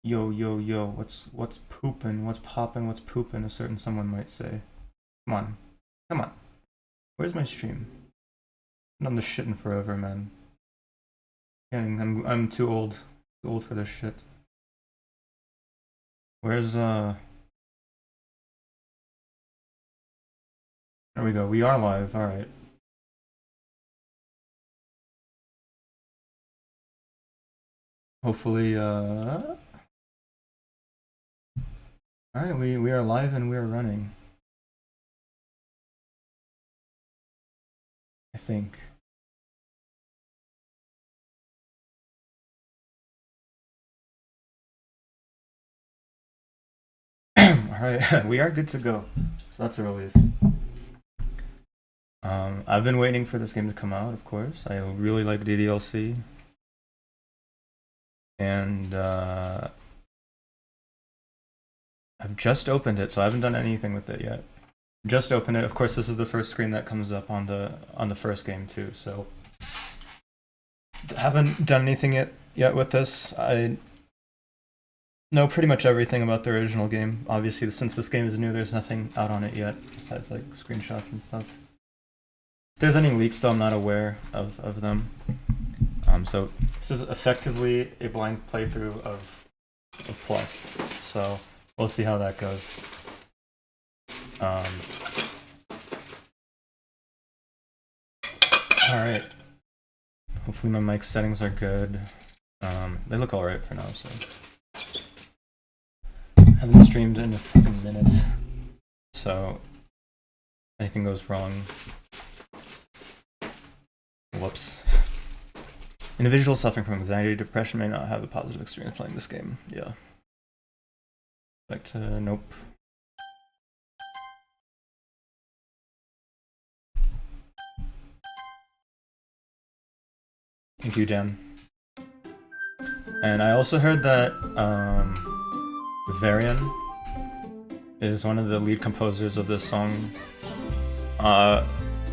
Yo, yo, yo, what's poopin', what's poppin', what's poopin', a certain someone might say. Come on. Come on. Where's my stream? I've done this shit in forever, man. I'm too old. Too old for this shit. Where's There we go. We are live, alright. Hopefully, alright, we are live and we are running. I think. Alright, we are good to go. So that's a relief. I've been waiting for this game to come out, of course. I really like DDLC. And I've just opened it, so I haven't done anything with it yet. Just opened it. Of course, this is the first screen that comes up on the first game too. So haven't done anything yet with this. I know pretty much everything about the original game. Obviously, since this game is new, there's nothing out on it yet besides like screenshots and stuff. If there's any leaks, though, I'm not aware of them. So this is effectively a blind playthrough of Plus. So we'll see how that goes. Alright. Hopefully my mic settings are good. They look alright for now, so. Haven't streamed in a fucking minute. So, if anything goes wrong. Whoops. Individuals suffering from anxiety or depression may not have a positive experience playing this game. Yeah. Nope. Thank you, Dan. And I also heard that Varian is one of the lead composers of this song.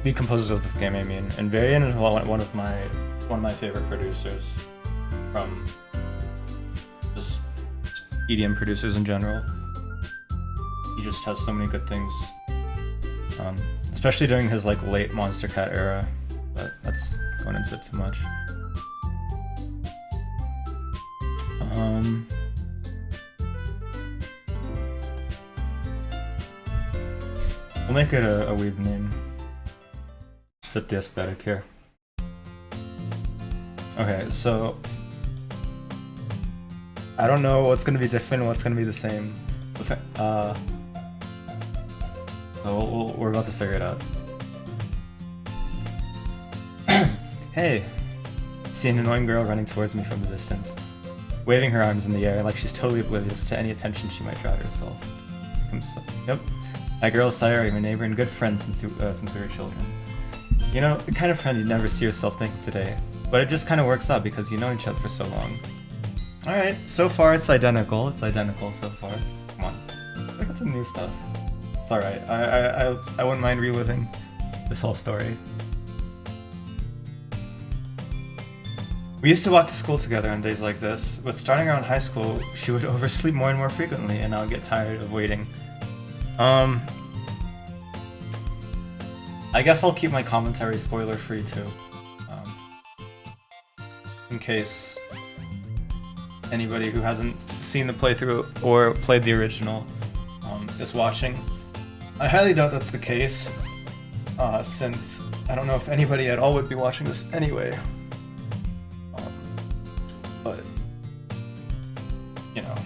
Lead composers of this game, I mean. And Varian is one of my favorite producers from just EDM producers in general. He just has so many good things, especially during his like late Monster Cat era. But that's going into it too much. We'll make it a weeb name. Fit the aesthetic here. Okay, so I don't know what's gonna be different and what's gonna be the same. Okay, so we're about to figure it out. Hey! See an annoying girl running towards me from the distance, waving her arms in the air like she's totally oblivious to any attention she might draw to herself. Yep. That girl's Sayuri, my neighbor and good friend since we were children. You know, the kind of friend you'd never see yourself making today. But it just kind of works out because you know each other for so long. Alright, so far it's identical. It's identical so far. Come on. I got some new stuff. It's alright. I wouldn't mind reliving this whole story. We used to walk to school together on days like this, but starting around high school, she would oversleep more and more frequently, and I would get tired of waiting. I guess I'll keep my commentary spoiler-free too. In case anybody who hasn't seen the playthrough or played the original is watching. I highly doubt that's the case, since I don't know if anybody at all would be watching this anyway. But, you know.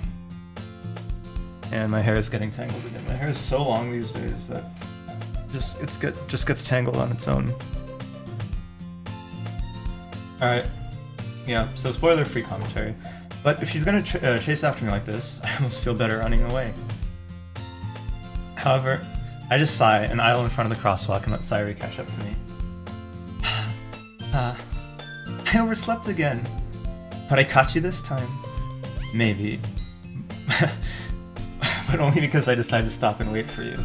And my hair is getting tangled again. My hair is so long these days that just gets tangled on its own. Alright. Yeah, so spoiler-free commentary. But if she's gonna chase after me like this, I almost feel better running away. However, I just sigh and idle in front of the crosswalk and let Sayuri catch up to me. I overslept again. But I caught you this time. Maybe. But only because I decided to stop and wait for you.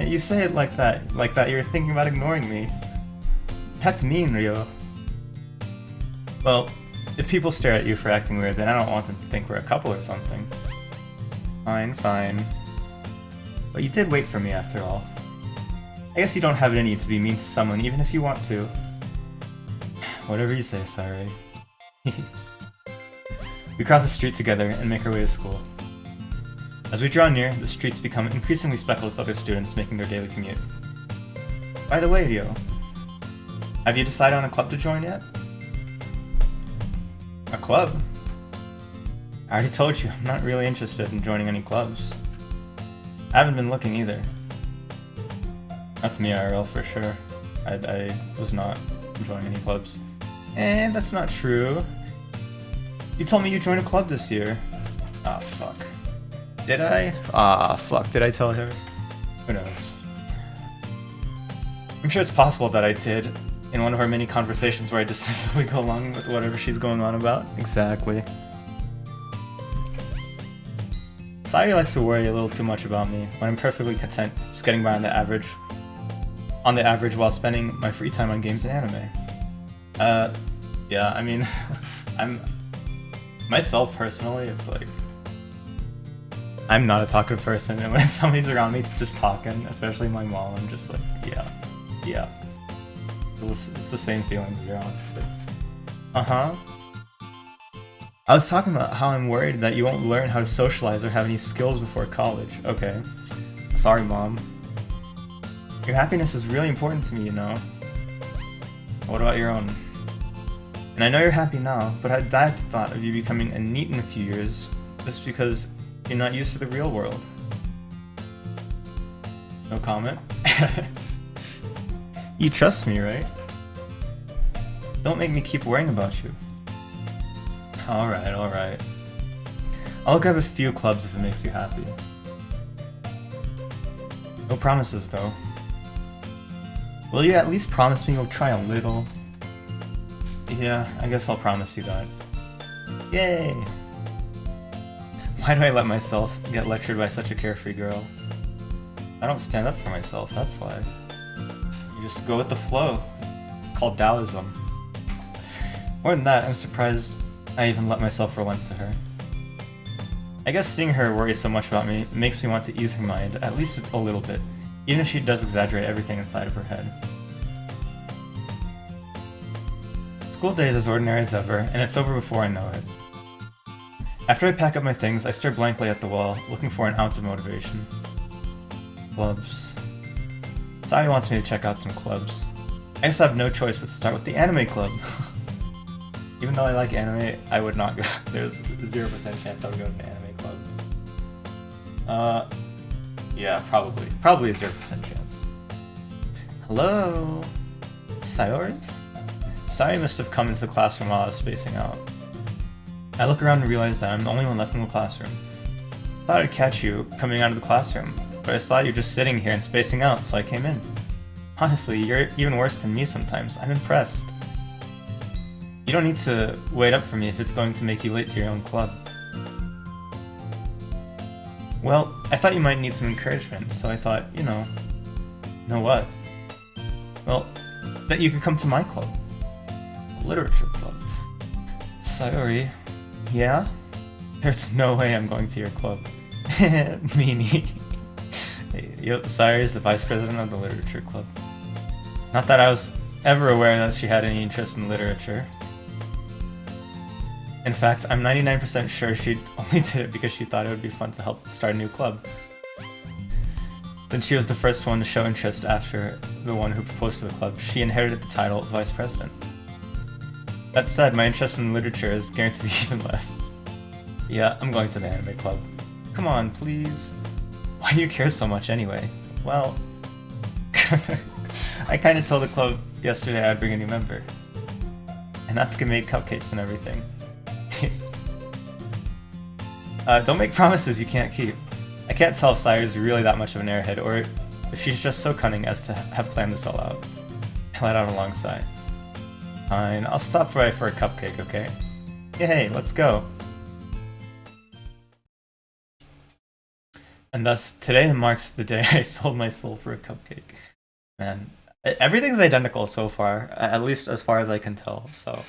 You say it like that you're thinking about ignoring me. That's mean, Ryo. Well, If people stare at you for acting weird, then I don't want them to think we're a couple or something. Fine, fine. But you did wait for me after all. I guess you don't have it in you to be mean to someone even if you want to. Whatever you say, sorry. We cross the street together and make our way to school. As we draw near, the streets become increasingly speckled with other students making their daily commute. By the way, Ryo, have you decided on a club to join yet? A club? I already told you, I'm not really interested in joining any clubs. I haven't been looking either. That's me IRL for sure. I was not joining any clubs. And that's not true. You told me you joined a club this year. Ah, fuck. Did I? Ah, fuck. Did I tell her? Who knows? I'm sure it's possible that I did in one of our many conversations where I dismissively go along with whatever she's going on about. Exactly. Sayuri likes to worry a little too much about me when I'm perfectly content just getting by on the average while spending my free time on games and anime. Yeah, I mean, myself personally, it's like, I'm not a talkative person, and when somebody's around me, it's just talking, especially my mom, I'm just like, yeah. It's the same feelings you're on, just like, uh-huh. I was talking about how I'm worried that you won't learn how to socialize or have any skills before college. Okay. Sorry, Mom. Your happiness is really important to me, you know. What about your own? And I know you're happy now, but I'd die at the thought of you becoming a NEET in a few years just because you're not used to the real world. No comment? You trust me, right? Don't make me keep worrying about you. Alright. I'll grab a few clubs if it makes you happy. No promises, though. Will you at least promise me you'll try a little? Yeah, I guess I'll promise you that. Yay! Why do I let myself get lectured by such a carefree girl? I don't stand up for myself, that's why. You just go with the flow. It's called Taoism. More than that, I'm surprised I even let myself relent to her. I guess seeing her worry so much about me makes me want to ease her mind, at least a little bit, even if she does exaggerate everything inside of her head. School day is as ordinary as ever, and it's over before I know it. After I pack up my things, I stare blankly at the wall, looking for an ounce of motivation. Clubs. Sayuri wants me to check out some clubs. I guess I have no choice but to start with the anime club. Even though I like anime, I would not go. There's 0% chance I would go to an anime club. Yeah, probably. Probably a 0% chance. Hello? Sayuri? Sayuri must have come into the classroom while I was spacing out. I look around and realize that I'm the only one left in the classroom. I thought I'd catch you coming out of the classroom, but I saw you just sitting here and spacing out, so I came in. Honestly, you're even worse than me sometimes. I'm impressed. You don't need to wait up for me if it's going to make you late to your own club. Well, I thought you might need some encouragement, so I thought, you know what? Well, that you could come to my club. Literature club. Sayuri. Yeah? There's no way I'm going to your club. Meanie. Sayuri is the vice president of the literature club. Not that I was ever aware that she had any interest in literature. In fact, I'm 99% sure she only did it because she thought it would be fun to help start a new club. Since she was the first one to show interest after the one who proposed to the club, she inherited the title of vice president. That said, my interest in literature is guaranteed to be even less. Yeah, I'm going to the anime club. Come on, please. Why do you care so much anyway? Well, I kinda told the club yesterday I'd bring a new member. And Natsuki made cupcakes and everything. Don't make promises you can't keep. I can't tell if Sayuri's really that much of an airhead, or if she's just so cunning as to have planned this all out. I let out a long sigh. Fine, I'll stop by for a cupcake, okay? Hey, let's go. And thus, today marks the day I sold my soul for a cupcake. Man, everything's identical so far, at least as far as I can tell, so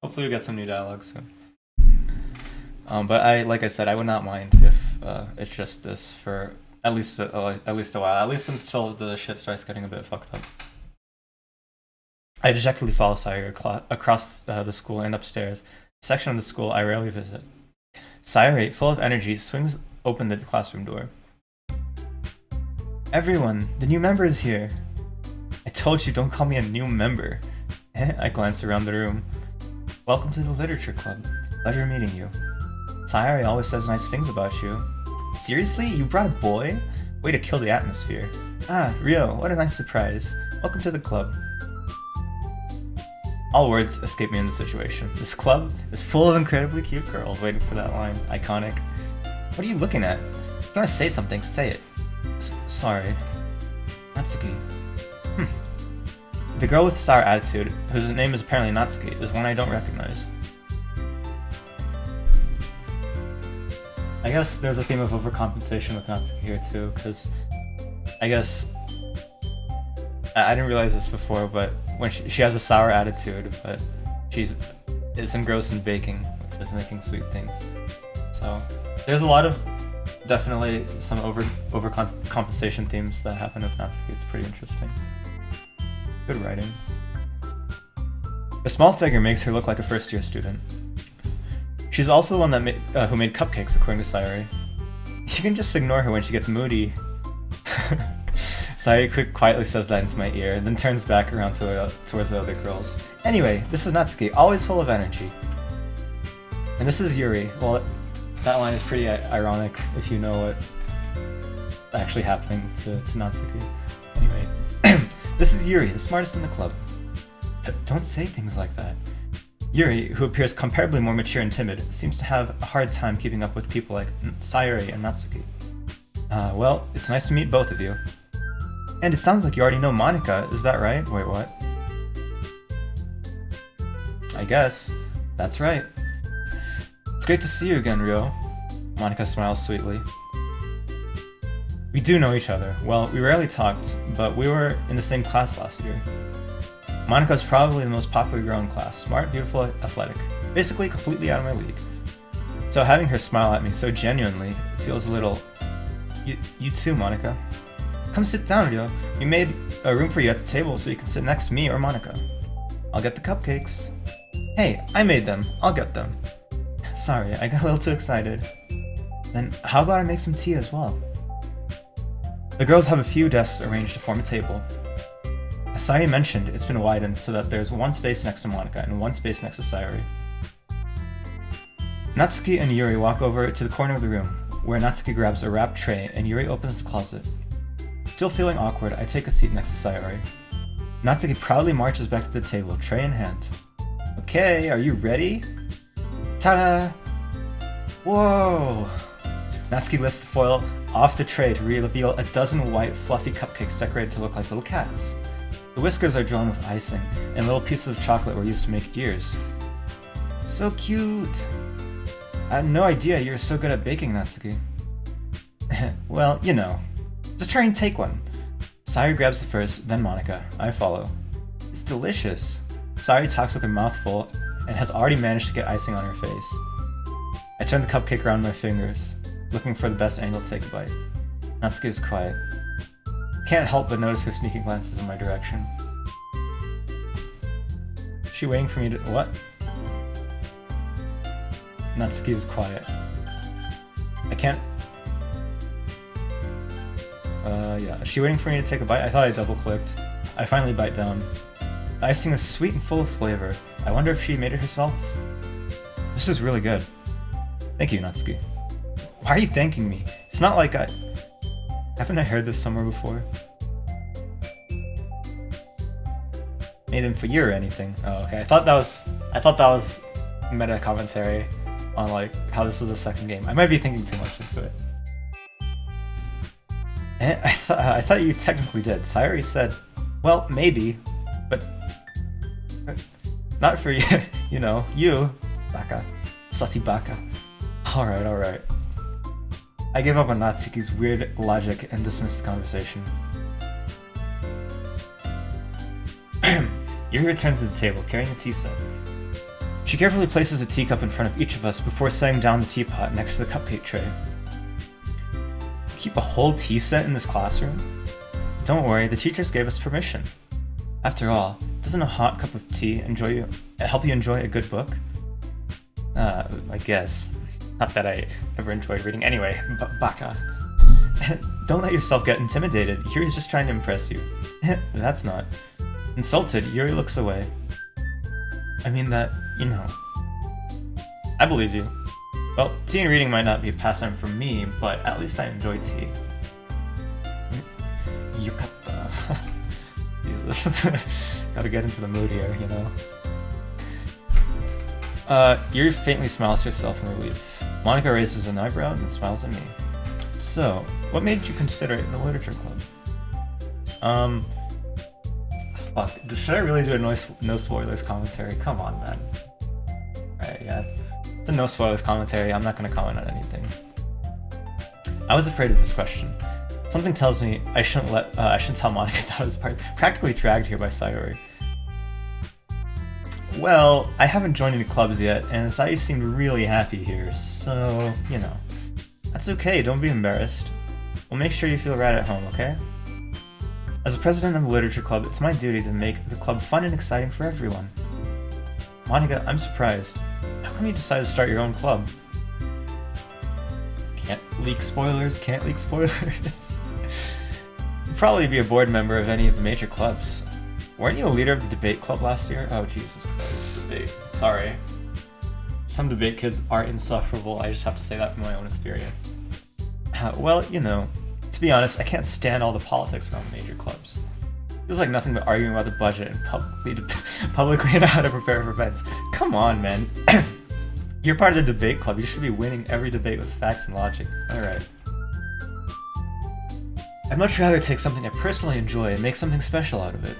Hopefully we get some new dialogue soon. But like I said, I would not mind if it's just this for at least a while, at least until the shit starts getting a bit fucked up. I dejectedly follow Sayuri across the school and upstairs, a section of the school I rarely visit. Sayuri, full of energy, swings open the classroom door. Everyone, the new member is here. I told you, don't call me a new member. I glanced around the room. Welcome to the literature club. Pleasure meeting you. Sayuri always says nice things about you. Seriously? You brought a boy? Way to kill the atmosphere. Ah, Ryo, what a nice surprise. Welcome to the club. All words escape me in the situation. This club is full of incredibly cute girls waiting for that line. Iconic. What are you looking at? If you want to say something, say it. Sorry. Natsuki. The girl with the sour attitude, whose name is apparently Natsuki, is one I don't recognize. I guess there's a theme of overcompensation with Natsuki here too, because I guess I didn't realize this before, but when she has a sour attitude, but she is engrossed in baking, is making sweet things. So there's a lot of definitely some overcompensation themes that happen with Natsuki. It's pretty interesting. Good writing. The small figure makes her look like a first-year student. She's also the one that who made cupcakes, according to Sayuri. You can just ignore her when she gets moody. Sayuri quietly says that into my ear, then turns back around towards the other girls. Anyway, this is Natsuki, always full of energy. And this is Yuri. Well, that line is pretty ironic if you know what's actually happening to Natsuki. Anyway, this is Yuri, the smartest in the club. Don't say things like that. Yuri, who appears comparably more mature and timid, seems to have a hard time keeping up with people like Sayuri and Natsuki. Well, it's nice to meet both of you. And it sounds like you already know Monika, is that right? Wait, what? I guess. That's right. It's great to see you again, Ryo. Monika smiles sweetly. We do know each other. Well, we rarely talked, but we were in the same class last year. Monika's probably the most popular girl in class. Smart, beautiful, athletic. Basically completely out of my league. So having her smile at me so genuinely feels a little... You too, Monika. Come sit down, Ryo. We made a room for you at the table so you can sit next to me or Monika. I'll get the cupcakes. Hey, I made them. I'll get them. Sorry, I got a little too excited. Then how about I make some tea as well? The girls have a few desks arranged to form a table. As Sayuri mentioned, it's been widened so that there's one space next to Monika and one space next to Sayuri. Natsuki and Yuri walk over to the corner of the room, where Natsuki grabs a wrapped tray and Yuri opens the closet. Still feeling awkward, I take a seat next to Sayuri. Natsuki proudly marches back to the table, tray in hand. Okay, are you ready? Ta-da! Whoa! Natsuki lifts the foil off the tray to reveal a dozen white, fluffy cupcakes decorated to look like little cats. The whiskers are drawn with icing, and little pieces of chocolate were used to make ears. So cute! I had no idea you were so good at baking, Natsuki. Well, you know. Just try and take one. Sayuri grabs the first, then Monika. I follow. It's delicious. Sayuri talks with her mouth full and has already managed to get icing on her face. I turn the cupcake around my fingers, looking for the best angle to take a bite. Natsuki is quiet. Can't help but notice her sneaking glances in my direction. Is she waiting for me to... what? Natsuki is quiet. I can't... yeah. Is she waiting for me to take a bite? I thought I double-clicked. I finally bite down. The icing is sweet and full of flavor. I wonder if she made it herself? This is really good. Thank you, Natsuki. Why are you thanking me? It's not like I... Haven't I heard this somewhere before? Made them for you or anything? Oh, okay. I thought that was meta commentary on like how this is a second game. I might be thinking too much into it. I thought you technically did. Sayuri said, well, maybe, but not for you. You know, you, baka, sussy baka. All right. I gave up on Natsuki's weird logic and dismissed the conversation. Yuri returns to the table, carrying a tea set. She carefully places a teacup in front of each of us before setting down the teapot next to the cupcake tray. Keep a whole tea set in this classroom? Don't worry, the teachers gave us permission. After all, doesn't a hot cup of tea help you enjoy a good book? I guess. Not that I ever enjoyed reading anyway, but baka. Don't let yourself get intimidated, Yuri's just trying to impress you. That's not. Insulted, Yuri looks away. I mean that, you know. I believe you. Well, tea and reading might not be a pastime for me, but at least I enjoy tea. Yukata. Jesus. Gotta get into the mood here, you know. Yuri faintly smiles to herself in relief. Monika raises an eyebrow and smiles at me. So, what made you consider the literature club? Fuck, should I really do a no spoilers commentary? Come on, man. Alright, yeah, it's a no spoilers commentary. I'm not gonna comment on anything. I was afraid of this question. Something tells me I shouldn't tell Monika that I was practically dragged here by Sayori. Well, I haven't joined any clubs yet, and Sayori seemed really happy here, so, you know. That's okay, don't be embarrassed. We'll make sure you feel right at home, okay? As the president of the literature club, it's my duty to make the club fun and exciting for everyone. Monika, I'm surprised. How come you decided to start your own club? Can't leak spoilers. You'd probably be a board member of any of the major clubs. Weren't you a leader of the debate club last year? Oh, Jesus Christ, debate. Sorry. Some debate kids are insufferable, I just have to say that from my own experience. Well, you know, to be honest, I can't stand all the politics around major clubs. Feels like nothing but arguing about the budget and publicly and how to prepare for events. Come on, man. You're part of the debate club, you should be winning every debate with facts and logic. Alright. I'd much rather take something I personally enjoy and make something special out of it.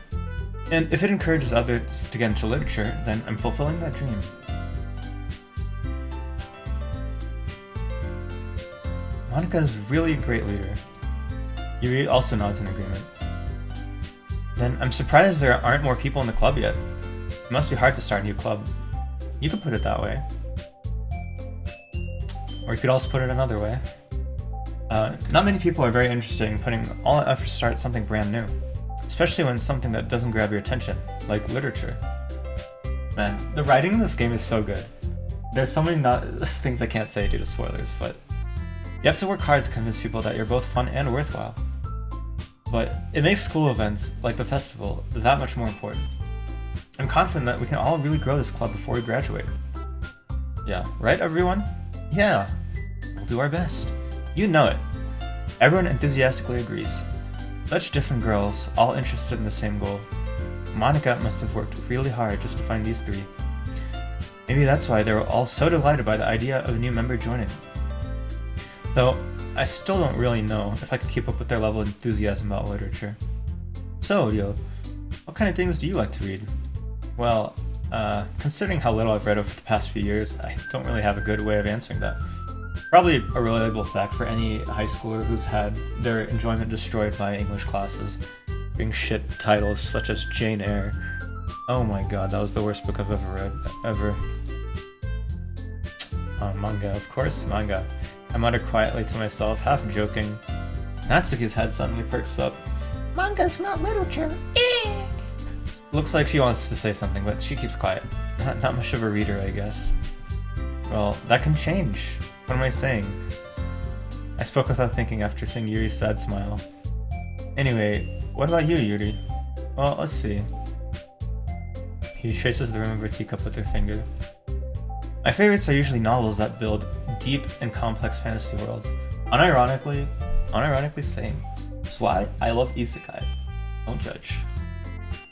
And if it encourages others to get into literature, then I'm fulfilling that dream. Monika is really a great leader. Yuri also nods in agreement. Then I'm surprised there aren't more people in the club yet. It must be hard to start a new club. You could put it that way. Or you could also put it another way. Not many people are very interested in putting all effort to start something brand new. Especially when it's something that doesn't grab your attention, like literature. Man, the writing in this game is so good. There's so many things I can't say due to spoilers, but you have to work hard to convince people that you're both fun and worthwhile. But it makes school events, like the festival, that much more important. I'm confident that we can all really grow this club before we graduate. Yeah, right everyone? Yeah, we'll do our best. You know it. Everyone enthusiastically agrees. Such different girls, all interested in the same goal. Monika must have worked really hard just to find these three. Maybe that's why they were all so delighted by the idea of a new member joining. Though, I still don't really know if I could keep up with their level of enthusiasm about literature. So, Yo, what kind of things do you like to read? Well, considering how little I've read over the past few years, I don't really have a good way of answering that. Probably a relatable fact for any high schooler who's had their enjoyment destroyed by English classes, reading shit titles such as Jane Eyre. Oh my god, that was the worst book I've ever read, ever. Manga, of course, manga. I muttered quietly to myself, half joking. Natsuki's head suddenly perks up. Manga's not literature. Looks like she wants to say something, but she keeps quiet. Not much of a reader, I guess. Well, that can change. What am I saying? I spoke without thinking after seeing Yuri's sad smile. Anyway, what about you, Yuri? Well, let's see. He traces the rim of her teacup with her finger. My favorites are usually novels that build deep and complex fantasy worlds. Unironically same. That's why I love isekai. Don't judge.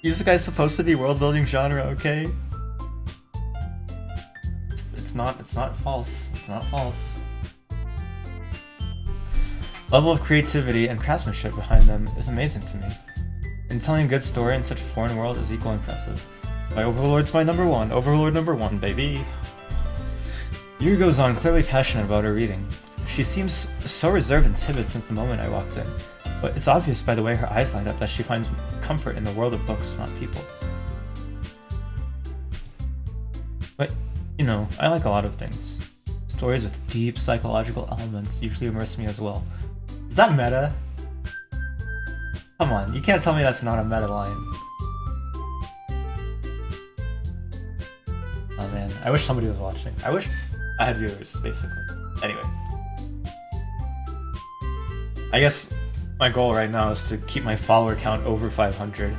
Isekai is supposed to be world-building genre, okay? It's not false. It's not false. Level of creativity and craftsmanship behind them is amazing to me. And telling a good story in such a foreign world is equally impressive. My Overlord's my number one. Overlord number one, baby. Yuri goes on, clearly passionate about her reading. She seems so reserved and timid since the moment I walked in, but it's obvious by the way her eyes light up that she finds comfort in the world of books, not people. But You know, I like a lot of things. Stories with deep psychological elements usually immerse me as well. Is that meta? Come on, you can't tell me that's not a meta line. Oh man, I wish somebody was watching. I wish I had viewers, basically. Anyway. I guess my goal right now is to keep my follower count over 500.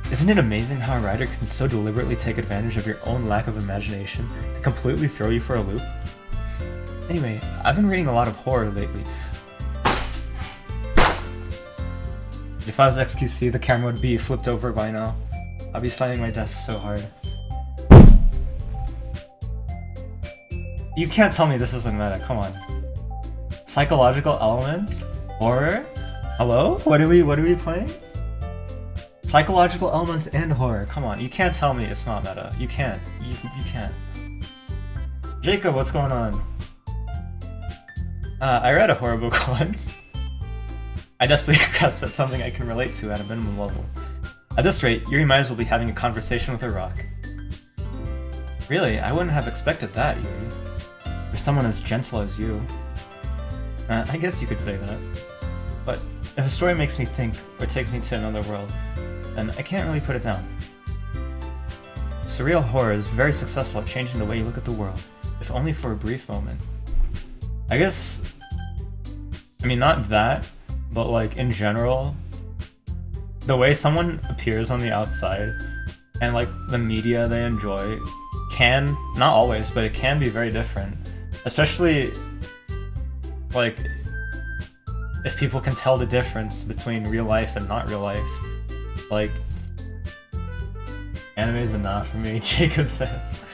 Isn't it amazing how a writer can so deliberately take advantage of your own lack of imagination to completely throw you for a loop? Anyway, I've been reading a lot of horror lately. If I was XQC, the camera would be flipped over by now. I'll be slamming my desk so hard. You can't tell me this isn't meta, come on. Psychological elements? Horror? Hello? What are we playing? Psychological elements and horror, come on. You can't tell me it's not meta. You can't. You can't. Jacob, what's going on? I read a horror book once. I desperately grasp at something I can relate to at a minimum level. At this rate, Yuri might as well be having a conversation with a rock. Really, I wouldn't have expected that, Yuri. For someone as gentle as you. I guess you could say that. But if a story makes me think, or takes me to another world, then I can't really put it down. Surreal horror is very successful at changing the way you look at the world, if only for a brief moment. I guess... I mean, not that, but like, in general, the way someone appears on the outside, and like, the media they enjoy, can, not always, but it can be very different. Especially, like, if people can tell the difference between real life and not real life. Like, anime's enough for me, Jacob says.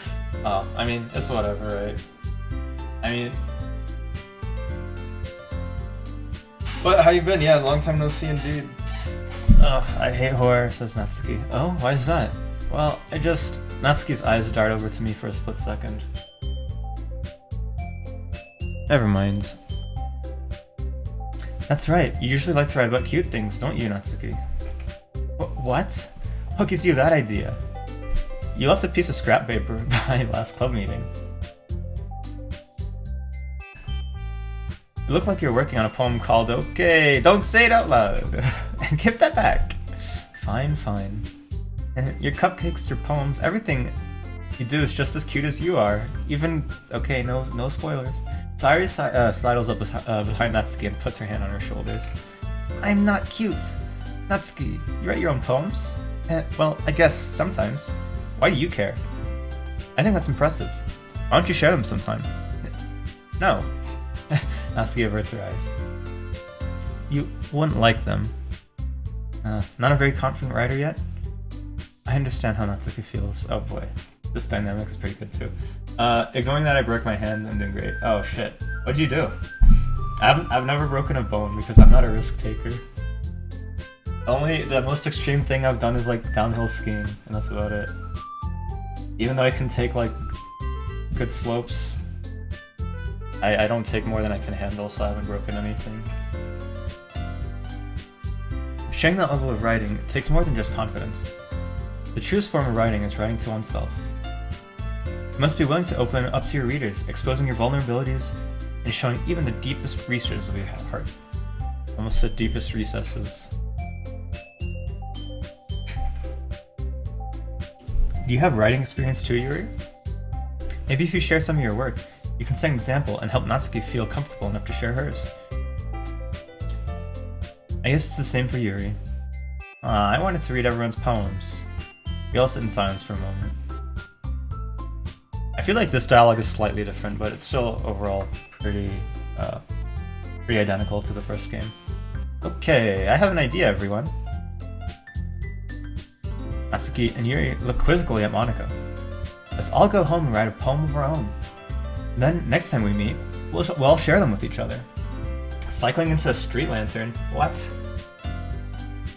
Oh, I mean, it's whatever, right? I mean... But how you been? Yeah, long time no see indeed. Ugh, I hate horror, says Natsuki. Oh, why is that? Well, Natsuki's eyes dart over to me for a split second. Never mind. That's right, you usually like to write about cute things, don't you, Natsuki? What? What gives you that idea? You left a piece of scrap paper behind last club meeting. It looked like you're working on a poem called Okay, don't say it out loud! Give that back! Fine, fine. Your cupcakes, your poems, everything you do is just as cute as you are. Even, okay, no spoilers. Sayuri sidles up behind Natsuki and puts her hand on her shoulders. I'm not cute! Natsuki, you write your own poems? Well, I guess, sometimes. Why do you care? I think that's impressive. Why don't you share them sometime? No. Natsuki averts her eyes. You wouldn't like them. Not a very confident writer yet? I understand how Natsuki feels. Oh boy. This dynamic is pretty good too. Ignoring that I broke my hand, I'm doing great. Oh shit. What'd you do? I've never broken a bone because I'm not a risk taker. Only the most extreme thing I've done is like downhill skiing, and that's about it. Even though I can take like good slopes, I don't take more than I can handle, so I haven't broken anything. Sharing that level of writing takes more than just confidence. The truest form of writing is writing to oneself. You must be willing to open up to your readers, exposing your vulnerabilities and showing even the deepest recesses of your heart. Almost the deepest recesses. Do you have writing experience too, Yuri? Maybe if you share some of your work, you can set an example and help Natsuki feel comfortable enough to share hers. I guess it's the same for Yuri. I wanted to read everyone's poems. We all sit in silence for a moment. I feel like this dialogue is slightly different, but it's still overall pretty identical to the first game. Okay, I have an idea, everyone. Natsuki and Yuri look quizzically at Monika. Let's all go home and write a poem of our own. Then, next time we meet, we'll all share them with each other. Cycling into a street lantern? What?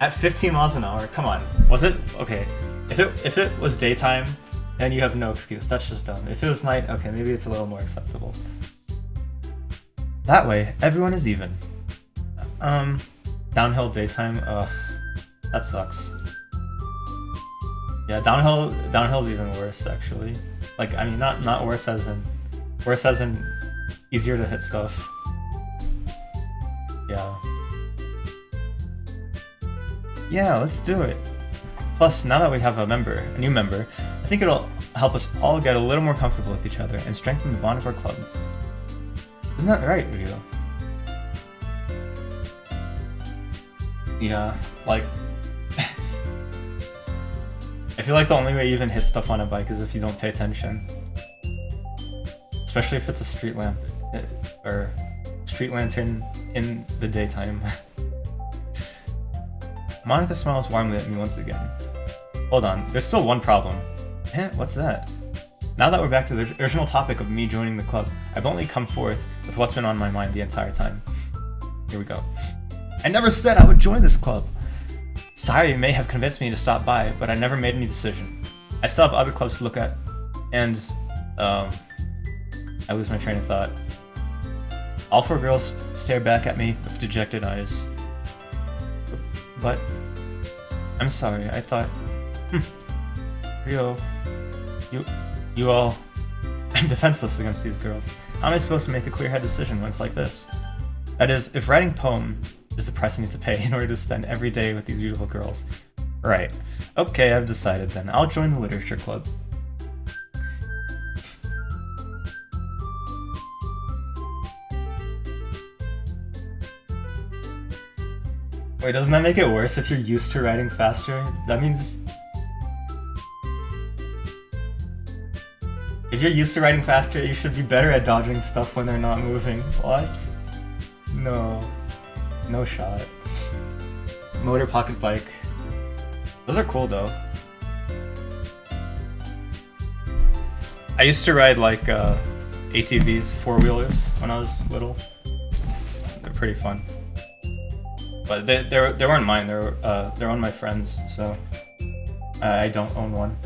At 15 miles an hour? Come on. Was it? Okay. If it was daytime, then you have no excuse. That's just dumb. If it was night, okay, maybe it's a little more acceptable. That way, everyone is even. Downhill daytime? Ugh. That sucks. Yeah, downhill's even worse actually. Like, I mean, not worse as in easier to hit stuff. Yeah. Yeah, let's do it. Plus, now that we have a new member, I think it'll help us all get a little more comfortable with each other and strengthen the bond of our club. Isn't that right, Ryo? Yeah, like... I feel like the only way you even hit stuff on a bike is if you don't pay attention. Especially if it's a street lamp, or street lantern in the daytime. Monica smiles warmly at me once again. Hold on, there's still one problem. What's that? Now that we're back to the original topic of me joining the club, I've only come forth with what's been on my mind the entire time. Here we go. I never said I would join this club! Sorry may have convinced me to stop by, but I never made any decision. I still have other clubs to look at, and, I lose my train of thought. All four girls stare back at me with dejected eyes. But, I'm sorry, I thought... Ryo, you all... I'm defenseless against these girls. How am I supposed to make a clear-headed decision when it's like this? That is, if writing poem is the price I need to pay in order to spend every day with these beautiful girls. Right. Okay, I've decided then. I'll join the literature club. Wait, doesn't that make it worse if you're used to riding faster? That means... If you're used to riding faster, you should be better at dodging stuff when they're not moving. What? No. No shot. Motor pocket bike. Those are cool though. I used to ride like ATVs, four-wheelers, when I was little. They're pretty fun. But they weren't mine. They're on my friends, so I don't own one.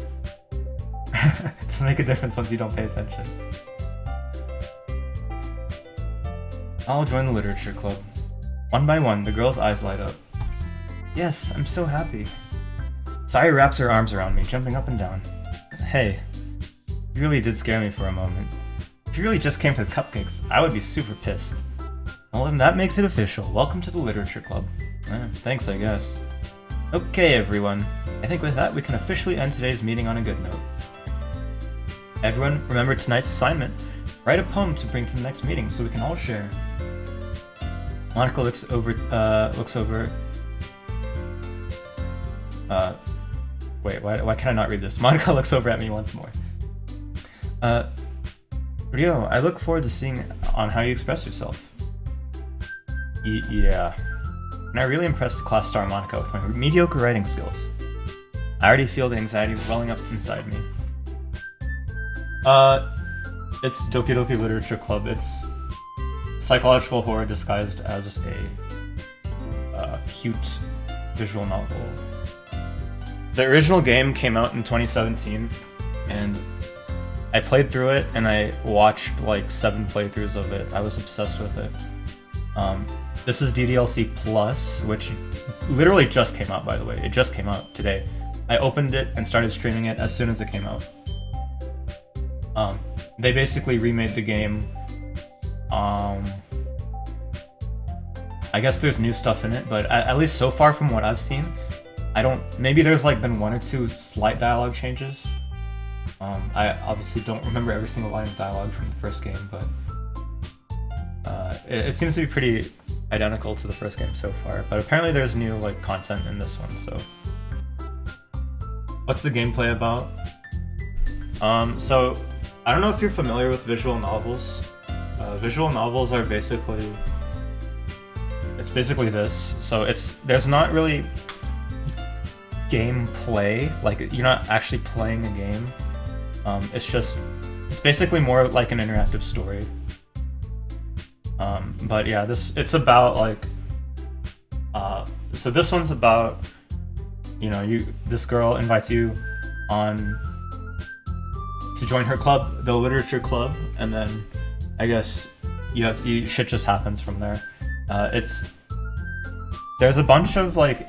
Doesn't make a difference once you don't pay attention. I'll join the literature club. One by one, the girl's eyes light up. Yes, I'm so happy. Sayuri wraps her arms around me, jumping up and down. Hey, you really did scare me for a moment. If you really just came for the cupcakes, I would be super pissed. Well, then that makes it official. Welcome to the literature club. Thanks, I guess. Okay, everyone. I think with that, we can officially end today's meeting on a good note. Everyone, remember tonight's assignment. Write a poem to bring to the next meeting so we can all share. Monica looks over, wait, why can I not read this? Monica looks over at me once more. Ryo, I look forward to seeing on how you express yourself. Yeah. And I really impressed the class star Monica with my mediocre writing skills. I already feel the anxiety welling up inside me. It's Doki Doki Literature Club. It's psychological horror disguised as a cute visual novel. The original game came out in 2017, and I played through it, and I watched like 7 playthroughs of it. I was obsessed with it. This is DDLC Plus, which literally just came out, by the way. It just came out today. I opened it and started streaming it as soon as it came out. They basically remade the game. I guess there's new stuff in it, but at least so far from what I've seen, maybe there's like been 1 or 2 slight dialogue changes. I obviously don't remember every single line of dialogue from the first game, but it seems to be pretty identical to the first game so far. But apparently there's new like content in this one, so. What's the gameplay about? So I don't know if you're familiar with visual novels. Visual novels are basically... It's basically this. So there's not really gameplay, like you're not actually playing a game. It's basically more like an interactive story. But yeah, it's about like, so this one's about, this girl invites you on to join her club, the literature club, and then I guess shit just happens from there. There's a bunch of like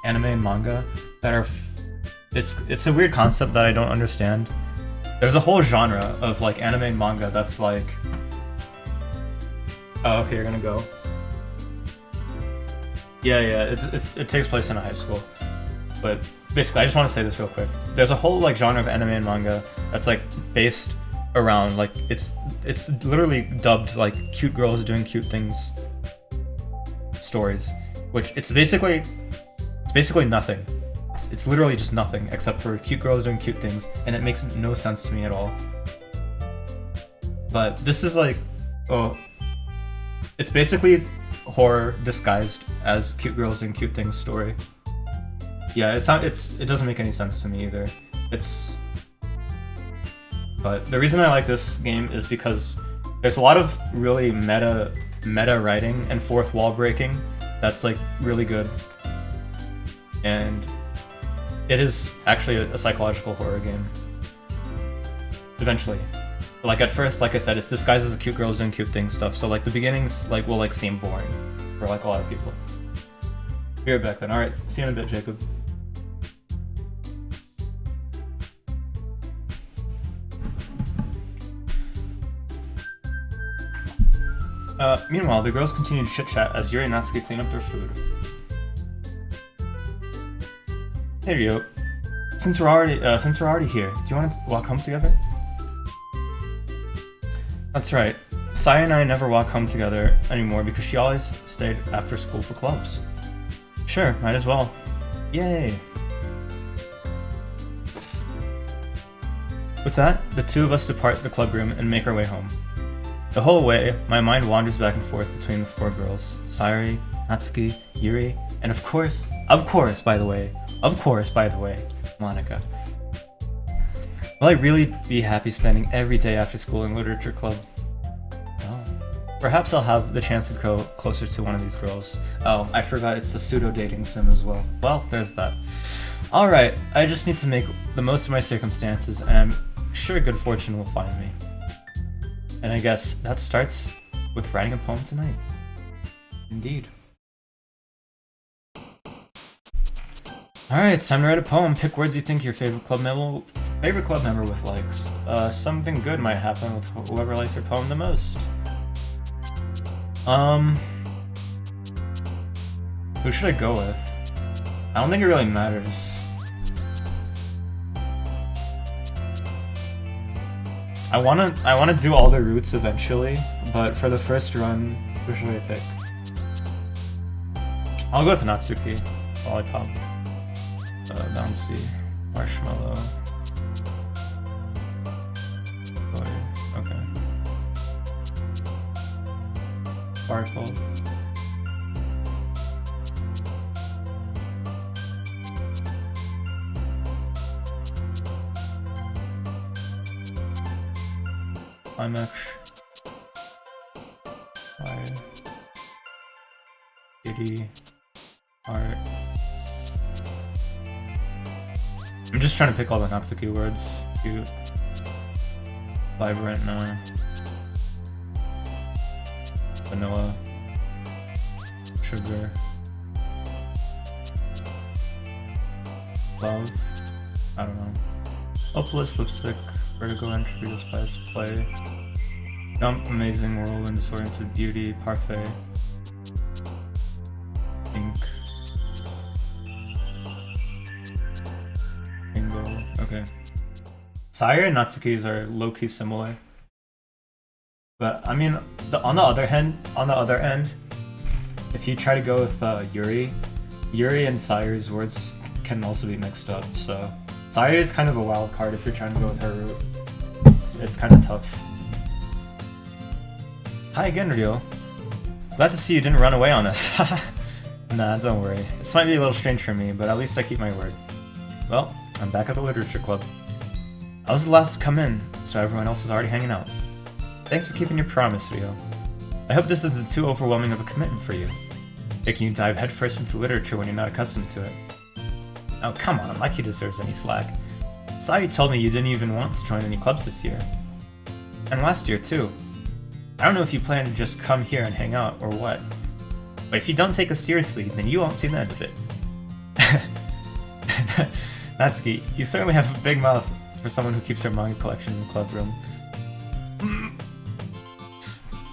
anime and manga that are it's a weird concept that I don't understand. There's a whole genre of like anime and manga that's like, oh, okay, you're gonna go. Yeah, it takes place in a high school, but basically, I just want to say this real quick. There's a whole like genre of anime and manga that's like based around like it's literally dubbed like cute girls doing cute things stories, which it's basically nothing. It's literally just nothing except for cute girls doing cute things, and it makes no sense to me at all. But this is like, oh, it's basically horror disguised as cute girls doing cute things story. Yeah, it doesn't make any sense to me either. But the reason I like this game is because there's a lot of really meta writing and fourth wall breaking that's like really good. And it is actually a psychological horror game. Eventually. Like at first, like I said, it's disguised as a cute girls doing cute things stuff, so like the beginnings like will like seem boring for like a lot of people. Be right back then. Alright, see you in a bit, Jacob. Meanwhile, the girls continue to chit-chat as Yuri and Natsuki clean up their food. Hey Ryo, since we're already here, do you want to walk home together? That's right. Saya and I never walk home together anymore because she always stayed after school for clubs. Sure, might as well. Yay! With that, the two of us depart the club room and make our way home. The whole way, my mind wanders back and forth between the four girls, Sayuri, Natsuki, Yuri, and of course, by the way, Monika. Will I really be happy spending every day after school in literature club? Oh. Perhaps I'll have the chance to go closer to one of these girls. Oh, I forgot it's a pseudo-dating sim as well. Well, there's that. Alright, I just need to make the most of my circumstances, and I'm sure good fortune will find me. And I guess that starts with writing a poem tonight. Indeed. Alright, it's time to write a poem. Pick words you think your favorite club member with likes. Something good might happen with whoever likes your poem the most. Who should I go with? I don't think it really matters. I wanna do all the routes eventually, but for the first run, who should I pick? I'll go with Natsuki. Lollipop. Bouncy. Marshmallow. Boy. Okay. Sparkle. Climax. Fire. Kitty. Art. I'm just trying to pick all the Natsuki words. Cute. Vibrant, no. Vanilla. Sugar. Love. I don't know. Hopeless, lipstick. Vertigo, entropy, despise, play. Jump, amazing, whirlwind, disoriented, beauty, parfait. Ink. Bingo. Okay. Saya and Natsuki's are low-key similar. But I mean, on the other end, if you try to go with Yuri and Saya's words can also be mixed up, so Saya is kind of a wild card if you're trying to go with her route. It's kind of tough. Hi again, Ryo. Glad to see you didn't run away on us. Nah, don't worry. This might be a little strange for me, but at least I keep my word. Well, I'm back at the literature club. I was the last to come in, so everyone else is already hanging out. Thanks for keeping your promise, Ryo. I hope this isn't too overwhelming of a commitment for you, making you dive headfirst into literature when you're not accustomed to it. Oh, come on, like he deserves any slack. Sayu told me you didn't even want to join any clubs this year. And last year, too. I don't know if you plan to just come here and hang out, or what. But if you don't take us seriously, then you won't see the end of it. Natsuki, you certainly have a big mouth for someone who keeps her manga collection in the club room.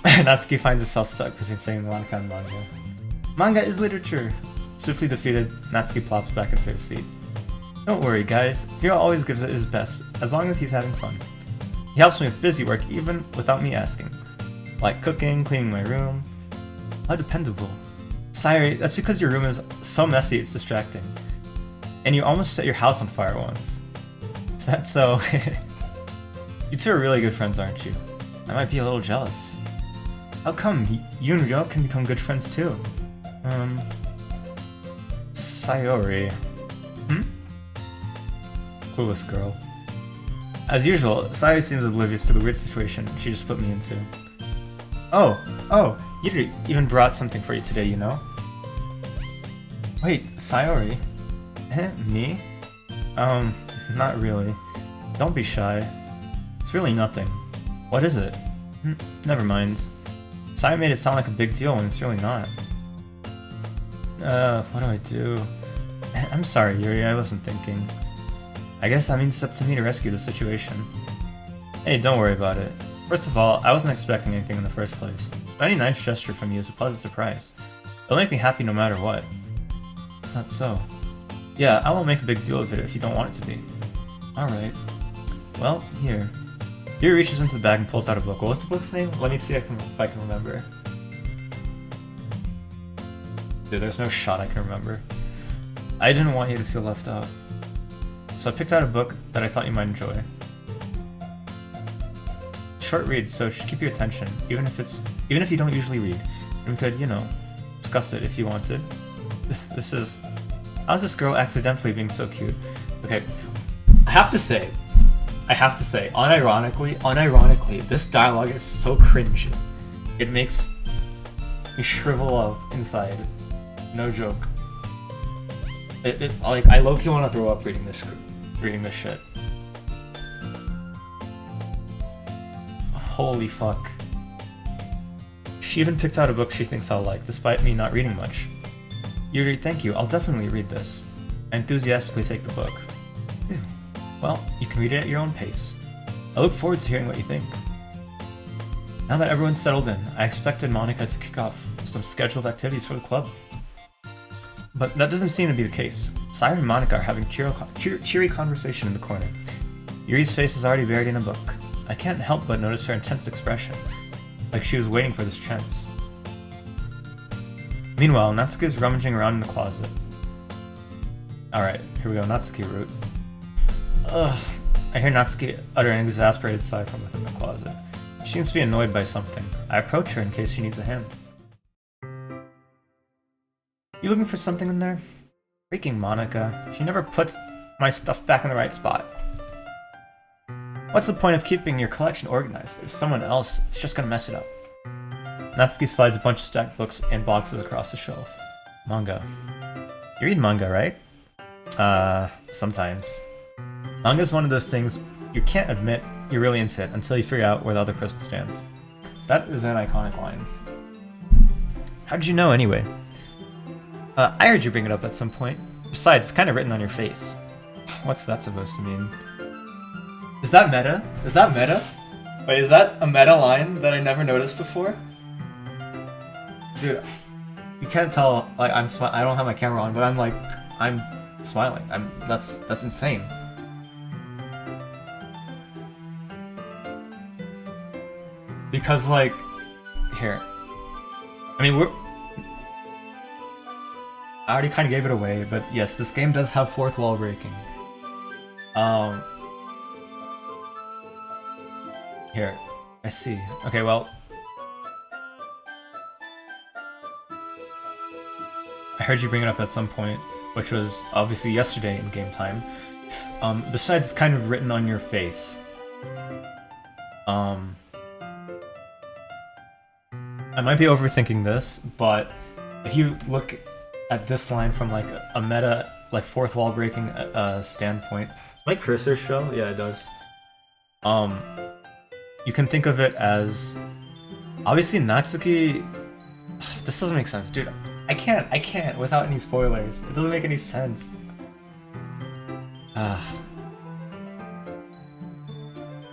Natsuki finds herself stuck between saying Monica and manga. Manga is literature! Swiftly defeated, Natsuki plops back into her seat. Don't worry, guys. Hiro always gives it his best, as long as he's having fun. He helps me with busy work even without me asking. Like cooking, cleaning my room. How dependable. Sayori, that's because your room is so messy it's distracting. And you almost set your house on fire once. Is that so? You two are really good friends, aren't you? I might be a little jealous. How come? You and Ryo can become good friends too. Sayori. Clueless girl. As usual, Sayori seems oblivious to the weird situation she just put me into. Oh, you even brought something for you today, you know? Wait, Sayori? Me? Not really. Don't be shy. It's really nothing. What is it? Never mind. Sayori made it sound like a big deal when it's really not. What do I do? I'm sorry, Yuri, I wasn't thinking. I guess that means it's up to me to rescue the situation. Hey, don't worry about it. First of all, I wasn't expecting anything in the first place. But any nice gesture from you is a pleasant surprise. It'll make me happy no matter what. It's not so. Yeah, I won't make a big deal of it if you don't want it to be. Alright. Well, here. Yuri reaches into the bag and pulls out a book. What was the book's name? Let me see if I can remember. Dude, there's no shot I can remember. I didn't want you to feel left out. So I picked out a book that I thought you might enjoy. Short read, so it should keep your attention, even if you don't usually read. And we could, you know, discuss it if you wanted. How's this girl accidentally being so cute? Okay, I have to say, unironically, this dialogue is so cringe. It makes me shrivel up inside. No joke. Like, I low-key want to throw up reading this shit. Holy fuck. She even picked out a book she thinks I'll like, despite me not reading much. Yuri, thank you. I'll definitely read this. I enthusiastically take the book. Well, you can read it at your own pace. I look forward to hearing what you think. Now that everyone's settled in, I expected Monica to kick off some scheduled activities for the club. But that doesn't seem to be the case. Sayori and Monica are having cheery conversation in the corner. Yuri's face is already buried in a book. I can't help but notice her intense expression, like she was waiting for this chance. Meanwhile, Natsuki is rummaging around in the closet. Alright, here we go, Natsuki route. Ugh. I hear Natsuki utter an exasperated sigh from within the closet. She seems to be annoyed by something. I approach her in case she needs a hand. You looking for something in there? Freaking Monica. She never puts my stuff back in the right spot. What's the point of keeping your collection organized if someone else is just gonna mess it up? Natsuki slides a bunch of stacked books and boxes across the shelf. Manga. You read manga, right? Sometimes. Manga is one of those things you can't admit you're really into it until you figure out where the other person stands. That is an iconic line. How did you know anyway? I heard you bring it up at some point. Besides, it's kind of written on your face. What's that supposed to mean? Is that meta? Is that meta? Wait, is that a meta line that I never noticed before? Dude, you can't tell, like, I don't have my camera on, but I'm smiling. That's insane. Because, like, here. I mean, I already kind of gave it away, but yes, this game does have fourth wall breaking. Here, I see. Okay, well, I heard you bring it up at some point, which was obviously yesterday in game time. Besides, it's kind of written on your face. I might be overthinking this, but if you look at this line from like a meta, like fourth wall breaking standpoint, my cursor show? Yeah, it does. You can think of it as obviously Natsuki. This doesn't make sense, dude. I can't without any spoilers. It doesn't make any sense.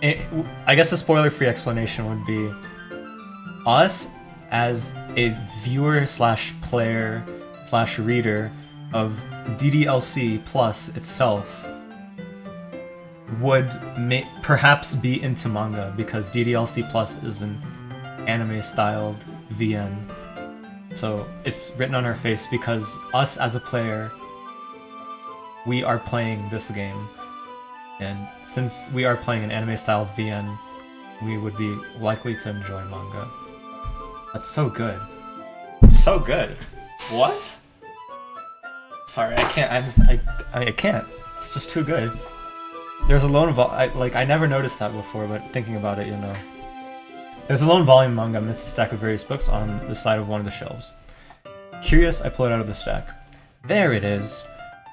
I guess a spoiler-free explanation would be us as a viewer slash player slash reader of DDLC Plus itself would perhaps be into manga because DDLC Plus is an anime-styled VN. So it's written on our face because us as a player, we are playing this game. And since we are playing an anime-styled VN, we would be likely to enjoy manga. That's so good. It's so good. What? Sorry, I can't. I can't. It's just too good. There's a lone I never noticed that before, but thinking about it, you know. There's a lone volume manga amidst a stack of various books on the side of one of the shelves. Curious, I pull it out of the stack. There it is.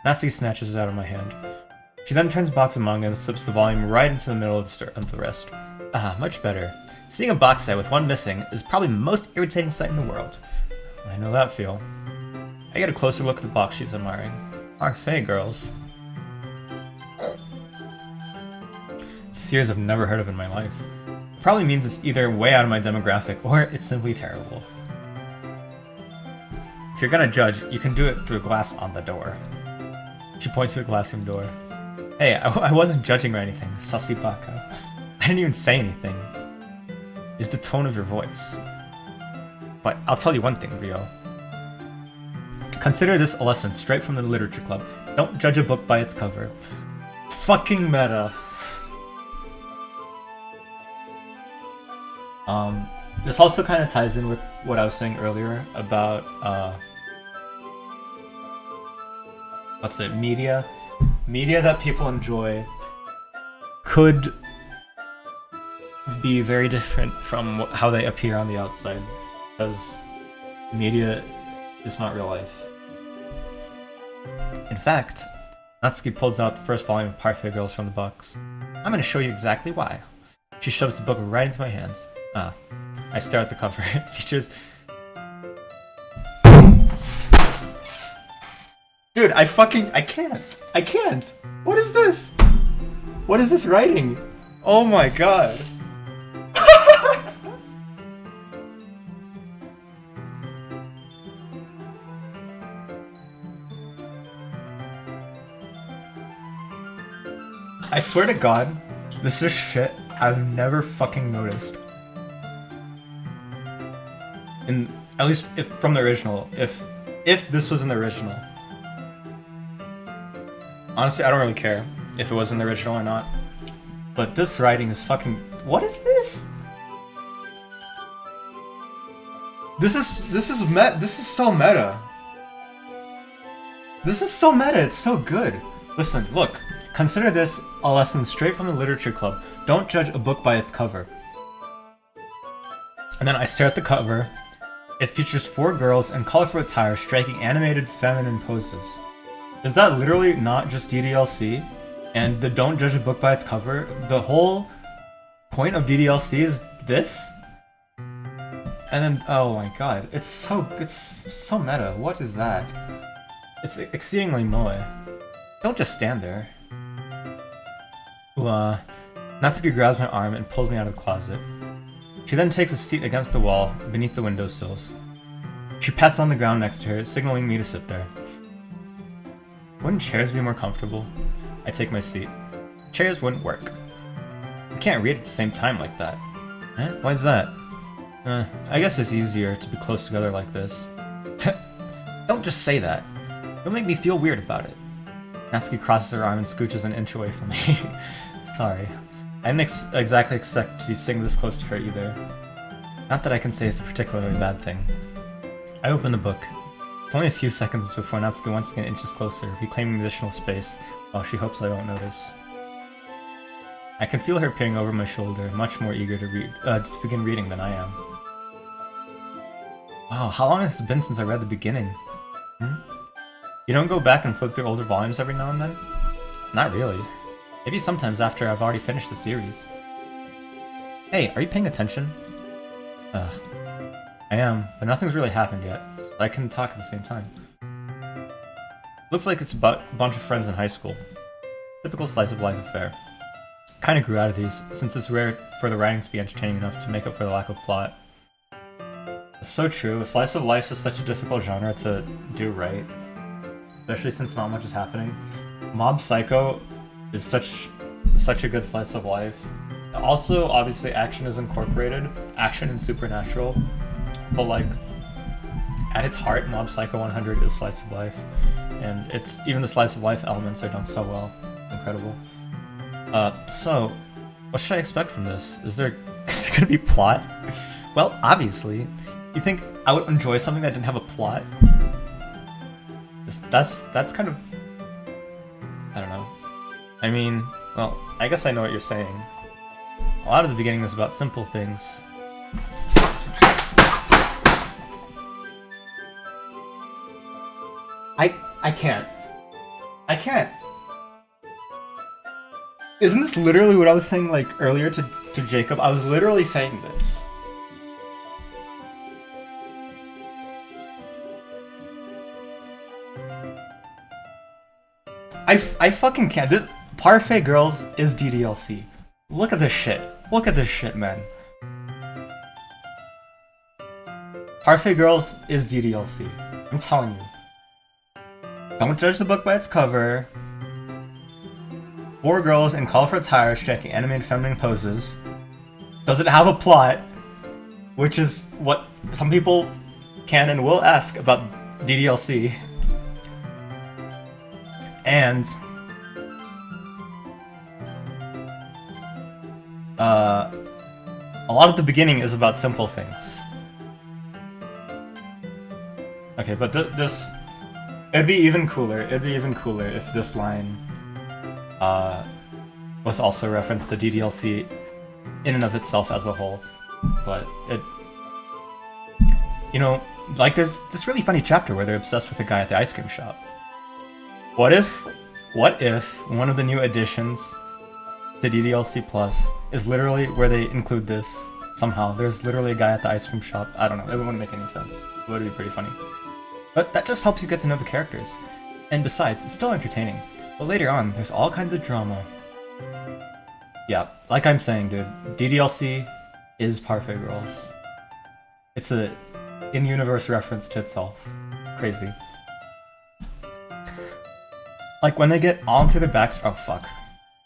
Natsuki snatches it out of my hand. She then turns the box of manga and slips the volume right into the middle of the rest. Ah, much better. Seeing a box set with one missing is probably the most irritating sight in the world. I know that feel. I get a closer look at the box she's admiring. Parfait, girls. It's a series I've never heard of in my life. Probably means it's either way out of my demographic or it's simply terrible. If you're gonna judge, you can do it through a glass on the door. She points to the glassroom door. Hey, I wasn't judging or anything, sussy baka. I didn't even say anything. It's the tone of your voice. But I'll tell you one thing, Rio. Consider this a lesson straight from the literature club. Don't judge a book by its cover. Fucking meta. This also kind of ties in with what I was saying earlier about, what's it, media? Media that people enjoy could be very different from how they appear on the outside, because media is not real life. In fact, Natsuki pulls out the first volume of Parfait Girls from the box. I'm gonna show you exactly why. She shoves the book right into my hands. I stare at the cover. It features... Dude, I can't. I can't. What is this? What is this writing? Oh my god. I swear to god, this is shit I've never fucking noticed. At least if from the original, if this was in the original. Honestly, I don't really care if it was in the original or not. But this writing is fucking... What is this? This is so meta. This is so meta, it's so good. Listen, look. Consider this a lesson straight from the literature club. Don't judge a book by its cover. And then I stare at the cover. It features 4 girls in colorful attire striking animated feminine poses. Is that literally not just DDLC? And the don't judge a book by its cover? The whole point of DDLC is this? And then, oh my god, it's so meta. What is that? It's exceedingly moe. Don't just stand there. Natsuki grabs my arm and pulls me out of the closet. She then takes a seat against the wall, beneath the windowsills. She pats on the ground next to her, signaling me to sit there. Wouldn't chairs be more comfortable? I take my seat. Chairs wouldn't work. You can't read at the same time like that. Eh? Why's that? I guess it's easier to be close together like this. Don't just say that. You'll make me feel weird about it. Natsuki crosses her arm and scooches an inch away from me. Sorry. I didn't exactly expect to be sitting this close to her either. Not that I can say it's a particularly bad thing. I open the book. It's only a few seconds before Natsuki once again inches closer, reclaiming additional space, while she hopes I won't notice. I can feel her peering over my shoulder, much more eager to begin reading than I am. Wow, how long has it been since I read the beginning? You don't go back and flip through older volumes every now and then? Not really. Maybe sometimes after I've already finished the series. Hey, are you paying attention? I am, but nothing's really happened yet, so I can talk at the same time. Looks like it's about a bunch of friends in high school. Typical slice of life affair. Kinda grew out of these, since it's rare for the writing to be entertaining enough to make up for the lack of plot. It's so true, a slice of life is such a difficult genre to do right. Especially since not much is happening. Mob Psycho is such a good slice of life. Also, obviously, action is incorporated. Action and supernatural. But like, at its heart, Mob Psycho 100 is slice of life. And it's even the slice of life elements are done so well. Incredible. So, what should I expect from this? Is there gonna be plot? Well, obviously. You think I would enjoy something that didn't have a plot? That's kind of... I don't know. I mean, well, I guess I know what you're saying. A lot of the beginning was about simple things. I can't. I can't. Isn't this literally what I was saying, like, earlier to Jacob? I was literally saying this. I fucking can't. This Parfait Girls is DDLC. Look at this shit. Look at this shit, man. Parfait Girls is DDLC. I'm telling you. Don't judge the book by its cover. 4 girls in colorful attire striking animated feminine poses. Does it have a plot? Which is what some people can and will ask about DDLC. And a lot of the beginning is about simple things. Okay, but this it'd be even cooler. It'd be even cooler if this line was also referenced to DDLC in and of itself as a whole. But it, you know, like there's this really funny chapter where they're obsessed with a guy at the ice cream shop. What if one of the new additions to DDLC Plus is literally where they include this somehow? There's literally a guy at the ice cream shop. I don't know, it wouldn't make any sense. It would be pretty funny. But that just helps you get to know the characters. And besides, it's still entertaining. But later on, there's all kinds of drama. Yeah, like I'm saying, dude, DDLC is Parfait Girls. It's a in-universe reference to itself. Crazy. Like when they get onto their backstories. Oh fuck.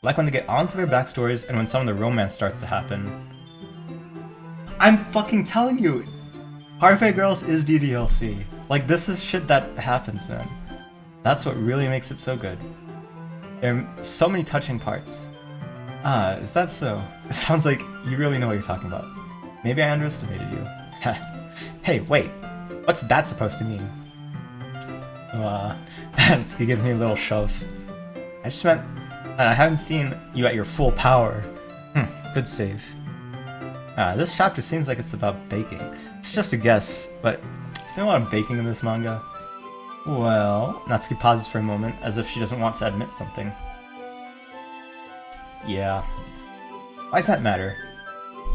Like when they get onto their backstories and when some of the romance starts to happen. I'm fucking telling you, Parfait Girls is DDLC. Like this is shit that happens, man. That's what really makes it so good. There are so many touching parts. Ah, is that so? It sounds like you really know what you're talking about. Maybe I underestimated you. Hey, wait. What's that supposed to mean? It's gonna give me a little shove. I just meant, I haven't seen you at your full power. Good save. This chapter seems like it's about baking. It's just a guess, but is there a lot of baking in this manga? Well, Natsuki pauses for a moment, as if she doesn't want to admit something. Yeah. Why does that matter?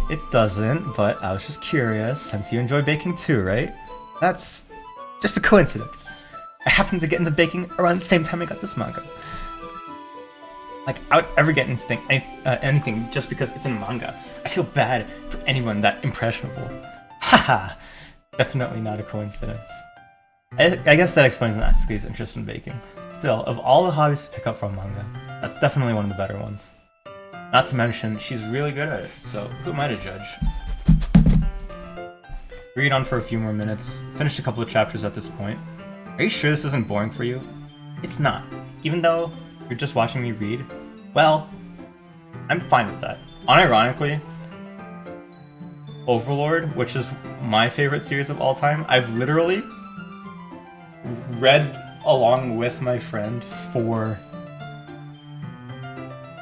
It doesn't, but I was just curious, since you enjoy baking too, right? That's just a coincidence. I happened to get into baking around the same time I got this manga. Like, I would ever get into anything just because it's in manga. I feel bad for anyone that impressionable. Haha! Definitely not a coincidence. I guess that explains Natsuki's interest in baking. Still, of all the hobbies to pick up from manga, that's definitely one of the better ones. Not to mention, she's really good at it, so who am I to judge? Read on for a few more minutes, finished a couple of chapters at this point. Are you sure this isn't boring for you? It's not. Even though you're just watching me read, well, I'm fine with that. Unironically, Overlord, which is my favorite series of all time, I've literally read along with my friend for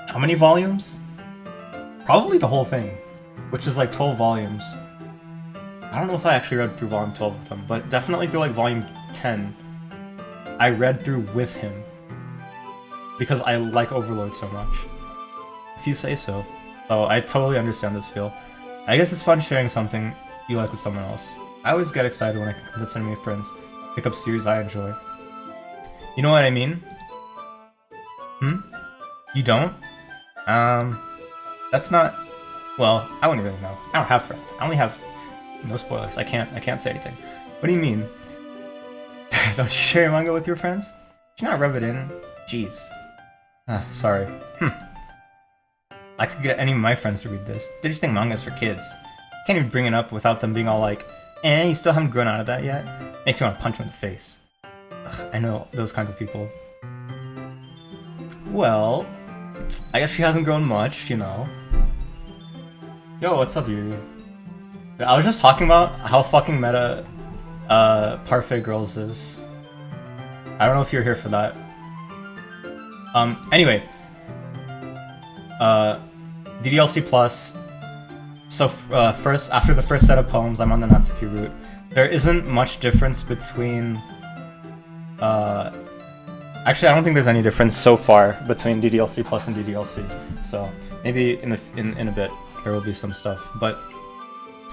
how many volumes? Probably the whole thing, which is like 12 volumes. I don't know if I actually read through volume 12 with him, but definitely through like volume 10, I read through with him because I like Overlord so much. If you say so. Oh, I totally understand this feel. I guess it's fun sharing something you like with someone else. I always get excited when I can convince any of my friends to pick up series I enjoy. You know what I mean? You don't? That's not... Well, I wouldn't really know. I don't have friends. I only have... No spoilers. I can't say anything. What do you mean? Don't you share your manga with your friends? Did you not rub it in? Jeez. Sorry. I could get any of my friends to read this. They just think manga's for kids. Can't even bring it up without them being all like, you still haven't grown out of that yet? Makes me want to punch them in the face. Ugh, I know those kinds of people. Well, I guess she hasn't grown much, you know. Yo, what's up, Yuri? I was just talking about how fucking meta Parfait Girls is. I don't know if you're here for that. Anyway. DDLC Plus. So, first, after the first set of poems, I'm on the Natsuki route. There isn't much difference between... Actually, I don't think there's any difference so far between DDLC Plus and DDLC. So, maybe in a bit, there will be some stuff. But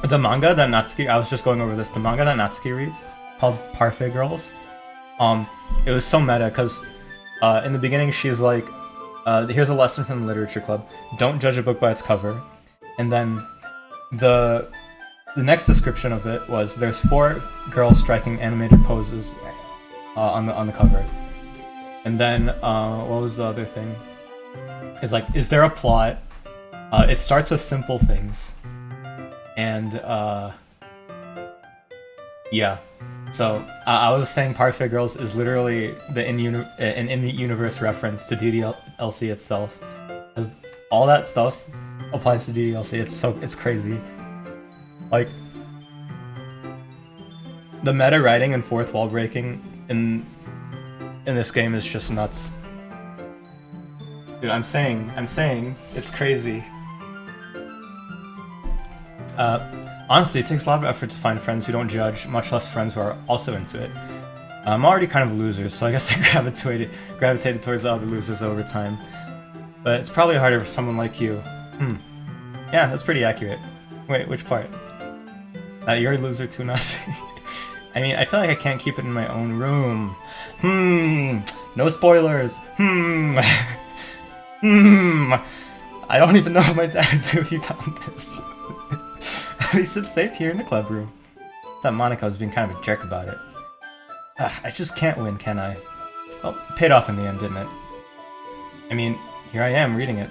the manga that Natsuki... I was just going over this. The manga that Natsuki reads, called Parfait Girls, it was so meta, because in the beginning, she's like, here's a lesson from the literature club. Don't judge a book by its cover. And then the next description of it was, there's 4 girls striking animated poses on the cover. And then what was the other thing? It's like, is there a plot? It starts with simple things. And yeah. So I was saying Parfait Girls is literally an in-universe reference to DDLC itself. Because all that stuff applies to DDLC. It's crazy. Like, the meta writing and fourth wall breaking in this game is just nuts. Dude, I'm saying it's crazy. Honestly, it takes a lot of effort to find friends who don't judge, much less friends who are also into it. I'm already kind of a loser, so I guess I gravitated towards the other losers over time. But it's probably harder for someone like you. Yeah, that's pretty accurate. Wait, which part? You're a loser too, Nazi. I mean, I feel like I can't keep it in my own room. No spoilers. I don't even know what my dad would do if he found this. At least it's safe here in the club room. That Monica was being kind of a jerk about it. I just can't win, can I? Well, it paid off in the end, didn't it? I mean, here I am, reading it.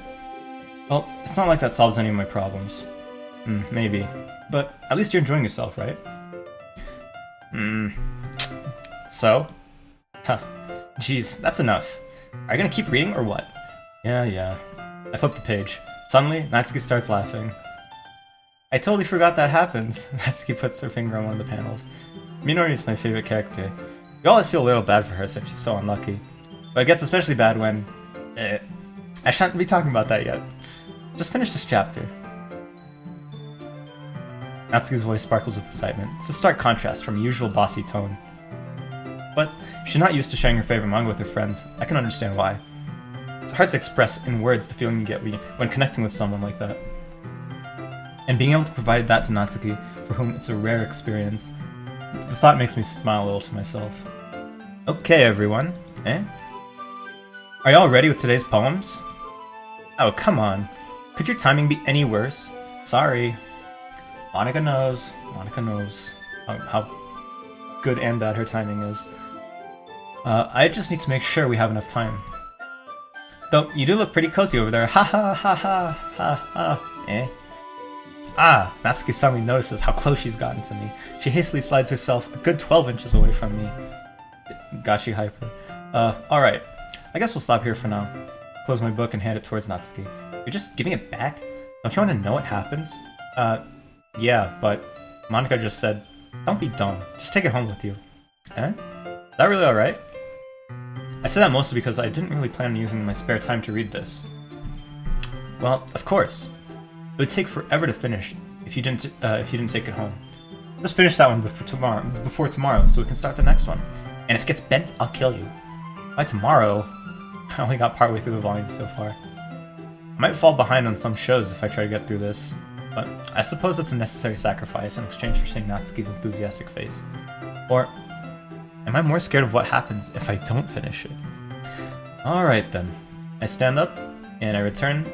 Well, it's not like that solves any of my problems. Maybe. But at least you're enjoying yourself, right? So? Huh. Jeez, that's enough. Are you gonna keep reading or what? Yeah. I flipped the page. Suddenly, Natsuki starts laughing. I totally forgot that happens. Natsuki puts her finger on one of the panels. Minori is my favorite character. We always feel a little bad for her since she's so unlucky. But it gets especially bad when... I shan't be talking about that yet. Just finish this chapter. Natsuki's voice sparkles with excitement. It's a stark contrast from a usual bossy tone. But she's not used to sharing her favorite manga with her friends. I can understand why. It's hard to express in words the feeling you get when connecting with someone like that. And being able to provide that to Natsuki, for whom it's a rare experience, the thought makes me smile a little to myself. Okay, everyone. Are y'all ready with today's poems? Oh, come on. Could your timing be any worse? Sorry. Monica knows how good and bad her timing is. I just need to make sure we have enough time. Though, you do look pretty cozy over there. Ha ha ha ha ha ha. Natsuki suddenly notices how close she's gotten to me. She hastily slides herself a good 12 inches away from me. Gachi hyper. Alright. I guess we'll stop here for now. Close my book and hand it towards Natsuki. You're just giving it back? Don't you want to know what happens? Yeah, but Monica just said, don't be dumb. Just take it home with you. Is that really alright? I said that mostly because I didn't really plan on using my spare time to read this. Well, of course. It would take forever to finish if you didn't take it home. Let's finish that one before tomorrow, so we can start the next one. And if it gets bent, I'll kill you. By tomorrow, I only got partway through the volume so far. I might fall behind on some shows if I try to get through this, but I suppose it's a necessary sacrifice in exchange for seeing Natsuki's enthusiastic face. Or am I more scared of what happens if I don't finish it? Alright then. I stand up, and I return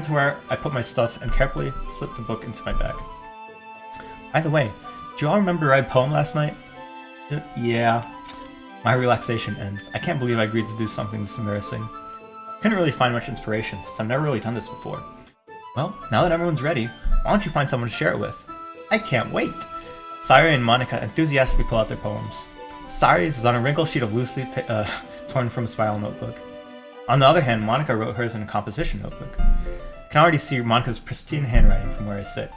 to where I put my stuff and carefully slip the book into my bag. By the way, do you all remember to write a poem last night? Yeah. My relaxation ends. I can't believe I agreed to do something this embarrassing. Couldn't really find much inspiration since I've never really done this before. Well, now that everyone's ready, why don't you find someone to share it with? I can't wait! Sayori and Monika enthusiastically pull out their poems. Sayori's is on a wrinkled sheet of loose leaf torn from a spiral notebook. On the other hand, Monika wrote hers in a composition notebook. I can already see Monika's pristine handwriting from where I sit.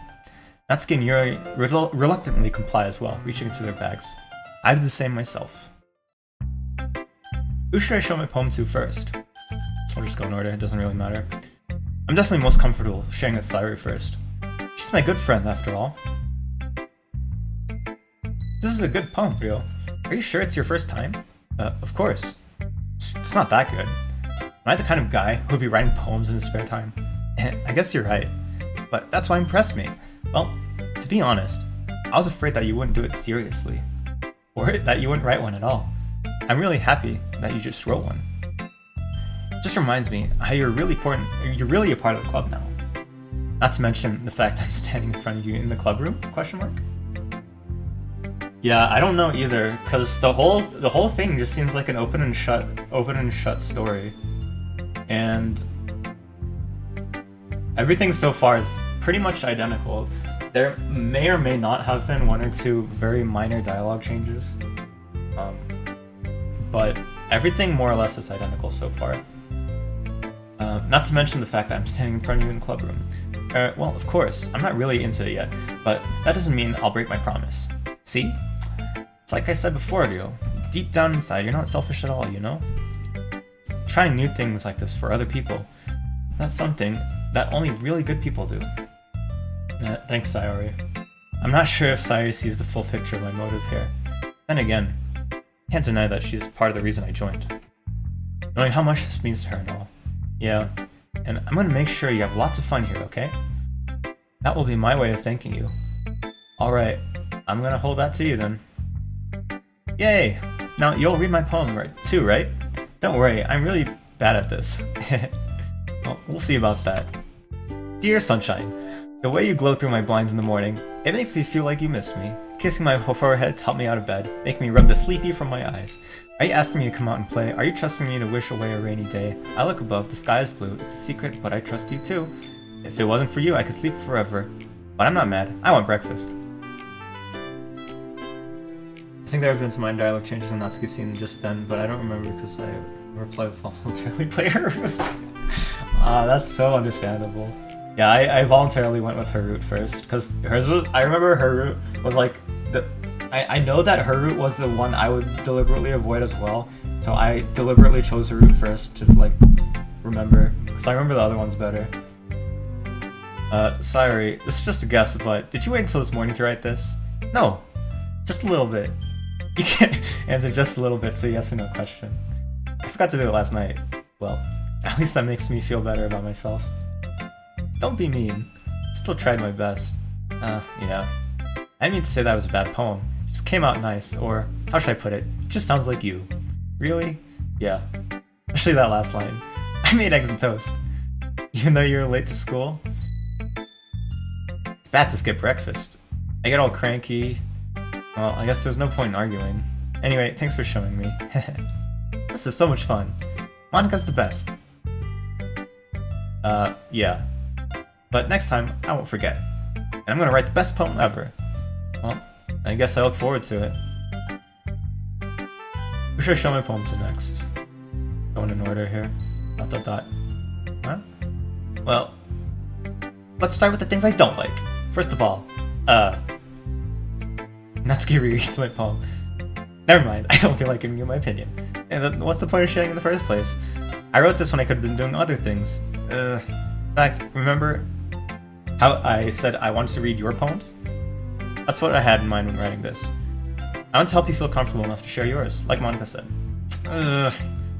Natsuki and Yuri reluctantly comply as well, reaching into their bags. I do the same myself. Who should I show my poem to first? I'll just go in order, it doesn't really matter. I'm definitely most comfortable sharing with Sayori first. She's my good friend, after all. This is a good poem, Ryo. Are you sure it's your first time? Of course. It's not that good. Am I the kind of guy who would be writing poems in his spare time? I guess you're right. But that's what impressed me. Well, to be honest, I was afraid that you wouldn't do it seriously. Or that you wouldn't write one at all. I'm really happy that you just wrote one. Just reminds me how you're really a part of the club now. Not to mention the fact that I'm standing in front of you in the club room? Question mark? Yeah, I don't know either, cause the whole thing just seems like an open and shut story. And everything so far is pretty much identical. There may or may not have been one or two very minor dialogue changes. But everything more or less is identical so far. Not to mention the fact that I'm standing in front of you in the club room. Well, of course, I'm not really into it yet, but that doesn't mean I'll break my promise. See? It's like I said before, Ryo. Deep down inside, you're not selfish at all, you know? Trying new things like this for other people, that's something that only really good people do. Thanks, Sayori. I'm not sure if Sayori sees the full picture of my motive here. Then again, can't deny that she's part of the reason I joined. Knowing how much this means to her and all. Yeah, and I'm gonna make sure you have lots of fun here, okay? That will be my way of thanking you. Alright, I'm gonna hold that to you then. Yay! Now, you'll read my poem too, right? Don't worry, I'm really bad at this. Well, we'll see about that. Dear Sunshine, the way you glow through my blinds in the morning, it makes me feel like you missed me. Kissing my forehead to help me out of bed, making me rub the sleepy from my eyes. Are you asking me to come out and play? Are you trusting me to wish away a rainy day? I look above, the sky is blue, it's a secret, but I trust you too. If it wasn't for you, I could sleep forever. But I'm not mad, I want breakfast. I think there have been some minor dialogue changes in Natsuki's scene just then, but I don't remember because I voluntarily played her route. That's so understandable. Yeah, I voluntarily went with her route first, because hers was, I remember her route was like, I know that her route was the one I would deliberately avoid as well, so I deliberately chose her route first to, like, remember, because I remember the other ones better. Sayori, this is just a guess, but did you wait until this morning to write this? No, just a little bit. You can't answer just a little bit to a yes or no question. I forgot to do it last night. Well, at least that makes me feel better about myself. Don't be mean. Still tried my best. Yeah. I didn't mean to say that was a bad poem. It just came out nice, or how should I put it? It just sounds like you. Really? Yeah. Especially that last line. I made eggs and toast. Even though you were late to school? It's bad to skip breakfast. I get all cranky. Well, I guess there's no point in arguing. Anyway, thanks for showing me. This is so much fun. Monika's the best. Yeah. But next time, I won't forget. And I'm gonna write the best poem ever. Well, I guess I look forward to it. Who should I show my poem to next? Going in order here. ... Huh? Well, let's start with the things I don't like. First of all, Natsuki reads my poem. Never mind, I don't feel like giving you my opinion. And then what's the point of sharing in the first place? I wrote this when I could have been doing other things. In fact, remember how I said I wanted to read your poems? That's what I had in mind when writing this. I want to help you feel comfortable enough to share yours, like Monika said.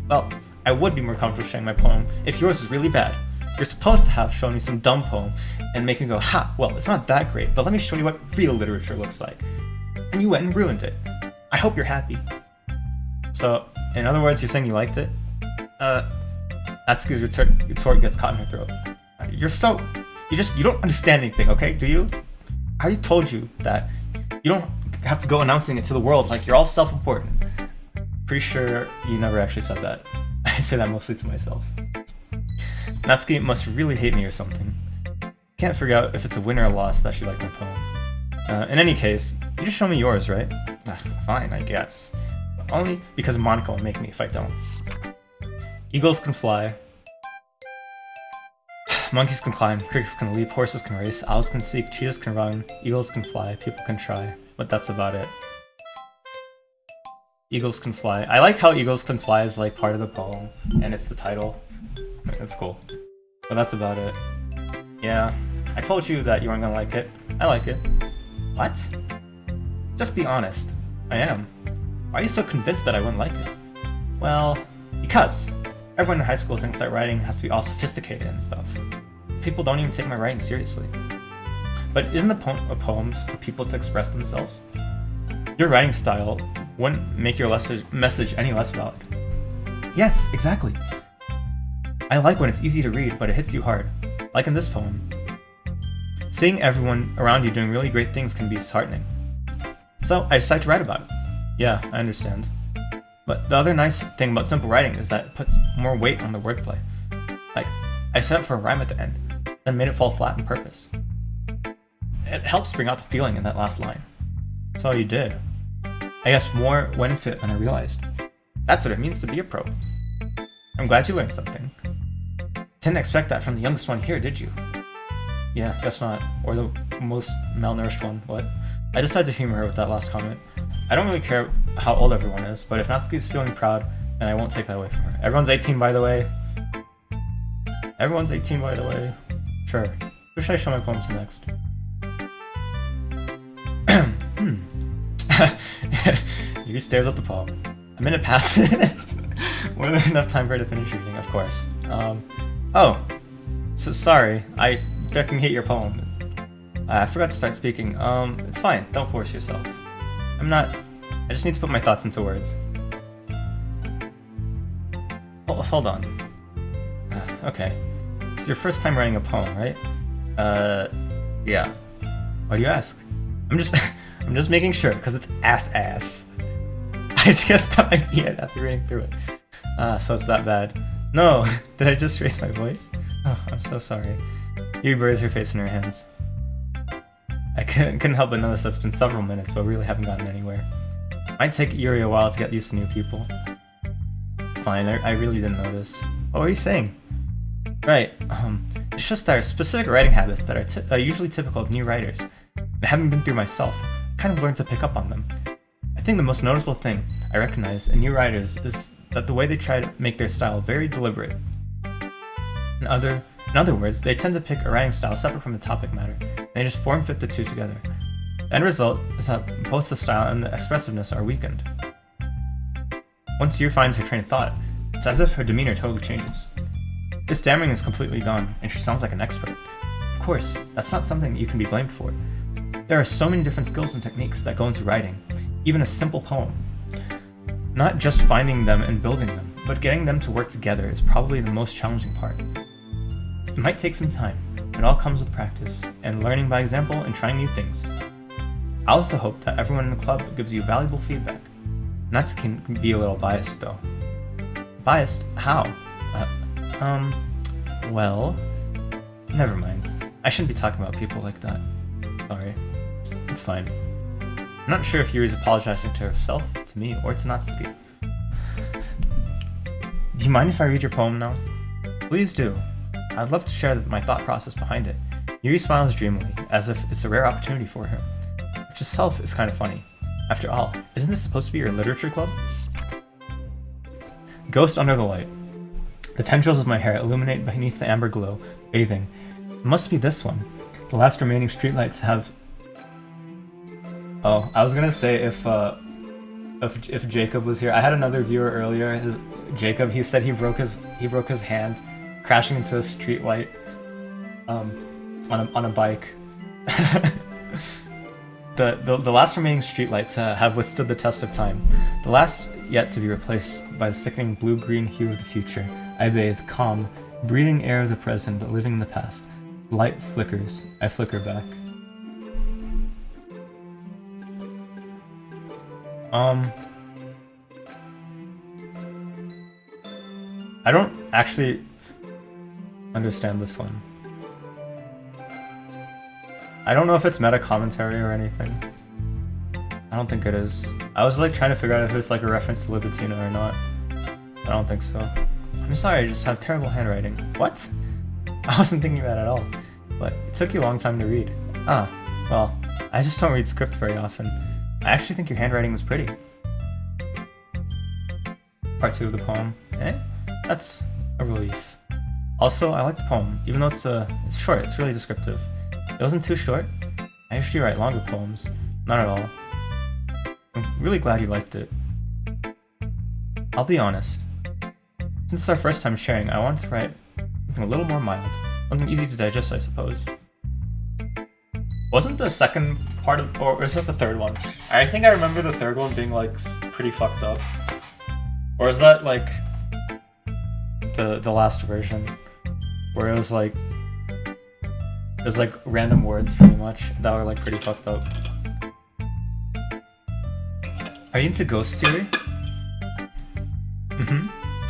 Well, I would be more comfortable sharing my poem if yours is really bad. You're supposed to have shown me some dumb poem and make me go, ha, well, it's not that great, but let me show you what real literature looks like. And you went and ruined it. I hope you're happy. So, in other words, you're saying you liked it? Natsuki's retort gets caught in her throat. You don't understand anything, okay? Do you? I already told you that you don't have to go announcing it to the world like you're all self-important. Pretty sure you never actually said that. I say that mostly to myself. Natsuki must really hate me or something. Can't figure out if it's a win or a loss that she liked my poem. In any case, you just show me yours, right? Fine, I guess. Only because Monica will make me if I don't. Eagles can fly. Monkeys can climb, crickets can leap, horses can race, owls can seek, cheetahs can run, eagles can fly, people can try, but that's about it. Eagles can fly. I like how eagles can fly is like part of the poem, and it's the title. That's cool. But that's about it. Yeah, I told you that you weren't gonna like it. I like it. What? Just be honest. I am. Why are you so convinced that I wouldn't like it? Well, because everyone in high school thinks that writing has to be all sophisticated and stuff. People don't even take my writing seriously. But isn't the point of poems for people to express themselves? Your writing style wouldn't make your message any less valid. Yes, exactly. I like when it's easy to read, but it hits you hard. Like in this poem. Seeing everyone around you doing really great things can be disheartening. So I decided to write about it. Yeah, I understand. But the other nice thing about simple writing is that it puts more weight on the wordplay. Like, I set up for a rhyme at the end, then made it fall flat on purpose. It helps bring out the feeling in that last line. That's all you did. I guess more went into it than I realized. That's what it means to be a pro. I'm glad you learned something. Didn't expect that from the youngest one here, did you? Yeah, guess not. Or the most malnourished one, what? I decided to humor her with that last comment. I don't really care how old everyone is, but if Natsuki's feeling proud, then I won't take that away from her. Everyone's 18, by the way. Everyone's 18, by the way. Sure. Who should I show my poems to next? Yuri stares at the poem. A minute passes. More than enough time for her to finish reading, of course. Oh. So sorry, I fucking hate your poem. I forgot to start speaking. It's fine. Don't force yourself. I just need to put my thoughts into words. Hold on. Okay. This is your first time writing a poem, right? Yeah. Why do you ask? I'm just making sure, because it's ass. I just thought I'd be it after reading through it. So it's that bad. No, did I just raise my voice? Oh, I'm so sorry. Yuri buries her face in her hands. I couldn't help but notice that it's been several minutes, but we really haven't gotten anywhere. Might take Yuri a while to get used to new people. Fine, I really didn't notice. What were you saying? Right, it's just there are specific writing habits that are usually typical of new writers. I haven't been through myself, I kind of learned to pick up on them. I think the most noticeable thing I recognize in new writers is that the way they try to make their style very deliberate. In other words, they tend to pick a writing style separate from the topic matter, and they just form-fit the two together. The end result is that both the style and the expressiveness are weakened. Once Yuri finds her train of thought, it's as if her demeanor totally changes. Her stammering is completely gone, and she sounds like an expert. Of course, that's not something you can be blamed for. There are so many different skills and techniques that go into writing, even a simple poem. Not just finding them and building them, but getting them to work together is probably the most challenging part. It might take some time, but it all comes with practice, and learning by example and trying new things. I also hope that everyone in the club gives you valuable feedback. Natsuki can be a little biased though. Biased? How? Well... Never mind. I shouldn't be talking about people like that. Sorry. It's fine. I'm not sure if Yuri's apologizing to herself, to me, or to Natsuki. Do you mind if I read your poem now? Please do. I'd love to share my thought process behind it. Yuri smiles dreamily, as if it's a rare opportunity for her. Which itself is kind of funny. After all, isn't this supposed to be your literature club? Ghost under the light. The tendrils of my hair illuminate beneath the amber glow, bathing. It must be this one. The last remaining streetlights have... Oh, I was gonna say if Jacob was here. I had another viewer earlier. Jacob. He said he broke his hand, crashing into a streetlight, on a bike. The last remaining streetlights have withstood the test of time. The last yet to be replaced by the sickening blue-green hue of the future. I bathe, calm, breathing air of the present but living in the past. Light flickers, I flicker back. I don't actually understand this one. I don't know if it's meta commentary or anything. I don't think it is. I was like trying to figure out if it's like a reference to Libitina or not. I don't think so. I'm sorry, I just have terrible handwriting. What? I wasn't thinking that at all. But it took you a long time to read. Ah, well, I just don't read script very often. I actually think your handwriting is pretty. Part 2 of the poem. That's a relief. Also, I like the poem, even though it's short, it's really descriptive. It wasn't too short. I usually write longer poems. Not at all. I'm really glad you liked it. I'll be honest. Since it's our first time sharing, I wanted to write something a little more mild. Something easy to digest, I suppose. Wasn't the second part of, or is that the third one? I think I remember the third one being like pretty fucked up. Or is that like the last version, where it was like random words pretty much that were like pretty fucked up. Are you into ghost theory?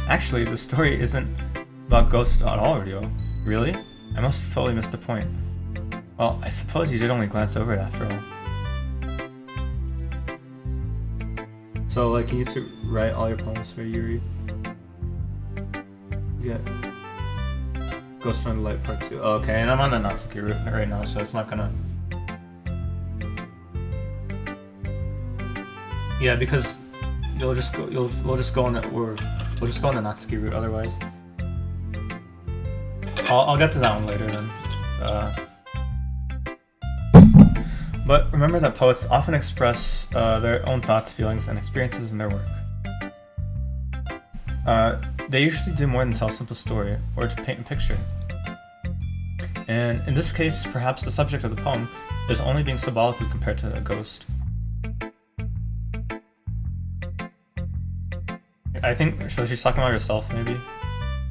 Actually, the story isn't about ghosts at all, Ryo. Really? I must have totally missed the point. Well, I suppose you did only glance over it after all. So, like, you used to write all your poems for Yuri? Yeah. Ghost on the Light Part 2. Oh, okay, and I'm on the Natsuki route right now, so it's not gonna... Yeah, because we'll just go on the Natsuki route otherwise. I'll get to that one later then. But remember that poets often express their own thoughts, feelings, and experiences in their work. They usually do more than tell a simple story or to paint a picture. And in this case, perhaps the subject of the poem is only being symbolically compared to a ghost. I think so she's talking about herself, maybe.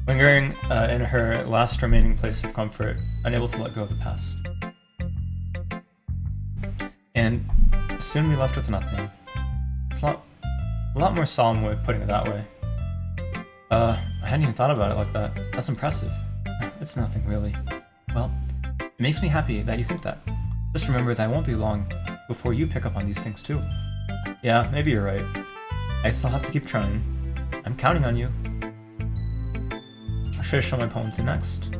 Lingering in her last remaining place of comfort, unable to let go of the past. And soon be left with nothing. It's a lot more solemn way of putting it that way. I hadn't even thought about it like that. That's impressive. It's nothing, really. Well, it makes me happy that you think that. Just remember that I won't be long before you pick up on these things too. Yeah, maybe you're right. I still have to keep trying. I'm counting on you. I'll show you my poem to next.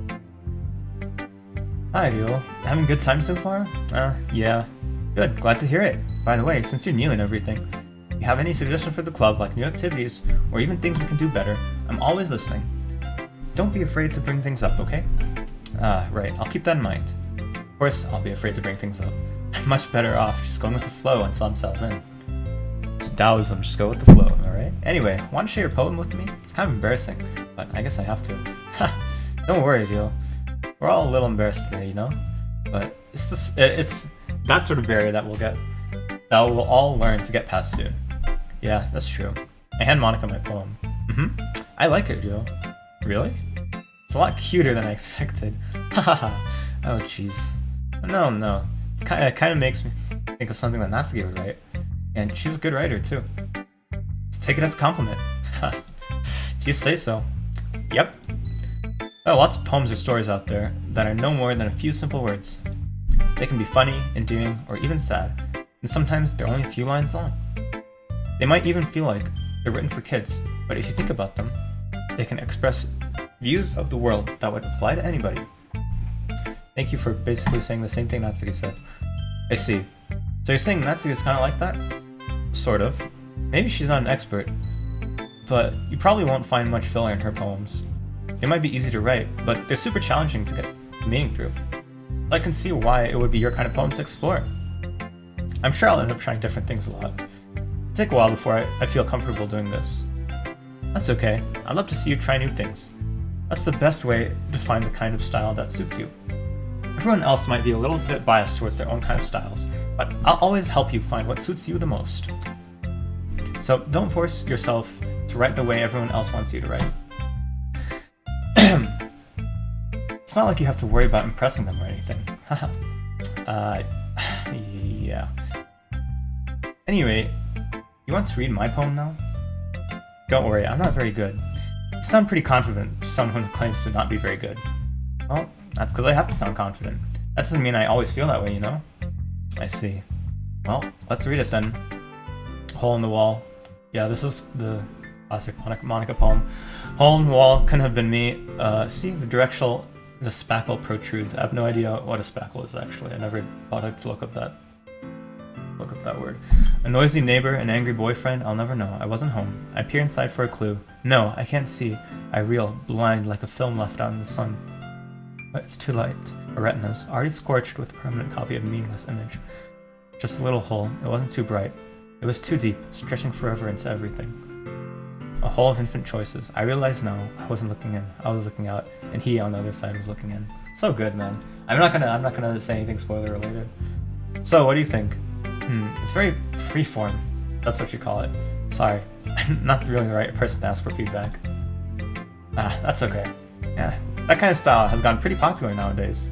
Hi, Ryo. Having a good time so far? Yeah. Good, glad to hear it. By the way, since you're new and everything, if you have any suggestions for the club, like new activities, or even things we can do better, I'm always listening. Don't be afraid to bring things up, okay? Right, I'll keep that in mind. Of course, I'll be afraid to bring things up. I'm much better off just going with the flow until I'm settled in. It's Taoism, just go with the flow, alright? Anyway, want to share your poem with me? It's kind of embarrassing, but I guess I have to. Don't worry, Ryo. We're all a little embarrassed today, you know? But it's that sort of barrier that we'll all learn to get past soon. Yeah, that's true. I hand Monica my poem. I like it, Ryo. Really? It's a lot cuter than I expected. Hahaha. Oh, jeez. No. It kind of makes me think of something that Natsuki would write. And she's a good writer, too. So take it as a compliment. If you say so. Yep. There are lots of poems or stories out there that are no more than a few simple words. They can be funny, endearing, or even sad, and sometimes they're only a few lines long. They might even feel like they're written for kids, but if you think about them, they can express views of the world that would apply to anybody. Thank you for basically saying the same thing Natsuki said. I see. So you're saying Natsuki is kind of like that? Sort of. Maybe she's not an expert, but you probably won't find much filler in her poems. They might be easy to write, but they're super challenging to get meaning through. I can see why it would be your kind of poem to explore. I'm sure I'll end up trying different things a lot. It'll take a while before I feel comfortable doing this. That's okay. I'd love to see you try new things. That's the best way to find the kind of style that suits you. Everyone else might be a little bit biased towards their own kind of styles, but I'll always help you find what suits you the most. So don't force yourself to write the way everyone else wants you to write. It's not like you have to worry about impressing them or anything. Haha. Yeah. Anyway, you want to read my poem now? Don't worry, I'm not very good. You sound pretty confident for someone who claims to not be very good. Well, that's because I have to sound confident. That doesn't mean I always feel that way, you know? I see. Well, let's read it then. Hole in the wall. Yeah, this is the classic Monica poem. Hole in the wall couldn't have been me. See, the spackle protrudes. I have no idea what a spackle is actually. I never bothered to look up that word. A noisy neighbor, an angry boyfriend, I'll never know. I wasn't home. I peer inside for a clue. No, I can't see. I reel, blind like a film left out in the sun. But it's too light. Our retinas, already scorched with a permanent copy of a meaningless image. Just a little hole. It wasn't too bright. It was too deep, stretching forever into everything. A hole of infinite choices. I realize now I wasn't looking in. I was looking out, and he on the other side was looking in. So good, man. I'm not gonna say anything spoiler related. So, what do you think? It's very freeform. That's what you call it. Sorry, I'm not really the right person to ask for feedback. That's okay. Yeah, that kind of style has gotten pretty popular nowadays.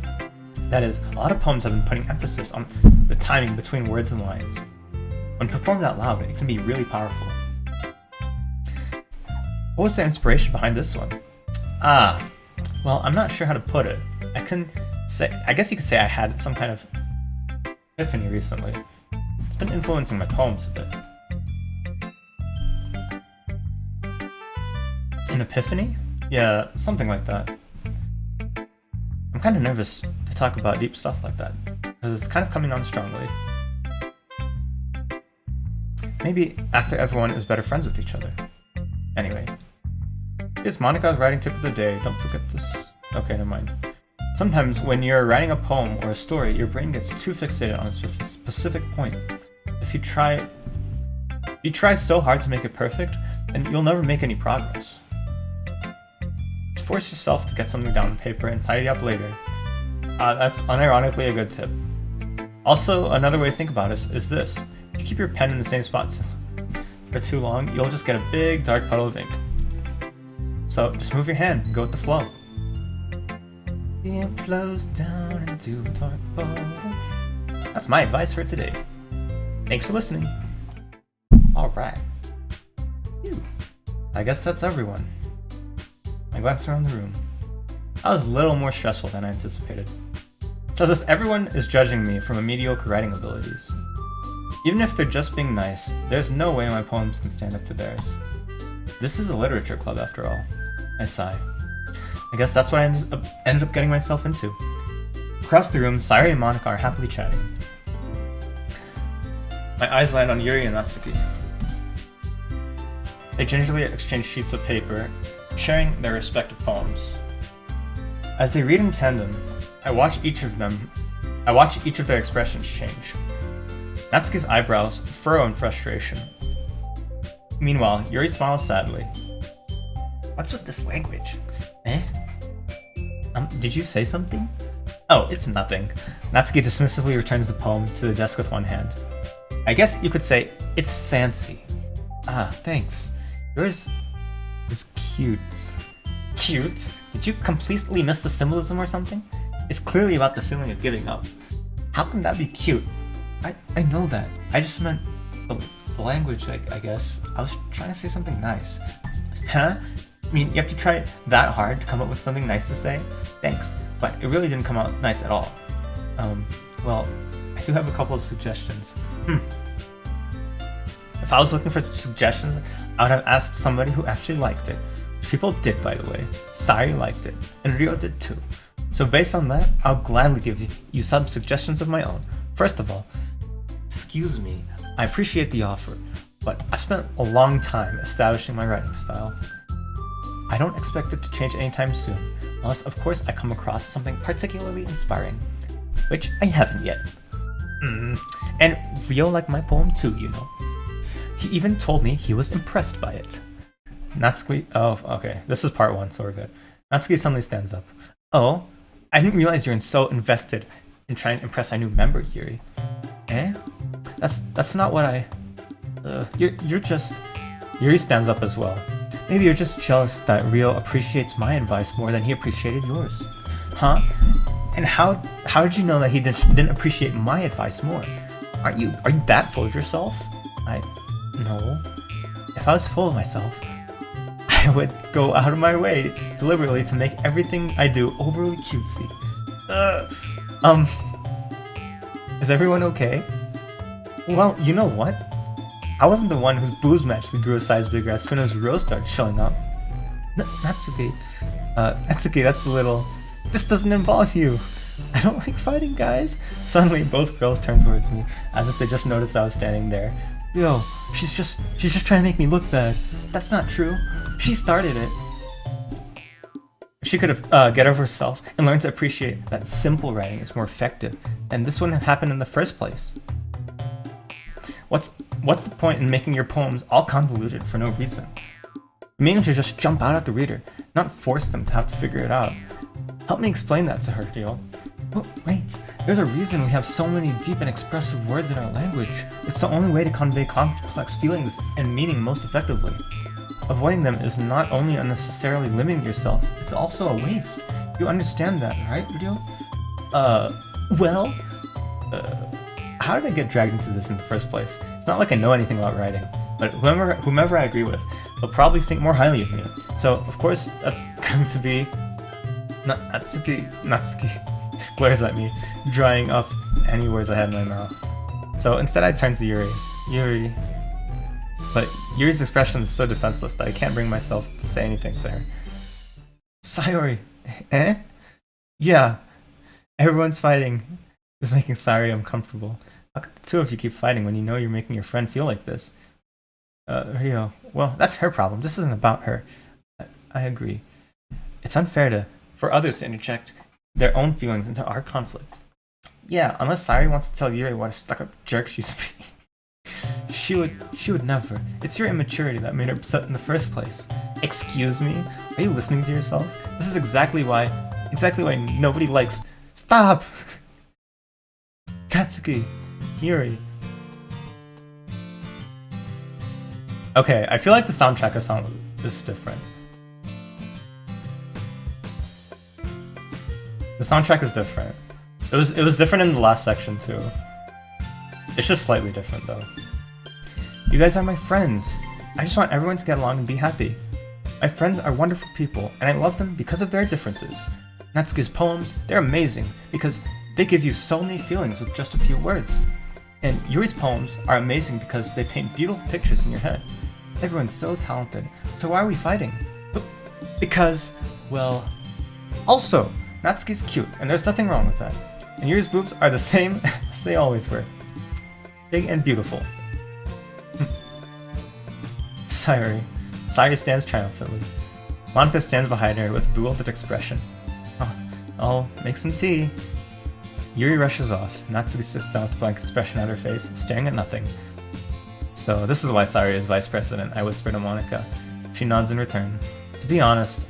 That is, a lot of poems have been putting emphasis on the timing between words and lines. When performed out loud, it can be really powerful. What was the inspiration behind this one? Well, I'm not sure how to put it. I guess you could say I had some kind of epiphany recently. It's been influencing my poems a bit. An epiphany? Yeah, something like that. I'm kind of nervous to talk about deep stuff like that, because it's kind of coming on strongly. Maybe after everyone is better friends with each other. Anyway. Here's Monica's writing tip of the day. Don't forget this. Okay, never mind. Sometimes when you're writing a poem or a story, your brain gets too fixated on a specific point. If you try so hard to make it perfect, then you'll never make any progress. Force yourself to get something down on paper and tidy up later. That's unironically a good tip. Also, another way to think about it is this. If you keep your pen in the same spot for too long, you'll just get a big dark puddle of ink. So just move your hand and go with the flow. The ink flows down into a dark bottle. That's my advice for today. Thanks for listening. Alright. I guess that's everyone. I glanced around the room. That was a little more stressful than I anticipated. It's as if everyone is judging me for my mediocre writing abilities. Even if they're just being nice, there's no way my poems can stand up to theirs. This is a literature club after all. I sigh. I guess that's what I ended up getting myself into. Across the room, Sayuri and Monica are happily chatting. My eyes land on Yuri and Natsuki. They gingerly exchange sheets of paper, sharing their respective poems. As they read in tandem, I watch each of their expressions change. Natsuki's eyebrows furrow in frustration. Meanwhile, Yuri smiles sadly. What's with this language? Did you say something? Oh, it's nothing. Natsuki dismissively returns the poem to the desk with one hand. I guess you could say it's fancy. Thanks. Yours is cute. Cute? Did you completely miss the symbolism or something? It's clearly about the feeling of giving up. How can that be cute? I know that. I just meant the language, I guess. I was trying to say something nice. Huh? I mean, you have to try that hard to come up with something nice to say? Thanks, but it really didn't come out nice at all. Well, I do have a couple of suggestions. If I was looking for suggestions, I would have asked somebody who actually liked it. Which people did, by the way. Sayuri liked it, and Ryo did too. So based on that, I'll gladly give you some suggestions of my own. First of all, excuse me, I appreciate the offer, but I've spent a long time establishing my writing style. I don't expect it to change anytime soon, unless of course I come across something particularly inspiring, which I haven't yet. And Ryo liked my poem too, you know. He even told me he was impressed by it. Natsuki, oh, okay, this is part one, so we're good. Natsuki suddenly stands up. Oh, I didn't realize you're so invested in trying to impress our new member, Yuri. That's not what I... You're just... Yuri stands up as well. Maybe you're just jealous that Ryo appreciates my advice more than he appreciated yours. Huh? And how did you know that he didn't appreciate my advice more? Are you that full of yourself? No. If I was full of myself, I would go out of my way deliberately to make everything I do overly cutesy. Is everyone okay? Well, you know what? I wasn't the one whose boobs magically grew a size bigger as soon as Rose started showing up. Natsuki. Natsuki, that's a little... This doesn't involve you. I don't like fighting, guys. Suddenly, both girls turned towards me, as if they just noticed I was standing there. Yo, she's just trying to make me look bad. That's not true. She started it. She could have get over herself and learned to appreciate that simple writing is more effective, and this wouldn't have happened in the first place. What's the point in making your poems all convoluted for no reason? The meaning should just jump out at the reader, not force them to have to figure it out. Help me explain that to her, Dio. Oh, wait, there's a reason we have so many deep and expressive words in our language. It's the only way to convey complex feelings and meaning most effectively. Avoiding them is not only unnecessarily limiting yourself, it's also a waste. You understand that, right, Dio? How did I get dragged into this in the first place? It's not like I know anything about writing, but whomever I agree with, they'll probably think more highly of me. So, of course, that's going to be... Natsuki glares at me, drying up any words I had in my mouth. So instead I turn to Yuri. But Yuri's expression is so defenseless that I can't bring myself to say anything to her. Sayori, eh? Yeah, everyone's fighting. This is making Sayori uncomfortable. How could the two of you keep fighting when you know you're making your friend feel like this? Rio, well, that's her problem. This isn't about her. I agree. It's unfair for others to interject their own feelings into our conflict. Yeah, unless Sayori wants to tell Yuri what a stuck-up jerk she's being. She would never. It's your immaturity that made her upset in the first place. Excuse me? Are you listening to yourself? This is exactly why nobody likes... Stop! Katsuki, Yuri. Okay, I feel like the soundtrack of song is different. The soundtrack is different. It was different in the last section too. It's just slightly different though. You guys are my friends. I just want everyone to get along and be happy. My friends are wonderful people, and I love them because of their differences. Natsuki's poems, they're amazing because they give you so many feelings with just a few words. And Yuri's poems are amazing because they paint beautiful pictures in your head. Everyone's so talented, so why are we fighting? Because, well... Also, Natsuki's cute, and there's nothing wrong with that. And Yuri's boobs are the same as they always were. Big and beautiful. Sayori stands triumphantly. Monika stands behind her with a bewildered expression. I'll make some tea. Yuri rushes off. Natsuki sits down with a blank expression on her face, staring at nothing. So this is why Sayori is vice president, I whisper to Monika. She nods in return. To be honest,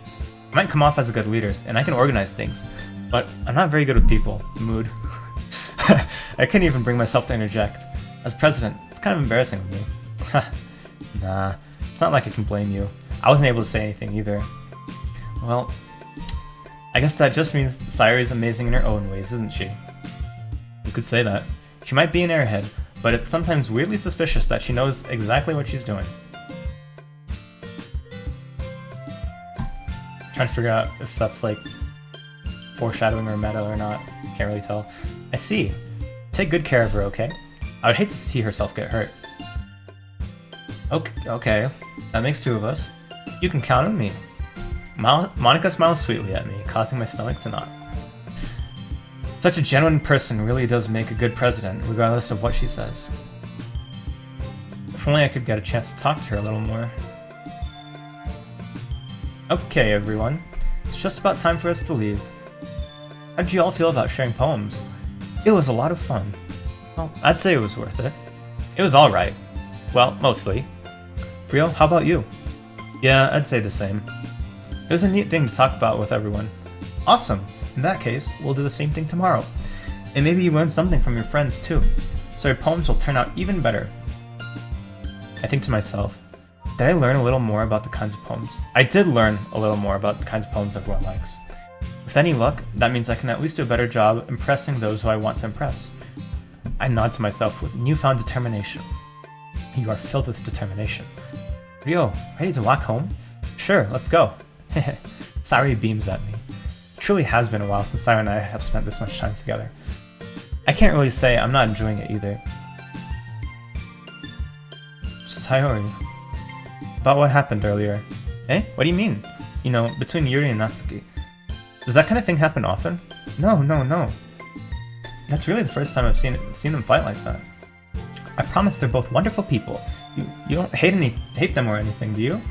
I might come off as a good leader, and I can organize things, but I'm not very good with people. Mood. I couldn't even bring myself to interject. As president, it's kind of embarrassing of me. Nah, it's not like I can blame you. I wasn't able to say anything either. Well, I guess that just means Sayori is amazing in her own ways, isn't she? You could say that. She might be an airhead, but it's sometimes weirdly suspicious that she knows exactly what she's doing. Trying to figure out if that's like foreshadowing or meta or not. Can't really tell. I see. Take good care of her, okay? I would hate to see herself get hurt. Okay, that makes two of us. You can count on me. Monika smiles sweetly at me, causing my stomach to knot. Such a genuine person really does make a good president, regardless of what she says. If only I could get a chance to talk to her a little more. Okay, everyone. It's just about time for us to leave. How did you all feel about sharing poems? It was a lot of fun. Well, I'd say it was worth it. It was alright. Well, mostly. Rio, how about you? Yeah, I'd say the same. It was a neat thing to talk about with everyone. Awesome! In that case, we'll do the same thing tomorrow. And maybe you learned something from your friends too, so your poems will turn out even better. I think to myself, did I learn a little more about the kinds of poems? I did learn a little more about the kinds of poems everyone likes. With any luck, that means I can at least do a better job impressing those who I want to impress. I nod to myself with newfound determination. You are filled with determination. Ryo, ready to walk home? Sure, let's go. Sayuri beams at me. It truly has been a while since Sayuri and I have spent this much time together. I can't really say I'm not enjoying it either. Sayuri. About what happened earlier. Eh? What do you mean? You know, between Yuri and Natsuki. Does that kind of thing happen often? No. That's really the first time I've seen them fight like that. I promise they're both wonderful people. You don't hate them or anything, do you?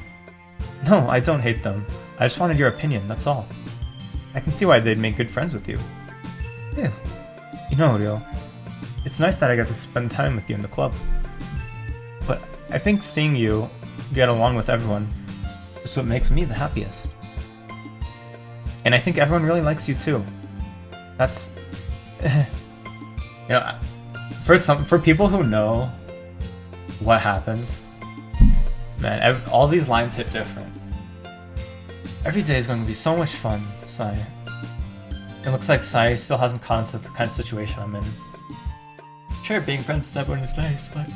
No, I don't hate them. I just wanted your opinion, that's all. I can see why they'd make good friends with you. Yeah. You know, Ryo, it's nice that I get to spend time with you in the club. But I think seeing you get along with everyone is what makes me the happiest. And I think everyone really likes you too. That's... you know, for people who know what happens, man, all these lines hit different. Every day is going to be so much fun, Sai. It looks like Sai still hasn't caught on to the kind of situation I'm in. Sure, being friends with everyone is nice, but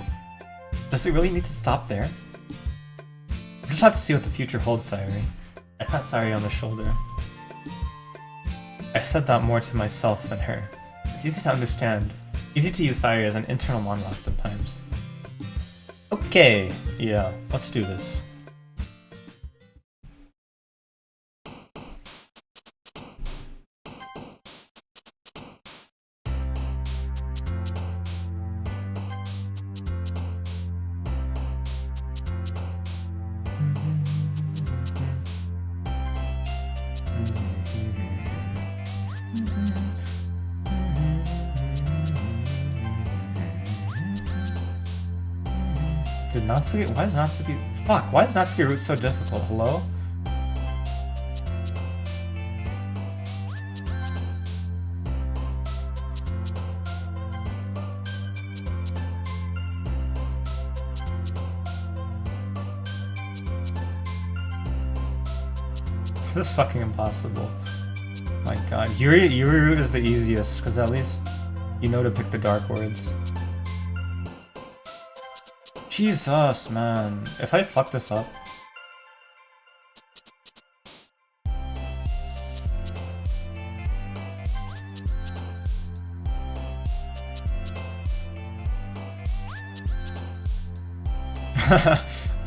does it really need to stop there? We'll just have to see what the future holds, Sayuri. I pat Sayuri on the shoulder. I said that more to myself than her. It's easy to understand. Easy to use Sayuri as an internal monologue sometimes. Okay, yeah, let's do this. Did Natsuki? Why is Natsuki? Fuck! Why is Natsuki route so difficult? Hello? This is fucking impossible. My god. Yuri route is the easiest, because at least you know to pick the dark words. Jesus, man. If I fuck this up...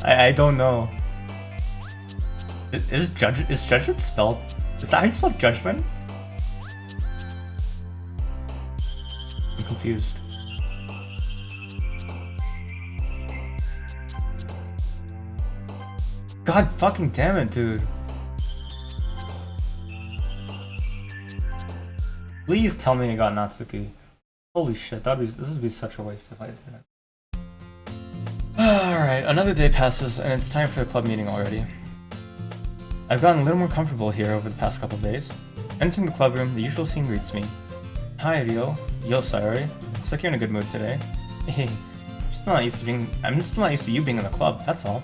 I don't know. Is judgment spelled? Is that how you spell judgment? I'm confused. God fucking damn it, dude. Please tell me I got Natsuki. Holy shit, this would be such a waste if I didn't. Alright, another day passes and it's time for the club meeting already. I've gotten a little more comfortable here over the past couple of days. Entering the club room, the usual scene greets me. Hi, Ryo. Yo, Sayuri. Looks like you're in a good mood today. Hey, I'm just not used to you being in the club, that's all.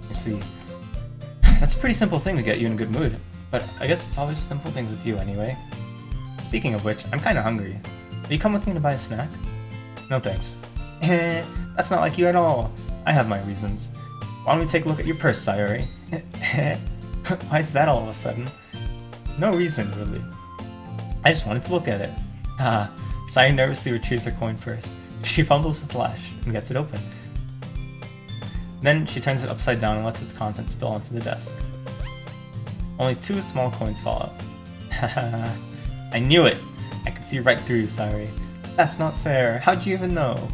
You see, that's a pretty simple thing to get you in a good mood, but I guess it's always simple things with you anyway. Speaking of which, I'm kinda hungry. Will you come with me to buy a snack? No thanks. That's not like you at all. I have my reasons. Why don't we take a look at your purse, Sayuri? Why is that all of a sudden? No reason, really. I just wanted to look at it. Sayuri nervously retrieves her coin purse. She fumbles with Flash and gets it open. Then she turns it upside down and lets its contents spill onto the desk. Only 2 small coins fall out. Haha, I knew it! I could see right through you, Sayuri. That's not fair. How'd you even know?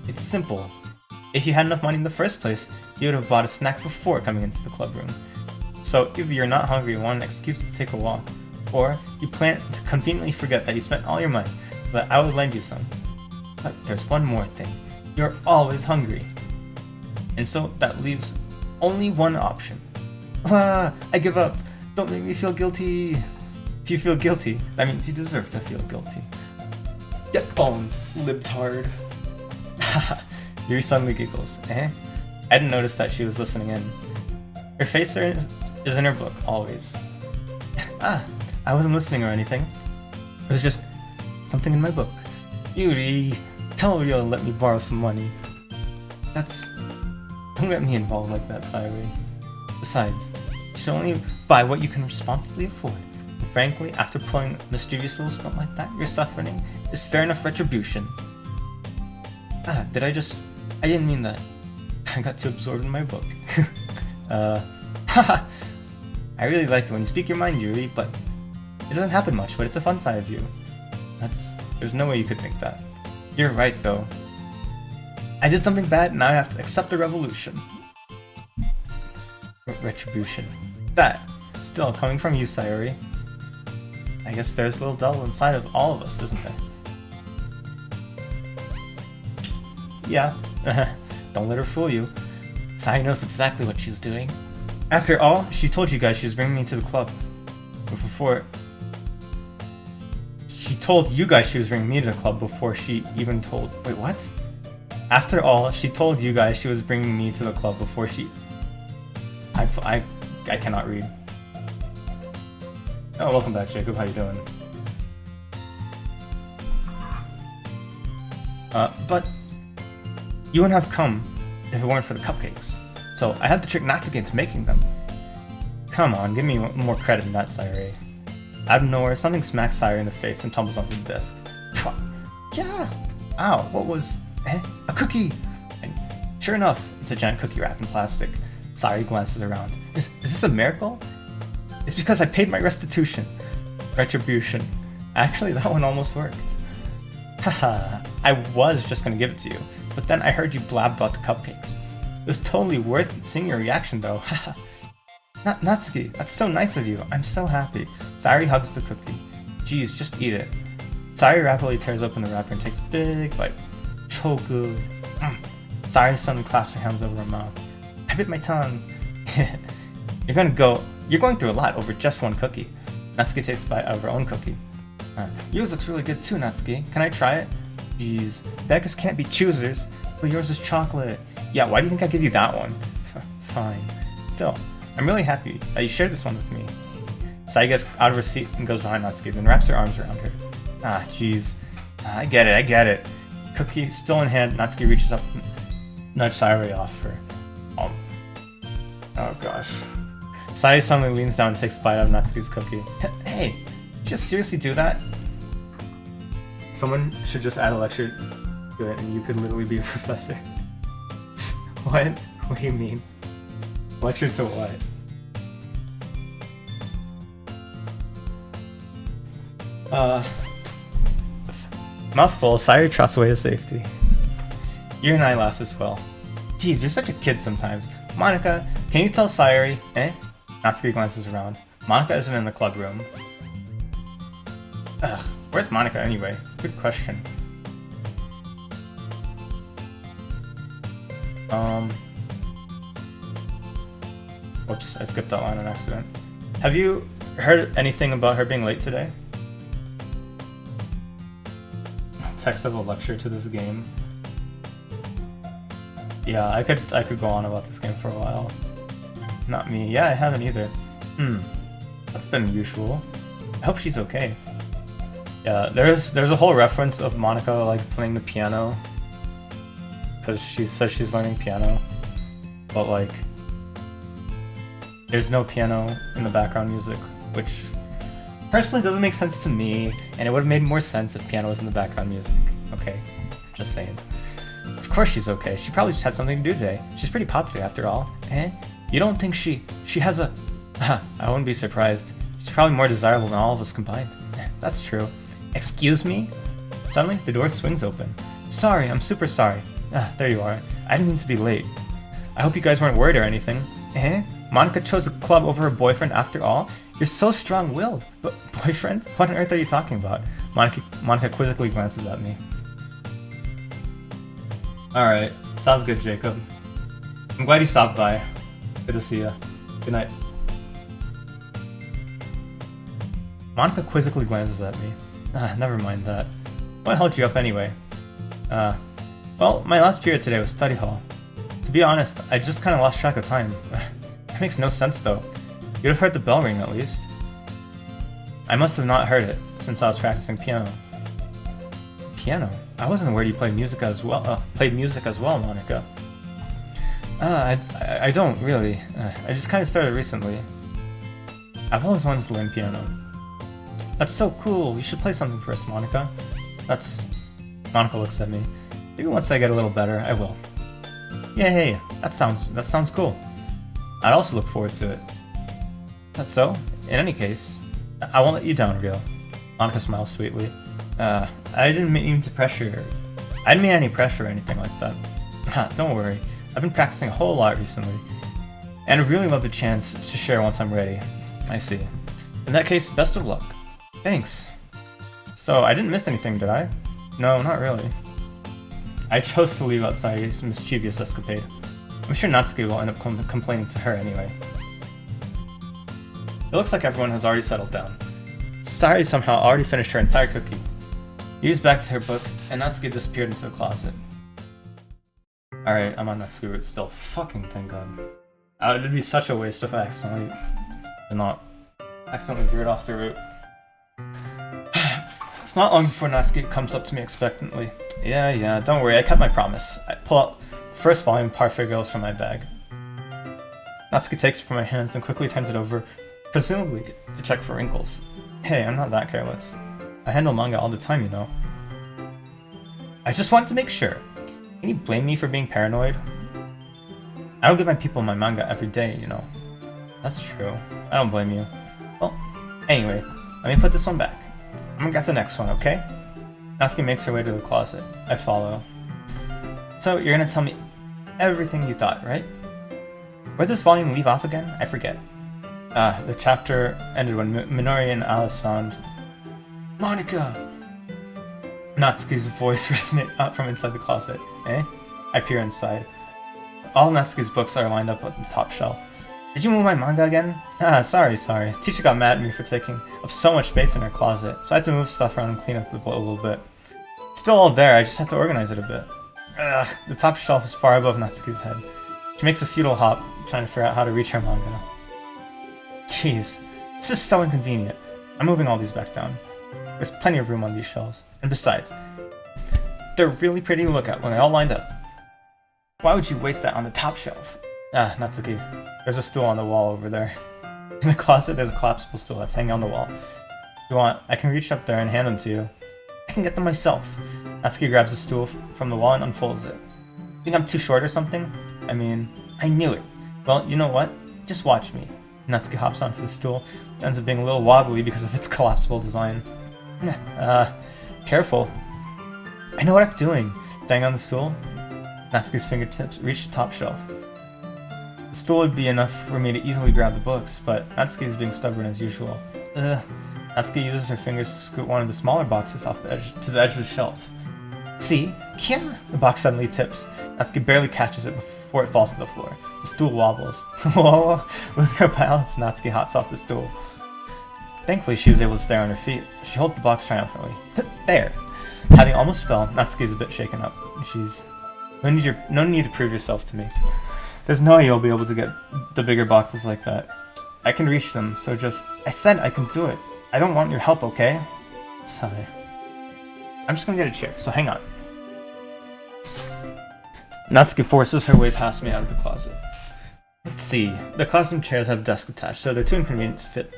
It's simple. If you had enough money in the first place, you would have bought a snack before coming into the club room. So either you're not hungry and want an excuse to take a walk, or you plan to conveniently forget that you spent all your money so that I would lend you some. But there's one more thing. You're always hungry. And so that leaves only one option. I give up. Don't make me feel guilty. If you feel guilty, that means you deserve to feel guilty. Get boned, libtard. Yuri suddenly giggles. I didn't notice that she was listening in. Her face is in her book, always. I wasn't listening or anything. It was just something in my book. Yuri, tell Ryo to let me borrow some money. Don't get me involved like that, Sayuri. Besides, you should only buy what you can responsibly afford. And frankly, after pulling a mischievous little stunt like that, your suffering is fair enough retribution. I didn't mean that. I got too absorbed in my book. Haha. I really like it when you speak your mind, Yuri, but it doesn't happen much, but it's a fun side of you. There's no way you could think that. You're right, though. I did something bad, now I have to accept the revolution. Retribution. That. Still, coming from you, Sayuri. I guess there's a little devil inside of all of us, isn't there? Yeah. Don't let her fool you. Sayuri knows exactly what she's doing. After all, she told you guys she was bringing me to the club. But before... She told you guys she was bringing me to the club before she even told... Wait, what? After all, she told you guys she was bringing me to the club before she... I cannot read. Oh, welcome back, Jacob. How you doing? But... You wouldn't have come if it weren't for the cupcakes. So, I had to trick Natsuki into making them. Come on, give me more credit than that, Sayuri. Out of nowhere, something smacks Sayuri in the face and tumbles onto the desk. Yeah! Ow, what was... a cookie! And sure enough, it's a giant cookie wrapped in plastic. Sayuri glances around. Is this a miracle? It's because I paid my restitution. Retribution. Actually, that one almost worked. Haha, I was just gonna give it to you, but then I heard you blab about the cupcakes. It was totally worth seeing your reaction though, haha. Natsuki, that's so nice of you, I'm so happy. Sayuri hugs the cookie. Geez, just eat it. Sayuri rapidly tears open the wrapper and takes a big bite. So good. Sayuri suddenly claps her hands over her mouth. I bit my tongue. You're going through a lot over just one cookie. Natsuki takes a bite out of her own cookie. Yours looks really good too, Natsuki. Can I try it? Jeez, beggars can't be choosers, but yours is chocolate. Yeah, why do you think I give you that one? Fine. Still, I'm really happy that you shared this one with me. Sayuri gets out of her seat and goes behind Natsuki, then wraps her arms around her. Ah, jeez. I get it. Cookie still in hand, Natsuki reaches up and nudges Sayuri off her. Oh gosh. Sayuri suddenly leans down and takes a bite out of Natsuki's cookie. Hey, did you just seriously do that? Someone should just add a lecture to it and you could literally be a professor. What? What do you mean? Lecture to what? Mouthful, Sayuri trots away to safety. You and I laugh as well. Geez, you're such a kid sometimes. Monica, can you tell Sayuri? Natsuki glances around. Monica isn't in the club room. Ugh, where's Monica anyway? Good question. Whoops, I skipped that line on accident. Have you heard anything about her being late today? Text of a lecture to this game. Yeah, I could go on about this game for a while. Not me. Yeah, I haven't either. That's been unusual. I hope she's okay. Yeah, there's a whole reference of Monica like playing the piano because she says she's learning piano, but like there's no piano in the background music, which personally doesn't make sense to me, and it would have made more sense if piano was in the background music. Okay, just saying. Of course she's okay. She probably just had something to do today. She's pretty popular after all. You don't think she has a... I wouldn't be surprised. She's probably more desirable than all of us combined. That's true. Excuse me? Suddenly, the door swings open. Sorry, I'm super sorry. There you are. I didn't mean to be late. I hope you guys weren't worried or anything. Monica chose the club over her boyfriend after all? You're so strong-willed. But boyfriend? What on earth are you talking about? Monica quizzically glances at me. Alright, sounds good, Jacob. I'm glad you stopped by. Good to see you. Good night. Monica quizzically glances at me. Never mind that. What held you up anyway? Well, my last period today was study hall. To be honest, I just kinda lost track of time. That makes no sense though. You'd have heard the bell ring at least. I must have not heard it, since I was practicing piano. Piano? I wasn't aware you played music as well, Monica. I don't, really. I just kinda started recently. I've always wanted to learn piano. That's so cool, you should play something for us, Monica. Monica looks at me. Maybe once I get a little better, I will. Yay, that sounds cool. I'd also look forward to it. That's so. In any case, I won't let you down, Rio. Monica smiles sweetly. I didn't mean to pressure. I didn't mean any pressure or anything like that. Don't worry. I've been practicing a whole lot recently, and I'd really love the chance to share once I'm ready. I see. In that case, best of luck. Thanks. So, I didn't miss anything, did I? No, not really. I chose to leave outside his mischievous escapade. I'm sure Natsuki will end up complaining to her anyway. It looks like everyone has already settled down. Sayuri somehow already finished her entire cookie. Yu's back to her book, and Natsuki disappeared into the closet. Alright, I'm on Natsuki route still. Fucking thank god. It'd be such a waste if I accidentally veered off the route. It's not long before Natsuki comes up to me expectantly. Yeah, don't worry, I kept my promise. I pull out the first volume of Parfait Girls from my bag. Natsuki takes it from my hands and quickly turns it over, presumably to check for wrinkles. Hey, I'm not that careless. I handle manga all the time, you know. I just want to make sure. Can you blame me for being paranoid? I don't give my people my manga every day, you know. That's true. I don't blame you. Well, anyway, let me put this one back. I'm gonna get the next one, okay? Natsuki makes her way to the closet. I follow. So, you're gonna tell me everything you thought, right? Where'd this volume leave off again? I forget. The chapter ended when Minori and Alice found... Monica! Natsuki's voice resonates up from inside the closet. Eh? I peer inside. All Natsuki's books are lined up at the top shelf. Did you move my manga again? Sorry. Teacher got mad at me for taking up so much space in her closet, so I had to move stuff around and clean up a little bit. It's still all there, I just had to organize it a bit. The top shelf is far above Natsuki's head. She makes a futile hop, trying to figure out how to reach her manga. Jeez, this is so inconvenient. I'm moving all these back down. There's plenty of room on these shelves, and besides, they're really pretty to look at when they're all lined up. Why would you waste that on the top shelf? Natsuki, there's a stool on the wall over there. In the closet, there's a collapsible stool that's hanging on the wall. If you want, I can reach up there and hand them to you. I can get them myself. Natsuki grabs a stool from the wall and unfolds it. Think I'm too short or something? I mean, I knew it. Well, you know what? Just watch me. Natsuki hops onto the stool. It ends up being a little wobbly because of its collapsible design. Careful. I know what I'm doing. Standing on the stool, Natsuki's fingertips reach the top shelf. The stool would be enough for me to easily grab the books, but Natsuki is being stubborn as usual. Natsuki uses her fingers to scoot one of the smaller boxes off the edge to the edge of the shelf. See? Kia! The box suddenly tips. Natsuki barely catches it before it falls to the floor. The stool wobbles. Whoa! Losing her balance, Natsuki hops off the stool. Thankfully, she was able to stay on her feet. She holds the box triumphantly. There! Having almost fell, Natsuki is a bit shaken up. She's... No need to prove yourself to me. There's no way you'll be able to get the bigger boxes like that. I can reach them, so just... I said I can do it. I don't want your help, okay? Sigh. I'm just gonna get a chair, so hang on. Natsuki forces her way past me out of the closet. Let's see. The classroom chairs have desks attached, so they're too inconvenient to fit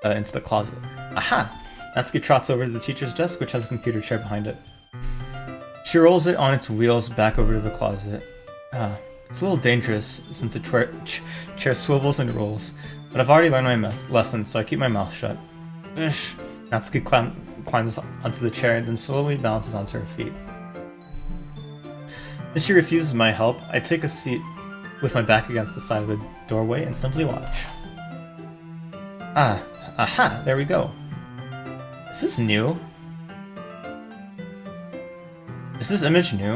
into the closet. Aha! Natsuki trots over to the teacher's desk, which has a computer chair behind it. She rolls it on its wheels back over to the closet. It's a little dangerous, since the chair swivels and rolls, but I've already learned my lesson, so I keep my mouth shut. Ish. Natsuki climbs onto the chair, then slowly balances onto her feet. If she refuses my help, I take a seat with my back against the side of the doorway and simply watch. Aha, there we go. Is this new? Is this image new?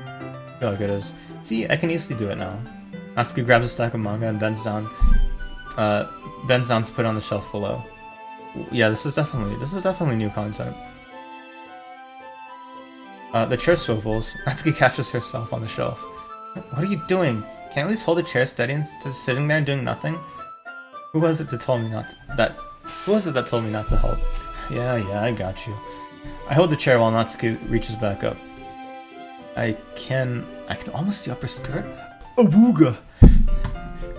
I feel like it is. See, I can easily do it now. Natsuki grabs a stack of manga and bends down to put it on the shelf below. Yeah, this is definitely new content. The chair swivels. Natsuki catches herself on the shelf. What are you doing? Can't you at least hold the chair steady instead of sitting there and doing nothing? Who was it that told me not to, Who was it that told me not to help? Yeah, I got you. I hold the chair while Natsuki reaches back up. I can almost see upper skirt. Awooga!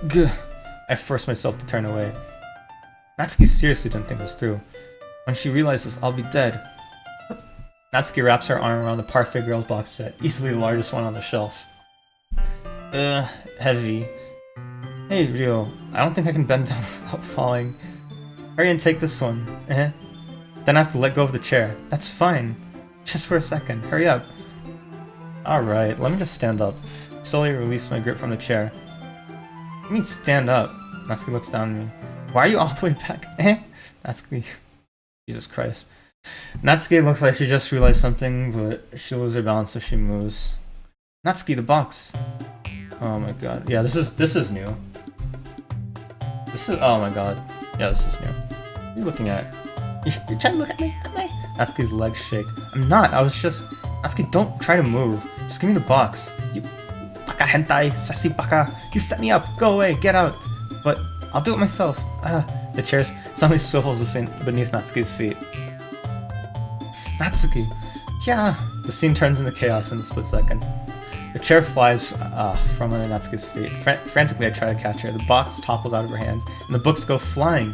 Gah. I force myself to turn away. Natsuki seriously didn't think this through. When she realizes I'll be dead. Natsuki wraps her arm around the Parfait Girls box set, easily the largest one on the shelf. Heavy. Hey, Ryo, I don't think I can bend down without falling. Hurry and take this one. Then I have to let go of the chair. That's fine. Just for a second. Hurry up. Alright, let me just stand up. Slowly release my grip from the chair. I mean stand up. Natsuki looks down at me. Why are you all the way back? Natsuki. Jesus Christ. Natsuki looks like she just realized something, but she'll lose her balance if she moves. Natsuki, the box. Oh my god. Yeah, this is new. Oh my god. Yeah, this is new. What are you looking at? You're trying to look at me? Am I? Natsuki's legs shake. I'm not. I was just... Natsuki, don't try to move. Just give me the box. You baka hentai, sassy baka. You set me up. Go away. Get out. But I'll do it myself. The chair suddenly swivels beneath Natsuki's feet. Natsuki. Yeah. The scene turns into chaos in a split second. The chair flies from under Natsuki's feet. Frantically, I try to catch her. The box topples out of her hands, and the books go flying.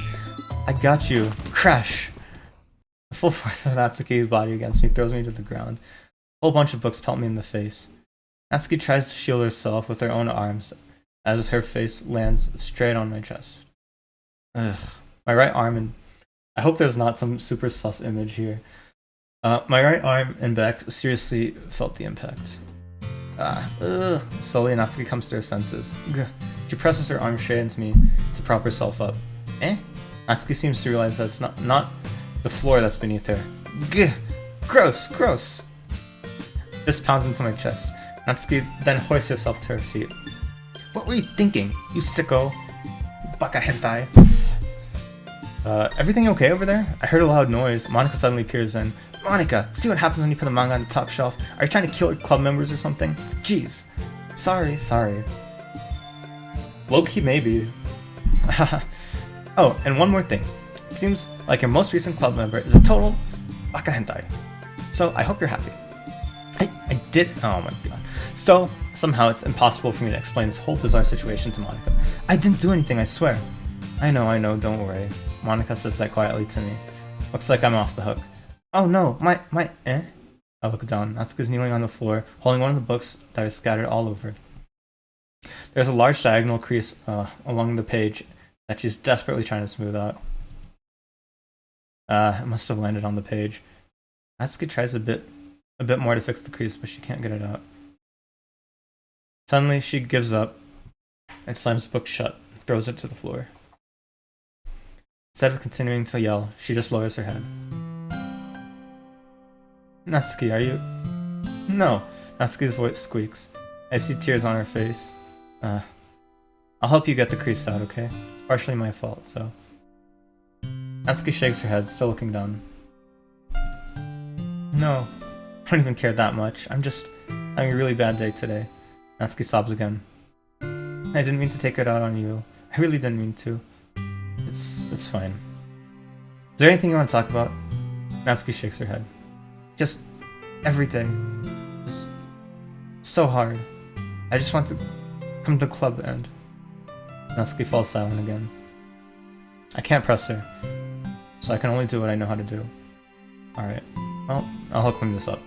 I got you. Crash. The full force of Natsuki's body against me throws me to the ground. A whole bunch of books pelt me in the face. Natsuki tries to shield herself with her own arms as her face lands straight on my chest. Ugh. My right arm and... I hope there's not some super sus image here. My right arm and back seriously felt the impact. Slowly Natsuki comes to her senses. She presses her arm straight into me to prop herself up. Natsuki seems to realize that it's not the floor that's beneath her. Gross! This pounds into my chest. Natsuki then hoists herself to her feet. What were you thinking, you sicko? Baka hentai. Everything okay over there? I heard a loud noise. Monica suddenly peers in. Monica, see what happens when you put a manga on the top shelf? Are you trying to kill your club members or something? Jeez. Sorry. Low-key maybe. Oh, and one more thing. It seems like your most recent club member is a total baka hentai. So I hope you're happy. I did. Oh my god. So somehow it's impossible for me to explain this whole bizarre situation to Monica. I didn't do anything, I swear. I know, don't worry. Monica says that quietly to me. Looks like I'm off the hook. Oh no, my. I look down. Natsuki's kneeling on the floor, holding one of the books that is scattered all over. There's a large diagonal crease along the page that she's desperately trying to smooth out. It must have landed on the page. Natsuki tries a bit more to fix the crease, but she can't get it out. Suddenly, she gives up and slams the book shut and throws it to the floor. Instead of continuing to yell, she just lowers her head. Natsuki, are you... No. Natsuki's voice squeaks. I see tears on her face. I'll help you get the crease out, okay? It's partially my fault, so... Natsuki shakes her head, still looking down. No. I don't even care that much. I'm just having a really bad day today. Natsuki sobs again. I didn't mean to take it out on you. I really didn't mean to. It's fine. Is there anything you want to talk about? Natsuki shakes her head. Just every day. Just so hard. I just want to come to the club and... Natsuki falls silent again. I can't press her, so I can only do what I know how to do. Alright, well, I'll help clean this up.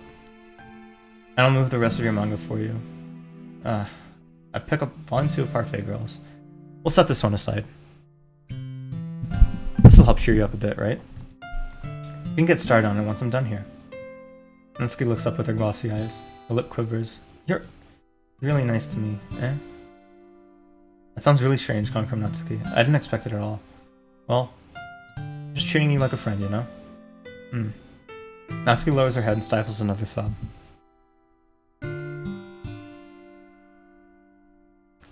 And I'll move the rest of your manga for you. I pick up Volume 2 of Parfait Girls. We'll set this one aside. This'll help cheer you up a bit, right? We can get started on it once I'm done here. Natsuki looks up with her glossy eyes. Her lip quivers. You're really nice to me, eh? That sounds really strange coming from Natsuki. I didn't expect it at all. Well, just treating you like a friend, you know? Natsuki lowers her head and stifles another sob.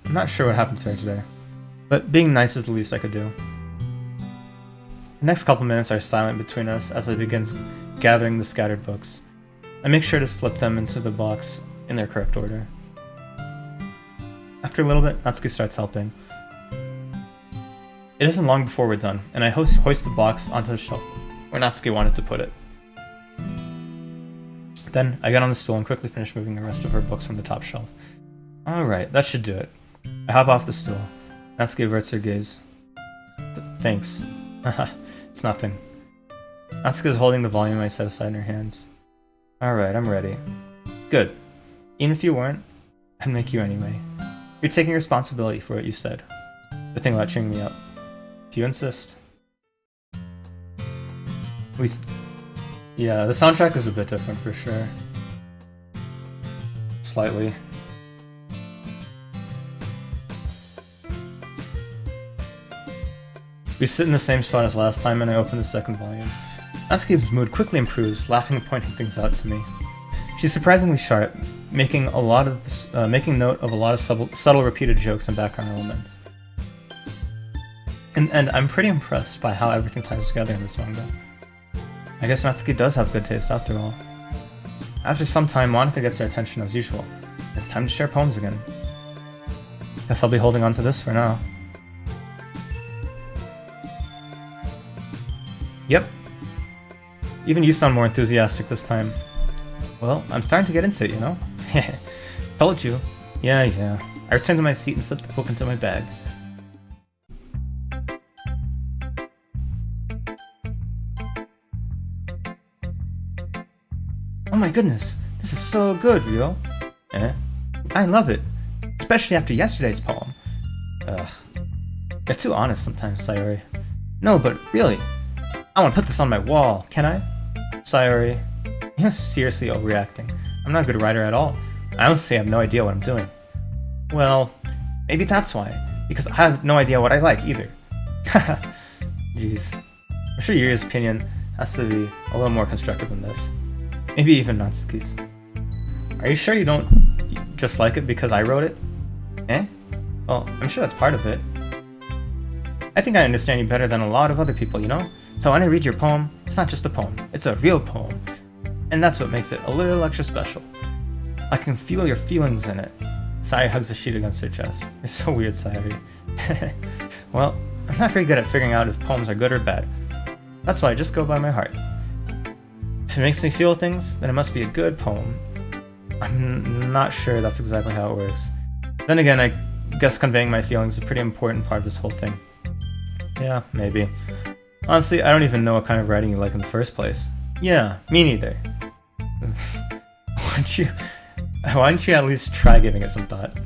I'm not sure what happened to her today, but being nice is the least I could do. The next couple minutes are silent between us as I begin gathering the scattered books. I make sure to slip them into the box in their correct order. After a little bit, Natsuki starts helping. It isn't long before we're done, and I hoist the box onto the shelf where Natsuki wanted to put it. Then I get on the stool and quickly finish moving the rest of her books from the top shelf. Alright, that should do it. I hop off the stool. Natsuki averts her gaze. Thanks. Haha, it's nothing. Natsuki is holding the volume I set aside in her hands. Alright, I'm ready. Good. Even if you weren't, I'd make you anyway. You're taking responsibility for what you said. The thing about cheering me up. If you insist. Yeah, the soundtrack is a bit different for sure. Slightly. We sit in the same spot as last time and I open the second volume. Natsuki's mood quickly improves, laughing and pointing things out to me. She's surprisingly sharp, making note of a lot of subtle repeated jokes and background elements. And I'm pretty impressed by how everything ties together in this manga. I guess Natsuki does have good taste after all. After some time, Monika gets her attention as usual. It's time to share poems again. Guess I'll be holding on to this for now. Yep. Even you sound more enthusiastic this time. Well, I'm starting to get into it, you know? Told you. Yeah. I returned to my seat and slipped the book into my bag. Oh my goodness, this is so good, Ryo. I love it. Especially after yesterday's poem. Ugh. You're too honest sometimes, Sayori. No, but really, I want to put this on my wall, can I? Sayori, you're seriously overreacting. I'm not a good writer at all. I honestly have no idea what I'm doing. Well, maybe that's why. Because I have no idea what I like either. Haha. Jeez. I'm sure Yuri's opinion has to be a little more constructive than this. Maybe even Natsuki's. Are you sure you don't just like it because I wrote it? Well, I'm sure that's part of it. I think I understand you better than a lot of other people, you know? So when I read your poem, it's not just a poem, it's a real poem. And that's what makes it a little extra special. I can feel your feelings in it. Sayori hugs the sheet against her chest. You're so weird, Sayori. Well, I'm not very good at figuring out if poems are good or bad. That's why I just go by my heart. If it makes me feel things, then it must be a good poem. I'm not sure that's exactly how it works. Then again, I guess conveying my feelings is a pretty important part of this whole thing. Yeah, maybe. Honestly, I don't even know what kind of writing you like in the first place. Yeah, me neither. Why don't you at least try giving it some thought?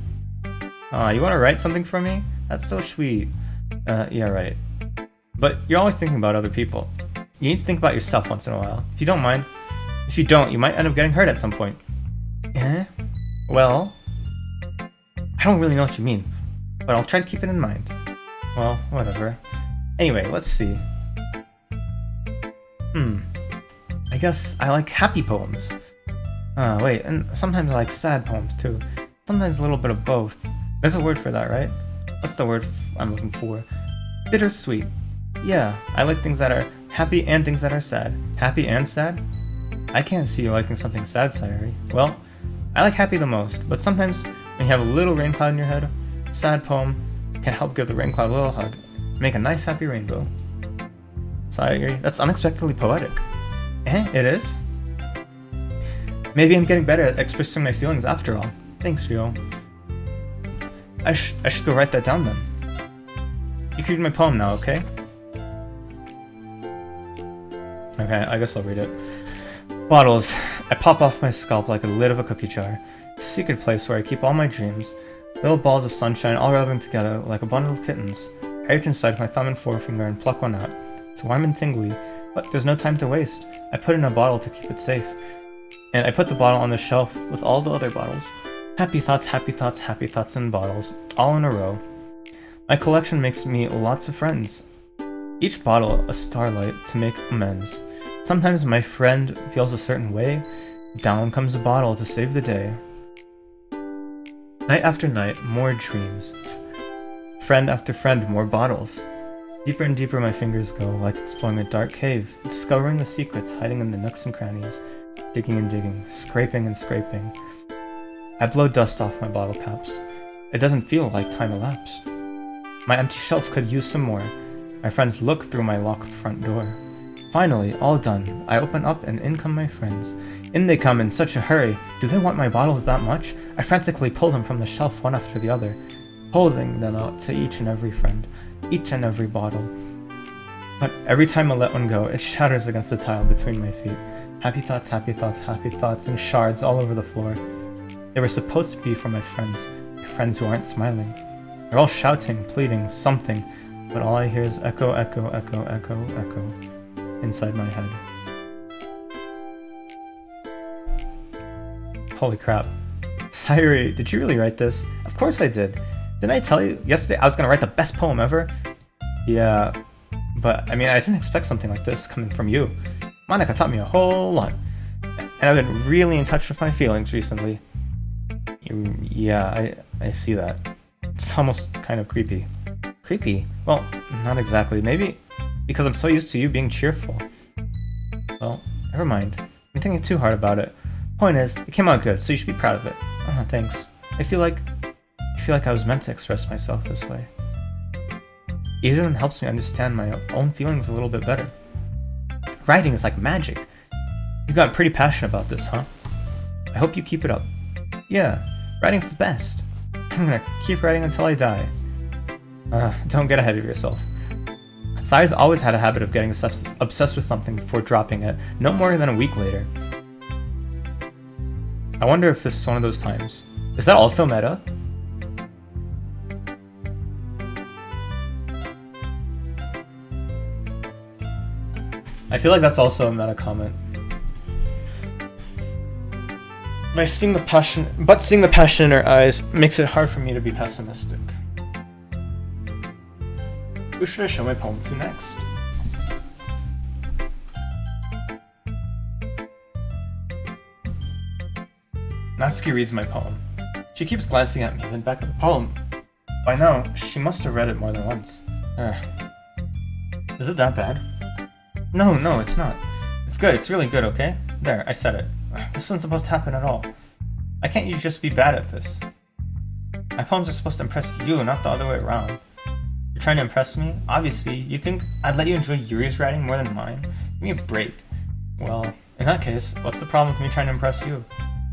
Aw, you want to write something for me? That's so sweet. Yeah, right. But you're always thinking about other people. You need to think about yourself once in a while. If you don't mind. If you don't, you might end up getting hurt at some point. Well, I don't really know what you mean, but I'll try to keep it in mind. Well, whatever. Anyway, let's see. I guess I like happy poems. Wait, and sometimes I like sad poems too. Sometimes a little bit of both. There's a word for that, right? What's the word I'm looking for? Bittersweet. Yeah, I like things that are happy and things that are sad. Happy and sad? I can't see you liking something sad, Sayori. Well, I like happy the most, but sometimes when you have a little rain cloud in your head, a sad poem can help give the rain cloud a little hug. Make a nice happy rainbow. Sayori, that's unexpectedly poetic. It is? Maybe I'm getting better at expressing my feelings after all. Thanks, Ryo. I should go write that down then. You can read my poem now, okay? Okay, I guess I'll read it. Bottles. I pop off my scalp like a lid of a cookie jar. It's a secret place where I keep all my dreams. Little balls of sunshine all rubbing together like a bundle of kittens. I reach inside my thumb and forefinger and pluck one out. It's warm and tingly, but there's no time to waste. I put it in a bottle to keep it safe. And I put the bottle on the shelf with all the other bottles. Happy thoughts, happy thoughts, happy thoughts in bottles, all in a row. My collection makes me lots of friends. Each bottle a starlight to make amends. Sometimes my friend feels a certain way. Down comes a bottle to save the day. Night after night, more dreams. Friend after friend, more bottles. Deeper and deeper my fingers go, like exploring a dark cave, discovering the secrets hiding in the nooks and crannies. Digging and digging, scraping and scraping. I blow dust off my bottle caps. It doesn't feel like time elapsed. My empty shelf could use some more. My friends look through my locked front door. Finally, all done. I open up and in come my friends. In they come in such a hurry. Do they want my bottles that much? I frantically pull them from the shelf one after the other, holding them out to each and every friend, each and every bottle. But every time I let one go, it shatters against the tile between my feet. Happy thoughts, and shards all over the floor. They were supposed to be for my friends who aren't smiling. They're all shouting, pleading, something, but all I hear is echo, echo, echo, echo, echo inside my head. Holy crap. Sayuri, did you really write this? Of course I did. Didn't I tell you yesterday I was gonna write the best poem ever? Yeah, but I mean, I didn't expect something like this coming from you. Monica taught me a whole lot, and I've been really in touch with my feelings recently. Yeah, I see that. It's almost kind of creepy. Creepy? Well, not exactly. Maybe because I'm so used to you being cheerful. Well, never mind. I'm thinking too hard about it. Point is, it came out good, so you should be proud of it. Oh, thanks. I feel like I was meant to express myself this way. It even helps me understand my own feelings a little bit better. Writing is like magic. You've got pretty passionate about this, huh? I hope you keep it up. Yeah, writing's the best. I'm gonna keep writing until I die. Don't get ahead of yourself. Say's always had a habit of getting obsessed with something before dropping it, no more than a week later. I wonder if this is one of those times. Is that also meta? I feel like that's also a meta comment. Seeing the passion in her eyes makes it hard for me to be pessimistic. Who should I show my poem to next? Natsuki reads my poem. She keeps glancing at me, then back at the poem. By now, she must have read it more than once. Is it that bad? No, it's not. It's good, it's really good, okay? There, I said it. This wasn't supposed to happen at all. Why can't you just be bad at this? My poems are supposed to impress you, not the other way around. You're trying to impress me? Obviously, you think I'd let you enjoy Yuri's writing more than mine? Give me a break. Well, in that case, what's the problem with me trying to impress you?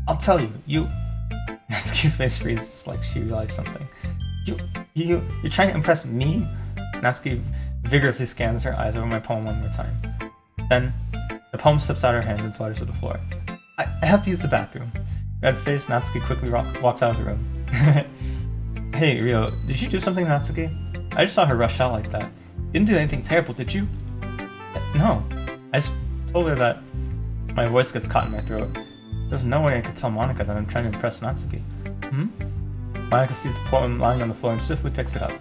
I'll tell you, Natsuki's face freezes like she realized something. You're trying to impress me? Natsuki vigorously scans her eyes over my poem one more time. Then, the poem slips out of her hands and flutters to the floor. I have to use the bathroom. Red-faced, Natsuki quickly walks out of the room. Hey, Ryo, did you do something to Natsuki? I just saw her rush out like that. You didn't do anything terrible, did you? No. I just told her that my voice gets caught in my throat. There's no way I could tell Monica that I'm trying to impress Natsuki. Monica sees the poem lying on the floor and swiftly picks it up.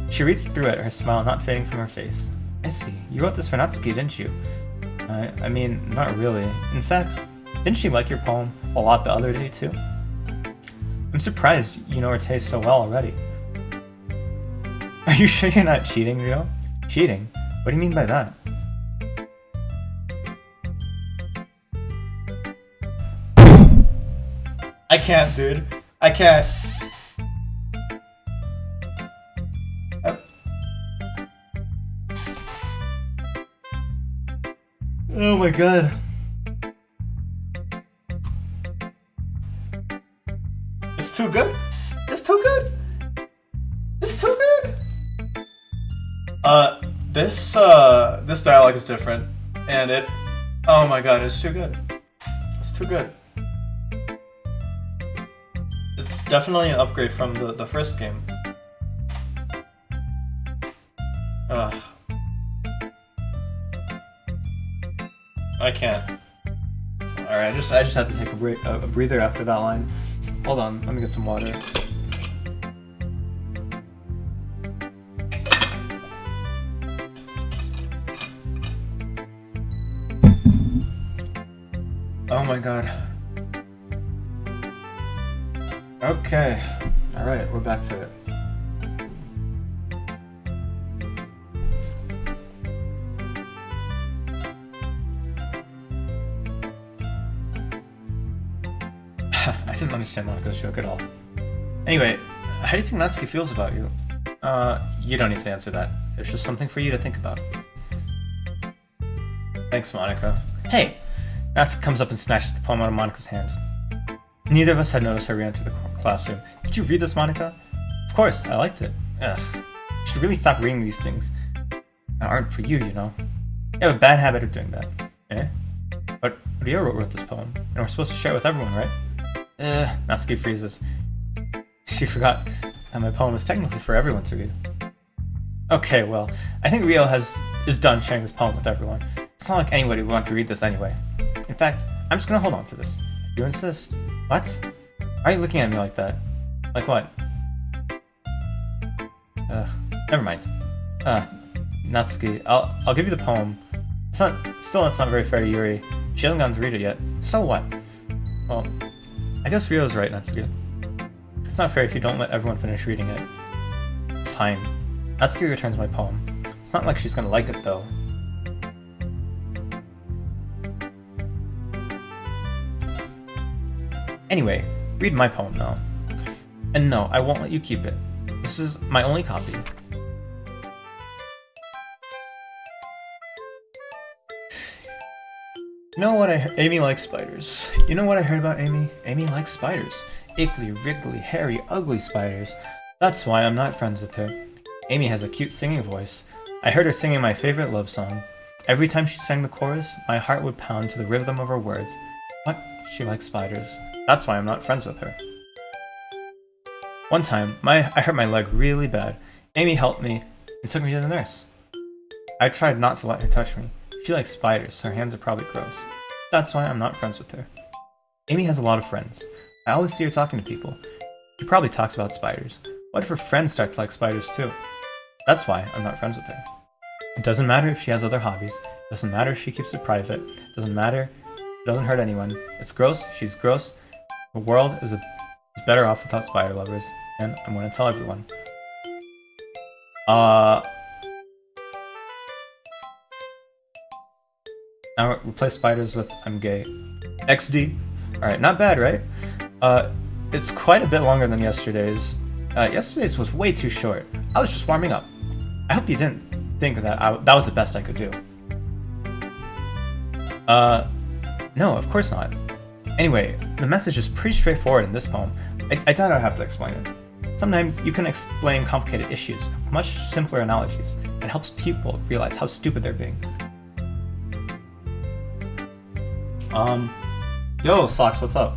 She reads through it, her smile not fading from her face. I see. You wrote this for Natsuki, didn't you? I mean, not really. In fact, didn't she like your poem a lot the other day, too? I'm surprised you know her taste so well already. Are you sure you're not cheating, Ryo? Cheating? What do you mean by that? I can't, dude. I can't. Oh my god. It's too good. It's too good. It's too good. This dialogue is different, and oh my god, it's too good. It's too good. It's definitely an upgrade from the first game. I can't. Alright, I just had to take a breather after that line. Hold on, let me get some water. Oh my god. Okay. Alright, we're back to it. I didn't understand Monika's joke at all. Anyway, how do you think Natsuki feels about you? You don't need to answer that. It's just something for you to think about. Thanks, Monica. Hey! Natsuki comes up and snatches the poem out of Monica's hand. Neither of us had noticed her re-enter the classroom. Did you read this, Monica? Of course, I liked it. Ugh. You should really stop reading these things. They aren't for you, you know. You have a bad habit of doing that. Eh? But Ryo wrote this poem, and we're supposed to share it with everyone, right? Natsuki freezes. She forgot that my poem is technically for everyone to read. Okay, well, I think Ryo is done sharing this poem with everyone. It's not like anybody would want to read this anyway. In fact, I'm just gonna hold on to this. If you insist. What? Why are you looking at me like that? Like what? Never mind. Natsuki, I'll give you the poem. It's not very fair to Yuri. She hasn't gotten to read it yet. So what? Well, I guess Ryo's right, Natsuki. It's not fair if you don't let everyone finish reading it. Fine. Natsuki returns my poem. It's not like she's gonna like it, though. Anyway, read my poem now. And no, I won't let you keep it. This is my only copy. You know what Amy likes spiders. You know what I heard about Amy? Amy likes spiders. Ickly, wriggly, hairy, ugly spiders. That's why I'm not friends with her. Amy has a cute singing voice. I heard her singing my favorite love song. Every time she sang the chorus, my heart would pound to the rhythm of her words. But she likes spiders. That's why I'm not friends with her. One time, I hurt my leg really bad. Amy helped me and took me to the nurse. I tried not to let her touch me. She likes spiders, so her hands are probably gross. That's why I'm not friends with her. Amy has a lot of friends. I always see her talking to people. She probably talks about spiders. What if her friends start to like spiders too? That's why I'm not friends with her. It doesn't matter if she has other hobbies. It doesn't matter if she keeps it private. It doesn't matter. It doesn't hurt anyone. It's gross. She's gross. The world is better off without spider lovers, and I'm going to tell everyone. Now replace spiders with I'm gay. XD. Alright, not bad, right? It's quite a bit longer than yesterday's. Yesterday's was way too short. I was just warming up. I hope you didn't think that that was the best I could do. No, of course not. Anyway, the message is pretty straightforward in this poem. I doubt I'll have to explain it. Sometimes you can explain complicated issues with much simpler analogies. It helps people realize how stupid they're being. Yo, Socks, what's up?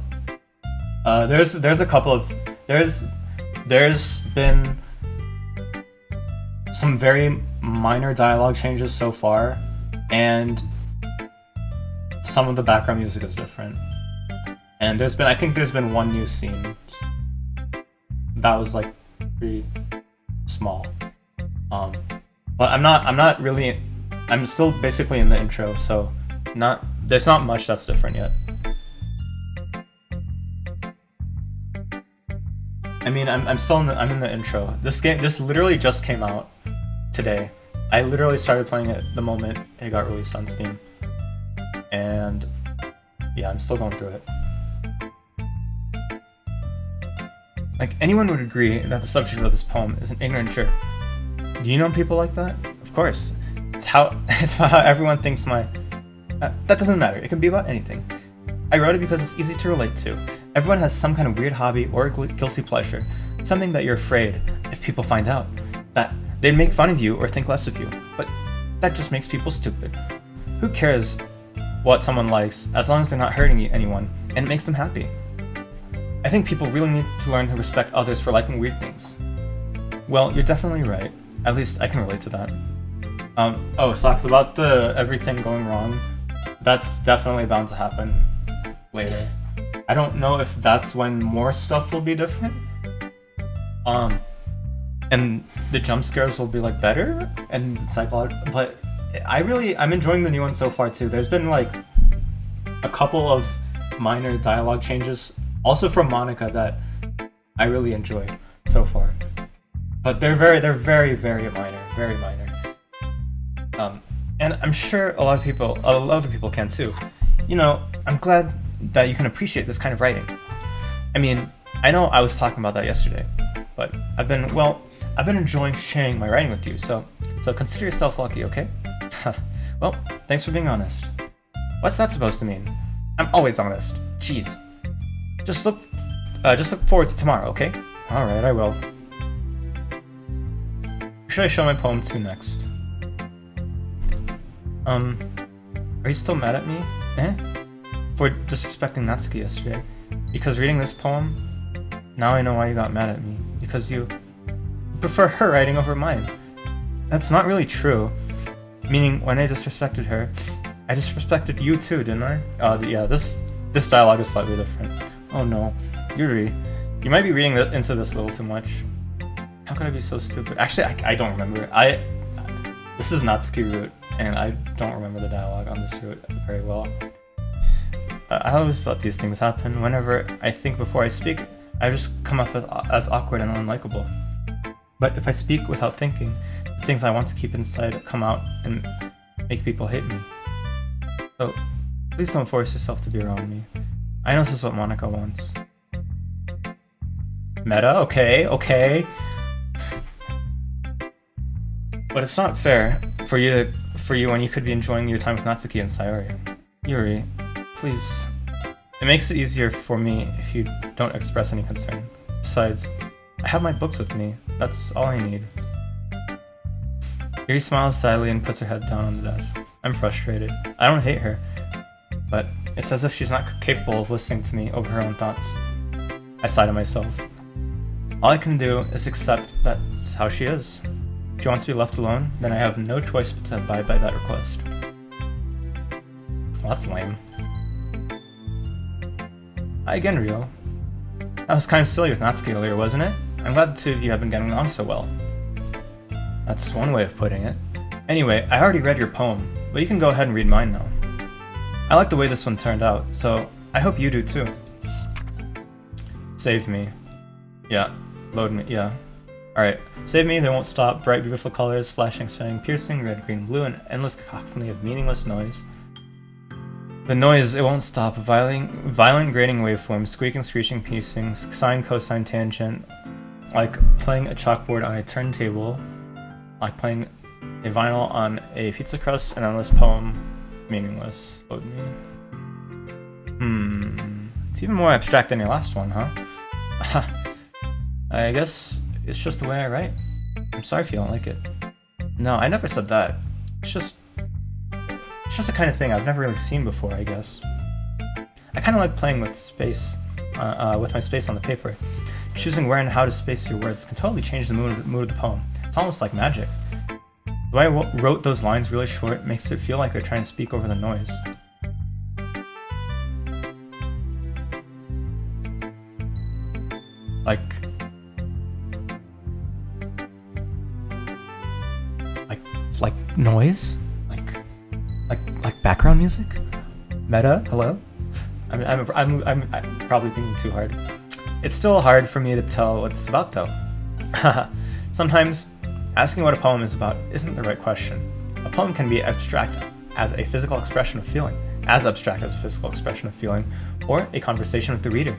There's a couple of there's been some very minor dialogue changes so far, and some of the background music is different. And I think there's been one new scene that was like pretty small. But I'm still basically in the intro, so there's not much that's different yet. I mean, I'm in the intro. This literally just came out today. I literally started playing it the moment it got released on Steam. And yeah, I'm still going through it. Like, anyone would agree that the subject of this poem is an ignorant jerk. Do you know people like that? Of course. It's about how everyone thinks that doesn't matter. It can be about anything. I wrote it because it's easy to relate to. Everyone has some kind of weird hobby or guilty pleasure. Something that you're afraid, if people find out, that they'd make fun of you or think less of you. But that just makes people stupid. Who cares what someone likes as long as they're not hurting anyone and it makes them happy? I think people really need to learn to respect others for liking weird things. Well, you're definitely right. At least I can relate to that. Socks, about the everything going wrong, that's definitely bound to happen later. I don't know if that's when more stuff will be different. And the jump scares will be like better and psychological, but I'm enjoying the new one so far too. There's been like a couple of minor dialogue changes, also from Monica, that I really enjoyed so far. But they're very, very minor, very minor. And I'm sure a lot of other people can too. You know, I'm glad that you can appreciate this kind of writing. I mean, I know I was talking about that yesterday, but I've been enjoying sharing my writing with you, so so consider yourself lucky, okay? Well, thanks for being honest. What's that supposed to mean? I'm always honest. Jeez. Just look forward to tomorrow, okay? Alright, I will. Who should I show my poem to next? Are you still mad at me? For disrespecting Natsuki yesterday? Because reading this poem, now I know why you got mad at me. Because you prefer her writing over mine. That's not really true. Meaning, when I disrespected her, I disrespected you too, didn't I? Yeah, this dialogue is slightly different. Oh no. Yuri, you might be reading into this a little too much. How could I be so stupid? Actually, I don't remember. This is Natsuki route, and I don't remember the dialogue on this route very well. I always let these things happen. Whenever I think before I speak, I just come off as awkward and unlikable. But if I speak without thinking, the things I want to keep inside come out and make people hate me. So, please don't force yourself to be around me. I know this is what Monica wants. Meta? Okay. But it's not fair for you when you could be enjoying your time with Natsuki and Sayori. Yuri, please. It makes it easier for me if you don't express any concern. Besides, I have my books with me. That's all I need. Yuri smiles sadly and puts her head down on the desk. I'm frustrated. I don't hate her, but it's as if she's not capable of listening to me over her own thoughts. I sigh to myself. All I can do is accept that's how she is. If she wants to be left alone, then I have no choice but to abide by that request. Well, that's lame. Hi again, Ryo. That was kind of silly with Natsuki earlier, wasn't it? I'm glad the two of you have been getting along so well. That's one way of putting it. Anyway, I already read your poem, but you can go ahead and read mine now. I like the way this one turned out, so I hope you do too. Save me. Yeah. Load me. Yeah. Alright. Save me, they won't stop. Bright, beautiful colors, flashing, spinning, piercing, red, green, blue, an endless cacophony of meaningless noise. The noise, it won't stop. Violent grating waveforms, squeaking, screeching, piecing, sine, cosine, tangent, like playing a chalkboard on a turntable, like playing a vinyl on a pizza crust, an endless poem, meaningless. Load me. It's even more abstract than your last one, huh? I guess it's just the way I write. I'm sorry if you don't like it. No, I never said that. It's just the kind of thing I've never really seen before, I guess. I kind of like playing with space, with my space on the paper. Choosing where and how to space your words can totally change the mood of the poem. It's almost like magic. The way I wrote those lines really short makes it feel like they're trying to speak over the noise. Like noise? Like background music? Meta? Hello? I'm probably thinking too hard. It's still hard for me to tell what it's about though. Sometimes, asking what a poem is about isn't the right question. A poem can be abstract as a physical expression of feeling, or a conversation with the reader.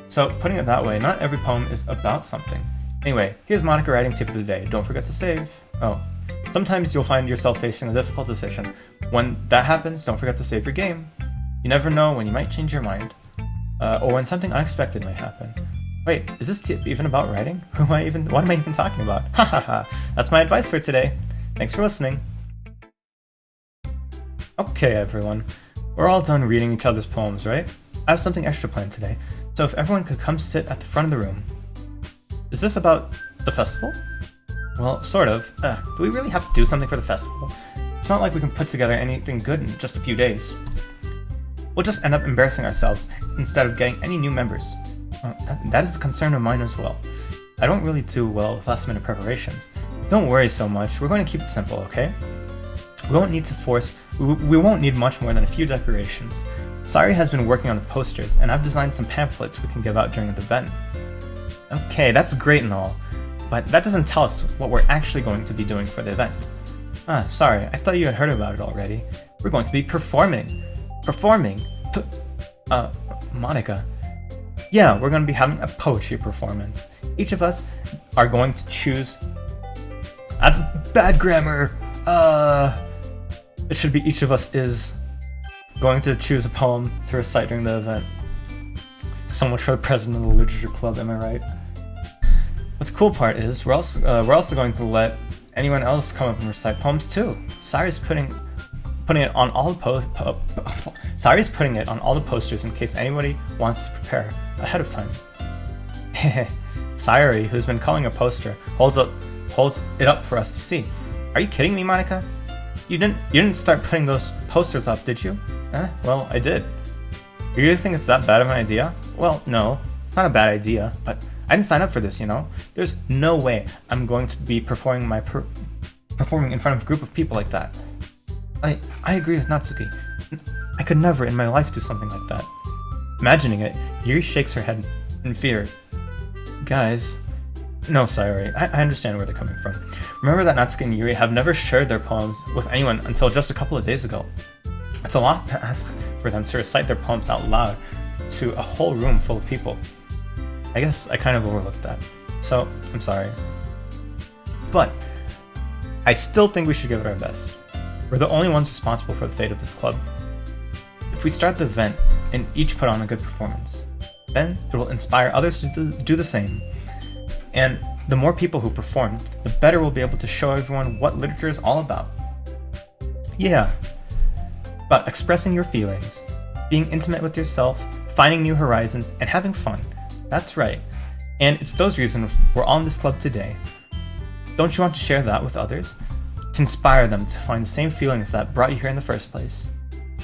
So, putting it that way, not every poem is about something. Anyway, here's Monica writing tip of the day. Don't forget to save. Oh. Sometimes you'll find yourself facing a difficult decision. When that happens, don't forget to save your game. You never know when you might change your mind. Or when something unexpected might happen. Wait, is this tip even about writing? What am I even talking about? Hahaha. That's my advice for today. Thanks for listening. Okay, everyone. We're all done reading each other's poems, right? I have something extra planned today, so if everyone could come sit at the front of the room. Is this about the festival? Well, sort of. Do we really have to do something for the festival? It's not like we can put together anything good in just a few days. We'll just end up embarrassing ourselves instead of getting any new members. That is a concern of mine as well. I don't really do well with last-minute preparations. Don't worry so much, we're going to keep it simple, okay? We won't need much more than a few decorations. Sari has been working on the posters, and I've designed some pamphlets we can give out during the event. Okay, that's great and all, but that doesn't tell us what we're actually going to be doing for the event. Sorry, I thought you had heard about it already. We're going to be performing. Monica. Yeah, we're going to be having a poetry performance. Each of us are going to choose That's bad grammar. It should be each of us is going to choose a poem to recite during the event. So much for the president of the literature club, am I right? But the cool part is we're also going to let anyone else come up and recite poems too. Sari's putting it on all the Sari's putting it on all the posters in case anybody wants to prepare ahead of time. Sari, who's been culling a poster, holds it up for us to see. Are you kidding me, Monica? You didn't start putting those posters up, did you? Well, I did. You really think it's that bad of an idea? Well, no, it's not a bad idea, but I didn't sign up for this, you know? There's no way I'm going to be performing in front of a group of people like that. I agree with Natsuki. I could never in my life do something like that. Imagining it, Yuri shakes her head in fear. Guys, no, Sayori, I understand where they're coming from. Remember that Natsuki and Yuri have never shared their poems with anyone until just a couple of days ago. It's a lot to ask for them to recite their poems out loud to a whole room full of people. I guess I kind of overlooked that, so I'm sorry. But I still think we should give it our best. We're the only ones responsible for the fate of this club. If we start the event and each put on a good performance, then it will inspire others to do the same. And the more people who perform, the better we'll be able to show everyone what literature is all about. Yeah, about expressing your feelings, being intimate with yourself, finding new horizons, and having fun. That's right. And it's those reasons we're all in this club today. Don't you want to share that with others? To inspire them to find the same feelings that brought you here in the first place.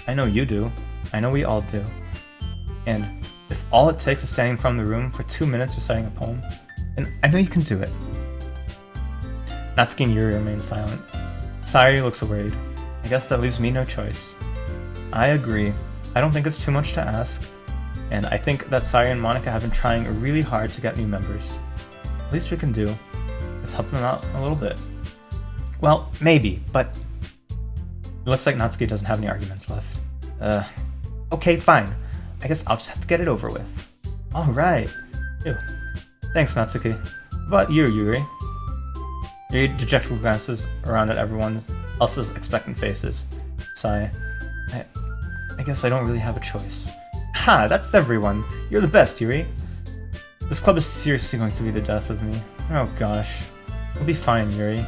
I know you do. I know we all do. And if all it takes is standing from the room for 2 minutes reciting a poem, then I know you can do it. Natsuki and Yuri remain silent. Sayori looks worried. I guess that leaves me no choice. I agree. I don't think it's too much to ask. And I think that Sayori and Monica have been trying really hard to get new members. The least we can do is help them out a little bit. Well, maybe, but it looks like Natsuki doesn't have any arguments left. Okay, fine. I guess I'll just have to get it over with. Alright. Ew. Thanks, Natsuki. What about you, Yuri? Yuri dejectedly glances around at everyone else's expectant faces. Sigh. I guess I don't really have a choice. Ha! That's everyone! You're the best, Yuri! This club is seriously going to be the death of me. Oh gosh. We'll be fine, Yuri.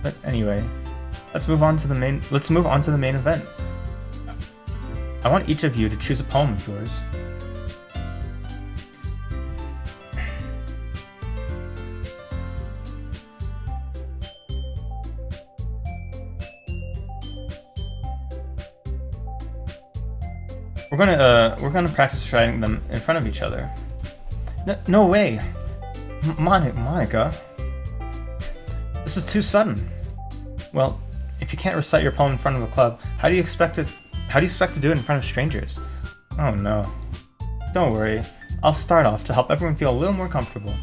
But anyway, let's move on to the main event. I want each of you to choose a poem of yours. We're gonna practice writing them in front of each other. No way, Monica. This is too sudden. Well, if you can't recite your poem in front of a club, how do you expect to do it in front of strangers? Oh no. Don't worry. I'll start off to help everyone feel a little more comfortable.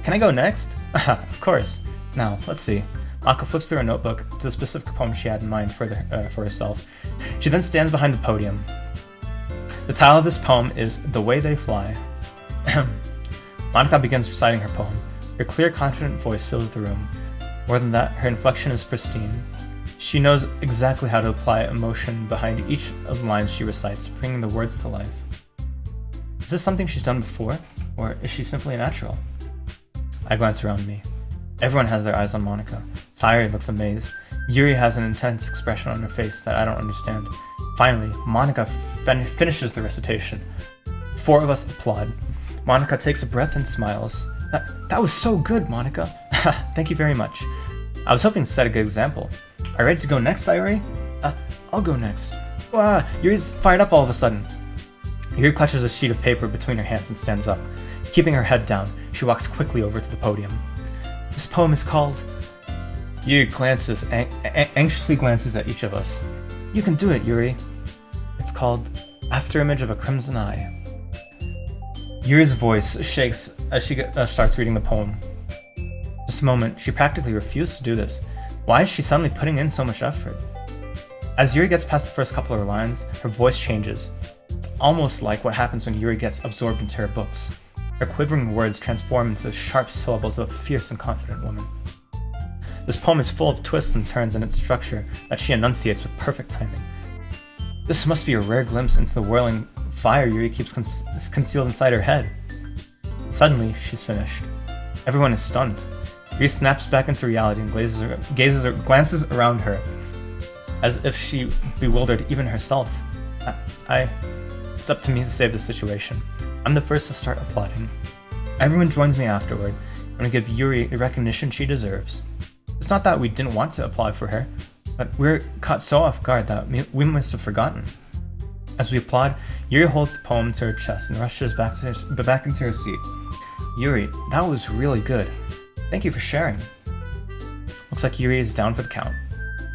Can I go next? Of course. Now, let's see. Monica flips through a notebook to the specific poem she had in mind for herself. She then stands behind the podium. The title of this poem is The Way They Fly. Monica begins reciting her poem. Her clear, confident voice fills the room. More than that, her inflection is pristine. She knows exactly how to apply emotion behind each of the lines she recites, bringing the words to life. Is this something she's done before, or is she simply a natural? I glance around me. Everyone has their eyes on Monica. Sayori looks amazed. Yuri has an intense expression on her face that I don't understand. Finally, Monica finishes the recitation. 4 of us applaud. Monica takes a breath and smiles. That was so good, Monica. Thank you very much. I was hoping to set a good example. Are you ready to go next, Sayori? I'll go next. Yuri's fired up all of a sudden. Yuri clutches a sheet of paper between her hands and stands up. Keeping her head down, she walks quickly over to the podium. This poem is called... Yuri anxiously glances at each of us. You can do it, Yuri. It's called Afterimage of a Crimson Eye. Yuri's voice shakes as she starts reading the poem. Just a moment, she practically refused to do this. Why is she suddenly putting in so much effort? As Yuri gets past the first couple of lines, her voice changes. It's almost like what happens when Yuri gets absorbed into her books. Her quivering words transform into the sharp syllables of a fierce and confident woman. This poem is full of twists and turns in its structure that she enunciates with perfect timing. This must be a rare glimpse into the whirling fire Yuri keeps concealed inside her head. Suddenly, she's finished. Everyone is stunned. Yuri snaps back into reality and glances around her, as if she bewildered even herself. It's up to me to save the situation. I'm the first to start applauding. Everyone joins me afterward, and we give Yuri the recognition she deserves. It's not that we didn't want to applaud for her, but we're caught so off guard that we must have forgotten. As we applaud, Yuri holds the poem to her chest and rushes back into her seat. Yuri, that was really good. Thank you for sharing. Looks like Yuri is down for the count.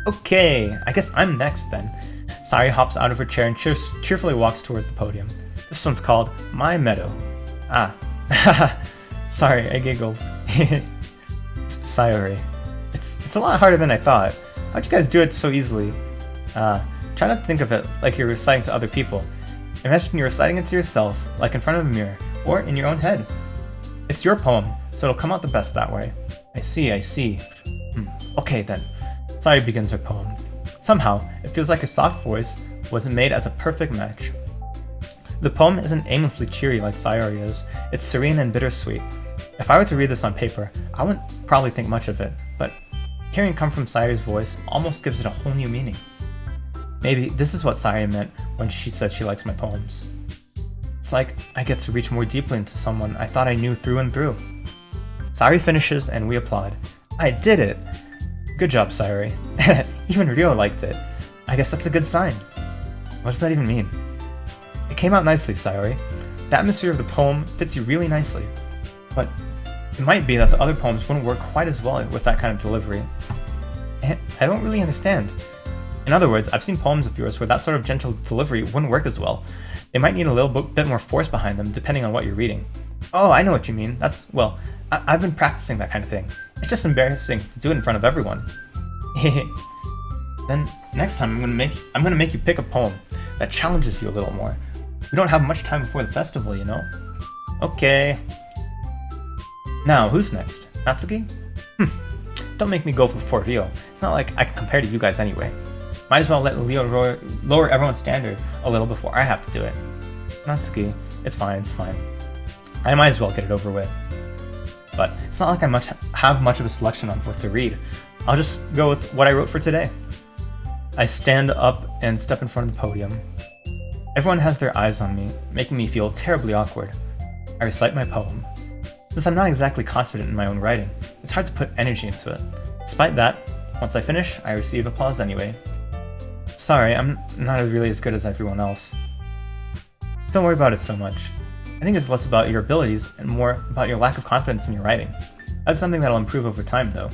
Okay, I guess I'm next then. Sayori hops out of her chair and cheerfully walks towards the podium. This one's called My Meadow. Sorry, I giggled. Sayori. It's a lot harder than I thought. How'd you guys do it so easily? Try not to think of it like you're reciting to other people. Imagine you're reciting it to yourself, like in front of a mirror, or in your own head. It's your poem, so it'll come out the best that way. I see. Okay then. Sayori begins her poem. Somehow, it feels like her soft voice wasn't made as a perfect match. The poem isn't aimlessly cheery like Sayori is. It's serene and bittersweet. If I were to read this on paper, I wouldn't probably think much of it, but hearing it come from Sayori's voice almost gives it a whole new meaning. Maybe this is what Sayori meant when she said she likes my poems. It's like I get to reach more deeply into someone I thought I knew through and through. Sayori finishes and we applaud. I did it! Good job, Sayori. Even Ryo liked it. I guess that's a good sign. What does that even mean? It came out nicely, Sayori. The atmosphere of the poem fits you really nicely. But it might be that the other poems wouldn't work quite as well with that kind of delivery. I don't really understand. In other words, I've seen poems of yours where that sort of gentle delivery wouldn't work as well. They might need a little bit more force behind them depending on what you're reading. Oh, I know what you mean. I've been practicing that kind of thing. It's just embarrassing to do it in front of everyone. Then next time I'm gonna make you pick a poem that challenges you a little more. We don't have much time before the festival, you know? Okay. Now, who's next? Natsuki? Don't make me go for Ryo. It's not like I can compare to you guys anyway. Might as well let Leo lower everyone's standard a little before I have to do it. Natsuki, it's fine. I might as well get it over with. But it's not like I have much of a selection on what to read. I'll just go with what I wrote for today. I stand up and step in front of the podium. Everyone has their eyes on me, making me feel terribly awkward. I recite my poem. Since I'm not exactly confident in my own writing, it's hard to put energy into it. Despite that, once I finish, I receive applause anyway. Sorry, I'm not really as good as everyone else. Don't worry about it so much. I think it's less about your abilities and more about your lack of confidence in your writing. That's something that'll improve over time, though.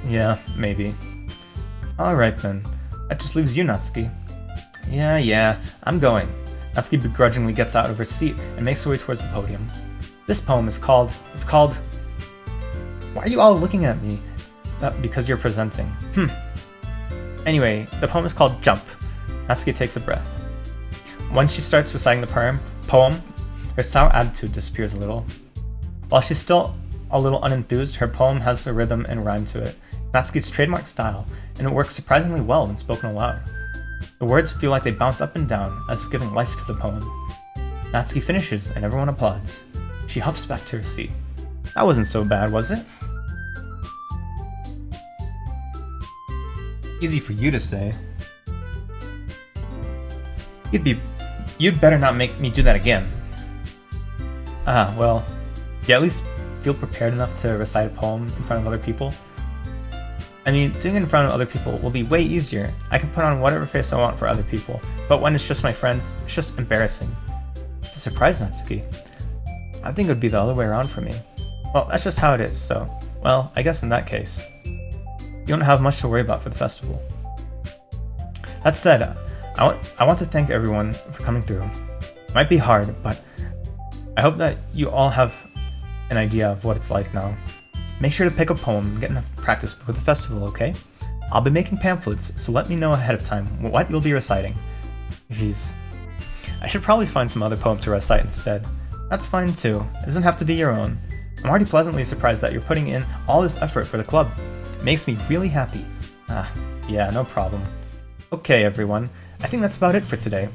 Yeah, maybe. Alright then. That just leaves you, Natsuki. Yeah, I'm going. Natsuki begrudgingly gets out of her seat and makes her way towards the podium. This poem is called... Why are you all looking at me? Because you're presenting. Anyway, the poem is called Jump. Natsuki takes a breath. Once she starts reciting the poem, her sour attitude disappears a little. While she's still a little unenthused, her poem has a rhythm and rhyme to it. Natsuki's trademark style, and it works surprisingly well when spoken aloud. The words feel like they bounce up and down, as if giving life to the poem. Natsuki finishes, and everyone applauds. She huffs back to her seat. That wasn't so bad, was it? Easy for you to say. You'd better not make me do that again. Well, you at least feel prepared enough to recite a poem in front of other people? I mean, doing it in front of other people will be way easier. I can put on whatever face I want for other people, but when it's just my friends, it's just embarrassing. It's a surprise, Natsuki. I think it would be the other way around for me. Well, that's just how it is, so, well, I guess in that case, you don't have much to worry about for the festival. That said, I want to thank everyone for coming through. It might be hard, but I hope that you all have an idea of what it's like now. Make sure to pick a poem and get enough practice before the festival, okay? I'll be making pamphlets, so let me know ahead of time what you'll be reciting. Jeez. I should probably find some other poem to recite instead. That's fine too. It doesn't have to be your own. I'm already pleasantly surprised that you're putting in all this effort for the club. It makes me really happy. Yeah, no problem. Okay, everyone. I think that's about it for today.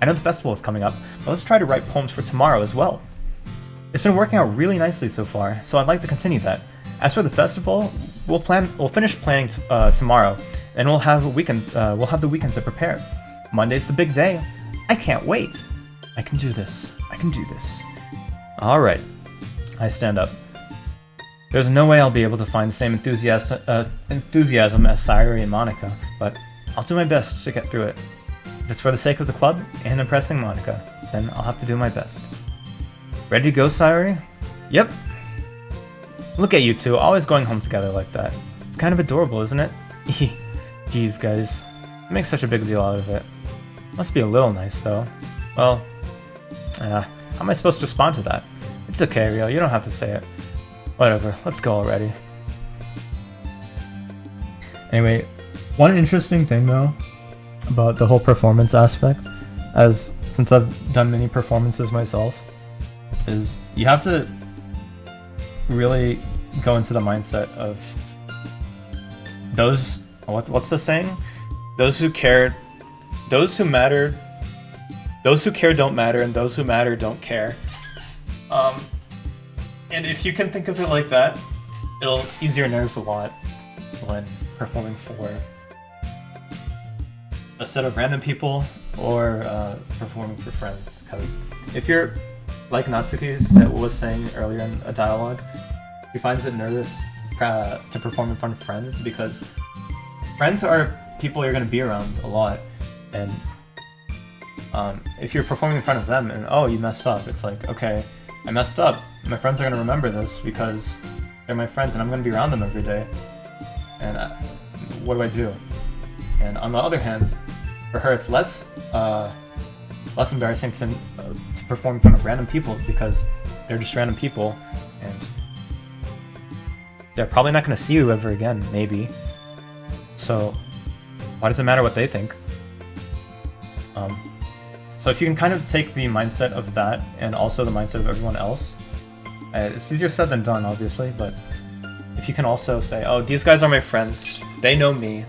I know the festival is coming up, but let's try to write poems for tomorrow as well. It's been working out really nicely so far, so I'd like to continue that. As for the festival, we'll finish planning tomorrow, and we'll have a weekend. We'll have the weekend to prepare. Monday's the big day. I can't wait. I can do this. I can do this. All right. I stand up. There's no way I'll be able to find the same enthusiasm as Sayuri and Monica, but I'll do my best to get through it. If it's for the sake of the club and impressing Monica, then I'll have to do my best. Ready to go, Sayuri? Yep. Look at you two, always going home together like that. It's kind of adorable, isn't it? Jeez, guys. Make such a big deal out of it. Must be a little nice, though. Well, how am I supposed to respond to that? It's okay, Rio, you don't have to say it. Whatever, let's go already. Anyway, one interesting thing, though, about the whole performance aspect, since I've done many performances myself, is you have to really go into the mindset of those, what's the saying? Those who care don't matter, and those who matter don't care. And if you can think of it like that, it'll ease your nerves a lot when performing for a set of random people or performing for friends. Because if you're like Natsuki was saying earlier in a dialogue, he finds it nervous to perform in front of friends because friends are people you're going to be around a lot, and if you're performing in front of them and you mess up, it's like, okay, I messed up. My friends are going to remember this because they're my friends and I'm going to be around them every day. And what do I do? And on the other hand, for her, it's less embarrassing to perform in front of random people because they're just random people and they're probably not going to see you ever again, maybe. So why does it matter what they think? So if you can kind of take the mindset of that and also the mindset of everyone else, it's easier said than done, obviously, but if you can also say, oh, these guys are my friends, they know me,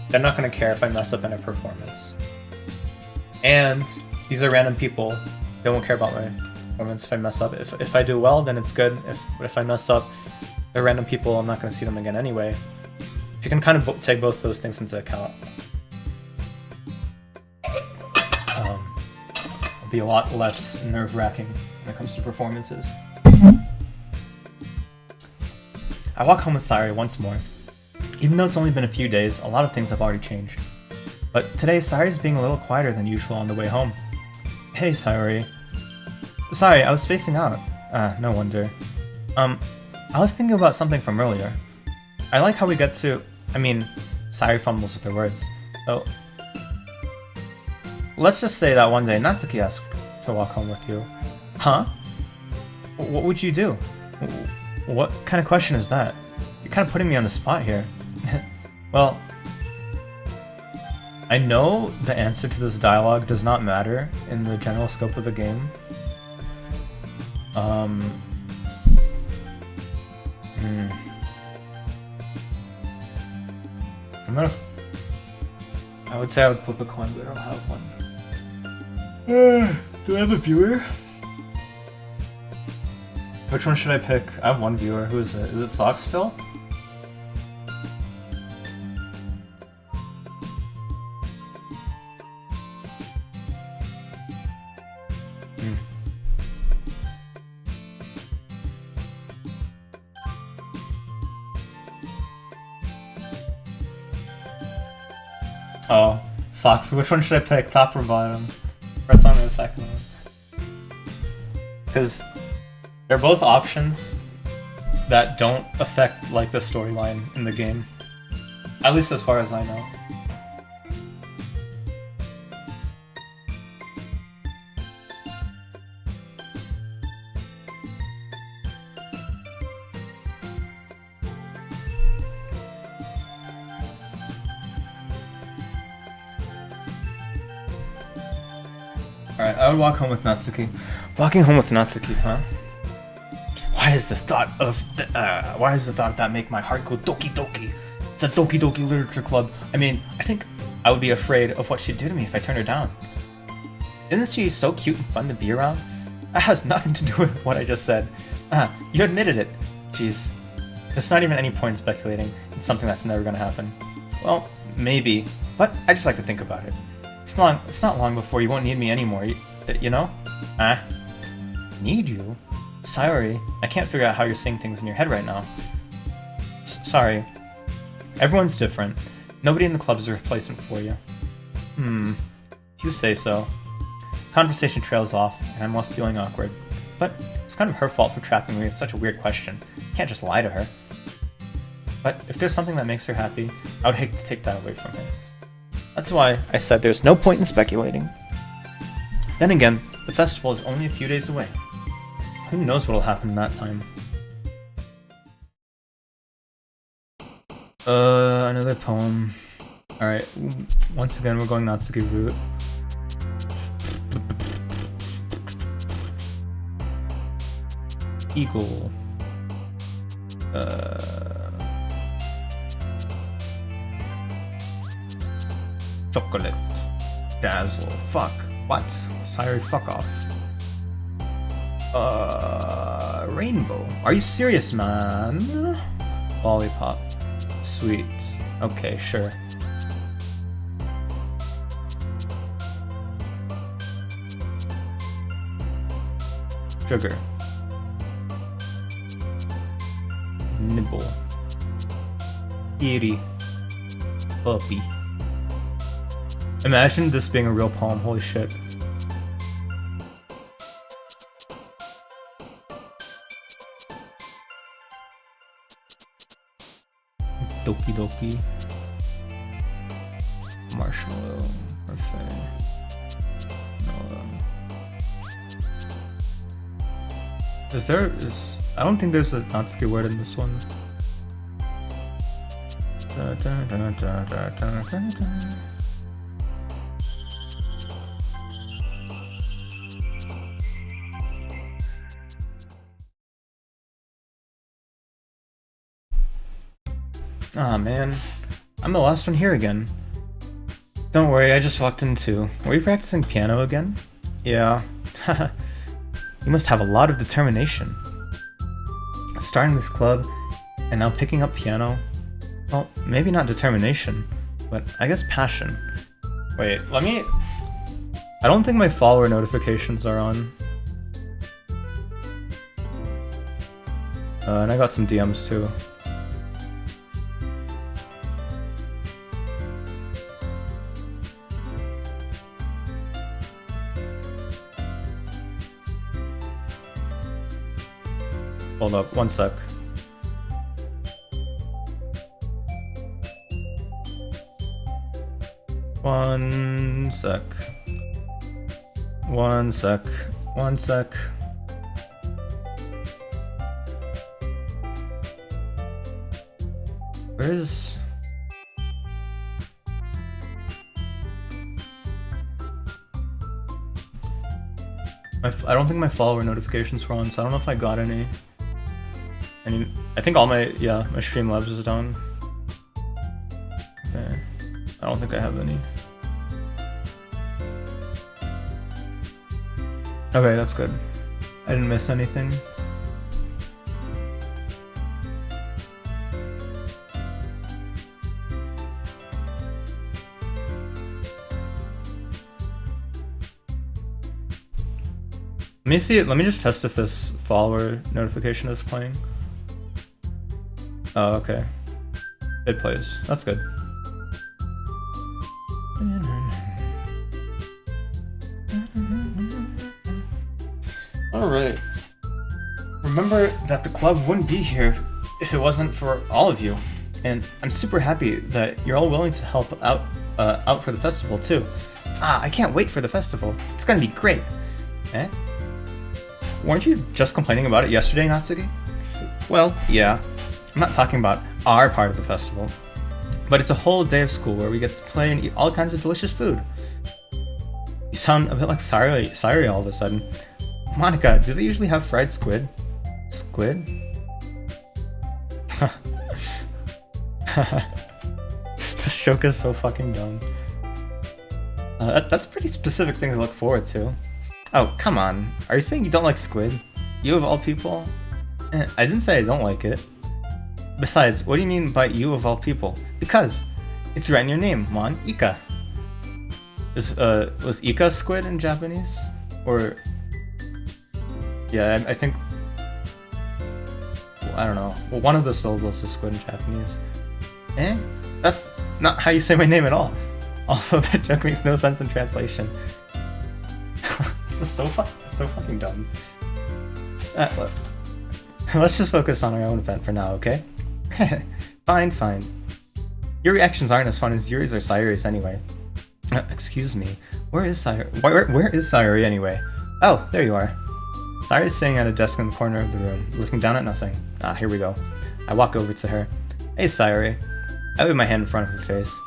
they're not going to care if I mess up in a performance. And these are random people, they won't care about my performance if I mess up. If I do well, then it's good. If I mess up, they're random people, I'm not going to see them again anyway. If you can kind of take both those things into account, it'll be a lot less nerve-wracking when it comes to performances. I walk home with Sayuri once more. Even though it's only been a few days, a lot of things have already changed. But today, Sayuri's being a little quieter than usual on the way home. Hey, Sayuri. Sorry, I was spacing out. No wonder. I was thinking about something from earlier. I like how we get to... Sayuri fumbles with her words. So, let's just say that one day Natsuki asked to walk home with you. Huh? What would you do? What kind of question is that? You're kind of putting me on the spot here. Well, I know the answer to this dialogue does not matter in the general scope of the game. I would say I would flip a coin, but I don't have one. Do I have a viewer? Which one should I pick? I have one viewer. Who is it? Is it Socks still? Oh, Socks. Which one should I pick? Top or bottom? First one or the second one? Because they're both options that don't affect like the storyline in the game. At least as far as I know. Alright, I would walk home with Natsuki. Walking home with Natsuki, huh? Why does the thought of that make my heart go doki doki? It's a doki doki literature club. I mean, I think I would be afraid of what she'd do to me if I turned her down. Isn't she so cute and fun to be around? That has nothing to do with what I just said. You admitted it. Jeez. There's not even any point in speculating. It's something that's never gonna happen. Well, maybe, but I just like to think about it. It's not long before you won't need me anymore, you know? Need you? Sorry, I can't figure out how you're seeing things in your head right now. Sorry. Everyone's different. Nobody in the club is a replacement for you. If you say so. Conversation trails off, and I'm left feeling awkward. But it's kind of her fault for trapping me with such a weird question. Can't just lie to her. But if there's something that makes her happy, I would hate to take that away from her. That's why I said there's no point in speculating. Then again, the festival is only a few days away. Who knows what'll happen in that time? Another poem. Alright, once again we're going Natsuki route. Eagle. Chocolate. Dazzle. Fuck. What? Sorry, fuck off. Rainbow. Are you serious, man? Lollipop. Sweet. Okay, sure. Sugar. Nibble. Kitty. Puppy. Imagine this being a real poem, holy shit. Doki doki. Marshmallow. Parfait. I don't think there's a Natsuki word in this one. Aw, man. I'm the last one here again. Don't worry, I just walked in too. Were you practicing piano again? Yeah. You must have a lot of determination. Starting this club, and now picking up piano. Well, maybe not determination, but I guess passion. Wait, let me... I don't think my follower notifications are on. And I got some DMs too. Hold up, one sec. One sec. One sec. One sec. Where is... I don't think my follower notifications were on, so I don't know if I got any. I think all my Streamlabs is done. Okay. I don't think I have any. Okay, that's good. I didn't miss anything. Let me see it. Let me just test if this follower notification is playing. Oh, okay. It plays. That's good. Alright. Remember that the club wouldn't be here if it wasn't for all of you. And I'm super happy that you're all willing to help out for the festival too. I can't wait for the festival. It's gonna be great. Eh? Weren't you just complaining about it yesterday, Natsuki? Well, yeah. I'm not talking about our part of the festival, but it's a whole day of school where we get to play and eat all kinds of delicious food. You sound a bit like Sayuri all of a sudden. Monica, do they usually have fried squid? Squid? This joke is so fucking dumb. That's a pretty specific thing to look forward to. Oh, come on. Are you saying you don't like squid? You of all people? I didn't say I don't like it. Besides, what do you mean by you of all people? Because it's right in your name, Mon Ika. Was Ika squid in Japanese? Or... yeah, I think... I don't know. Well, one of the syllables is squid in Japanese. That's not how you say my name at all. Also, that joke makes no sense in translation. This is so fucking dumb. Let's just focus on our own event for now, okay? Fine. Your reactions aren't as fun as Yuri's or Sayuri's anyway. Excuse me. Where is Sayuri? Where is Sayuri anyway? Oh, there you are. Sayuri's sitting at a desk in the corner of the room, looking down at nothing. Ah, here we go. I walk over to her. Hey, Sayuri. I wave my hand in front of her face.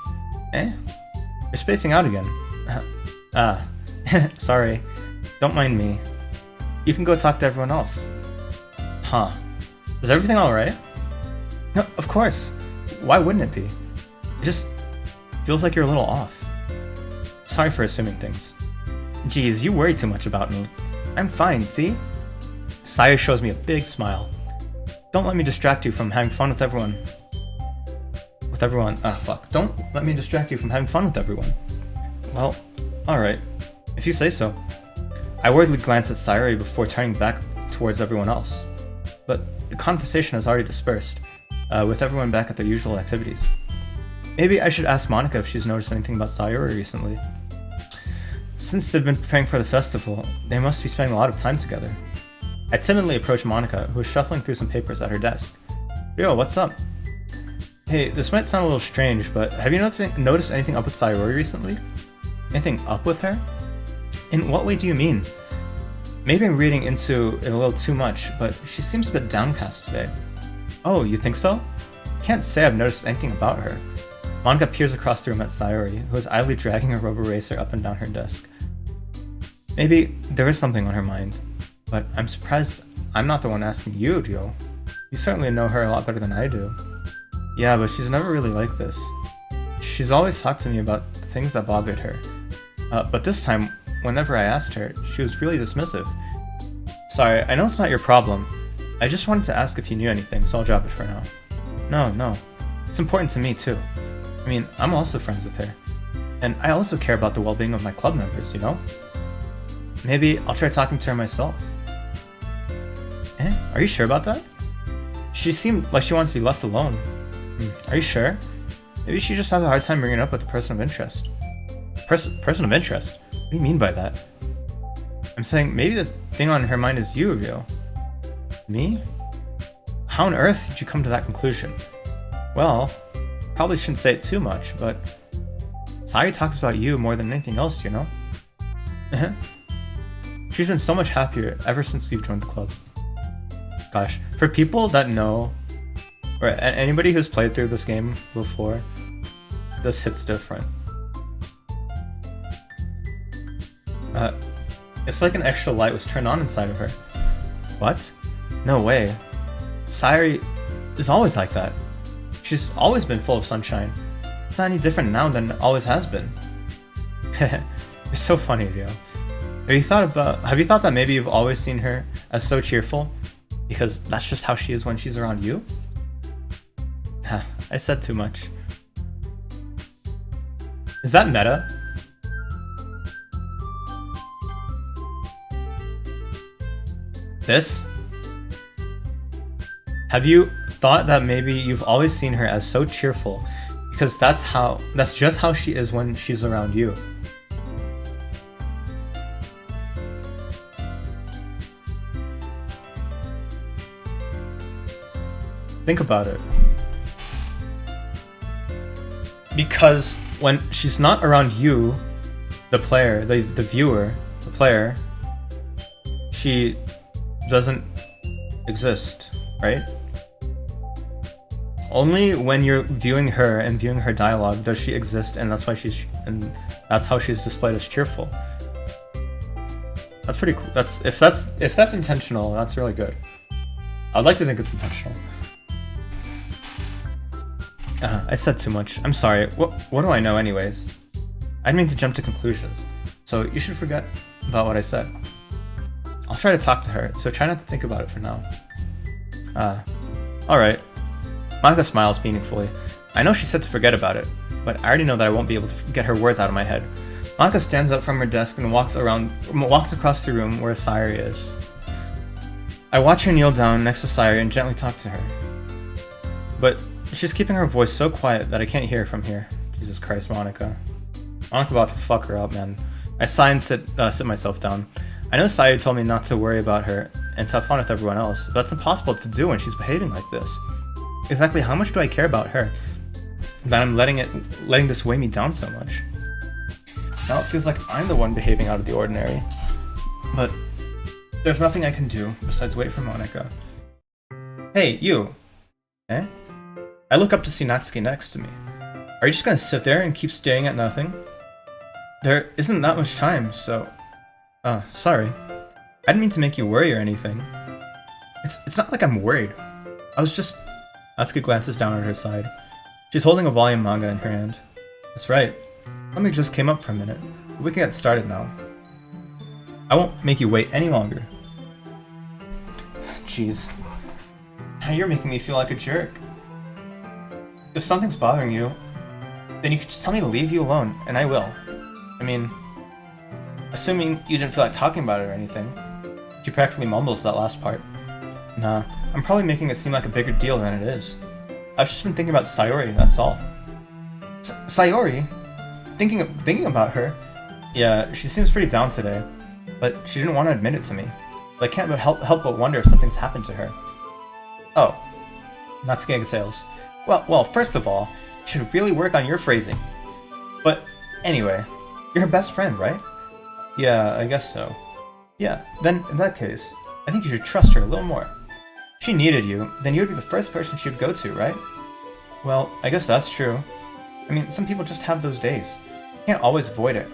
You're spacing out again. Sorry. Don't mind me. You can go talk to everyone else. Huh. Is everything alright? No, of course. Why wouldn't it be? It just feels like you're a little off. Sorry for assuming things. Geez, you worry too much about me. I'm fine, see? Sayuri shows me a big smile. Don't let me distract you from having fun with everyone. Don't let me distract you from having fun with everyone. Well, alright. If you say so. I worriedly glance at Sayuri before turning back towards everyone else. But the conversation has already dispersed, with everyone back at their usual activities. Maybe I should ask Monika if she's noticed anything about Sayuri recently. Since they've been preparing for the festival, they must be spending a lot of time together. I timidly approach Monika, who is shuffling through some papers at her desk. Yo, what's up? Hey, this might sound a little strange, but have you noticed anything up with Sayuri recently? Anything up with her? In what way do you mean? Maybe I'm reading into it a little too much, but she seems a bit downcast today. Oh, you think so? Can't say I've noticed anything about her. Monika peers across the room at Sayuri, who is idly dragging a rubber racer up and down her desk. Maybe there is something on her mind, but I'm surprised I'm not the one asking you, Ryo. You certainly know her a lot better than I do. Yeah, but she's never really like this. She's always talked to me about things that bothered her. But this time, whenever I asked her, she was really dismissive. Sorry, I know it's not your problem. I just wanted to ask if you knew anything, so I'll drop it for now. No. It's important to me, too. I mean, I'm also friends with her. And I also care about the well-being of my club members, you know? Maybe I'll try talking to her myself. Are you sure about that? She seemed like she wants to be left alone. Are you sure? Maybe she just has a hard time bringing it up with a person of interest. Person of interest? What do you mean by that? I'm saying maybe the thing on her mind is you, Ryo. Me? How on earth did you come to that conclusion? Well, probably shouldn't say it too much, but Sayuri talks about you more than anything else, you know? She's been so much happier ever since you've joined the club. Gosh, for people that know, or anybody who's played through this game before, this hits different. It's like an extra light was turned on inside of her. What? No way. Sayuri is always like that. She's always been full of sunshine. It's not any different now than it always has been. You're so funny, Ryo. Have you thought that maybe you've always seen her as so cheerful? Because that's just how she is when she's around you? I said too much. Is that meta? This? Have you thought that maybe you've always seen her as so cheerful because that's just how she is when she's around you? Think about it. Because when she's not around you, the player, the viewer, the player, she doesn't exist, right? Only when you're viewing her and viewing her dialogue does she exist, and that's how she's displayed as cheerful. That's pretty cool. If that's intentional, that's really good. I'd like to think it's intentional. I said too much. I'm sorry. What do I know anyways? I didn't mean to jump to conclusions, so you should forget about what I said. I'll try to talk to her, so try not to think about it for now. Alright. Monica smiles meaningfully. I know she said to forget about it, but I already know that I won't be able to get her words out of my head. Monica stands up from her desk and walks across the room where Sayori is. I watch her kneel down next to Sayori and gently talk to her. But she's keeping her voice so quiet that I can't hear from here. Jesus Christ, Monica. Monica about to fuck her up, man. I sigh and sit myself down. I know Sayori told me not to worry about her and to have fun with everyone else, but it's impossible to do when she's behaving like this. Exactly how much do I care about her that I'm letting this weigh me down so much? Now it feels like I'm the one behaving out of the ordinary. But there's nothing I can do besides wait for Monica. Hey, you! Eh? I look up to see Natsuki next to me. Are you just gonna sit there and keep staring at nothing? There isn't that much time, so... sorry. I didn't mean to make you worry or anything. It's not like I'm worried. I was just... Natsuki glances down at her side. She's holding a volume manga in her hand. That's right. Something just came up for a minute. But we can get started now. I won't make you wait any longer. Jeez. You're making me feel like a jerk. If something's bothering you, then you could just tell me to leave you alone, and I will. I mean, assuming you didn't feel like talking about it or anything. She practically mumbles that last part. Nah, I'm probably making it seem like a bigger deal than it is. I've just been thinking about Sayori, that's all. Sayori? Thinking about her? Yeah, she seems pretty down today, but she didn't want to admit it to me. But I can't help but wonder if something's happened to her. Oh. Natsuki exhales. Well, first of all, you should really work on your phrasing. But anyway, you're her best friend, right? Yeah, I guess so. Yeah, then in that case, I think you should trust her a little more. If she needed you, then you would be the first person she would go to, right? Well, I guess that's true. I mean, some people just have those days. You can't always avoid it.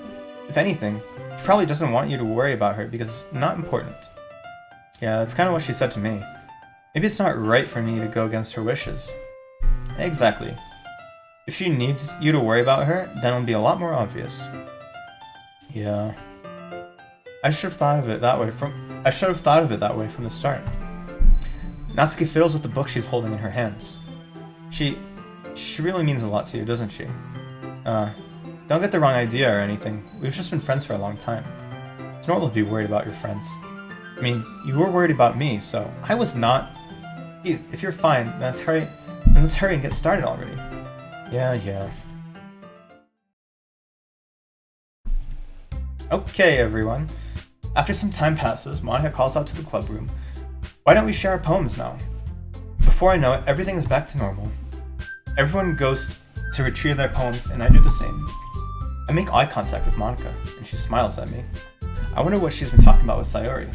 If anything, she probably doesn't want you to worry about her because it's not important. Yeah, that's kind of what she said to me. Maybe it's not right for me to go against her wishes. Exactly. If she needs you to worry about her, then it'll be a lot more obvious. Yeah. I should have thought of it that way from the start. Natsuki fiddles with the book she's holding in her hands. She really means a lot to you, doesn't she? Don't get the wrong idea or anything. We've just been friends for a long time. It's normal to be worried about your friends. I mean, you were worried about me, so I was not. Please, if you're fine, then let's hurry and get started already. Yeah. Okay, everyone. After some time passes, Monica calls out to the club room. Why don't we share our poems now? Before I know it, everything is back to normal. Everyone goes to retrieve their poems, and I do the same. I make eye contact with Monica, and she smiles at me. I wonder what she's been talking about with Sayori.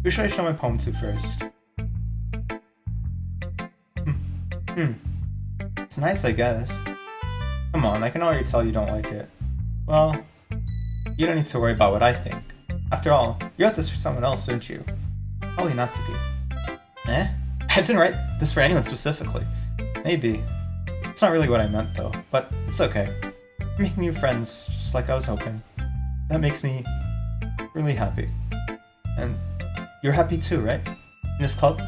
Who should I show my poem to first? It's nice, I guess. Come on, I can already tell you don't like it. Well, you don't need to worry about what I think. After all, you wrote this for someone else, didn't you? Probably Natsuki. Eh? I didn't write this for anyone specifically. Maybe. It's not really what I meant though, but it's okay. You're making new friends, just like I was hoping. That makes me really happy. And you're happy too, right? In this club?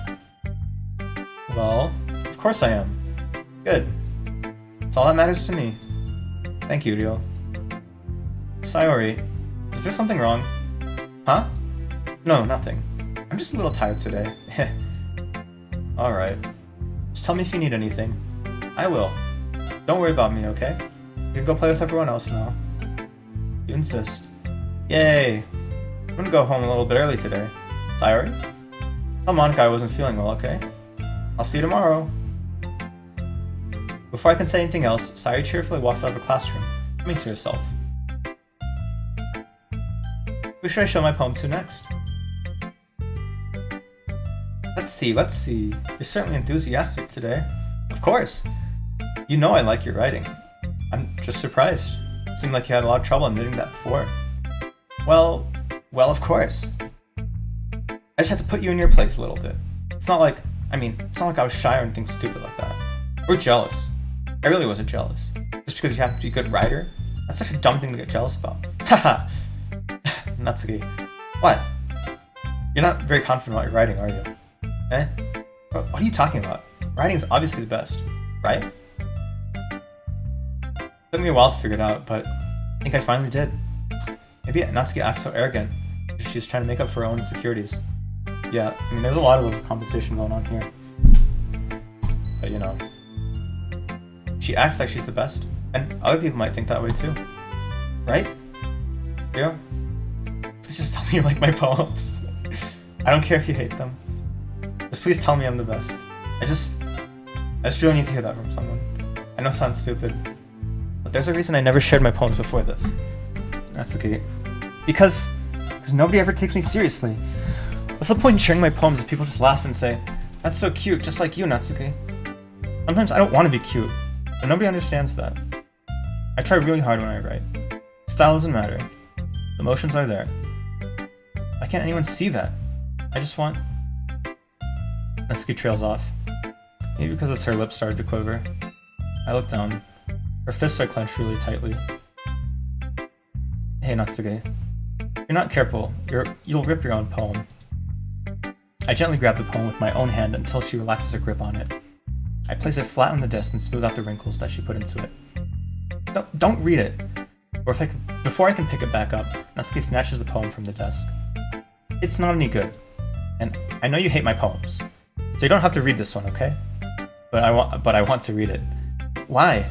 Well, of course I am. Good. That's all that matters to me. Thank you, Ryo. Sayori, is there something wrong? Huh? No, nothing. I'm just a little tired today. Alright. Just tell me if you need anything. I will. Don't worry about me, okay? You can go play with everyone else now. You insist. Yay! I'm gonna go home a little bit early today. Sayori? Tell Monica I wasn't feeling well, okay? I'll see you tomorrow. Before I can say anything else, Sayori cheerfully walks out of the classroom, humming to herself. Who should I show my poem to next? Let's see. You're certainly enthusiastic today. Of course! You know I like your writing. I'm just surprised. It seemed like you had a lot of trouble admitting that before. Well, of course. I just had to put you in your place a little bit. It's not like, it's not like I was shy or anything stupid like that. Or jealous. I really wasn't jealous. Just because you happen to be a good writer? That's such a dumb thing to get jealous about. Haha! Natsuki. What? You're not very confident about your writing, are you? Eh? What are you talking about? Writing is obviously the best, right? Took me a while to figure it out, but I think I finally did. Maybe Natsuki acts so arrogant because she's trying to make up for her own insecurities. Yeah, there's a lot of overcompensation going on here. But she acts like she's the best, and other people might think that way too. Right? Yeah? Please just tell me you like my poems. I don't care if you hate them. Just please tell me I'm the best. I just really need to hear that from someone. I know it sounds stupid, but there's a reason I never shared my poems before this. That's okay. Because nobody ever takes me seriously. What's the point in sharing my poems if people just laugh and say, "That's so cute, just like you, Natsuki"? Sometimes I don't want to be cute, but nobody understands that. I try really hard when I write. Style doesn't matter. The emotions are there. Why can't anyone see that? I just want... Natsuki trails off. Maybe because her lips started to quiver. I look down. Her fists are clenched really tightly. Hey, Natsuki. If you're not careful, you'll rip your own poem. I gently grab the poem with my own hand until she relaxes her grip on it. I place it flat on the desk and smooth out the wrinkles that she put into it. Don't read it! Before I can pick it back up, Natsuki snatches the poem from the desk. It's not any good. And I know you hate my poems. So you don't have to read this one, okay? But I want to read it. Why?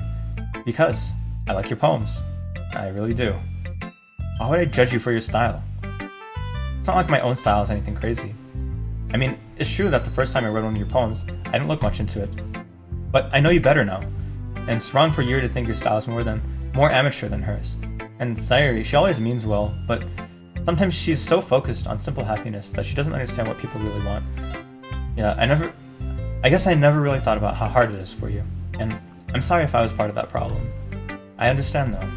Because I like your poems. I really do. Why would I judge you for your style? It's not like my own style is anything crazy. It's true that the first time I read one of your poems, I didn't look much into it. But I know you better now. And it's wrong for you to think your style is more amateur than hers. And Sayuri, she always means well, but sometimes she's so focused on simple happiness that she doesn't understand what people really want. Yeah, I guess I never really thought about how hard it is for you. And I'm sorry if I was part of that problem. I understand though.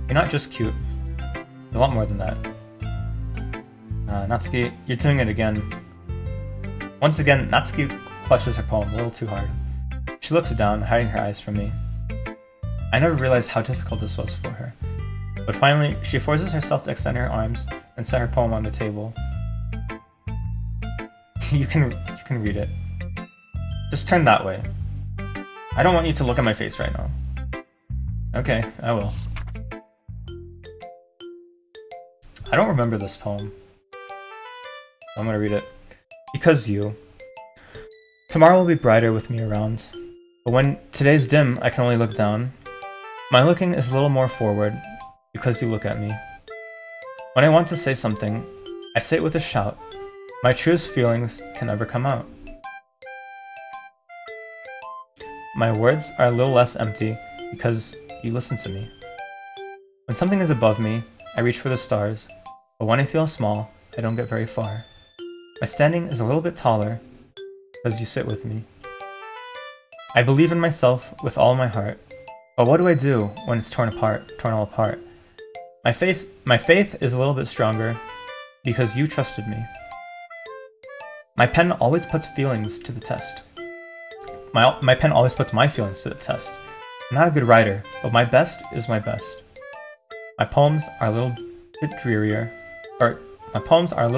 You're not just cute. You're a lot more than that. Natsuki, you're doing it again. Once again, Natsuki clutches her poem a little too hard. She looks down, hiding her eyes from me. I never realized how difficult this was for her. But finally, she forces herself to extend her arms and set her poem on the table. You can read it. Just turn that way. I don't want you to look at my face right now. Okay, I will. I don't remember this poem. I'm gonna read it. Because you. Tomorrow will be brighter with me around. But when today's dim, I can only look down. My looking is a little more forward, because you look at me. When I want to say something, I say it with a shout. My truest feelings can never come out. My words are a little less empty, because you listen to me. When something is above me, I reach for the stars, but when I feel small, I don't get very far. My standing is a little bit taller, because you sit with me. I believe in myself with all my heart, but what do I do when it's torn all apart? My faith is a little bit stronger, because you trusted me. My pen always puts feelings to the test. My pen always puts my feelings to the test. I'm not a good writer, but my best is my best. My poems are a little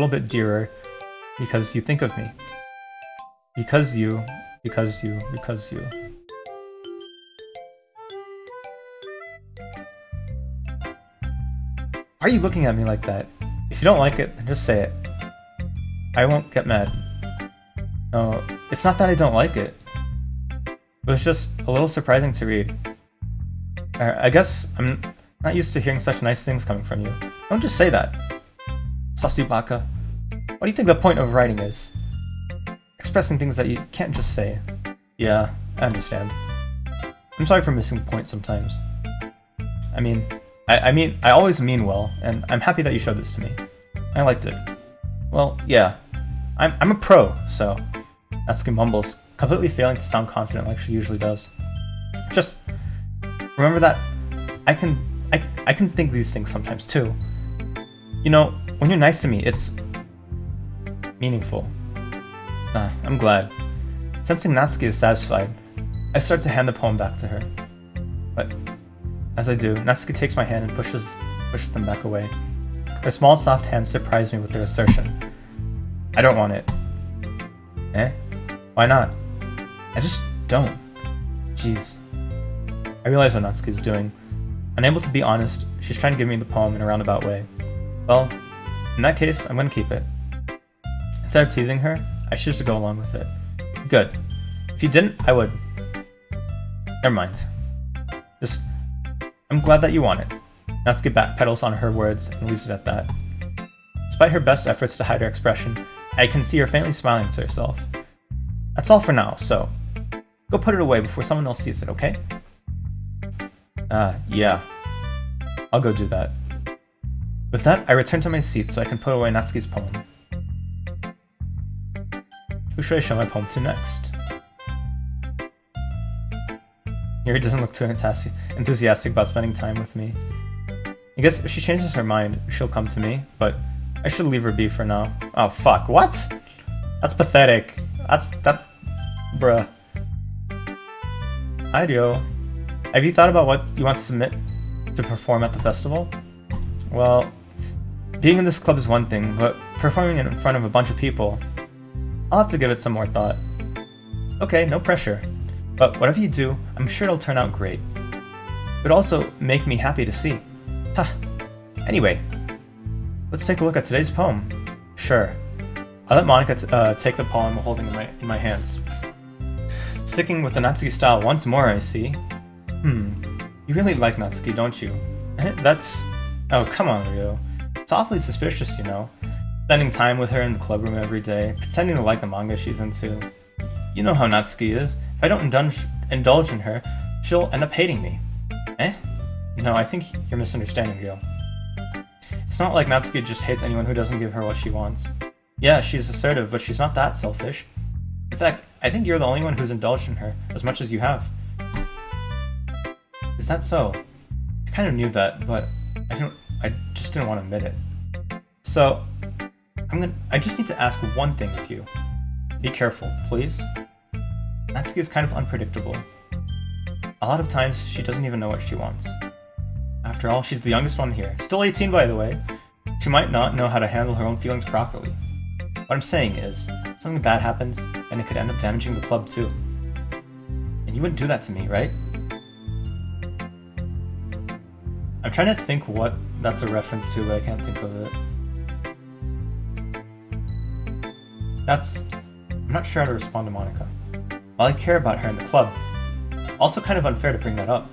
bit dearer, because you think of me. Because you. Why are you looking at me like that? If you don't like it, then just say it. I won't get mad. No, it's not that I don't like it. It was just a little surprising to read. I guess I'm not used to hearing such nice things coming from you. Don't just say that. Sasubaka. What do you think the point of writing is? Expressing things that you can't just say. Yeah, I understand. I'm sorry for missing the point sometimes. I always mean well, and I'm happy that you showed this to me. I liked it. Well, yeah. I'm a pro, so... Natsuki mumbles, completely failing to sound confident like she usually does. Just remember that I can think these things sometimes too. You know, when you're nice to me, it's meaningful. I'm glad. Sensing Natsuki is satisfied, I start to hand the poem back to her. But as I do, Natsuki takes my hand and pushes them back away. Her small, soft hands surprise me with their assertion. I don't want it. Eh? Why not? I just don't. Jeez. I realize what Natsuki is doing. Unable to be honest, she's trying to give me the poem in a roundabout way. Well, in that case, I'm gonna keep it. Instead of teasing her, I choose to go along with it. Good. If you didn't, I would. Never mind. I'm glad that you want it. Natsuki backpedals on her words and leaves it at that. Despite her best efforts to hide her expression, I can see her faintly smiling to herself. That's all for now, so go put it away before someone else sees it, okay? Yeah. I'll go do that. With that, I return to my seat so I can put away Natsuki's poem. Who should I show my poem to next? Yuri doesn't look too enthusiastic about spending time with me. I guess if she changes her mind, she'll come to me, but I should leave her be for now. Oh fuck, what? That's pathetic. That's bruh. Hi Dio. Have you thought about what you want to submit to perform at the festival? Well, being in this club is one thing, but performing in front of a bunch of people, I'll have to give it some more thought. Okay, no pressure. But whatever you do, I'm sure it'll turn out great. It would also make me happy to see. Huh. Anyway, let's take a look at today's poem. Sure. I let Monika take the poem I'm holding in my hands. Sticking with the Natsuki style once more, I see. You really like Natsuki, don't you? That's... Oh, come on, Ryo. It's awfully suspicious, you know. Spending time with her in the club room every day, pretending to like the manga she's into. You know how Natsuki is. If I don't indulge in her, she'll end up hating me. Eh? No, I think you're misunderstanding, Ryo. It's not like Natsuki just hates anyone who doesn't give her what she wants. Yeah, she's assertive, but she's not that selfish. In fact, I think you're the only one who's indulged in her as much as you have. Is that so? I kind of knew that, but I just didn't want to admit it. So, I just need to ask one thing of you. Be careful, please. Natsuki is kind of unpredictable. A lot of times, she doesn't even know what she wants. After all, she's the youngest one here. Still 18, by the way. She might not know how to handle her own feelings properly. What I'm saying is, if something bad happens, and it could end up damaging the club too. And you wouldn't do that to me, right? I'm trying to think what that's a reference to, but I can't think of it. I'm not sure how to respond to Monika. While I care about her in the club, also kind of unfair to bring that up.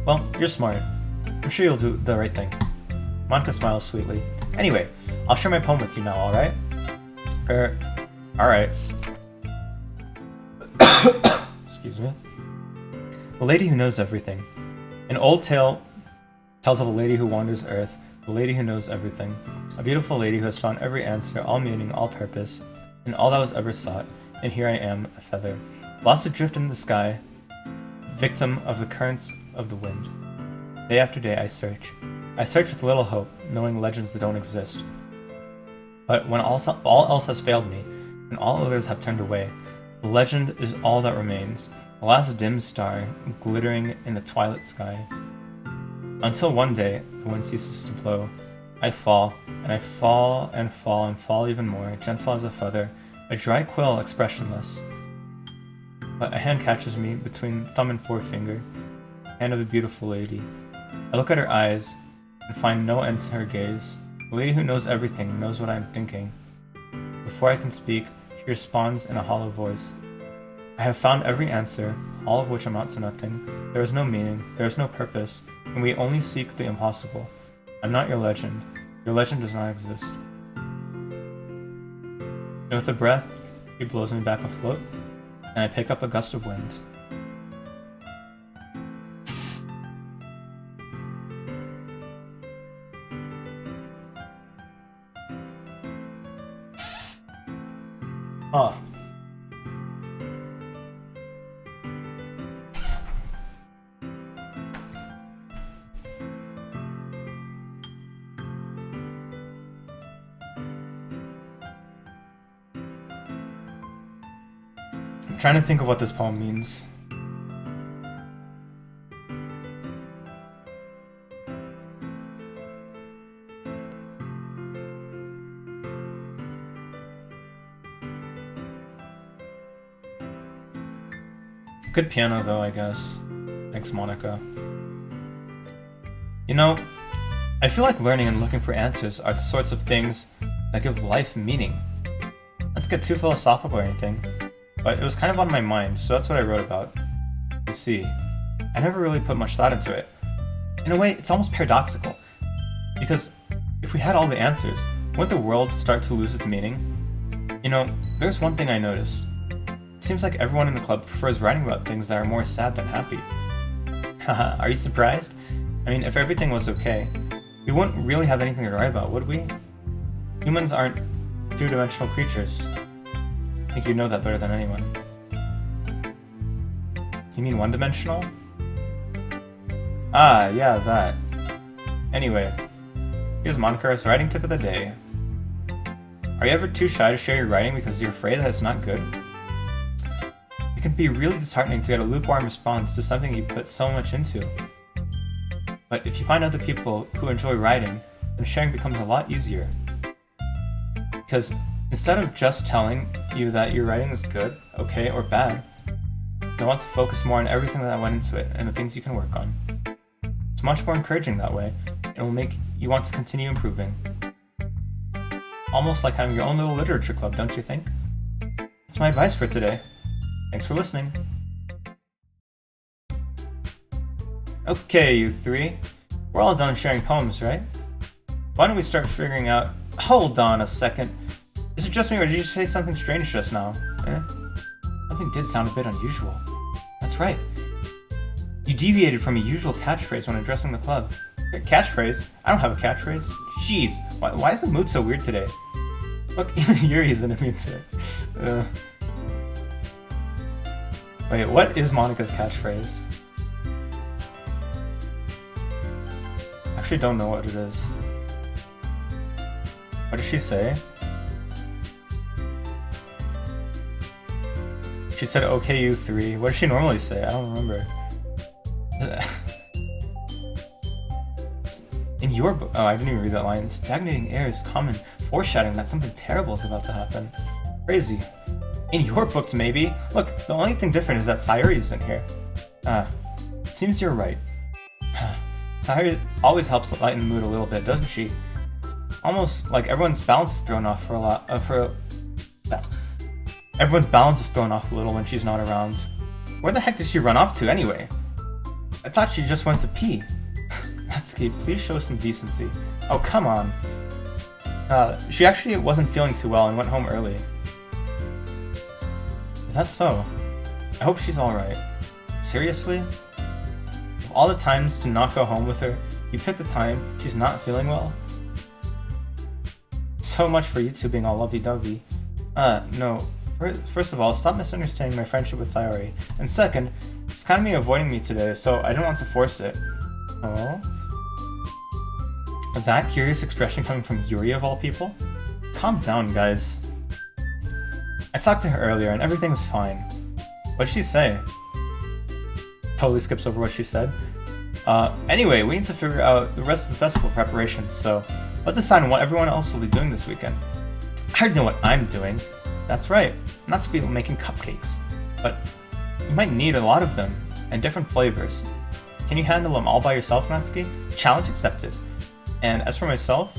Well, you're smart. I'm sure you'll do the right thing. Monika smiles sweetly. Anyway, I'll share my poem with you now, alright? Alright. Excuse me. The Lady Who Knows Everything. An old tale tells of a lady who wanders Earth, the lady who knows everything. A beautiful lady who has found every answer, all meaning, all purpose, and all that was ever sought. And here I am, a feather, lost adrift in the sky, victim of the currents of the wind. Day after day I search. I search with little hope, knowing legends that don't exist. But when all else has failed me, and all others have turned away, the legend is all that remains, the last dim star glittering in the twilight sky. Until one day, the wind ceases to blow. I fall, and I fall and fall and fall even more, gentle as a feather, a dry quill expressionless. But a hand catches me between thumb and forefinger, hand of a beautiful lady. I look at her eyes, and find no end to her gaze. The lady who knows everything knows what I am thinking. Before I can speak, she responds in a hollow voice. I have found every answer, all of which amount to nothing. There is no meaning, there is no purpose, and we only seek the impossible. I'm not your legend. Your legend does not exist. And with a breath, she blows me back afloat, and I pick up a gust of wind. Huh. trying to think of what this poem means. Good piano though, I guess. Thanks, Monica. You know, I feel like learning and looking for answers are the sorts of things that give life meaning. Not to get too philosophical or anything, but it was kind of on my mind, so that's what I wrote about. You see, I never really put much thought into it. In a way, it's almost paradoxical, because if we had all the answers, wouldn't the world start to lose its meaning? You know, there's one thing I noticed. It seems like everyone in the club prefers writing about things that are more sad than happy. Haha, are you surprised? I mean, if everything was okay, we wouldn't really have anything to write about, would we? Humans aren't two-dimensional creatures. I think you know that better than anyone. You mean one-dimensional? Ah, yeah, that. Anyway, here's Monica's writing tip of the day. Are you ever too shy to share your writing because you're afraid that it's not good? It can be really disheartening to get a lukewarm response to something you put so much into. But if you find other people who enjoy writing, then sharing becomes a lot easier. Because instead of just telling you that your writing is good, okay, or bad, they want to focus more on everything that went into it and the things you can work on. It's much more encouraging that way. It will make you want to continue improving. Almost like having your own little literature club, don't you think? That's my advice for today. Thanks for listening. Okay, you three. We're all done sharing poems, right? Why don't we start figuring out... Hold on a second. Is it just me or did you say something strange just now? Something did sound a bit unusual. That's right. You deviated from a usual catchphrase when addressing the club. Catchphrase? I don't have a catchphrase. Jeez, why is the mood so weird today? Look, even Yuri's in a mood today. Wait, what is Monica's catchphrase? I actually don't know what it is. What did she say? She said, okay, you three. What does she normally say? I don't remember. In your book... Oh, I didn't even read that line. Stagnating air is common, foreshadowing that something terrible is about to happen. Crazy. In your books, maybe? Look, the only thing different is that Sayuri isn't here. It seems you're right. Sayuri always helps lighten the mood a little bit, doesn't she? Almost like everyone's balance is thrown off everyone's balance is thrown off a little when she's not around. Where the heck did she run off to anyway? I thought she just went to pee. Natsuki, please show some decency. Oh, come on. She actually wasn't feeling too well and went home early. Is that so? I hope she's alright. Seriously? Of all the times to not go home with her, you picked the time she's not feeling well? So much for you two being all lovey-dovey. No. First of all, stop misunderstanding my friendship with Sayori. And second, it's kind of me avoiding me today, so I didn't want to force it. Oh? That curious expression coming from Yuri of all people? Calm down, guys. I talked to her earlier and everything's fine. What did she say? Totally skips over what she said. Anyway, we need to figure out the rest of the festival preparations, so let's decide on what everyone else will be doing this weekend. I already know what I'm doing. That's right, not to be making cupcakes, but you might need a lot of them, and different flavors. Can you handle them all by yourself, Natsuki? Challenge accepted. And as for myself,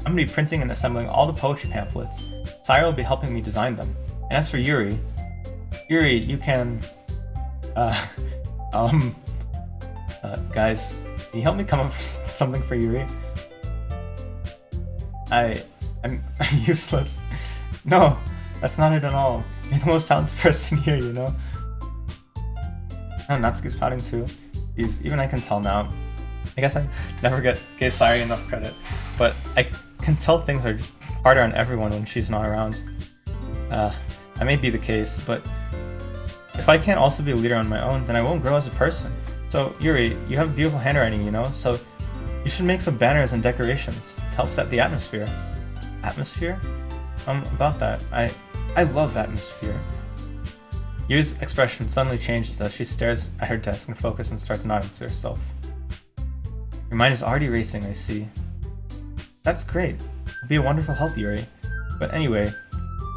I'm going to be printing and assembling all the poetry pamphlets. Sayori will be helping me design them. And as for Yuri, you can... guys, can you help me come up with something for Yuri? I'm useless. No, that's not it at all. You're the most talented person here, you know? And Natsuki's pouting too. Even I can tell now. I guess I never gave Sayori enough credit, but I can tell things are harder on everyone when she's not around. That may be the case, but if I can't also be a leader on my own, then I won't grow as a person. So, Yuri, you have beautiful handwriting, you know, so you should make some banners and decorations to help set the atmosphere. Atmosphere? About that. I love atmosphere. Yu's expression suddenly changes as she stares at her desk and focuses and starts nodding to herself. Your mind is already racing, I see. That's great. It'll be a wonderful help, Yuri. But anyway,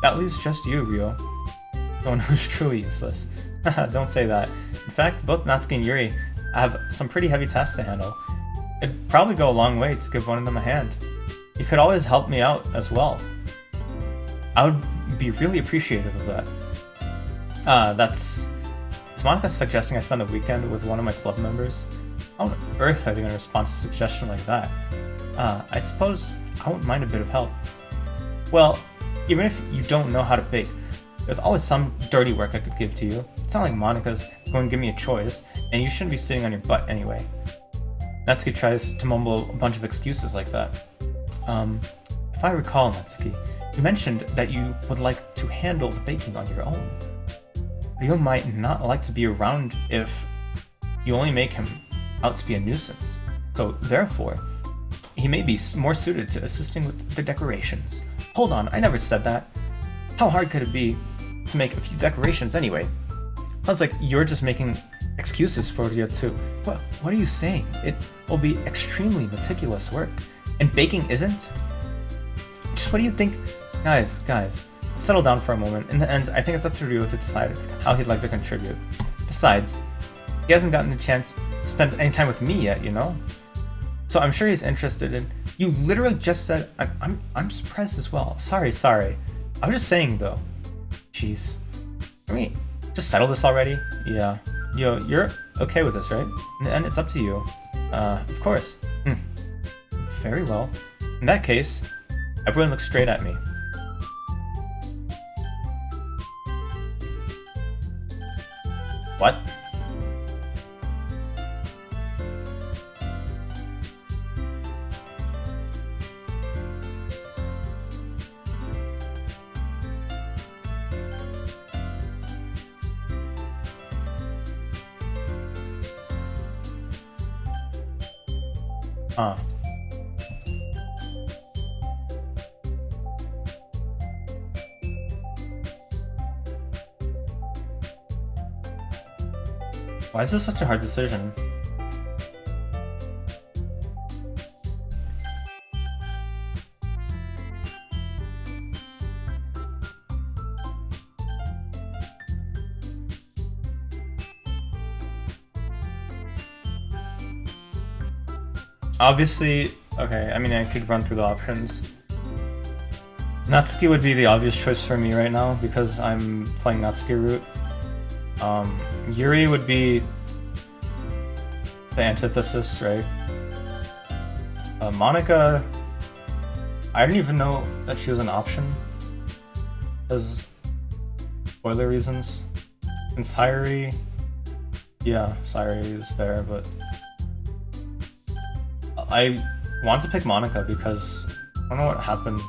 that leaves just you, Ryo. The one who's truly useless. Haha, don't say that. In fact, both Natsuki and Yuri have some pretty heavy tasks to handle. It'd probably go a long way to give one of them a hand. You could always help me out as well. I would be really appreciative of that. Is Monika suggesting I spend the weekend with one of my club members? How on earth are they going to respond to a suggestion like that? I suppose I wouldn't mind a bit of help. Well, even if you don't know how to bake, there's always some dirty work I could give to you. It's not like Monika's going to give me a choice, and you shouldn't be sitting on your butt anyway. Natsuki tries to mumble a bunch of excuses like that. If I recall, Natsuki, you mentioned that you would like to handle the baking on your own. Ryo might not like to be around if you only make him out to be a nuisance. So, therefore, he may be more suited to assisting with the decorations. Hold on, I never said that. How hard could it be to make a few decorations anyway? Sounds like you're just making excuses for Ryo too. What are you saying? It will be extremely meticulous work. And baking isn't? Just what do you think? Guys, settle down for a moment. In the end, I think it's up to Ryo to decide how he'd like to contribute. Besides, he hasn't gotten a chance to spend any time with me yet, you know? So I'm sure he's interested in... You literally just said... I'm surprised as well. Sorry. I was just saying, though. Jeez. Can we just settle this already? Yeah. Yo, you're okay with this, right? In the end, it's up to you. Of course. Very well. In that case, everyone looks straight at me. What? Why is this such a hard decision? Obviously, okay, I mean I could run through the options. Natsuki would be the obvious choice for me right now because I'm playing Natsuki route. Yuri would be the antithesis, right? Monika, I didn't even know that she was an option because spoiler reasons. And Sayuri, yeah, Sayuri is there, but I want to pick Monika because I don't know what happened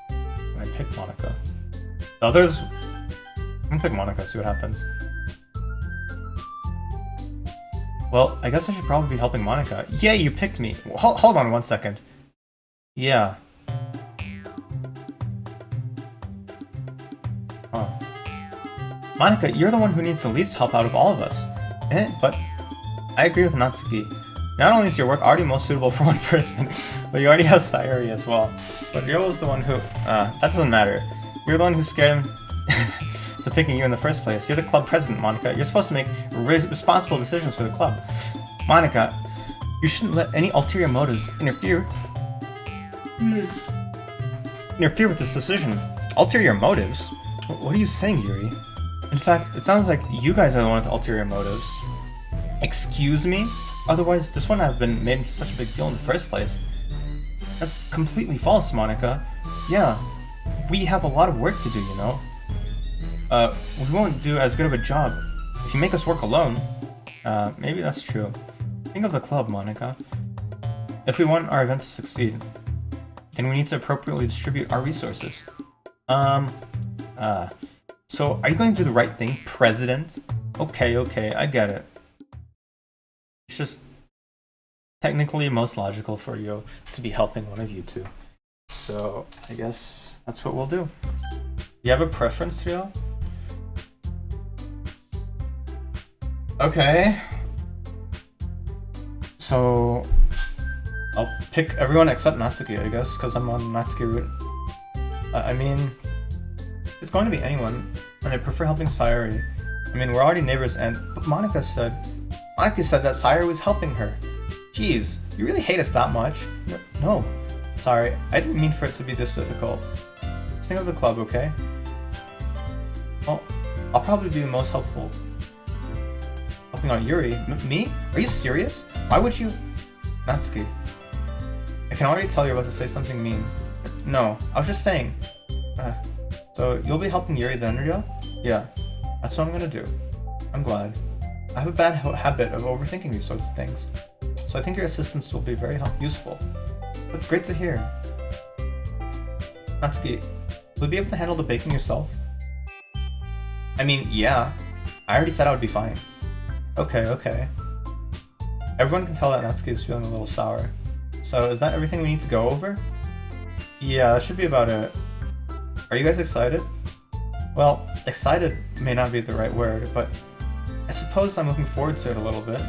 when I picked Monika. The others, I'm gonna pick Monika, see what happens. Well, I guess I should probably be helping Monika. Yeah, you picked me. Hold on 1 second. Yeah. Huh. Monika, you're the one who needs the least help out of all of us. But I agree with Natsuki. Not only is your work already most suitable for one person, but you already have Sayuri as well. But Ryo was the one who... that doesn't matter. You're the one who scared him to picking you in the first place. You're the club president, Monika. You're supposed to make responsible decisions for the club. Monika, you shouldn't let any ulterior motives interfere with this decision. Ulterior motives? What are you saying, Yuri? In fact, it sounds like you guys are the one with ulterior motives. Excuse me? Otherwise, this wouldn't have been made into such a big deal in the first place. That's completely false, Monika. Yeah, we have a lot of work to do, you know? We won't do as good of a job if you make us work alone. Maybe that's true. Think of the club, Monika. If we want our event to succeed, then we need to appropriately distribute our resources. So are you going to do the right thing, President? Okay, I get it. It's just technically most logical for you to be helping one of you two. So I guess that's what we'll do. You have a preference, Ryo? Okay. So I'll pick everyone except Natsuki, I guess, because I'm on Natsuki route. I mean, it's going to be anyone, and I prefer helping Sayori. I mean, we're already neighbors, but Monica said that Sayori was helping her. Jeez, you really hate us that much? No. Sorry, I didn't mean for it to be this difficult. Just think of the club, okay? Well, I'll probably be the most helpful. Helping out Yuri? Me? Are you serious? Why would you? Natsuki. I can already tell you're about to say something mean. No, I was just saying. So, you'll be helping Yuri then, Ryo? Yeah, that's what I'm gonna do. I'm glad. I have a bad habit of overthinking these sorts of things. So I think your assistance will be very useful. That's great to hear. Natsuki, will you be able to handle the baking yourself? I mean, yeah. I already said I would be fine. Okay. Everyone can tell that Natsuki is feeling a little sour. So is that everything we need to go over? Yeah, that should be about it. Are you guys excited? Well, excited may not be the right word, but I suppose I'm looking forward to it a little bit.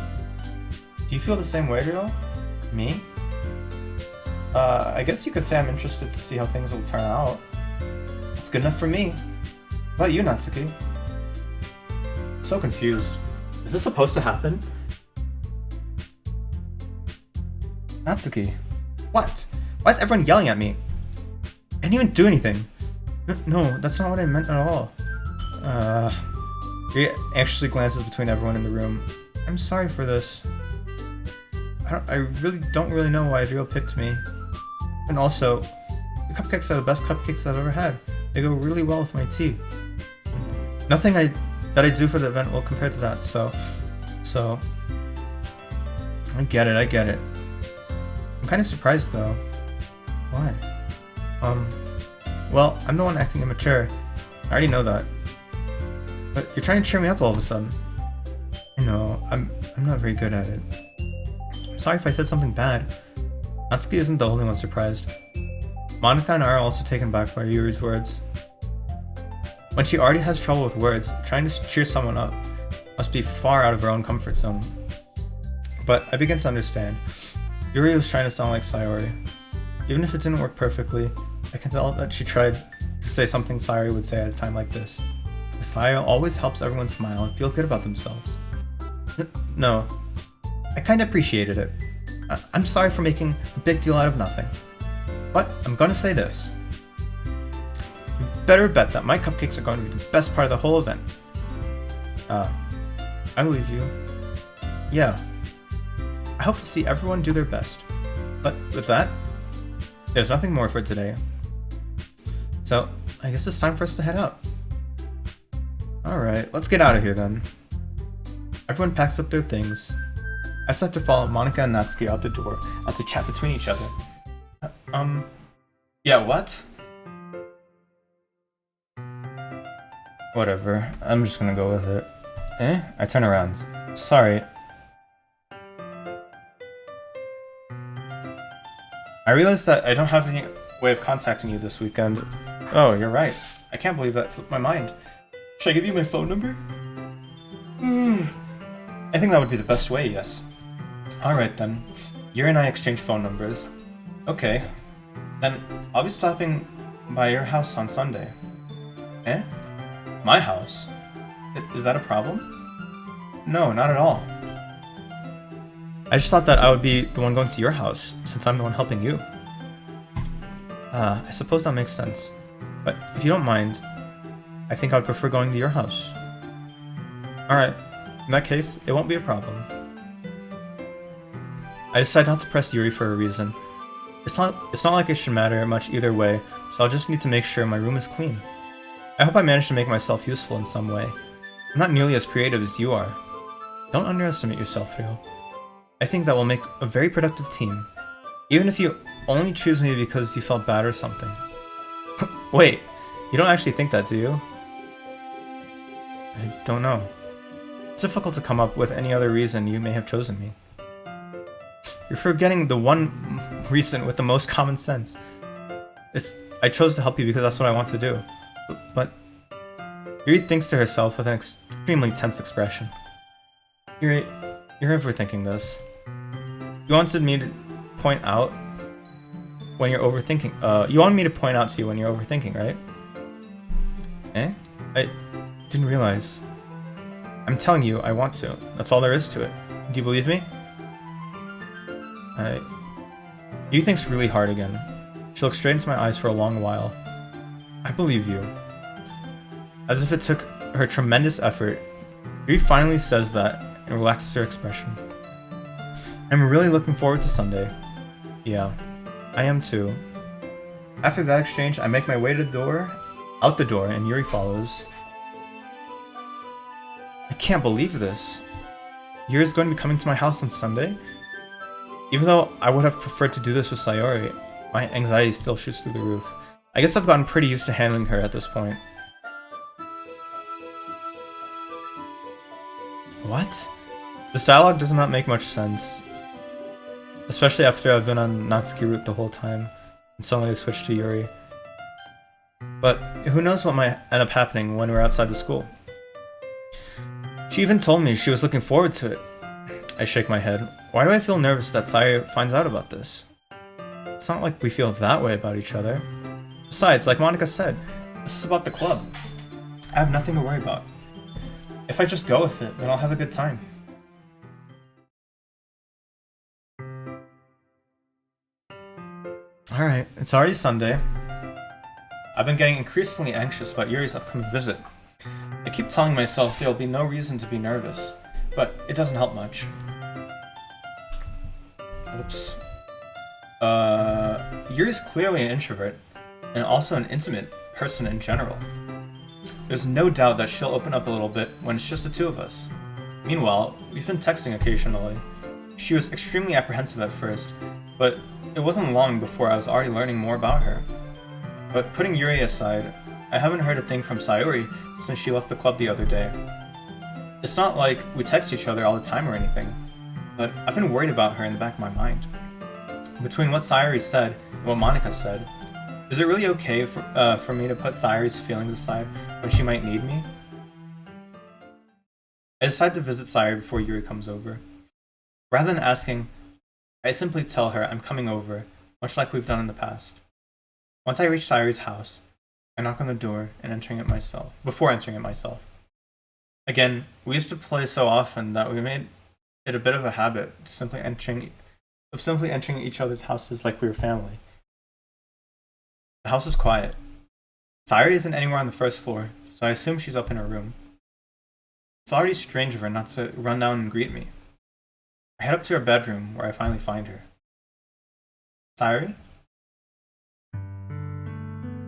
Do you feel the same way, Ryo? Me? I guess you could say I'm interested to see how things will turn out. It's good enough for me. What about you, Natsuki? I'm so confused. Is this supposed to happen? Natsuki. What? Why is everyone yelling at me? I didn't even do anything. No, that's not what I meant at all. He anxiously glances between everyone in the room. I'm sorry for this. I really don't know why Ryo picked me. And also, the cupcakes are the best cupcakes I've ever had. They go really well with my tea. Nothing that I do for the event will compare to that, so I get it. I'm kind of surprised though. Why? Well, I'm the one acting immature. I already know that. But you're trying to cheer me up all of a sudden. I know, I'm not very good at it. I'm sorry if I said something bad. Natsuki isn't the only one surprised. Monica and I are also taken back by Yuri's words. When she already has trouble with words, trying to cheer someone up must be far out of her own comfort zone. But I begin to understand. Yuri was trying to sound like Sayori. Even if it didn't work perfectly, I can tell that she tried to say something Sayori would say at a time like this. Sayori always helps everyone smile and feel good about themselves. No, I kinda appreciated it. I'm sorry for making a big deal out of nothing. But I'm gonna say this. You better bet that my cupcakes are going to be the best part of the whole event. I believe you. Yeah. I hope to see everyone do their best. But with that, there's nothing more for today. So, I guess it's time for us to head out. Alright, let's get out of here then. Everyone packs up their things. I start to follow Monica and Natsuki out the door as they chat between each other. Yeah, what? Whatever, I'm just gonna go with it. I turn around. Sorry. I realized that I don't have any way of contacting you this weekend. Oh, you're right. I can't believe that slipped my mind. Should I give you my phone number? I think that would be the best way, yes. Alright then. Yuri and I exchange phone numbers. Okay. Then I'll be stopping by your house on Sunday. My house? Is that a problem? No, not at all. I just thought that I would be the one going to your house, since I'm the one helping you. I suppose that makes sense. But if you don't mind, I think I would prefer going to your house. Alright, in that case, it won't be a problem. I decided not to press Yuri for a reason. It's not like it should matter much either way, so I'll just need to make sure my room is clean. I hope I managed to make myself useful in some way. I'm not nearly as creative as you are. Don't underestimate yourself, Ryo. I think that will make a very productive team. Even if you only choose me because you felt bad or something. Wait, you don't actually think that, do you? I don't know. It's difficult to come up with any other reason you may have chosen me. You're forgetting the one reason with the most common sense. I chose to help you because that's what I want to do. But Yuri thinks to herself with an extremely tense expression. You're overthinking this. You wanted me to point out when you're overthinking. You wanted me to point out to you when you're overthinking, right? Eh? I didn't realize. I'm telling you, I want to. That's all there is to it. Do you believe me? You think's really hard again. She looked straight into my eyes for a long while. I believe you. As if it took her tremendous effort, Yuri finally says that and relaxes her expression. I'm really looking forward to Sunday. Yeah, I am too. After that exchange, I make my way to the door, out the door, and Yuri follows. I can't believe this. Yuri's going to be coming to my house on Sunday? Even though I would have preferred to do this with Sayori, my anxiety still shoots through the roof. I guess I've gotten pretty used to handling her at this point. What? This dialogue does not make much sense. Especially after I've been on Natsuki route the whole time, and suddenly I switched to Yuri. But who knows what might end up happening when we're outside the school. She even told me she was looking forward to it. I shake my head. Why do I feel nervous that Sayori finds out about this? It's not like we feel that way about each other. Besides, like Monica said, this is about the club. I have nothing to worry about. If I just go with it, then I'll have a good time. Alright, it's already Sunday. I've been getting increasingly anxious about Yuri's upcoming visit. I keep telling myself there'll be no reason to be nervous, but it doesn't help much. Oops. Yuri's clearly an introvert, and also an intimate person in general. There's no doubt that she'll open up a little bit when it's just the two of us. Meanwhile, we've been texting occasionally. She was extremely apprehensive at first, but it wasn't long before I was already learning more about her. But putting Yuri aside, I haven't heard a thing from Sayori since she left the club the other day. It's not like we text each other all the time or anything, but I've been worried about her in the back of my mind. Between what Sayori said and what Monica said, is it really okay for me to put Sayori's feelings aside when she might need me? I decide to visit Sayori before Yuri comes over. Rather than asking, I simply tell her I'm coming over, much like we've done in the past. Once I reach Sayori's house, I knock on the door and before entering it myself. Again, we used to play so often that we made it a bit of a habit of simply entering each other's houses like we were family. The house is quiet. Sayori isn't anywhere on the first floor, so I assume she's up in her room. It's already strange of her not to run down and greet me. I head up to her bedroom, where I finally find her. Sayori?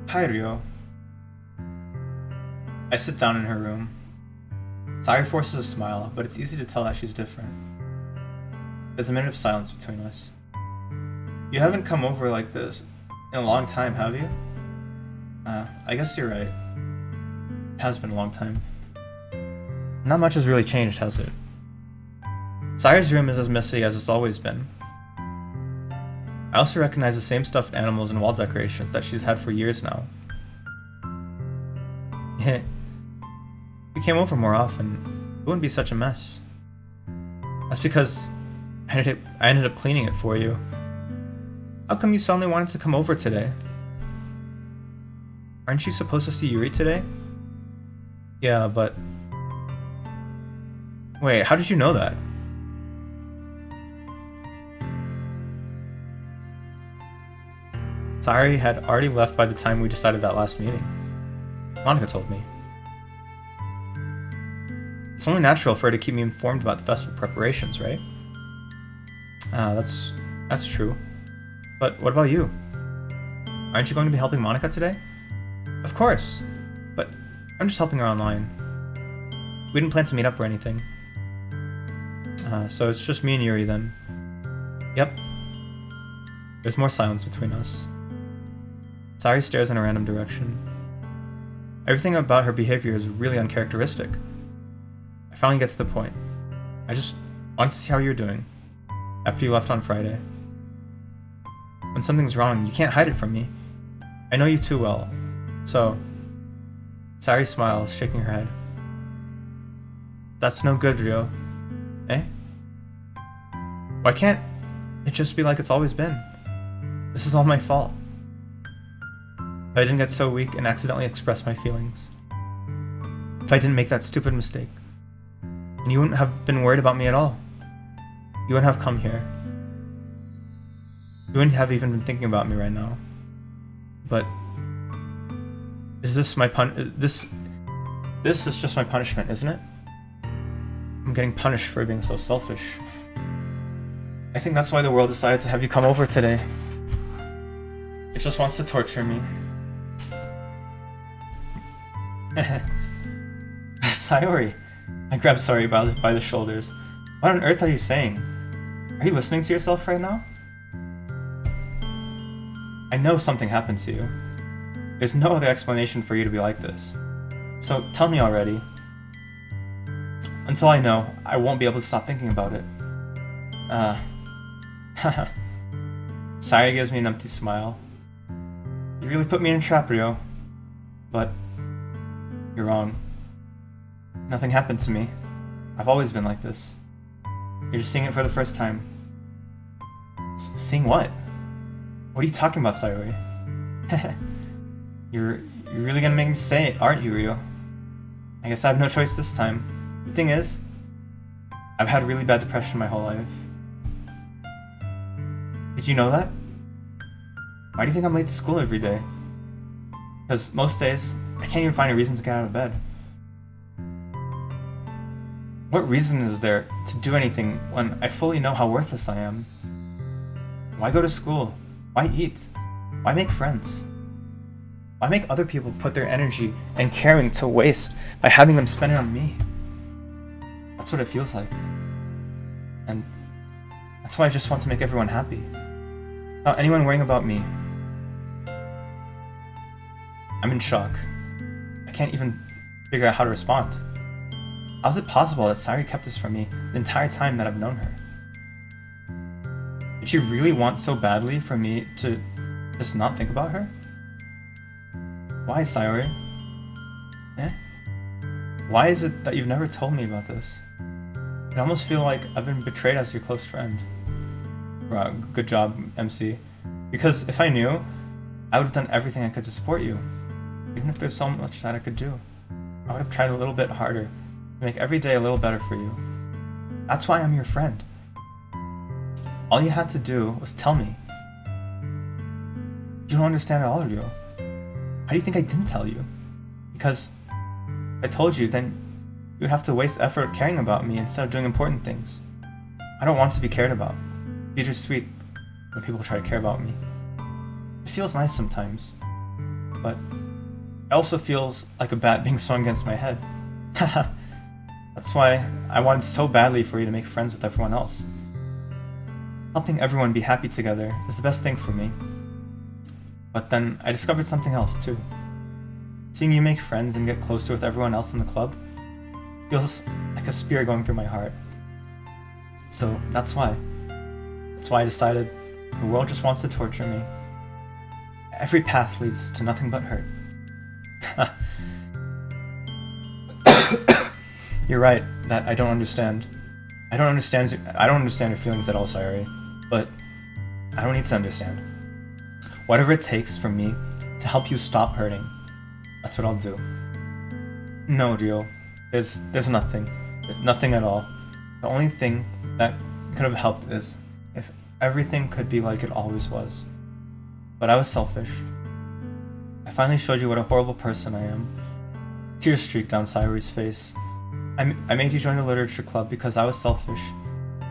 Hi, Ryo. I sit down in her room. Sayori forces a smile, but it's easy to tell that she's different. There's a minute of silence between us. You haven't come over like this in a long time, have you? I guess you're right. It has been a long time. Not much has really changed, has it? Sayori's room is as messy as it's always been. I also recognize the same stuffed animals and wall decorations that she's had for years now. If you came over more often, it wouldn't be such a mess. That's because I ended up cleaning it for you. How come you suddenly wanted to come over today? Aren't you supposed to see Yuri today? Yeah, but... Wait, how did you know that? Sayori had already left by the time we decided that last meeting. Monica told me. It's only natural for her to keep me informed about the festival preparations, right? That's true. But what about you? Aren't you going to be helping Monica today? Of course, but I'm just helping her online. We didn't plan to meet up or anything. So it's just me and Yuri then. Yep. There's more silence between us. Sayori stares in a random direction. Everything about her behavior is really uncharacteristic. I finally get to the point. I just want to see how you're doing, after you left on Friday. When something's wrong, you can't hide it from me. I know you too well. So... Sayori smiles, shaking her head. That's no good, Ryo. Eh? Why can't it just be like it's always been? This is all my fault. If I didn't get so weak and accidentally express my feelings. If I didn't make that stupid mistake. And you wouldn't have been worried about me at all. You wouldn't have come here. You wouldn't have even been thinking about me right now. But is this my this is just my punishment, isn't it? I'm getting punished for being so selfish. I think that's why the world decided to have you come over today. It just wants to torture me. Sayori. I grabbed Sayori by the shoulders. What on earth are you saying? Are you listening to yourself right now? I know something happened to you. There's no other explanation for you to be like this. So tell me already. Until I know, I won't be able to stop thinking about it. Sayori gives me an empty smile. You really put me in a trap, Ryo. But you're wrong. Nothing happened to me. I've always been like this. You're just seeing it for the first time. Seeing what? What are you talking about, Sayori? You're really gonna make me say it, aren't you, Ryo? I guess I have no choice this time. The thing is, I've had really bad depression my whole life. Did you know that? Why do you think I'm late to school every day? Because most days, I can't even find a reason to get out of bed. What reason is there to do anything when I fully know how worthless I am? Why go to school? Why eat? Why make friends? Why make other people put their energy and caring to waste by having them spend it on me? That's what it feels like. And that's why I just want to make everyone happy. Without anyone worrying about me. I'm in shock. I can't even figure out how to respond. How is it possible that Sayori kept this from me the entire time that I've known her? Did she really want so badly for me to just not think about her? Why, Sayori? Eh? Why is it that you've never told me about this? I almost feel like I've been betrayed as your close friend. Wow, good job, MC. Because if I knew, I would have done everything I could to support you. Even if there's so much that I could do. I would have tried a little bit harder to make every day a little better for you. That's why I'm your friend. All you had to do was tell me. You don't understand at all, Ryo. How do you think I didn't tell you? Because if I told you, then you would have to waste effort caring about me instead of doing important things. I don't want to be cared about. Bittersweet when people try to care about me. It feels nice sometimes, but it also feels like a bat being swung against my head. That's why I wanted so badly for you to make friends with everyone else. Helping everyone be happy together is the best thing for me. But then I discovered something else too. Seeing you make friends and get closer with everyone else in the club feels like a spear going through my heart. So that's why. That's why I decided the world just wants to torture me. Every path leads to nothing but hurt. You're right that I don't understand. I don't understand your feelings at all, Sayori. But I don't need to understand. Whatever it takes for me to help you stop hurting, that's what I'll do. No, Ryo. There's nothing. Nothing at all. The only thing that could have helped is if everything could be like it always was. But I was selfish. I finally showed you what a horrible person I am. Tears streaked down Sayori's face. I made you join the literature club because I was selfish,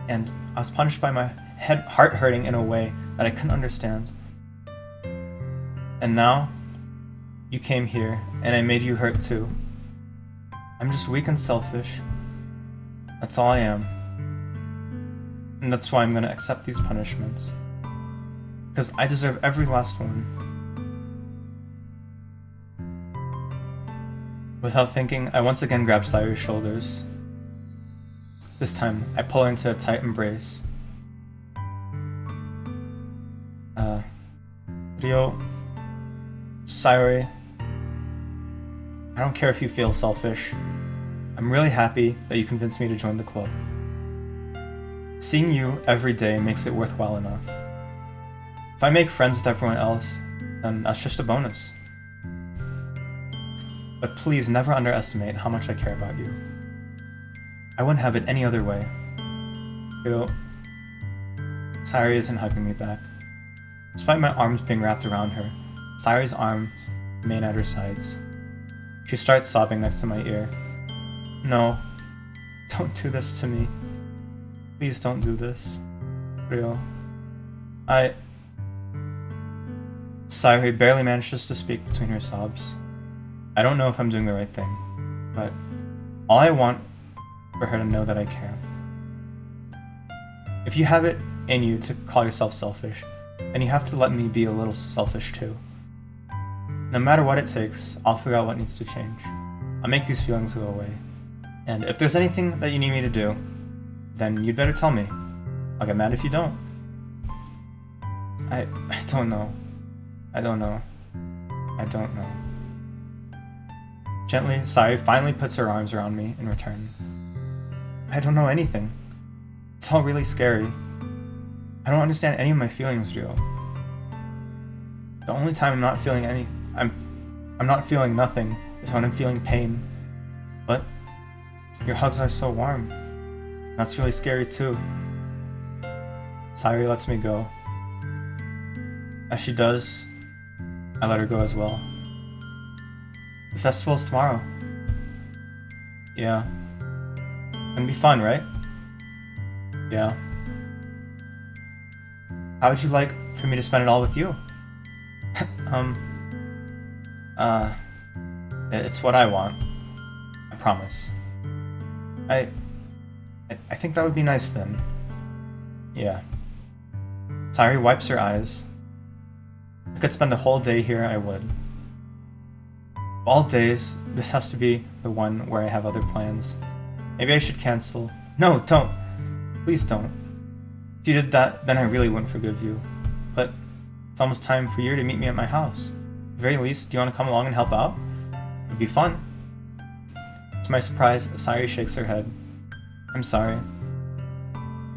and I was punished by my heart hurting in a way that I couldn't understand. And now, you came here, and I made you hurt too. I'm just weak and selfish. That's all I am. And that's why I'm gonna accept these punishments. Because I deserve every last one. Without thinking, I once again grab Sayori's shoulders. This time, I pull her into a tight embrace. Ryo, Sayori, I don't care if you feel selfish. I'm really happy that you convinced me to join the club. Seeing you every day makes it worthwhile enough. If I make friends with everyone else, then that's just a bonus. But please never underestimate how much I care about you. I wouldn't have it any other way. Sayuri isn't hugging me back. Despite my arms being wrapped around her, Sayuri's arms remain at her sides. She starts sobbing next to my ear. No, don't do this to me. Please don't do this. Ryo. Sayuri barely manages to speak between her sobs. I don't know if I'm doing the right thing, but all I want for her to know that I care. If you have it in you to call yourself selfish, then you have to let me be a little selfish too. No matter what it takes, I'll figure out what needs to change. I'll make these feelings go away. And if there's anything that you need me to do, then you'd better tell me. I'll get mad if you don't. I don't know. I don't know. Gently, Sayuri finally puts her arms around me in return. I don't know anything. It's all really scary. I don't understand any of my feelings, Ryo. The only time I'm not feeling I'm not feeling nothing is when I'm feeling pain. But your hugs are so warm. That's really scary too. Sayuri lets me go. As she does, I let her go as well. The festival's tomorrow. Yeah. Gonna be fun, right? Yeah. How would you like for me to spend it all with you? It's what I want. I promise. I think that would be nice then. Yeah. Sayuri wipes her eyes. If I could spend the whole day here, I would. Of all days, this has to be the one where I have other plans. Maybe I should cancel. No, don't. Please don't. If you did that, then I really wouldn't forgive you. But it's almost time for you to meet me at my house. At the very least, do you want to come along and help out? It'd be fun. To my surprise, Sayuri shakes her head. I'm sorry.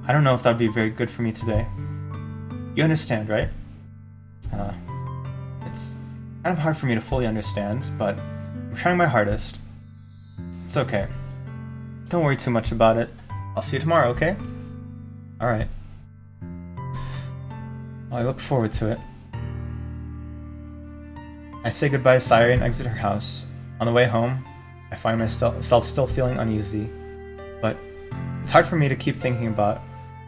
I don't know if that'd be very good for me today. You understand, right? It's kind of hard for me to fully understand, but I'm trying my hardest. It's okay. Don't worry too much about it. I'll see you tomorrow, okay? Alright. Well, I look forward to it. I say goodbye to Sayuri and exit her house. On the way home, I find myself still feeling uneasy, but it's hard for me to keep thinking about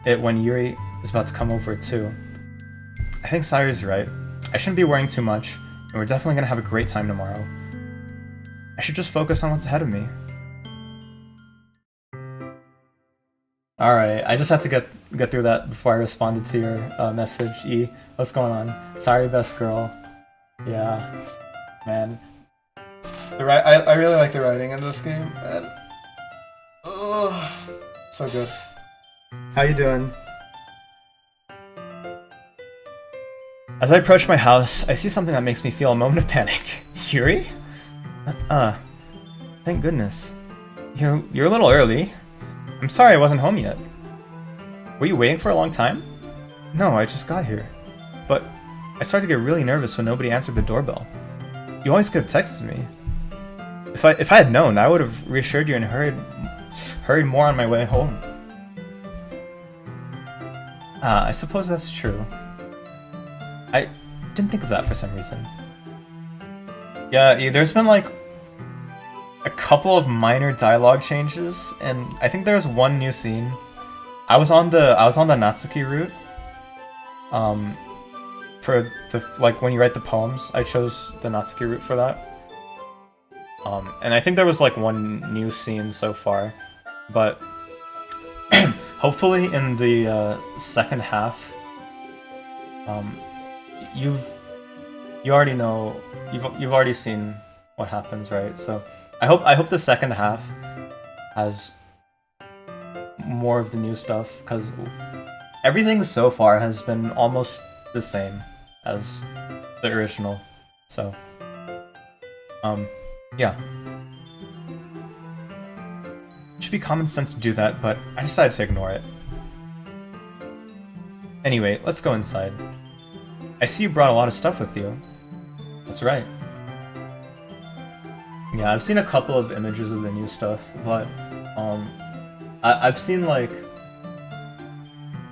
it when Yuri is about to come over too. I think Sayuri's right. I shouldn't be worrying too much, and we're definitely gonna have a great time tomorrow. I should just focus on what's ahead of me. Alright, I just had to get through that before I responded to your message. E, what's going on? Sorry, best girl. Yeah, man. I really like the writing in this game. And, so good. How you doing? As I approach my house, I see something that makes me feel a moment of panic. Yuri? Thank goodness. You're a little early. I'm sorry I wasn't home yet. Were you waiting for a long time? No, I just got here. But I started to get really nervous when nobody answered the doorbell. You always could have texted me. If I had known, I would have reassured you and hurried more on my way home. I suppose that's true. I didn't think of that for some reason. Yeah, there's been like a couple of minor dialogue changes, and I think there's one new scene. I was on the Natsuki route. For the like when you write the poems, I chose the Natsuki route for that. And I think there was like one new scene so far, but hopefully in the second half, you already know, you've already seen what happens, right? So I hope the second half has more of the new stuff, because everything so far has been almost the same as the original. So yeah. It should be common sense to do that, but I decided to ignore it. Anyway, let's go inside. I see you brought a lot of stuff with you. That's right. Yeah, I've seen a couple of images of the new stuff, but I've seen like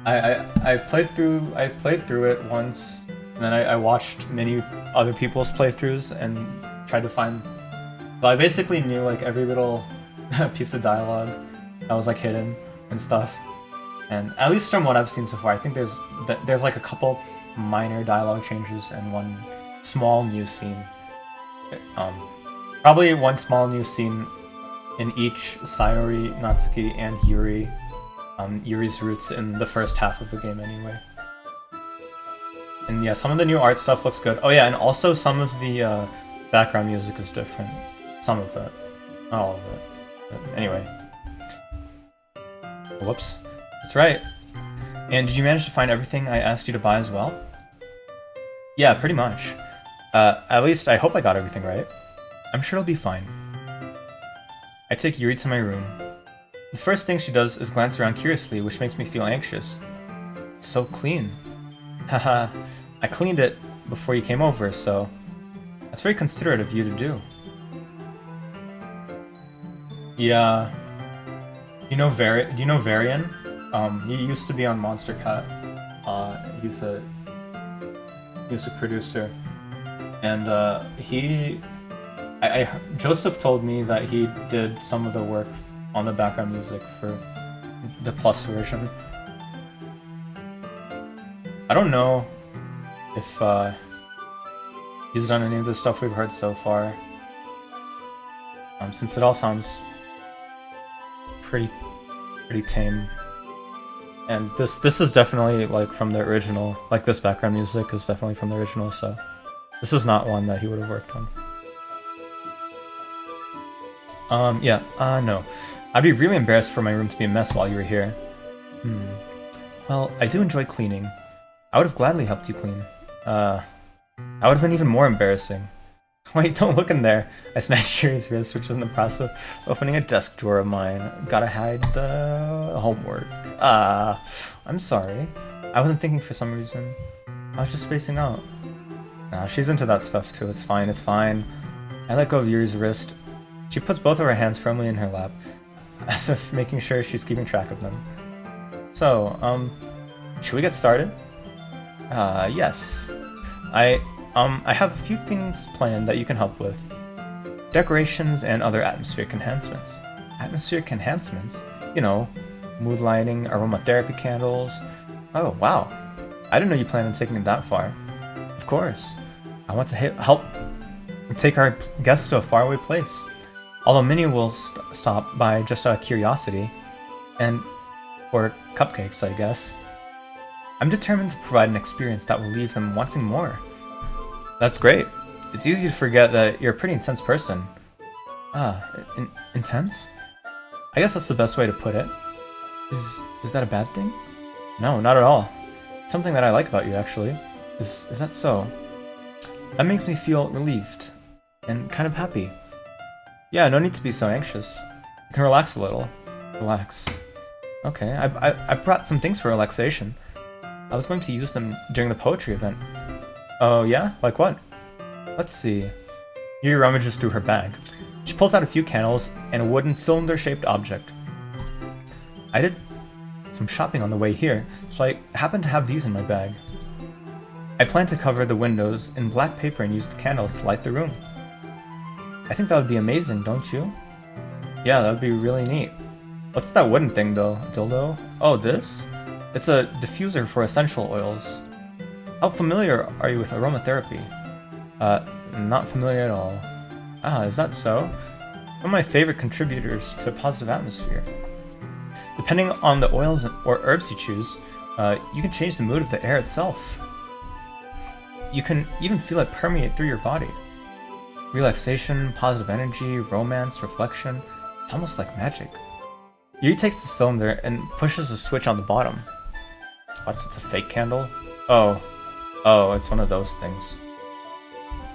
I played through it once, and then I watched many other people's playthroughs and tried to find. So I basically knew like every little piece of dialogue that was like hidden and stuff. And at least from what I've seen so far, I think there's like a couple minor dialogue changes and one small new scene. Probably one small new scene in each Sayori, Natsuki, and Yuri. Yuri's roots in the first half of the game anyway. And yeah, some of the new art stuff looks good. Oh yeah, and also some of the background music is different. Some of it. Not all of it. But anyway. Whoops. That's right. And did you manage to find everything I asked you to buy as well? Yeah, pretty much. At least I hope I got everything right. I'm sure it'll be fine. I take Yuri to my room. The first thing she does is glance around curiously, which makes me feel anxious. It's so clean. Haha, I cleaned it before you came over, so that's very considerate of you to do. Yeah. Do you know Varian? He used to be on Monster Cat. He's a producer, and Joseph told me that he did some of the work on the background music for the Plus version. I don't know if he's done any of the stuff we've heard so far, since it all sounds pretty tame. And this is definitely like from the original, like this background music is definitely from the original, so this is not one that he would have worked on. No. I'd be really embarrassed for my room to be a mess while you were here. Well, I do enjoy cleaning. I would have gladly helped you clean. That would have been even more embarrassing. Wait, don't look in there. I snatched Yuri's wrist, which is in the process of opening a desk drawer of mine. Gotta hide the homework. I'm sorry. I wasn't thinking for some reason. I was just spacing out. Nah, she's into that stuff too. It's fine, it's fine. I let go of Yuri's wrist. She puts both of her hands firmly in her lap, as if making sure she's keeping track of them. So, should we get started? Yes. I have a few things planned that you can help with. Decorations and other atmospheric enhancements. Atmospheric enhancements? You know, mood lighting, aromatherapy candles. Oh, wow. I didn't know you planned on taking it that far. Of course. I want to help take our guests to a faraway place. Although many will stop by just out of curiosity. Or cupcakes, I guess. I'm determined to provide an experience that will leave them wanting more. That's great. It's easy to forget that you're a pretty intense person. Intense? I guess that's the best way to put it. Is that a bad thing? No, not at all. It's something that I like about you, actually. Is that so? That makes me feel relieved. And kind of happy. Yeah, no need to be so anxious. You can relax a little. Relax. Okay, I brought some things for relaxation. I was going to use them during the poetry event. Oh yeah? Like what? Let's see. Yuri rummages through her bag. She pulls out a few candles and a wooden cylinder-shaped object. I did some shopping on the way here, so I happened to have these in my bag. I plan to cover the windows in black paper and use the candles to light the room. I think that would be amazing, don't you? Yeah, that would be really neat. What's that wooden thing though? Dildo? Oh, this? It's a diffuser for essential oils. How familiar are you with aromatherapy? Not familiar at all. Ah, is that so? One of my favorite contributors to a positive atmosphere. Depending on the oils or herbs you choose, you can change the mood of the air itself. You can even feel it permeate through your body. Relaxation, positive energy, romance, reflection. It's almost like magic. Yuri takes the cylinder and pushes a switch on the bottom. What's it's a fake candle? Oh, it's one of those things.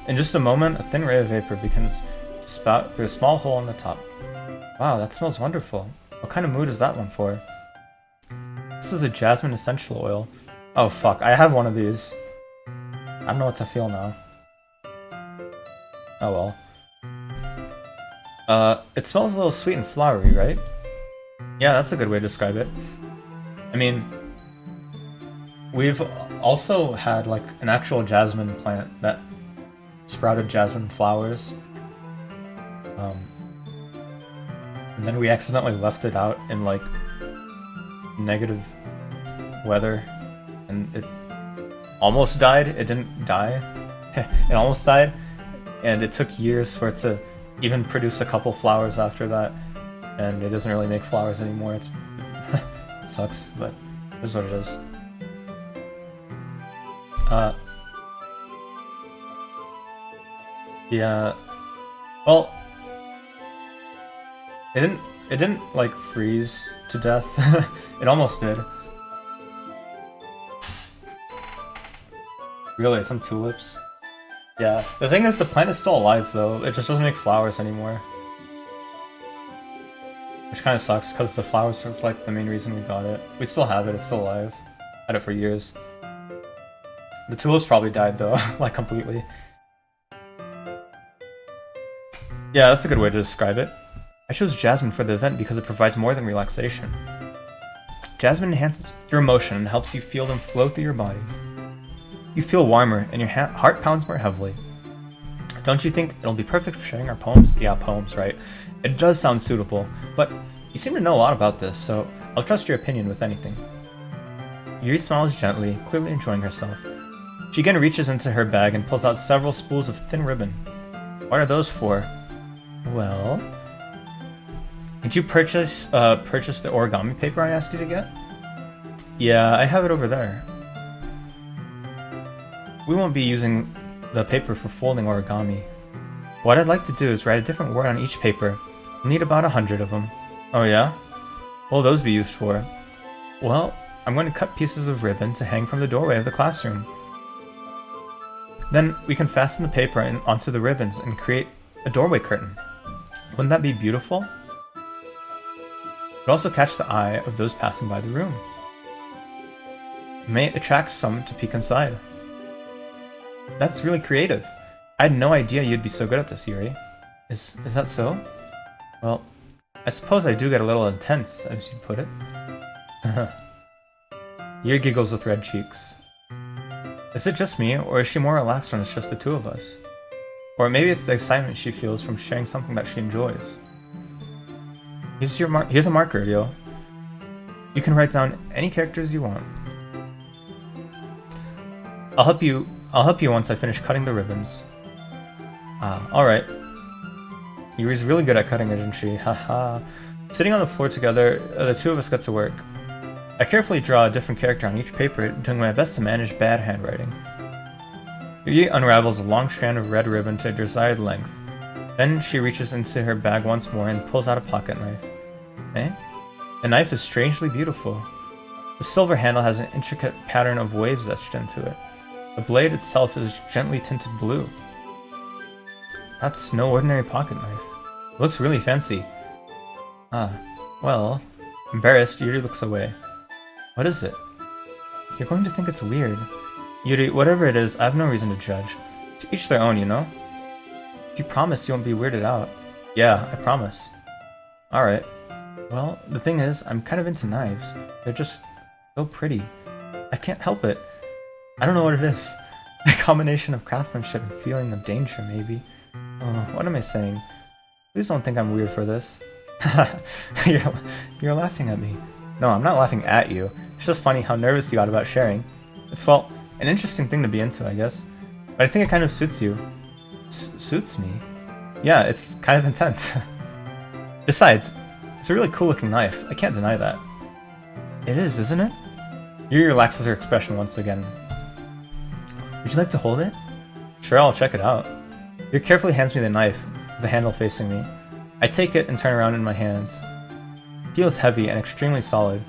In just a moment, a thin ray of vapor begins to spout through a small hole on the top. Wow, that smells wonderful. What kind of mood is that one for? This is a jasmine essential oil. Oh fuck, I have one of these. I don't know what to feel now. Oh well. It smells a little sweet and flowery, right? Yeah, that's a good way to describe it. I mean, we've also had like an actual jasmine plant that sprouted jasmine flowers. And then we accidentally left it out in like negative weather and it almost died. It didn't die. It almost died. And it took years for it to even produce a couple flowers after that. And it doesn't really make flowers anymore. It sucks, but it is what it is. Yeah. Well, it didn't like freeze to death. It almost did. Really, some tulips. Yeah. The thing is, the plant is still alive though. It just doesn't make flowers anymore. Which kind of sucks, because the flowers was like the main reason we got it. We still have it, it's still alive. Had it for years. The tulips probably died though, like completely. Yeah, that's a good way to describe it. I chose jasmine for the event because it provides more than relaxation. Jasmine enhances your emotion and helps you feel them flow through your body. You feel warmer and your heart pounds more heavily. Don't you think it'll be perfect for sharing our poems? Yeah, poems, right? It does sound suitable, but you seem to know a lot about this, so I'll trust your opinion with anything. Yuri smiles gently, clearly enjoying herself. She again reaches into her bag and pulls out several spools of thin ribbon. What are those for? Well... Did you purchase the origami paper I asked you to get? Yeah, I have it over there. We won't be using the paper for folding origami. What I'd like to do is write a different word on each paper. We'll need about 100 of them. Oh yeah? What will those be used for? Well, I'm going to cut pieces of ribbon to hang from the doorway of the classroom. Then we can fasten the paper onto the ribbons and create a doorway curtain. Wouldn't that be beautiful? It would also catch the eye of those passing by the room. It may attract some to peek inside. That's really creative. I had no idea you'd be so good at this, Yuri. Is that so? Well, I suppose I do get a little intense, as you put it. Yuri giggles with red cheeks. Is it just me, or is she more relaxed when it's just the two of us? Or maybe it's the excitement she feels from sharing something that she enjoys. Here's a marker, Ryo. You can write down any characters you want. I'll help you once I finish cutting the ribbons. Alright. Yuri's really good at cutting, isn't she? Haha. Sitting on the floor together, the two of us get to work. I carefully draw a different character on each paper, doing my best to manage bad handwriting. Yuri unravels a long strand of red ribbon to a desired length. Then she reaches into her bag once more and pulls out a pocket knife. Eh? The knife is strangely beautiful. The silver handle has an intricate pattern of waves etched into it. The blade itself is gently tinted blue. That's no ordinary pocket knife. It looks really fancy. Well... Embarrassed, Yuri looks away. What is it? You're going to think it's weird. Yuri, whatever it is, I have no reason to judge. To each their own, you know? If you promise you won't be weirded out. Yeah, I promise. Alright. Well, the thing is, I'm kind of into knives. They're just so pretty. I can't help it. I don't know what it is. A combination of craftsmanship and feeling of danger, maybe. Oh, what am I saying? Please don't think I'm weird for this. You're laughing at me. No, I'm not laughing at you. It's just funny how nervous you got about sharing. It's, well, an interesting thing to be into, I guess. But I think it kind of suits you. Suits me? Yeah, it's kind of intense. Besides, it's a really cool looking knife. I can't deny that. It is, isn't it? Yuri relaxes her expression once again. Would you like to hold it? Sure, I'll check it out. Yuri carefully hands me the knife, with the handle facing me. I take it and turn around in my hands. It feels heavy and extremely solid.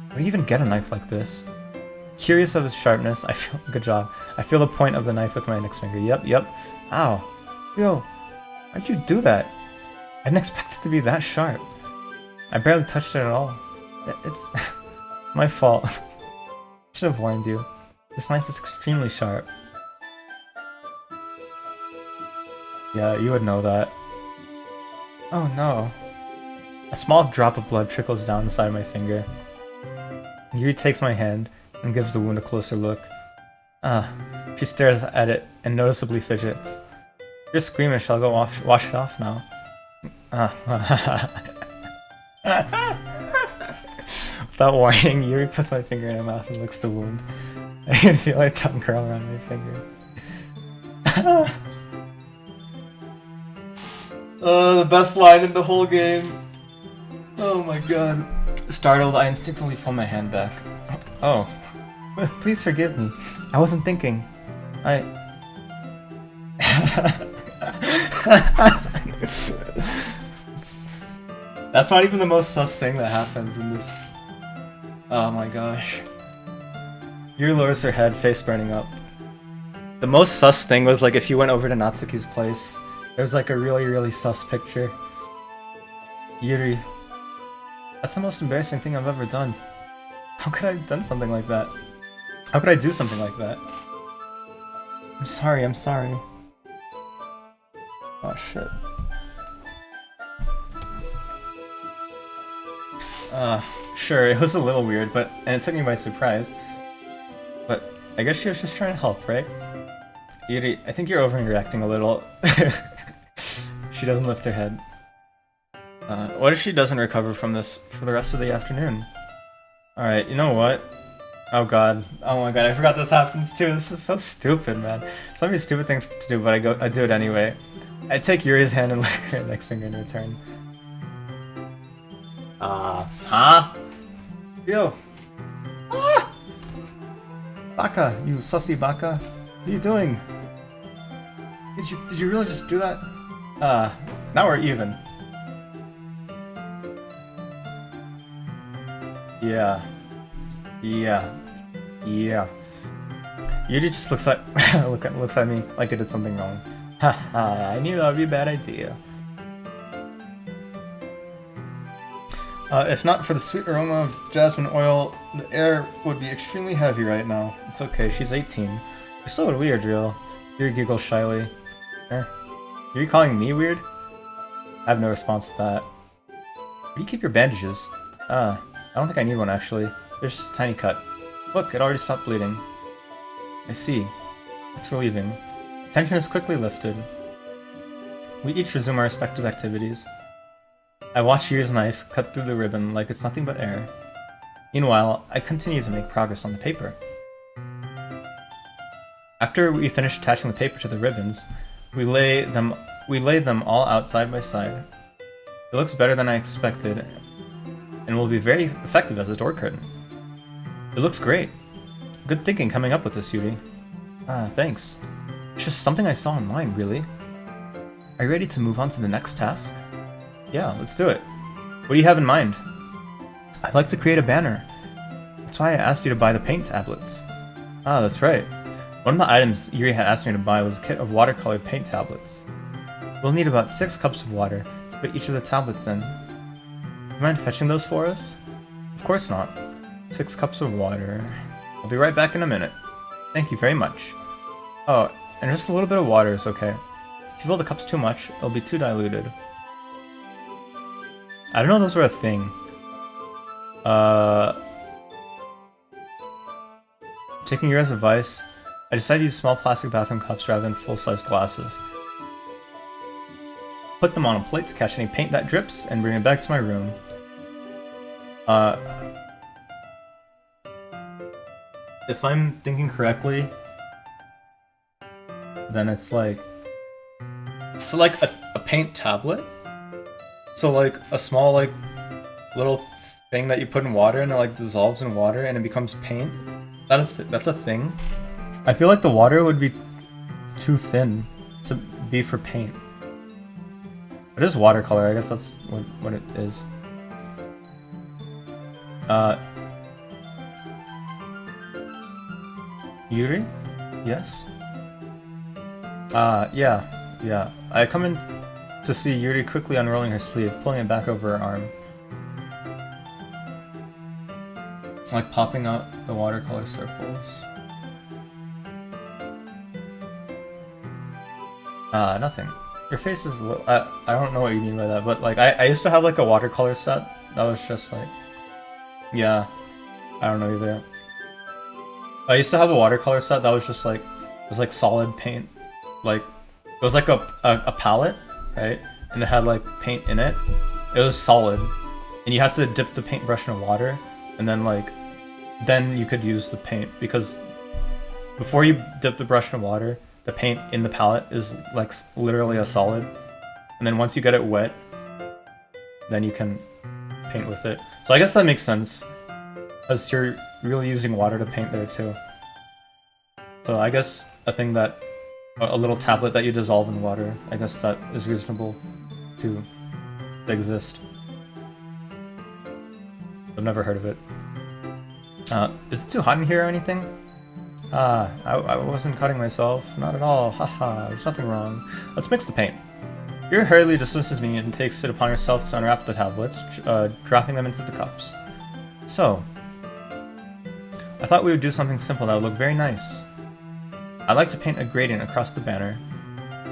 Where do you even get a knife like this? Curious of its sharpness, good job. I feel the point of the knife with my index finger. Yep. Ow. Yo, why'd you do that? I didn't expect it to be that sharp. I barely touched it at all. It's my fault. Should have warned you. This knife is extremely sharp. Yeah, you would know that. Oh no. A small drop of blood trickles down the side of my finger. Yuri takes my hand and gives the wound a closer look. She stares at it and noticeably fidgets. You're squeamish, shall I go wash it off now? Without warning, Yuri puts my finger in her mouth and licks the wound. I can feel my tongue curl around my finger. The best line in the whole game. Oh my god. Startled, I instinctively pull my hand back. Oh. Please forgive me. I wasn't thinking. That's not even the most sus thing that happens in this. Oh my gosh. Yuri lowers her head, face burning up. The most sus thing was like if you went over to Natsuki's place, there's like a really sus picture. Yuri. That's the most embarrassing thing I've ever done. How could I have done something like that? How could I do something like that? I'm sorry. Oh shit. Sure, it was a little weird, and it took me by surprise. But I guess she was just trying to help, right? Yuri, I think you're overreacting a little. She doesn't lift her head. What if she doesn't recover from this for the rest of the afternoon? Alright, you know what? Oh god. Oh my god, I forgot this happens too. This is so stupid, man. So many stupid things to do, but I do it anyway. I take Yuri's hand and lick her next finger in return. Huh? Yo! Ah! Baka, you sussy baka. What are you doing? Did you really just do that? Now we're even. Yeah. Yuri just looks at looks at me like I did something wrong. Haha, I knew that would be a bad idea. If not for the sweet aroma of jasmine oil, the air would be extremely heavy right now. It's okay, she's 18. You're so weird, Real. Yuri giggles shyly. Are you calling me weird? I have no response to that. Where do you keep your bandages? I don't think I need one actually. There's just a tiny cut. Look, it already stopped bleeding. I see. It's relieving. Tension is quickly lifted. We each resume our respective activities. I watch Yuri's knife cut through the ribbon like it's nothing but air. Meanwhile, I continue to make progress on the paper. After we finish attaching the paper to the ribbons, we lay them all out side by side. It looks better than I expected, and will be very effective as a door curtain. It looks great. Good thinking coming up with this, Yuri. Thanks. It's just something I saw online, really. Are you ready to move on to the next task? Yeah, let's do it. What do you have in mind? I'd like to create a banner. That's why I asked you to buy the paint tablets. That's right. One of the items Yuri had asked me to buy was a kit of watercolor paint tablets. We'll need about 6 cups of water to put each of the tablets in. You mind fetching those for us? Of course not. 6 cups of water. I'll be right back in a minute. Thank you very much. Oh, and just a little bit of water is okay. If you fill the cups too much, it'll be too diluted. I didn't know those were a thing. Taking your advice, I decided to use small plastic bathroom cups rather than full-size glasses. Put them on a plate to catch any paint that drips and bring it back to my room. If I'm thinking correctly, then it's like a paint tablet. So like a small like little thing that you put in water and it like dissolves in water and it becomes paint. That's a thing. I feel like the water would be too thin to be for paint. It is watercolor, I guess that's what it is. Yuri? Yes? Yeah. I come in to see Yuri quickly unrolling her sleeve, pulling it back over her arm. like popping out the watercolor circles. Nothing. Your face is a little, I don't know what you mean by that, but like I used to have like a watercolor set that was just like, yeah, I don't know either. I used to have a watercolor set that was just like, it was like solid paint, like it was like a palette, right? And it had like paint in it. It was solid, and you had to dip the paintbrush in water, and then you could use the paint, because before you dip the brush in water, the paint in the palette is like literally a solid, and then once you get it wet, then you can paint with it. So I guess that makes sense, because you're really using water to paint there too. So I guess a little tablet that you dissolve in water, I guess that is reasonable to exist. I've never heard of it. Is it too hot in here or anything? I wasn't cutting myself. Not at all. Haha, there's nothing wrong. Let's mix the paint. Yuri hurriedly dismisses me and takes it upon herself to unwrap the tablets, dropping them into the cups. So, I thought we would do something simple that would look very nice. I'd like to paint a gradient across the banner,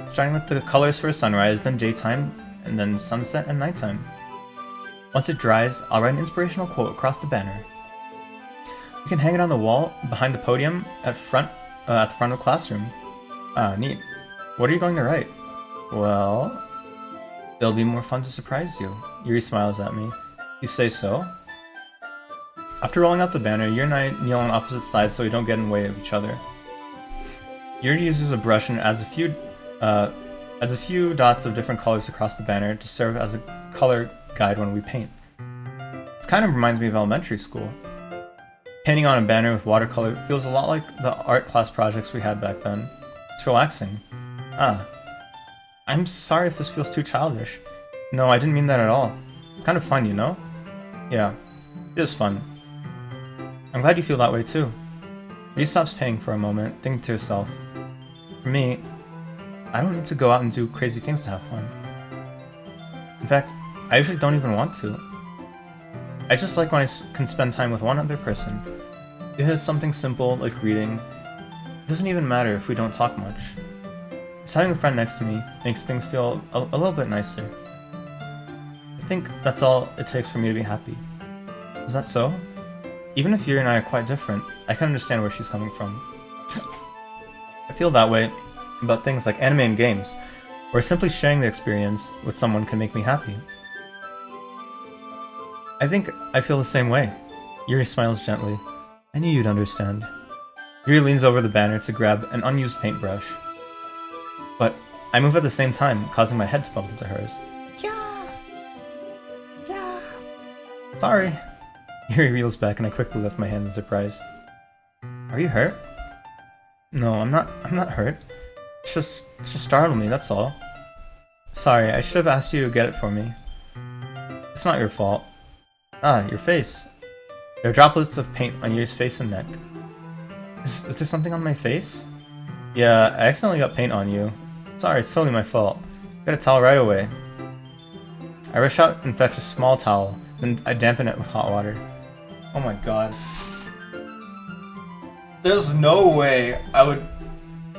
starting with the colors for sunrise, then daytime, and then sunset and nighttime. Once it dries, I'll write an inspirational quote across the banner. We can hang it on the wall behind the podium at the front of the classroom. Ah, neat. What are you going to write? Well, it'll be more fun to surprise you. Yuri smiles at me. You say so? After rolling out the banner, Yuri and I kneel on opposite sides so we don't get in the way of each other. Yuri uses a brush and adds a few dots of different colors across the banner to serve as a color guide when we paint. This kind of reminds me of elementary school. Painting on a banner with watercolor feels a lot like the art class projects we had back then. It's relaxing. I'm sorry if this feels too childish. No, I didn't mean that at all. It's kind of fun, you know? Yeah, it is fun. I'm glad you feel that way too. Lee stops painting for a moment, thinking to herself. For me, I don't need to go out and do crazy things to have fun. In fact, I usually don't even want to. I just like when I can spend time with one other person. If it's something simple like reading, it doesn't even matter if we don't talk much. Just having a friend next to me makes things feel a little bit nicer. I think that's all it takes for me to be happy. Is that so? Even if Yuri and I are quite different, I can understand where she's coming from. I feel that way about things like anime and games, where simply sharing the experience with someone can make me happy. I think I feel the same way. Yuri smiles gently. I knew you'd understand. Yuri leans over the banner to grab an unused paintbrush. But I move at the same time, causing my head to bump into hers. Yeah! Yeah! Sorry. Yuri reels back and I quickly lift my hands in surprise. Are you hurt? No, I'm not hurt. It's just startled me, that's all. Sorry, I should have asked you to get it for me. It's not your fault. Ah, your face. There are droplets of paint on Yuri's face and neck. Is there something on my face? Yeah, I accidentally got paint on you. Sorry, it's totally my fault. Get a towel right away. I rush out and fetch a small towel, then I dampen it with hot water. Oh my god. There's no way I would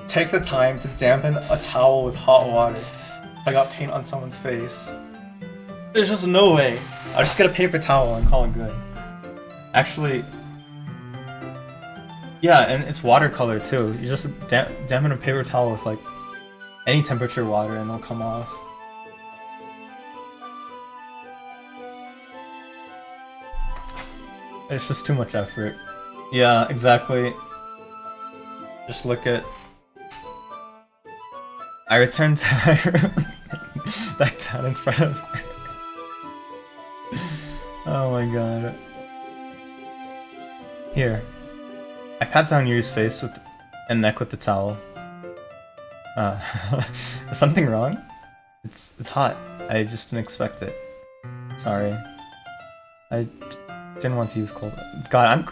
take the time to dampen a towel with hot water if I got paint on someone's face. There's just no way. I'll just get a paper towel and call it good. Actually, yeah, and it's watercolor too. You just dampen a paper towel with like any temperature water and it'll come off. It's just too much effort. Yeah, exactly. Just look at... I returned to my room, back down in front of her. Oh my god. Here. I pat down Yuri's face and neck with the towel. Is something wrong? It's hot. I just didn't expect it. Sorry. I didn't want to use cold. God,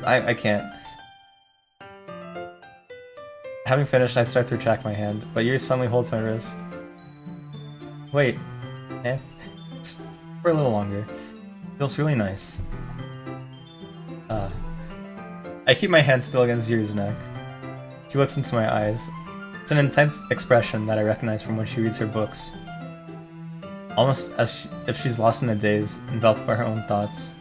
I can't. Having finished, I start to retract my hand, but Yuri suddenly holds my wrist. Wait. For a little longer. Feels really nice. I keep my hand still against Yuri's neck. She looks into my eyes. It's an intense expression that I recognize from when she reads her books. Almost as if she's lost in a daze, enveloped by her own thoughts.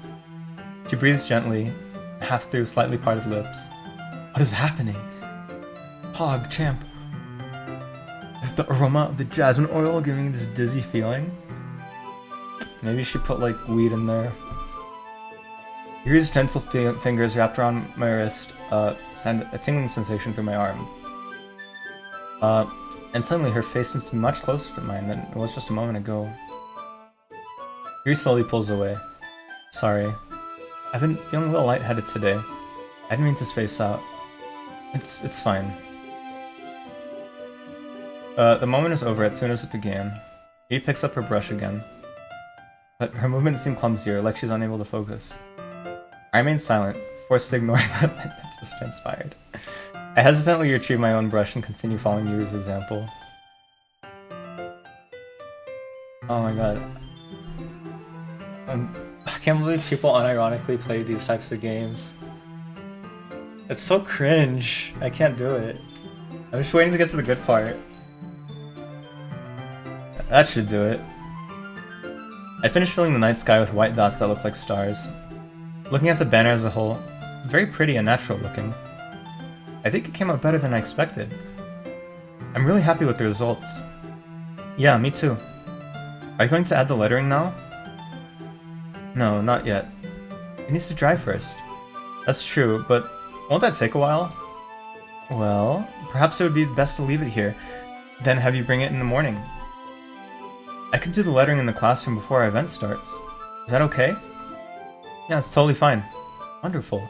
She breathes gently, half through slightly parted lips. What is happening? Pog, champ. Is the aroma of the jasmine oil giving me this dizzy feeling? Maybe she put like weed in there. Yuri's gentle fingers wrapped around my wrist send a tingling sensation through my arm. And suddenly her face seems to be much closer to mine than it was just a moment ago. Yuri slowly pulls away. Sorry. I've been feeling a little lightheaded today. I didn't mean to space out. It's fine. The moment is over as soon as it began. Yuri picks up her brush again. But her movements seem clumsier, like she's unable to focus. I remain silent, forced to ignore that just transpired. I hesitantly retrieve my own brush and continue following Yuri's example. Oh my god. I can't believe people unironically play these types of games. It's so cringe. I can't do it. I'm just waiting to get to the good part. That should do it. I finished filling the night sky with white dots that look like stars. Looking at the banner as a whole, very pretty and natural looking. I think it came out better than I expected. I'm really happy with the results. Yeah, me too. Are you going to add the lettering now? No, not yet. It needs to dry first. That's true, but won't that take a while? Well, perhaps it would be best to leave it here, then have you bring it in the morning. I could do the lettering in the classroom before our event starts. Is that okay? Yeah, it's totally fine. Wonderful.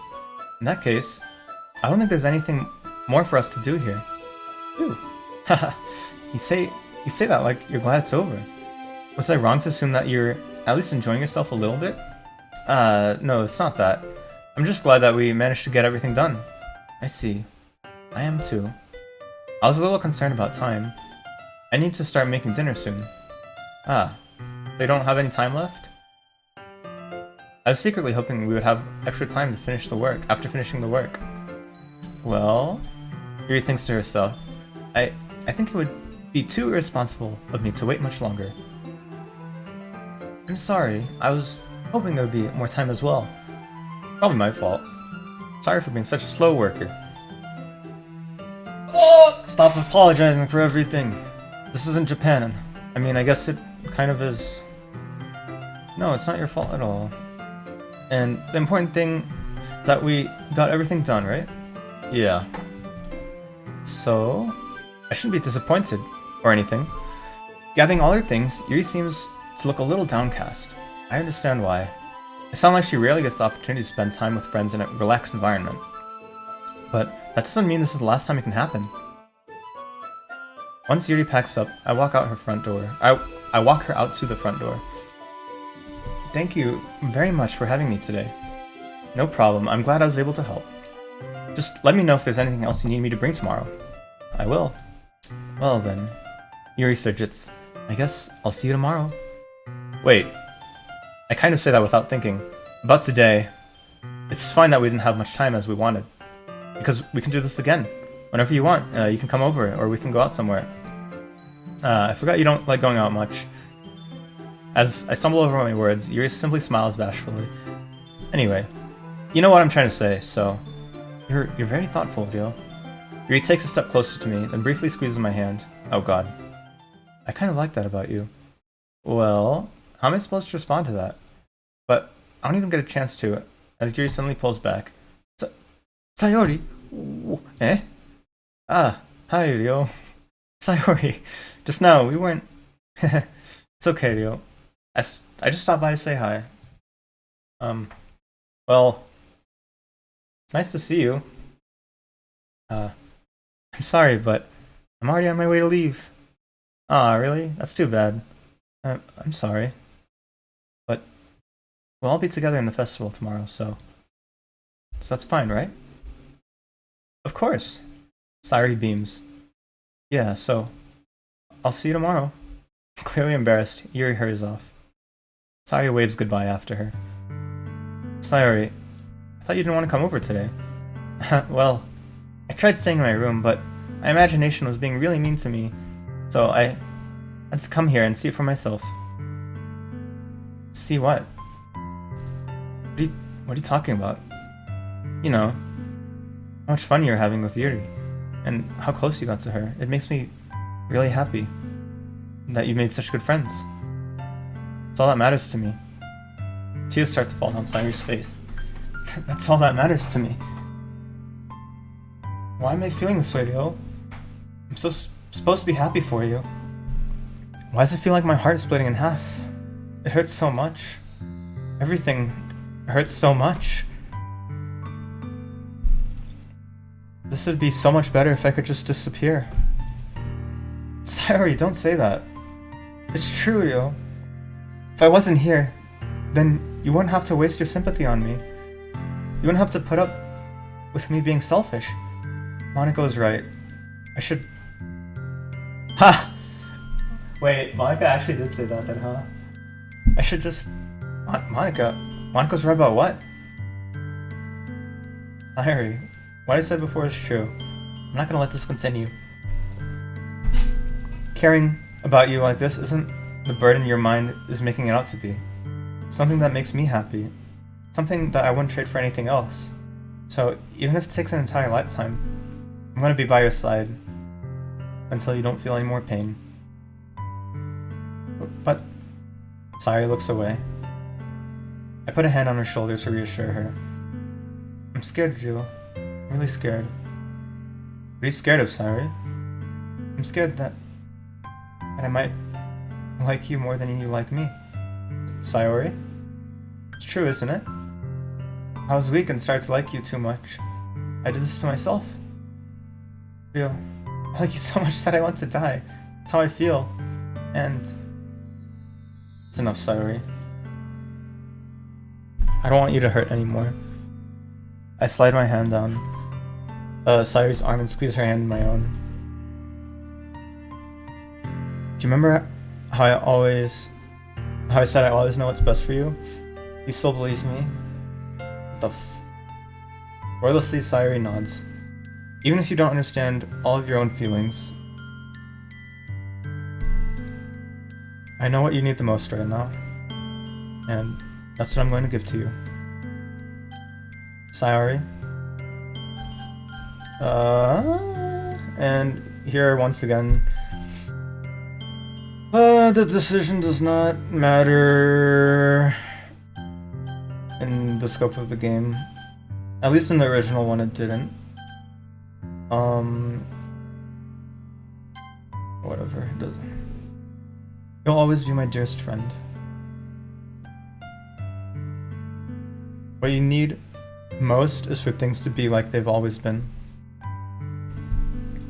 In that case, I don't think there's anything more for us to do here. Ooh. Haha. you say that like you're glad it's over. Was I wrong to assume that you're at least enjoying yourself a little bit? No, it's not that. I'm just glad that we managed to get everything done. I see. I am too. I was a little concerned about time. I need to start making dinner soon. Ah, they don't have any time left? I was secretly hoping we would have extra time to finish the work after finishing the work. Well, Yuri thinks to herself, I think it would be too irresponsible of me to wait much longer. I'm sorry, I was hoping there would be more time as well. Probably my fault. Sorry for being such a slow worker. Oh! Stop apologizing for everything. This isn't Japan. I mean, I guess it kind of is. No, it's not your fault at all. And the important thing is that we got everything done, right? Yeah. So, I shouldn't be disappointed, or anything. Gathering all her things, Yuri seems to look a little downcast. I understand why. It sounds like she rarely gets the opportunity to spend time with friends in a relaxed environment. But that doesn't mean this is the last time it can happen. Once Yuri packs up, I walk out her front door. I walk her out to the front door. Thank you very much for having me today. No problem, I'm glad I was able to help. Just let me know if there's anything else you need me to bring tomorrow. I will. Well then. Yuri fidgets. I guess I'll see you tomorrow. Wait. I kind of say that without thinking. About today, it's fine that we didn't have much time as we wanted. Because we can do this again. Whenever you want, you can come over, or we can go out somewhere. I forgot you don't like going out much. As I stumble over my words, Yuri simply smiles bashfully. Anyway, you know what I'm trying to say, so... You're very thoughtful, Dio. Yuri takes a step closer to me, then briefly squeezes my hand. Oh god. I kind of like that about you. Well, how am I supposed to respond to that? But I don't even get a chance to, as Yuri suddenly pulls back. Sayori? Eh? Ah, hi, Ryo. Sayori. Just now, we weren't... It's okay, Ryo. I just stopped by to say hi. Well... It's nice to see you. I'm sorry, but I'm already on my way to leave. Ah, really? That's too bad. I'm sorry. But we'll all be together in the festival tomorrow, so that's fine, right? Of course. Sayori beams. Yeah, so I'll see you tomorrow. Clearly embarrassed, Yuri hurries off. Sayori waves goodbye after her. Sayori, I thought you didn't want to come over today. Well, I tried staying in my room, but my imagination was being really mean to me, so I had to come here and see it for myself. See what? What are you talking about? You know, how much fun you were having with Yuri, and how close you got to her. It makes me really happy that you made such good friends. It's all that matters to me. Tears start to fall down Sayuri's face. That's all that matters to me. Why am I feeling this way, Ryo? I'm supposed to be happy for you. Why does it feel like my heart is splitting in half? It hurts so much. Everything hurts so much. This would be so much better if I could just disappear. Sayuri, don't say that. It's true, Ryo. If I wasn't here, then you wouldn't have to waste your sympathy on me. You wouldn't have to put up with me being selfish. Monica was right. I should... Ha! Wait, Monica actually did say that then, huh? I should just... Monica's right about what? Sayuri, what I said before is true. I'm not gonna let this continue. Caring about you like this isn't the burden your mind is making it out to be. It's something that makes me happy. Something that I wouldn't trade for anything else. So even if it takes an entire lifetime, I'm gonna be by your side until you don't feel any more pain. But Sayuri looks away. I put a hand on her shoulder to reassure her. I'm scared, Ryo. I'm really scared. What are you scared of, Sayuri? I'm scared that I might like you more than you like me. Sayuri? It's true, isn't it? I was weak and started to like you too much. I did this to myself. Ryo, I like you so much that I want to die. That's how I feel. And... it's enough, Sayuri. I don't want you to hurt anymore. I slide my hand down Sayuri's arm and squeeze her hand in my own. Do you remember how I said I always know what's best for you? You still believe me? Wordlessly, Sayuri nods. Even if you don't understand all of your own feelings, I know what you need the most right now, and that's what I'm going to give to you. Sayuri. And here once again, the decision does not matter in the scope of the game. At least in the original one it didn't. Whatever, it doesn't. You'll always be my dearest friend. What you need most is for things to be like they've always been.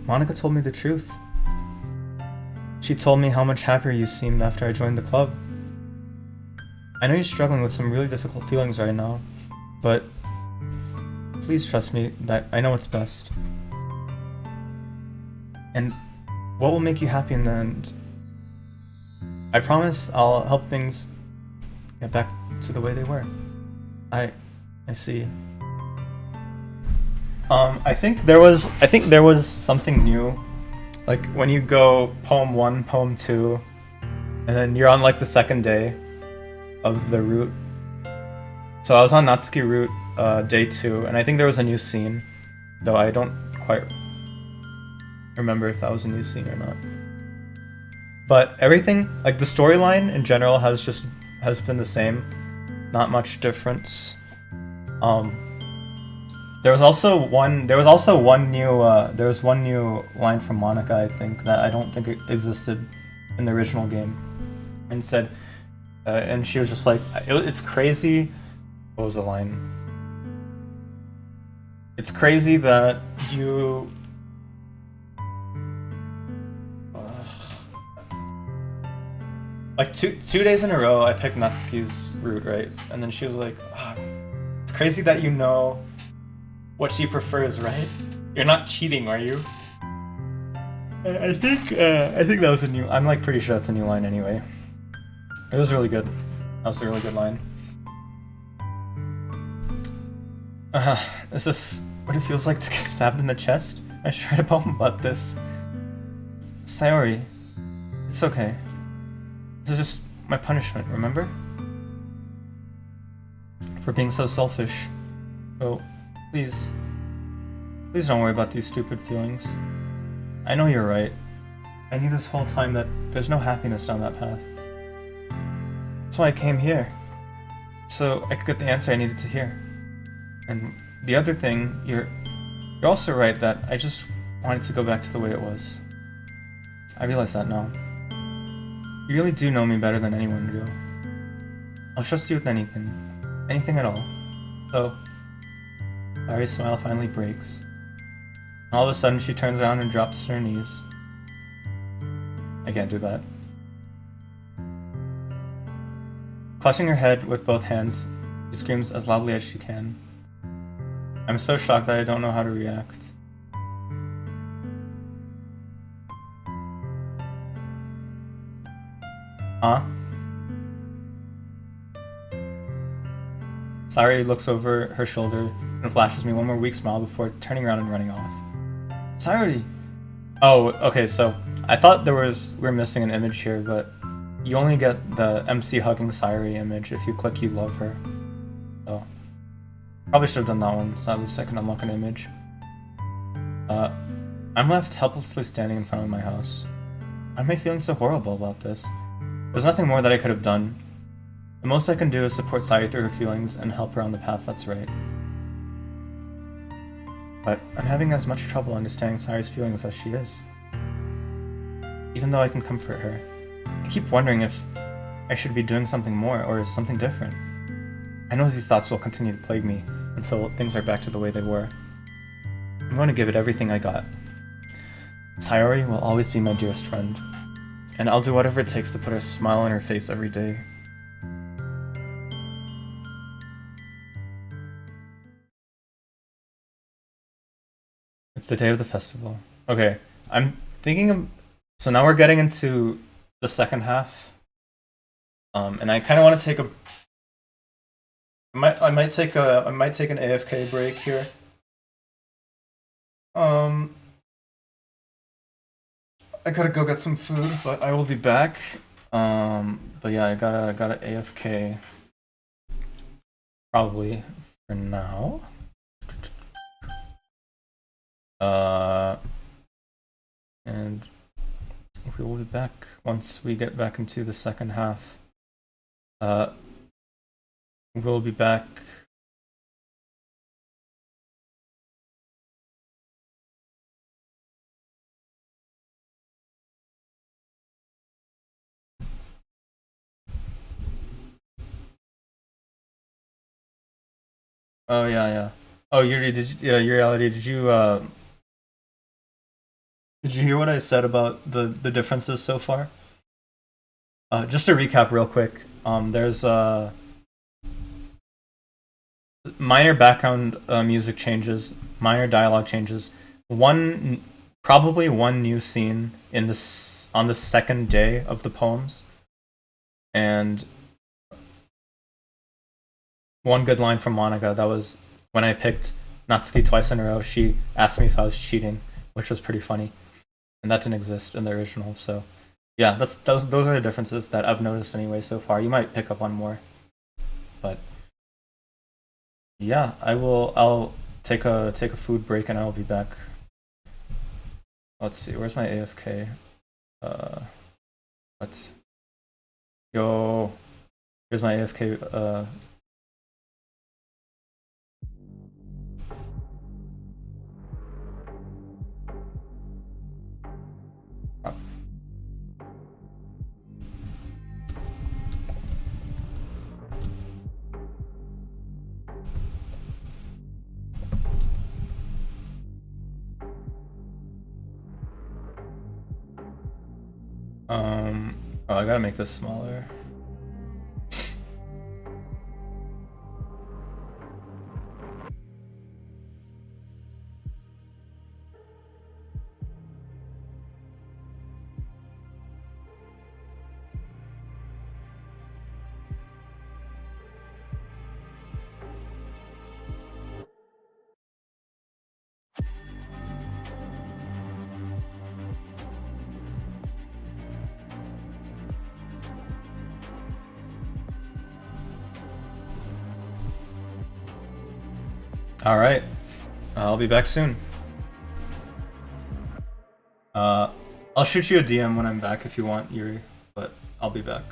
Monica told me the truth. She told me how much happier you seemed after I joined the club. I know you're struggling with some really difficult feelings right now, but please trust me that I know what's best. And what will make you happy in the end? I promise I'll help things get back to the way they were. I see. I think there was something new. Like when you go poem 1, poem 2, and then you're on like the second day of the route. So I was on Natsuki route day 2, and I think there was a new scene, though I don't quite remember if that was a new scene or not. But everything, like the storyline in general, has been the same. Not much difference. There was one new line from Monica, I think, that I don't think it existed in the original game. And said, and she was just like, it's crazy. What was the line? It's crazy that you... like two days in a row, I picked Natsuki's route, right? And then she was like, it's crazy that you know what she prefers, right? You're not cheating, are you? I think that was a new... I'm like pretty sure that's a new line anyway. It was really good. That was a really good line. Is this what it feels like to get stabbed in the chest? I should write a poem about this. Sayori, it's okay. This is just my punishment, remember? For being so selfish. So, please don't worry about these stupid feelings. I know you're right. I knew this whole time that there's no happiness down that path. That's why I came here. So I could get the answer I needed to hear. And the other thing, you're also right that I just wanted to go back to the way it was. I realize that now. You really do know me better than anyone do. I'll trust you with anything. Anything at all. So, Sayori's smile finally breaks. All of a sudden, she turns around and drops to her knees. I can't do that. Clutching her head with both hands, she screams as loudly as she can. I'm so shocked that I don't know how to react. Huh? Sayori looks over her shoulder and flashes me one more weak smile before turning around and running off. Sayori! Oh, okay, so I thought we're missing an image here, but you only get the MC hugging Sayori image if you click You Love Her. So, probably should have done that one, so at least I can unlock an image. I'm left helplessly standing in front of my house. Why am I feeling so horrible about this? There's nothing more that I could have done. The most I can do is support Sayori through her feelings and help her on the path that's right. But I'm having as much trouble understanding Sayori's feelings as she is. Even though I can comfort her, I keep wondering if I should be doing something more or something different. I know these thoughts will continue to plague me until things are back to the way they were. I'm going to give it everything I got. Sayori will always be my dearest friend, and I'll do whatever it takes to put a smile on her face every day. It's the day of the festival. Okay, I'm thinking of... So now we're getting into the second half. And I kind of want to take a... I might take an AFK break here. I gotta go get some food, but I will be back. But yeah, I gotta AFK probably for now. And we will be back once we get back into the second half. We'll be back. Oh yeah. Oh Yuri, Reality, did you hear what I said about the differences so far? Just to recap real quick, there's minor background music changes, minor dialogue changes, probably one new scene in this on the second day of the poems, and one good line from Monica. That was when I picked Natsuki twice in a row. She asked me if I was cheating, which was pretty funny, and that didn't exist in the original. So, yeah, those are the differences that I've noticed anyway so far. You might pick up on more, but yeah, I'll take a food break and I'll be back. Let's see, where's my AFK? What? Yo, here's my AFK. Oh, I gotta make this smaller. Alright. I'll be back soon. I'll shoot you a DM when I'm back if you want, Yuri, but I'll be back.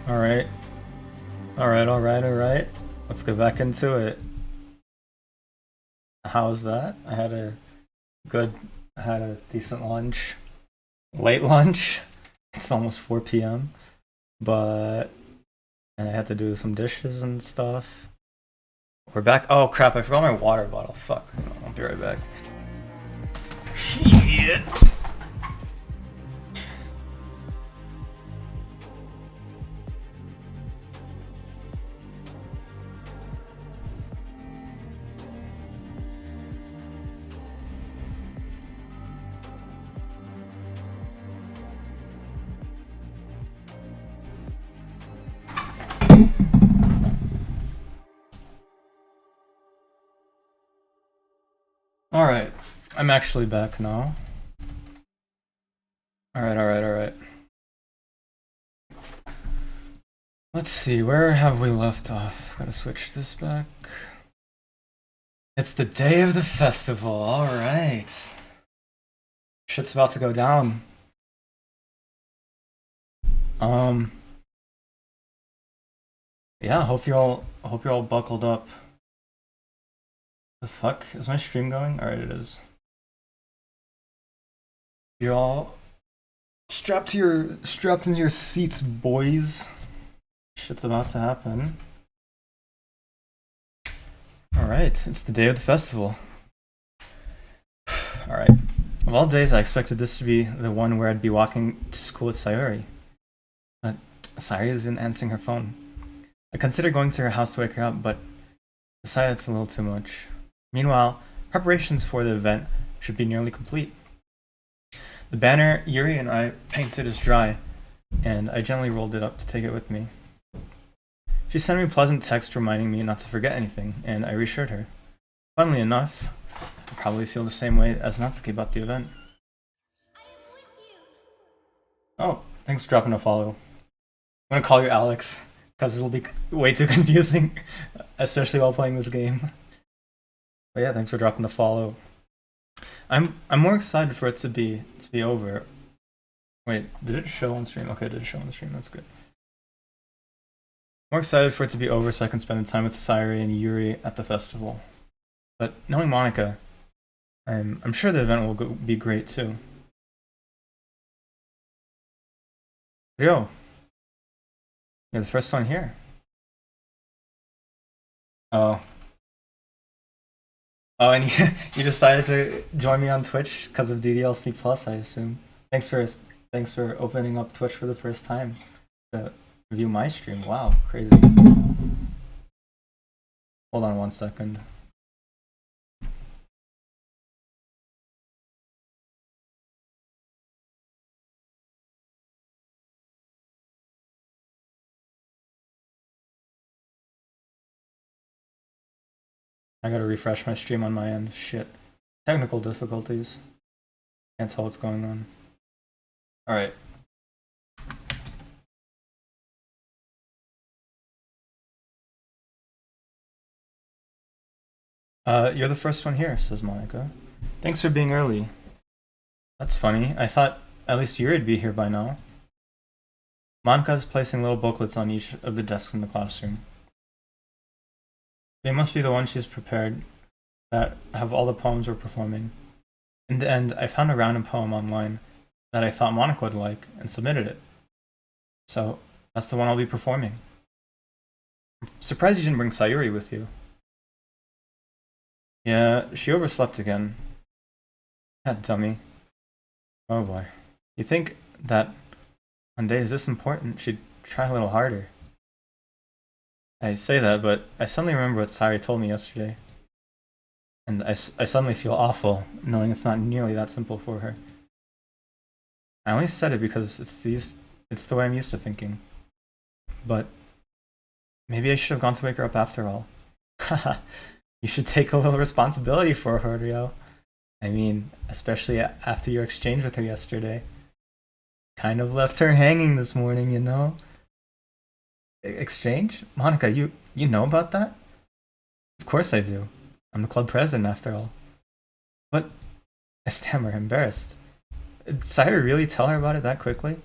Alright. Alright. Let's get back into it. How's that? I had a decent lunch. Late lunch. It's almost 4 p.m. And I had to do some dishes and stuff. We're back. Oh crap, I forgot my water bottle. Fuck. I'll be right back. Shit. Alright, I'm actually back now. Alright. Let's see, where have we left off? Gotta switch this back. It's the day of the festival, alright. Shit's about to go down. Yeah, hope you're all buckled up. The fuck? Is my stream going? Alright, it is. You're all strapped into your seats, boys. Shit's about to happen. Alright, it's the day of the festival. Alright. Of all days, I expected this to be the one where I'd be walking to school with Sayuri. But Sayuri isn't answering her phone. I considered going to her house to wake her up, but decided it's a little too much. Meanwhile, preparations for the event should be nearly complete. The banner Yuri and I painted is dry, and I gently rolled it up to take it with me. She sent me a pleasant text reminding me not to forget anything, and I reassured her. Funnily enough, I probably feel the same way as Natsuki about the event. Oh, thanks for dropping a follow. I'm gonna call you Alex, because it'll be way too confusing, especially while playing this game. But yeah, thanks for dropping the follow. I'm more excited for it to be over. Wait, did it show on stream? Okay, it did show on the stream. That's good. More excited for it to be over so I can spend the time with Sayuri and Yuri at the festival. But knowing Monica, I'm sure the event will be great too. Ryo, you're the first one here. Oh, and you decided to join me on Twitch because of DDLC Plus, I assume. Thanks for opening up Twitch for the first time to view my stream. Wow, crazy. Hold on 1 second. I gotta refresh my stream on my end. Shit. Technical difficulties. Can't tell what's going on. Alright. You're the first one here, says Monica. Thanks for being early. That's funny. I thought at least Yuri'd be here by now. Monica's placing little booklets on each of the desks in the classroom. They must be the ones she's prepared that have all the poems we're performing. In the end, I found a random poem online that I thought Monica would like and submitted it. So, that's the one I'll be performing. I'm surprised you didn't bring Sayuri with you. Yeah, she overslept again. That dummy. Oh boy. You think that on days this important, she'd try a little harder. I say that, but I suddenly remember what Sayuri told me yesterday. And I suddenly feel awful, knowing it's not nearly that simple for her. I only said it because it's the way I'm used to thinking. But maybe I should have gone to wake her up after all. Haha, you should take a little responsibility for her, Ryo. I mean, especially after your exchange with her yesterday. Kind of left her hanging this morning, you know? Exchange? Monica, you know about that? Of course I do. I'm the club president after all. But I stammer, embarrassed. Did Sayuri really tell her about it that quickly?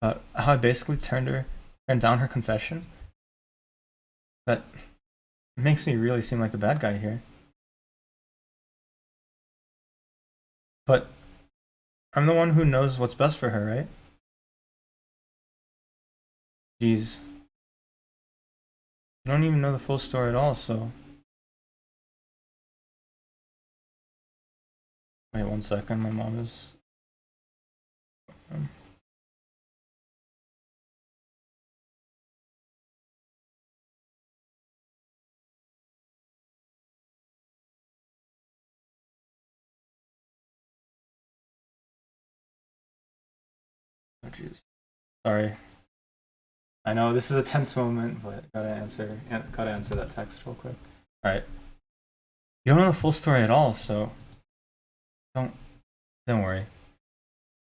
How I basically turned her turn down her confession? That makes me really seem like the bad guy here. But I'm the one who knows what's best for her, right? Jeez. You don't even know the full story at all, so... Wait 1 second, my mom is... Oh jeez. Sorry. I know this is a tense moment, but gotta answer that text real quick. Alright. You don't know the full story at all, so don't worry.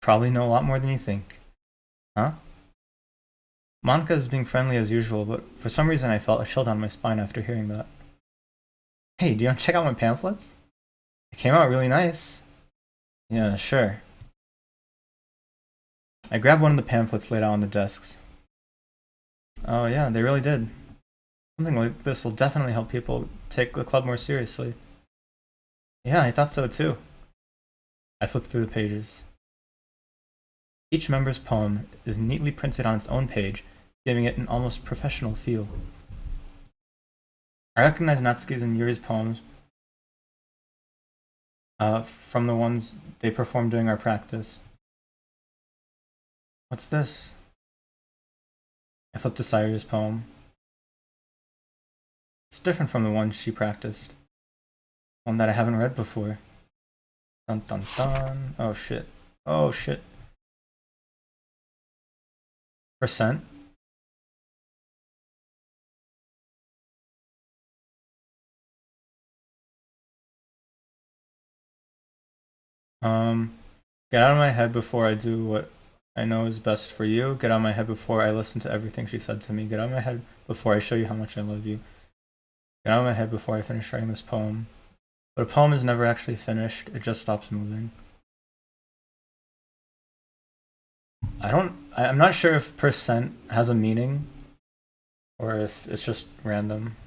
Probably know a lot more than you think. Huh? Monica is being friendly as usual, but for some reason I felt a chill down my spine after hearing that. Hey, do you want to check out my pamphlets? It came out really nice. Yeah, sure. I grabbed one of the pamphlets laid out on the desks. Oh yeah, they really did. Something like this will definitely help people take the club more seriously. Yeah, I thought so too. I flipped through the pages. Each member's poem is neatly printed on its own page, giving it an almost professional feel. I recognize Natsuki's and Yuri's poems from the ones they performed during our practice. What's this? I flipped to Sayuri's poem. It's different from the one she practiced. One that I haven't read before. Dun dun dun. Oh shit. Oh shit. Percent? Get out of my head before I do what I know is best for you. Get out of my head before I listen to everything she said to me. Get out of my head before I show you how much I love you. Get out of my head before I finish writing this poem. But a poem is never actually finished, it just stops moving. I'm not sure if percent has a meaning or if it's just random.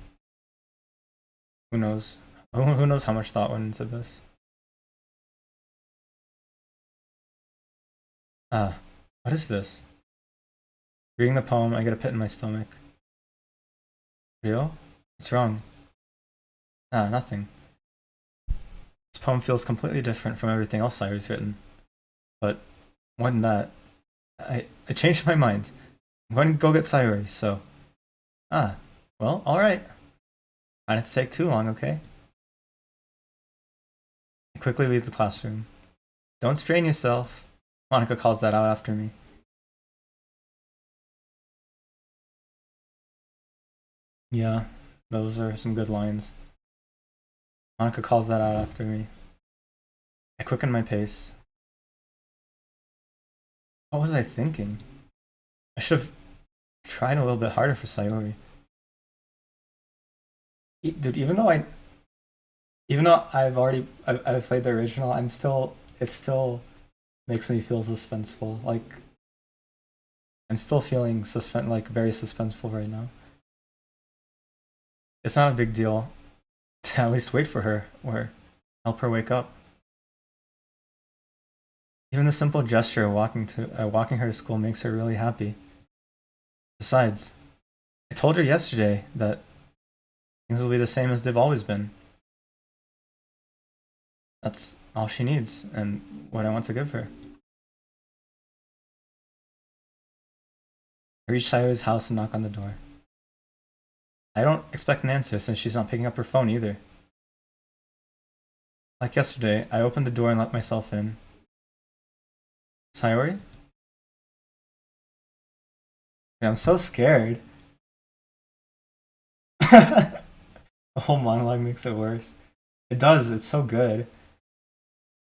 Who knows? Who knows how much thought went into this? Ah, what is this? Reading the poem, I get a pit in my stomach. Real? What's wrong? Ah, nothing. This poem feels completely different from everything else Sayuri's written. But more than that, I changed my mind. I'm going to go get Sayuri, so... Ah, well, alright. Try not to take too long, okay? I quickly leave the classroom. Don't strain yourself. Monica calls that out after me. Yeah, those are some good lines. Monica calls that out after me. I quicken my pace. What was I thinking? I should have tried a little bit harder for Sayuri. Dude, even though I've played the original, it still makes me feel suspenseful. Like I'm still feeling very suspenseful right now. It's not a big deal to at least wait for her or help her wake up. Even the simple gesture of walking her to school makes her really happy. Besides, I told her yesterday that things will be the same as they've always been. That's all she needs and what I want to give her. I reach Sayuri's house and knock on the door. I don't expect an answer since she's not picking up her phone either. Like yesterday, I opened the door and let myself in. Sayuri? Yeah, I'm so scared. The whole monologue makes it worse. It does, it's so good.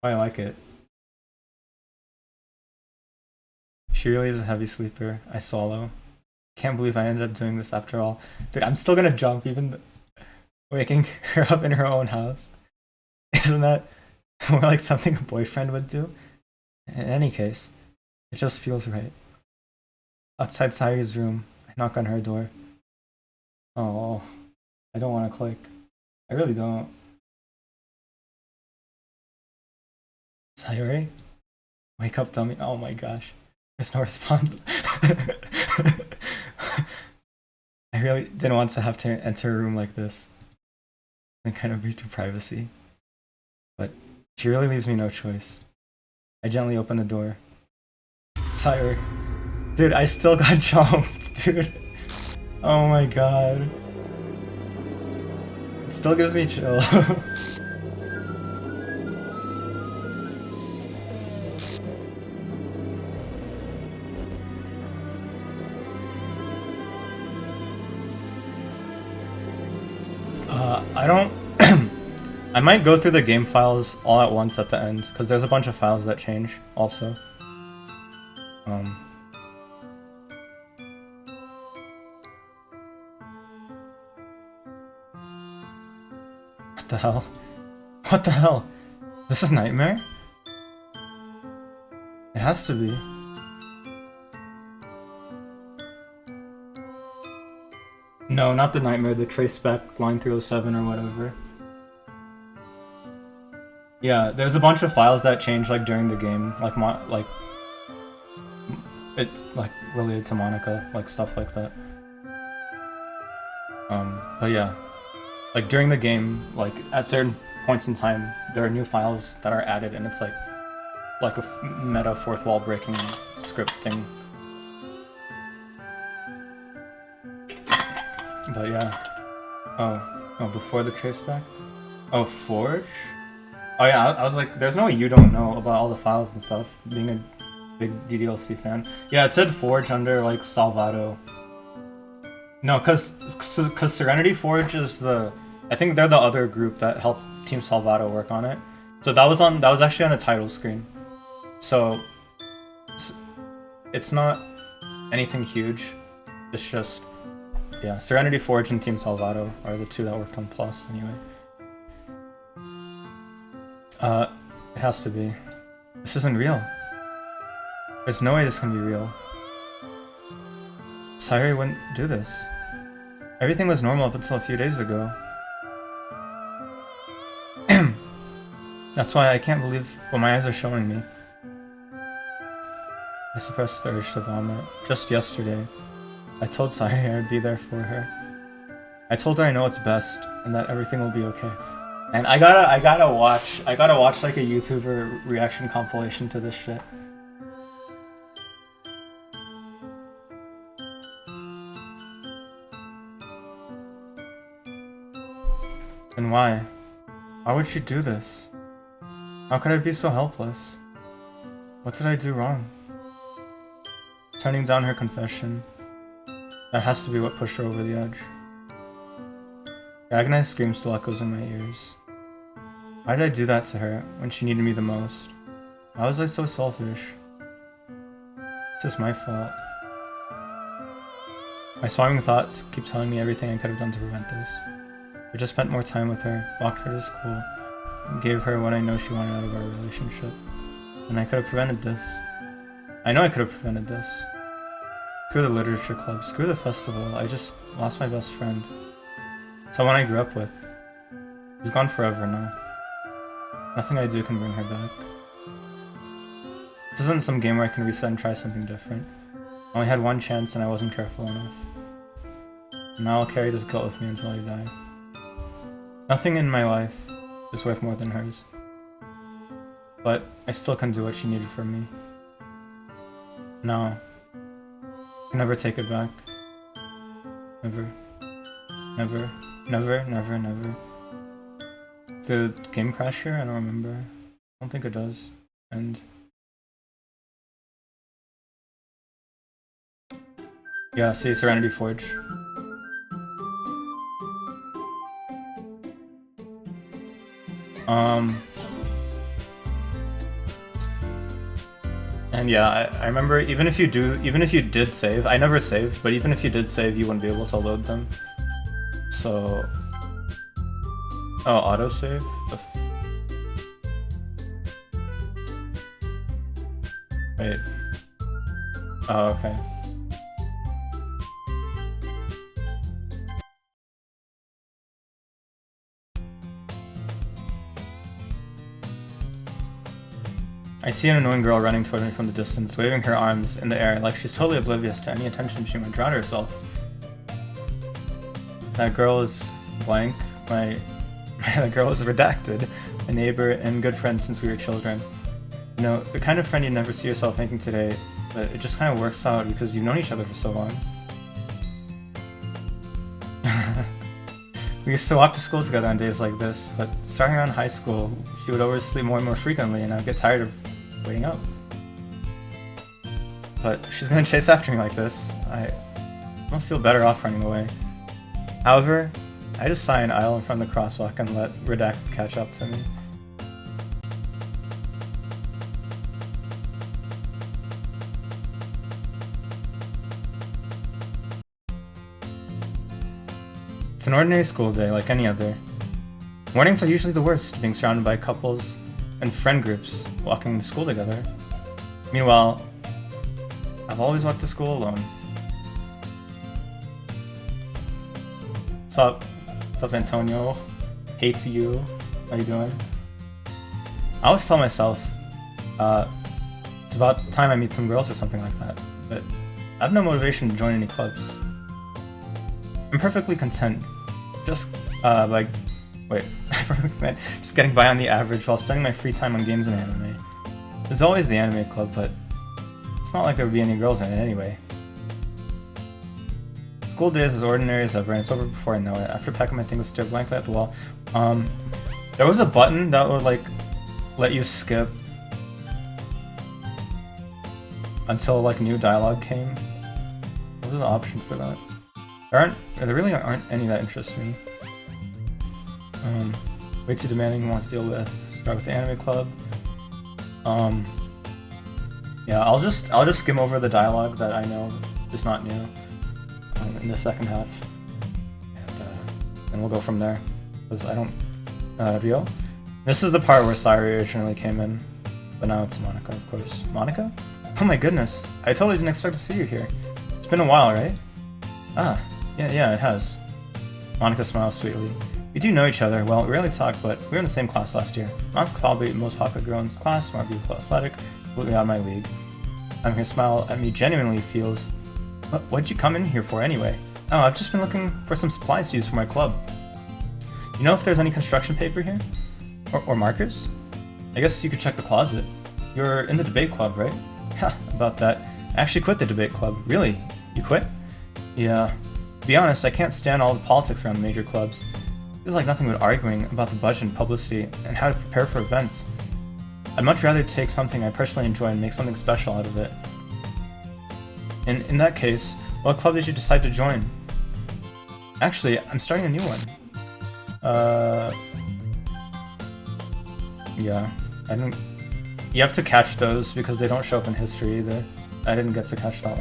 I like it. She really is a heavy sleeper. I swallow. Can't believe I ended up doing this after all. Dude, I'm still gonna jump even waking her up in her own house. Isn't that more like something a boyfriend would do? In any case, it just feels right. Outside Sayuri's room, Knock on her door. Oh, I don't want to click. I really don't. Sayuri? Wake up, dummy. Oh my gosh. There's no response. I really didn't want to have to enter a room like this and kind of breach of privacy. But she really leaves me no choice. I gently open the door. Sayuri. Dude, I still got jumped, dude. Oh my god. It still gives me chills. I don't... I might go through the game files all at once at the end, because there's a bunch of files that change, also. What the hell? What the hell? This is Nightmare? It has to be. No, not the Nightmare, the trace back line 307 or whatever. Yeah, there's a bunch of files that change like during the game, like it's like related to Monica, like stuff like that. But yeah, like during the game, like at certain points in time, there are new files that are added, and it's like a meta fourth wall breaking script thing. But yeah. Oh, before the traceback? Oh, Forge? Oh yeah, I was like, there's no way you don't know about all the files and stuff, being a big DDLC fan. Yeah, it said Forge under, like, Salvato. No, cause Serenity Forge is I think they're the other group that helped Team Salvato work on it. So that was actually on the title screen. So, it's not anything huge, it's just... Yeah, Serenity Forge and Team Salvato are the two that worked on Plus, anyway. It has to be. This isn't real. There's no way this can be real. Sayuri wouldn't do this. Everything was normal up until a few days ago. That's why I can't believe what my eyes are showing me. I suppressed the urge to vomit. Just yesterday, I told Sayuri I'd be there for her. I told her I know what's best and that everything will be okay. And I gotta watch like a YouTuber reaction compilation to this shit. And why? Why would she do this? How could I be so helpless? What did I do wrong? Turning down her confession. That has to be what pushed her over the edge. The agonized scream still echoes in my ears. Why did I do that to her when she needed me the most? Why was I so selfish? It's just my fault. My swarming thoughts keep telling me everything I could have done to prevent this. I just spent more time with her, walked her to school, and gave her what I know she wanted out of our relationship. And I could have prevented this. I know I could have prevented this. Screw the literature club, screw the festival, I just lost my best friend. Someone I grew up with. He's gone forever now. Nothing I do can bring her back. This isn't some game where I can reset and try something different. I only had one chance and I wasn't careful enough. And now I'll carry this guilt with me until I die. Nothing in my life is worth more than hers. But I still can do what she needed from me. No. I can never take it back. Never. Never. Never, never, never. Did the game crash here? I don't remember. I don't think it does. And... yeah, see, Serenity Forge. And yeah, I remember even if you did save, I never saved, but even if you did save, you wouldn't be able to load them. So... oh, autosave? Wait. Oh, okay. I see an annoying girl running toward me from the distance, waving her arms in the air like she's totally oblivious to any attention she might draw to herself. That girl is blank. That girl is redacted. A neighbor and good friend since we were children. You know, the kind of friend you never see yourself making today, but it just kind of works out because you've known each other for so long. We used to walk to school together on days like this, but starting around high school, she would oversleep more and more frequently, and I'd get tired of waiting up. But she's gonna chase after me like this. I almost feel better off running away. However, I just sigh an aisle in front of the crosswalk and let Redacted catch up to me. It's an ordinary school day like any other. Mornings are usually the worst, being surrounded by couples and friend groups walking to school together. Meanwhile, I've always walked to school alone. What's up? What's up, Antonio? Hates you. How you doing? I always tell myself, it's about time I meet some girls or something like that, but I have no motivation to join any clubs. I'm perfectly content, just just getting by on the average while spending my free time on games and anime. There's always the anime club, but it's not like there would be any girls in it anyway. School day is as ordinary as ever, and it's over before I know it. After packing my things, I stare blankly at the wall. There was a button that would let you skip until new dialogue came. What was the option for that? There really aren't any that interest me. Way too demanding, want to deal with. Start with the anime club. Yeah, I'll just skim over the dialogue that I know is not new in the second half, and we'll go from there. Because I don't Rio. This is the part where Sayuri originally came in, but now it's Monica, of course. Monica? Oh my goodness! I totally didn't expect to see you here. It's been a while, right? Ah. Yeah, it has. Monica smiles sweetly. We do know each other. Well, we rarely talk, but we were in the same class last year. Monica's probably the most popular girl in his class, more beautiful, athletic, completely out of my league. Having her smile at me genuinely feels... What'd you come in here for anyway? Oh, I've just been looking for some supplies to use for my club. You know if there's any construction paper here? Or markers? I guess you could check the closet. You're in the debate club, right? Ha, about that. I actually quit the debate club. Really? You quit? Yeah. To be honest, I can't stand all the politics around the major clubs. It's like nothing but arguing about the budget and publicity and how to prepare for events. I'd much rather take something I personally enjoy and make something special out of it. In that case, what club did you decide to join? Actually, I'm starting a new one. Yeah, I didn't... You have to catch those because they don't show up in history either. I didn't get to catch that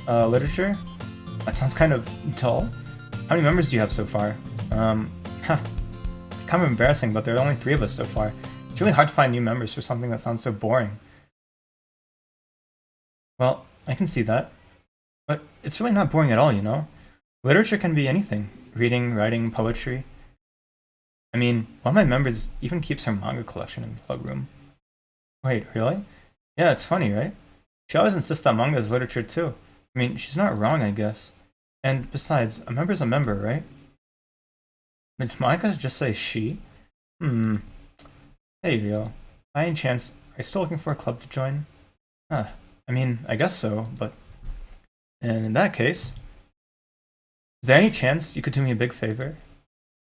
one. Literature? That sounds kind of dull. How many members do you have so far? It's kind of embarrassing, but there are only 3 of us so far. It's really hard to find new members for something that sounds so boring. Well, I can see that. But it's really not boring at all, you know? Literature can be anything. Reading, writing, poetry. I mean, one of my members even keeps her manga collection in the club room. Wait, really? Yeah, it's funny, right? She always insists that manga is literature too. I mean, she's not wrong, I guess. And besides, a member's a member, right? Did Monica just say she? Hey, Rio. By any chance, are you still looking for a club to join? I mean, I guess so, but... And in that case... Is there any chance you could do me a big favor?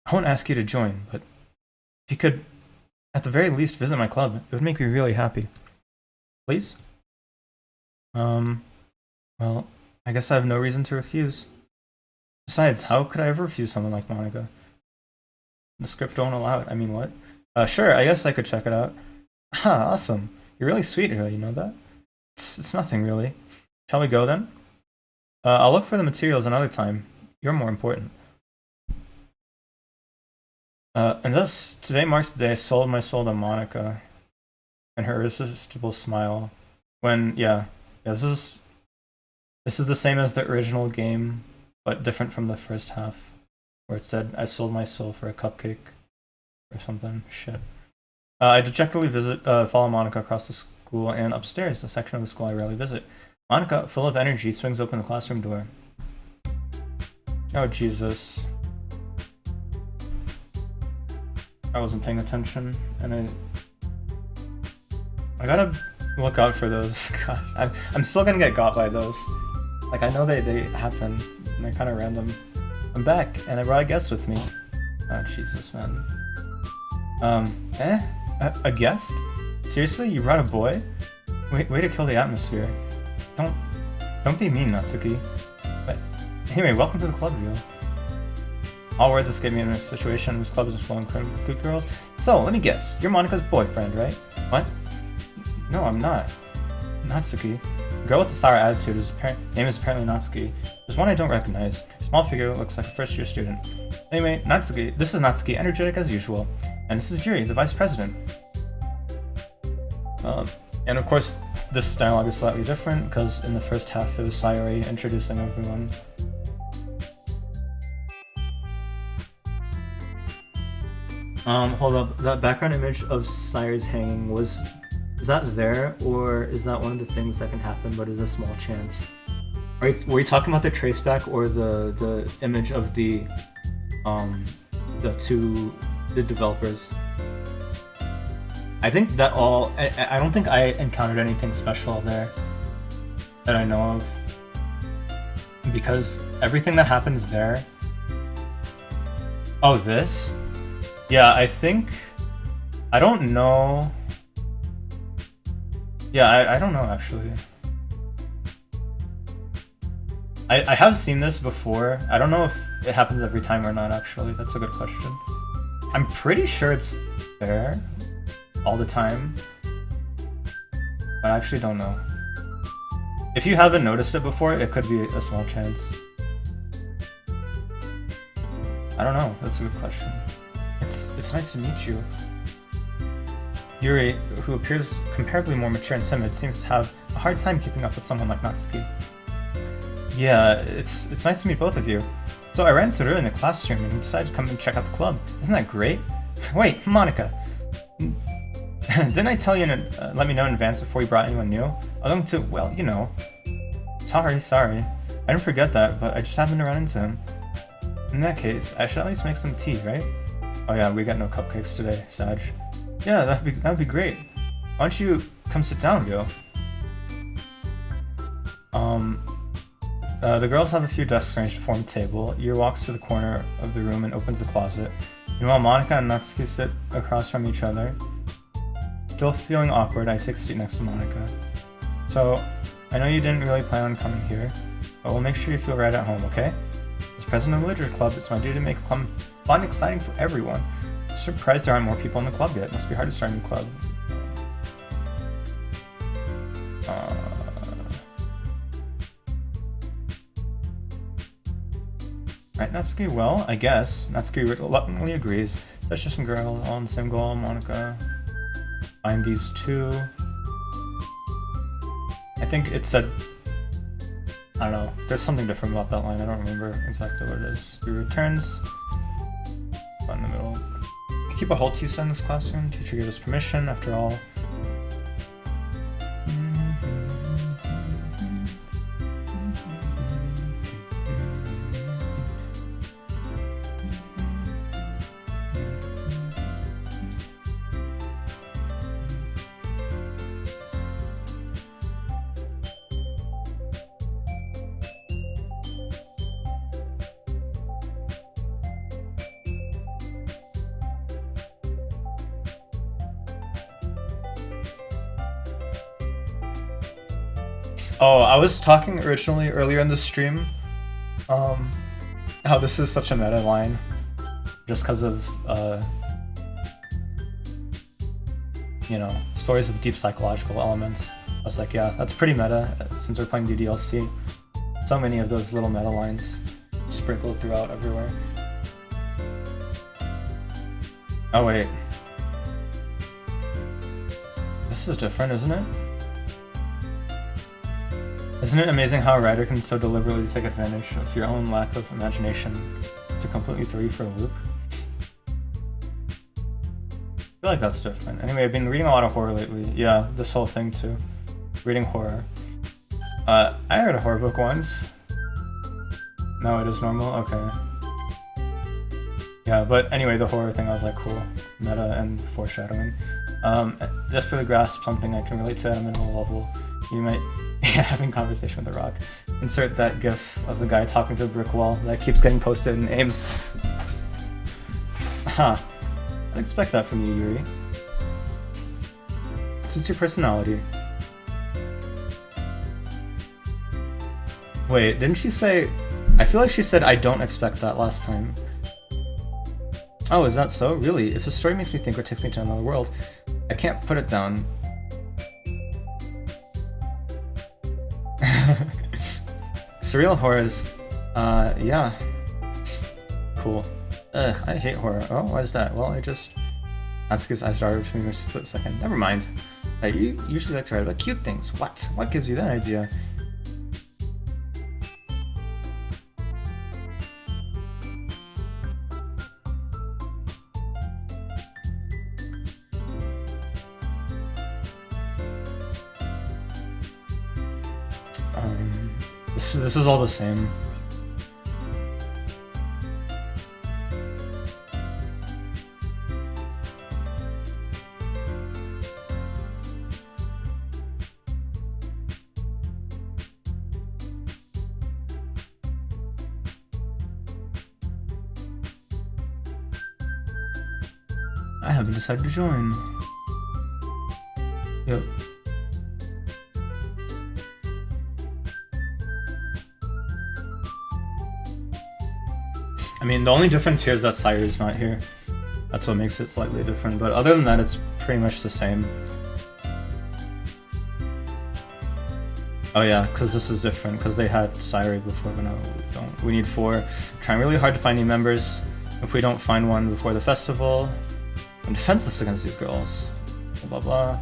I won't ask you to join, but... If you could, at the very least, visit my club, it would make me really happy. Please? Well, I guess I have no reason to refuse. Besides, how could I ever refuse someone like Monica? The script don't allow it. I mean, what? Sure, I guess I could check it out. Ah, awesome. You're really sweet, Rio, you know that? It's nothing, really. Shall we go, then? I'll look for the materials another time. You're more important. And thus, today marks the day I sold my soul to Monica. And her irresistible smile. This is the same as the original game, but different from the first half, where it said, I sold my soul for a cupcake, or something. Shit. I dejectedly follow Monica across school, and upstairs, a section of the school I rarely visit. Monica, full of energy, swings open the classroom door. Oh, Jesus. I wasn't paying attention, and I gotta look out for those. God, I'm still gonna get got by those. Like, I know they happen, and they're kind of random. I'm back, and I brought a guest with me. Oh, Jesus, man. A guest? Seriously? You brought a boy? Way to kill the atmosphere. Don't be mean, Natsuki. But anyway, welcome to the club, View. All words escape me in a situation whose club is full of good girls. So, let me guess. You're Monica's boyfriend, right? What? No, I'm not. Natsuki. The girl with the sour attitude, whose name is apparently Natsuki. There's one I don't recognize. Small figure, looks like a first-year student. Anyway, Natsuki. This is Natsuki, energetic as usual. And this is Jiri, the vice president. And of course, this dialogue is slightly different, because in the first half it was Sayori introducing everyone. Hold up, that background image of Sayori's hanging is that there, or is that one of the things that can happen, but is a small chance? Were you talking about the traceback or the image of the developers? I think that I don't think I encountered anything special there that I know of, because everything that happens there. Oh, this? Yeah, I don't know. Yeah, I don't know actually. I have seen this before. I don't know if it happens every time or not actually. That's a good question. I'm pretty sure it's there all the time, but I actually don't know. If you haven't noticed it before, it could be a small chance. I don't know. That's a good question. It's nice to meet you. Yuri, who appears comparably more mature and timid, seems to have a hard time keeping up with someone like Natsuki. Yeah, it's nice to meet both of you. So I ran into Ru in the classroom and he decided to come and check out the club. Isn't that great? Wait, Monica! Didn't I tell you to let me know in advance before you brought anyone new? I'm going to, well, you know. Sorry. I didn't forget that, but I just happened to run into him. In that case, I should at least make some tea, right? Oh yeah, we got no cupcakes today, Sag. Yeah, that'd be great. Why don't you come sit down, yo? The girls have a few desks arranged to form a table. Yuri walks to the corner of the room and opens the closet. Meanwhile, Monica and Natsuki sit across from each other. Still feeling awkward, I take a seat next to Monica. So, I know you didn't really plan on coming here, but we'll make sure you feel right at home, okay? As president of the Literature Club, it's my duty to make the club fun and exciting for everyone. I'm surprised there aren't more people in the club yet. It must be hard to start a new club. Right, Natsuki, well, I guess. Natsuki reluctantly agrees. Such just some girl, all in the same goal, Monica. Find these two. I think it said, I don't know, there's something different about that line, I don't remember exactly what it is. He returns, in the middle. We keep a whole tea set in this classroom, teacher gave us permission, after all. Oh, I was talking originally earlier in the stream, how this is such a meta line, just because of, you know, stories with deep psychological elements. I was like, yeah, that's pretty meta, since we're playing DDLC. So many of those little meta lines sprinkled throughout everywhere. Oh wait. This is different, isn't it? Isn't it amazing how a writer can so deliberately take advantage of your own lack of imagination to completely throw you for a loop? feel like that's different. Anyway, I've been reading a lot of horror lately. Yeah, this whole thing too. Reading horror. I read a horror book once. No, it is normal? Okay. Yeah, but anyway, the horror thing, I was like, cool. Meta and foreshadowing. Just really grasp something I can relate to at a minimal level. You might having conversation with the rock. Insert that gif of the guy talking to a brick wall that keeps getting posted in AIM. Huh. I'd expect that from you, Yuri. It suits your personality. Wait, didn't she say... I feel like she said I don't expect that last time. Oh, is that so? Really? If a story makes me think or takes me to another world, I can't put it down. Surreal horrors. Yeah. Cool. Ugh, I hate horror. Oh, why is that? Well, that's because I started between a split second. Never mind. You usually like to write about cute things. What? What gives you that idea? This is all the same. I haven't decided to join. Yep. I mean, the only difference here is that Sire's not here. That's what makes it slightly different, but other than that, it's pretty much the same. Oh yeah, because this is different, because they had Sire before, but now we don't. We need 4. Trying really hard to find new members. If we don't find one before the festival, I'm defenseless against these girls. Blah blah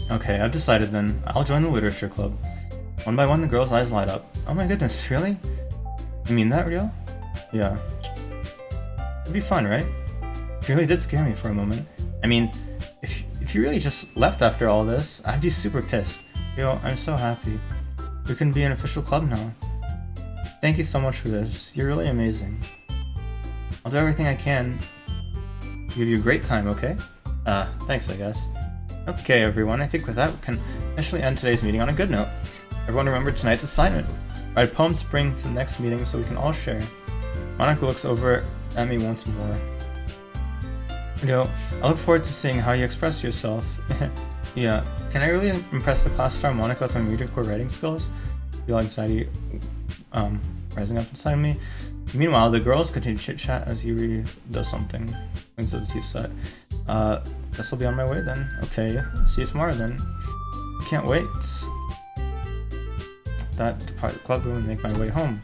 blah. Okay, I've decided then. I'll join the literature club. One by one, the girls' eyes light up. Oh my goodness, really? You mean that, real? Yeah. It'd be fun, right? It really did scare me for a moment. I mean, if you really just left after all this, I'd be super pissed. Yo, I'm so happy. We can be an official club now. Thank you so much for this. You're really amazing. I'll do everything I can to give you a great time, okay? Thanks, I guess. Okay, everyone, I think with that, we can officially end today's meeting on a good note. Everyone remember tonight's assignment. Write poems to bring to the next meeting so we can all share. Monica looks over at me once more. You know, I look forward to seeing how you express yourself. Yeah, can I really impress the class star Monica with my music or writing skills? Feel anxiety rising up inside me. Meanwhile, the girls continue to chit-chat as Yuri does something. Things of the tea set. Guess I'll be on my way then. Okay, see you tomorrow then. Can't wait. Depart the club room and make my way home.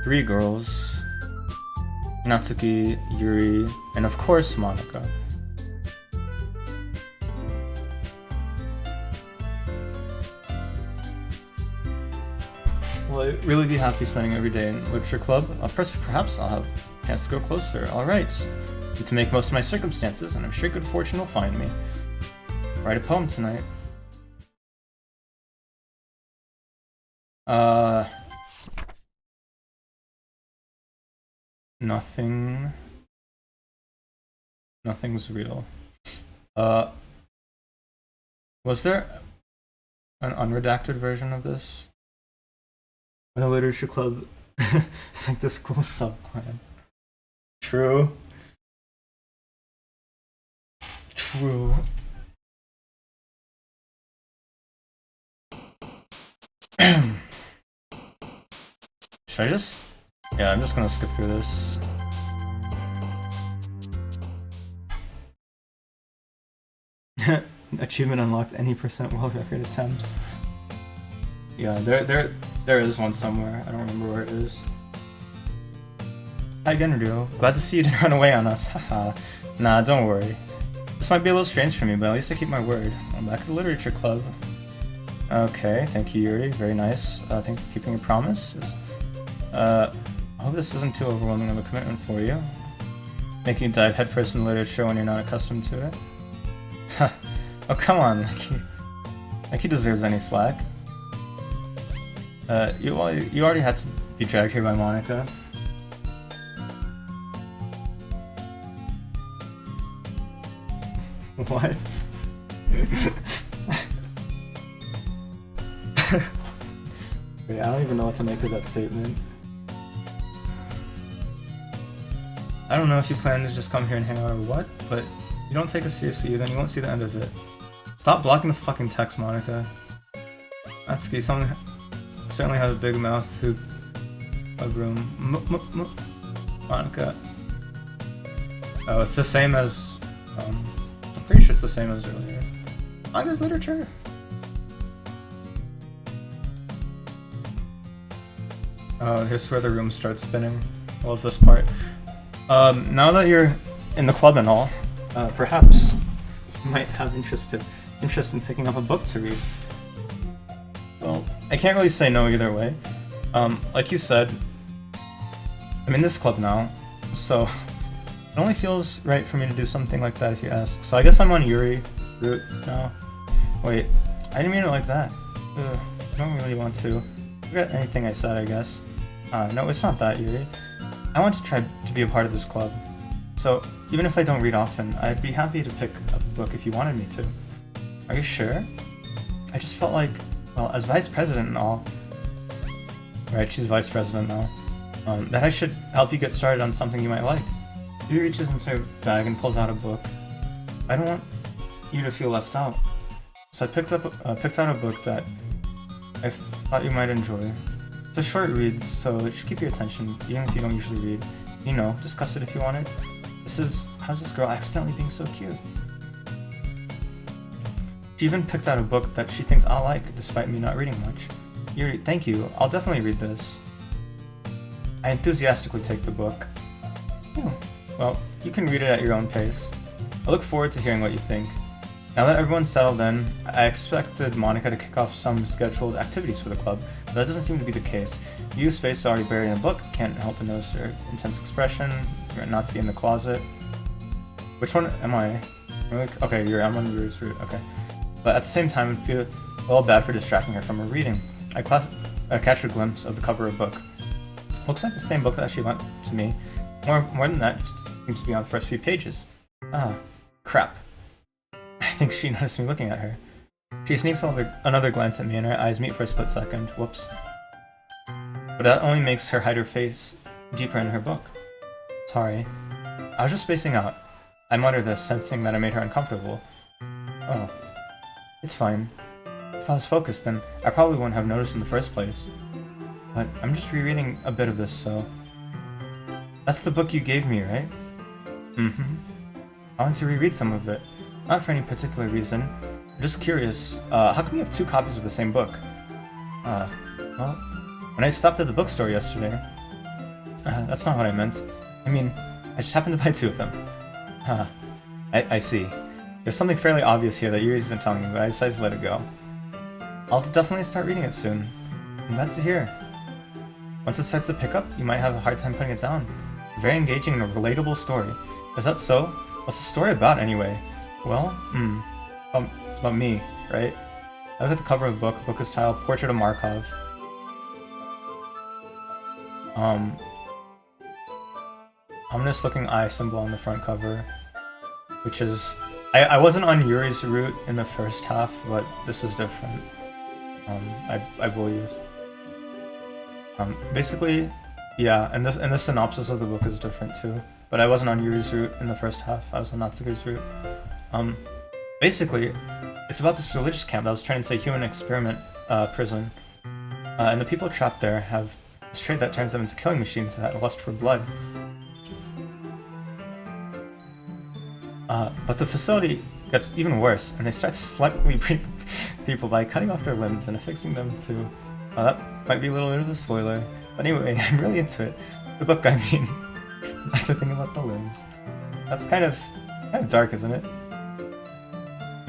3 girls. Natsuki, Yuri, and of course Monica. Will I really be happy spending every day in literature club? Perhaps I'll have a chance to go closer. Alright. Need to make most of my circumstances, and I'm sure good fortune will find me. Write a poem tonight. Nothing's real. Was there an unredacted version of this? In the literature club, it's like the school subclan. True. True. Should I just... Yeah, I'm just gonna skip through this. Achievement unlocked, any % world record attempts. Yeah, there is one somewhere. I don't remember where it is. Hi again, Ryo. Glad to see you didn't run away on us. Haha. Nah, don't worry. This might be a little strange for me, but at least I keep my word. I'm back at the literature club. Okay, thank you, Yuri. Very nice. Thank you for keeping your promise. I hope this isn't too overwhelming of a commitment for you. Making you dive headfirst in literature when you're not accustomed to it. Oh, come on, like he deserves any slack. You already had to be dragged here by Monica. What? Wait, I don't even know what to make of that statement. I don't know if you plan to just come here and hang out or what, but if you don't take us seriously, then you won't see the end of it. Stop blocking the fucking text, Monica. Natsuki, someone certainly has a big mouth who... a room. Monica. Oh, it's the same as... I'm pretty sure it's the same as earlier. Manga's literature. Oh, here's where the room starts spinning. I love this part. Now that you're in the club and all, perhaps you might have interest in picking up a book to read. Well, I can't really say no either way. Like you said, I'm in this club now, so it only feels right for me to do something like that if you ask. So I guess I'm on Yuri route now. Wait, I didn't mean it like that. Ugh, I don't really want to. Forget anything I said, I guess. No, it's not that, Yuri. I want to try to be a part of this club. So, even if I don't read often, I'd be happy to pick up a book if you wanted me to. Are you sure? I just felt like, well, as vice president and all... Right, she's vice president now. That I should help you get started on something you might like. Yuri reaches into her bag and pulls out a book. I don't want you to feel left out. So I picked out a book that I thought you might enjoy. It's a short read, so it should keep your attention, even if you don't usually read. You know, discuss it if you wanted. This is How's This Girl Accidentally Being So Cute? She even picked out a book that she thinks I'll like, despite me not reading much. Yuri, thank you. I'll definitely read this. I enthusiastically take the book. Oh, well, you can read it at your own pace. I look forward to hearing what you think. Now that everyone's settled in, I expected Monica to kick off some scheduled activities for the club, but that doesn't seem to be the case. Yu's face is already buried in a book, can't help but notice her intense expression, you're not seeing the closet. Which one am I? Okay, I'm on Yuri's route, okay. But at the same time, I feel a little bad for distracting her from her reading. I catch a glimpse of the cover of a book. Looks like the same book that she lent to me. More than that, just seems to be on the first few pages. Ah, crap. I think she noticed me looking at her. She sneaks another glance at me and our eyes meet for a split second. Whoops. But that only makes her hide her face deeper in her book. Sorry. I was just spacing out. I mutter this, sensing that I made her uncomfortable. Oh. It's fine. If I was focused, then I probably wouldn't have noticed in the first place. But I'm just rereading a bit of this, so... That's the book you gave me, right? Mm-hmm. I want to reread some of it. Not for any particular reason. I'm just curious, how come you have two copies of the same book? Well, when I stopped at the bookstore yesterday... that's not what I meant. I mean, I just happened to buy two of them. I see. There's something fairly obvious here that Yuri isn't telling me, but I decided to let it go. I'll definitely start reading it soon. I'm glad to hear. Once it starts to pick up, you might have a hard time putting it down. Very engaging and a relatable story. Is that so? What's the story about, anyway? Well, it's about me, right? I look at the cover of the book. The book is titled Portrait of Markov. Ominous looking eye symbol on the front cover, which is... I wasn't on Yuri's route in the first half, but this is different. I believe. Basically, yeah, and the synopsis of the book is different too. But I wasn't on Yuri's route in the first half, I was on Natsuki's route. Basically, it's about this religious camp that was turned into a human experiment prison. And the people trapped there have this trait that turns them into killing machines that lust for blood. But the facility gets even worse, and they start to slightly breed people by cutting off their limbs and affixing them to... that might be a little bit of a spoiler. But anyway, I'm really into it. The book, I mean. Not the thing about the limbs. That's kind of dark, isn't it?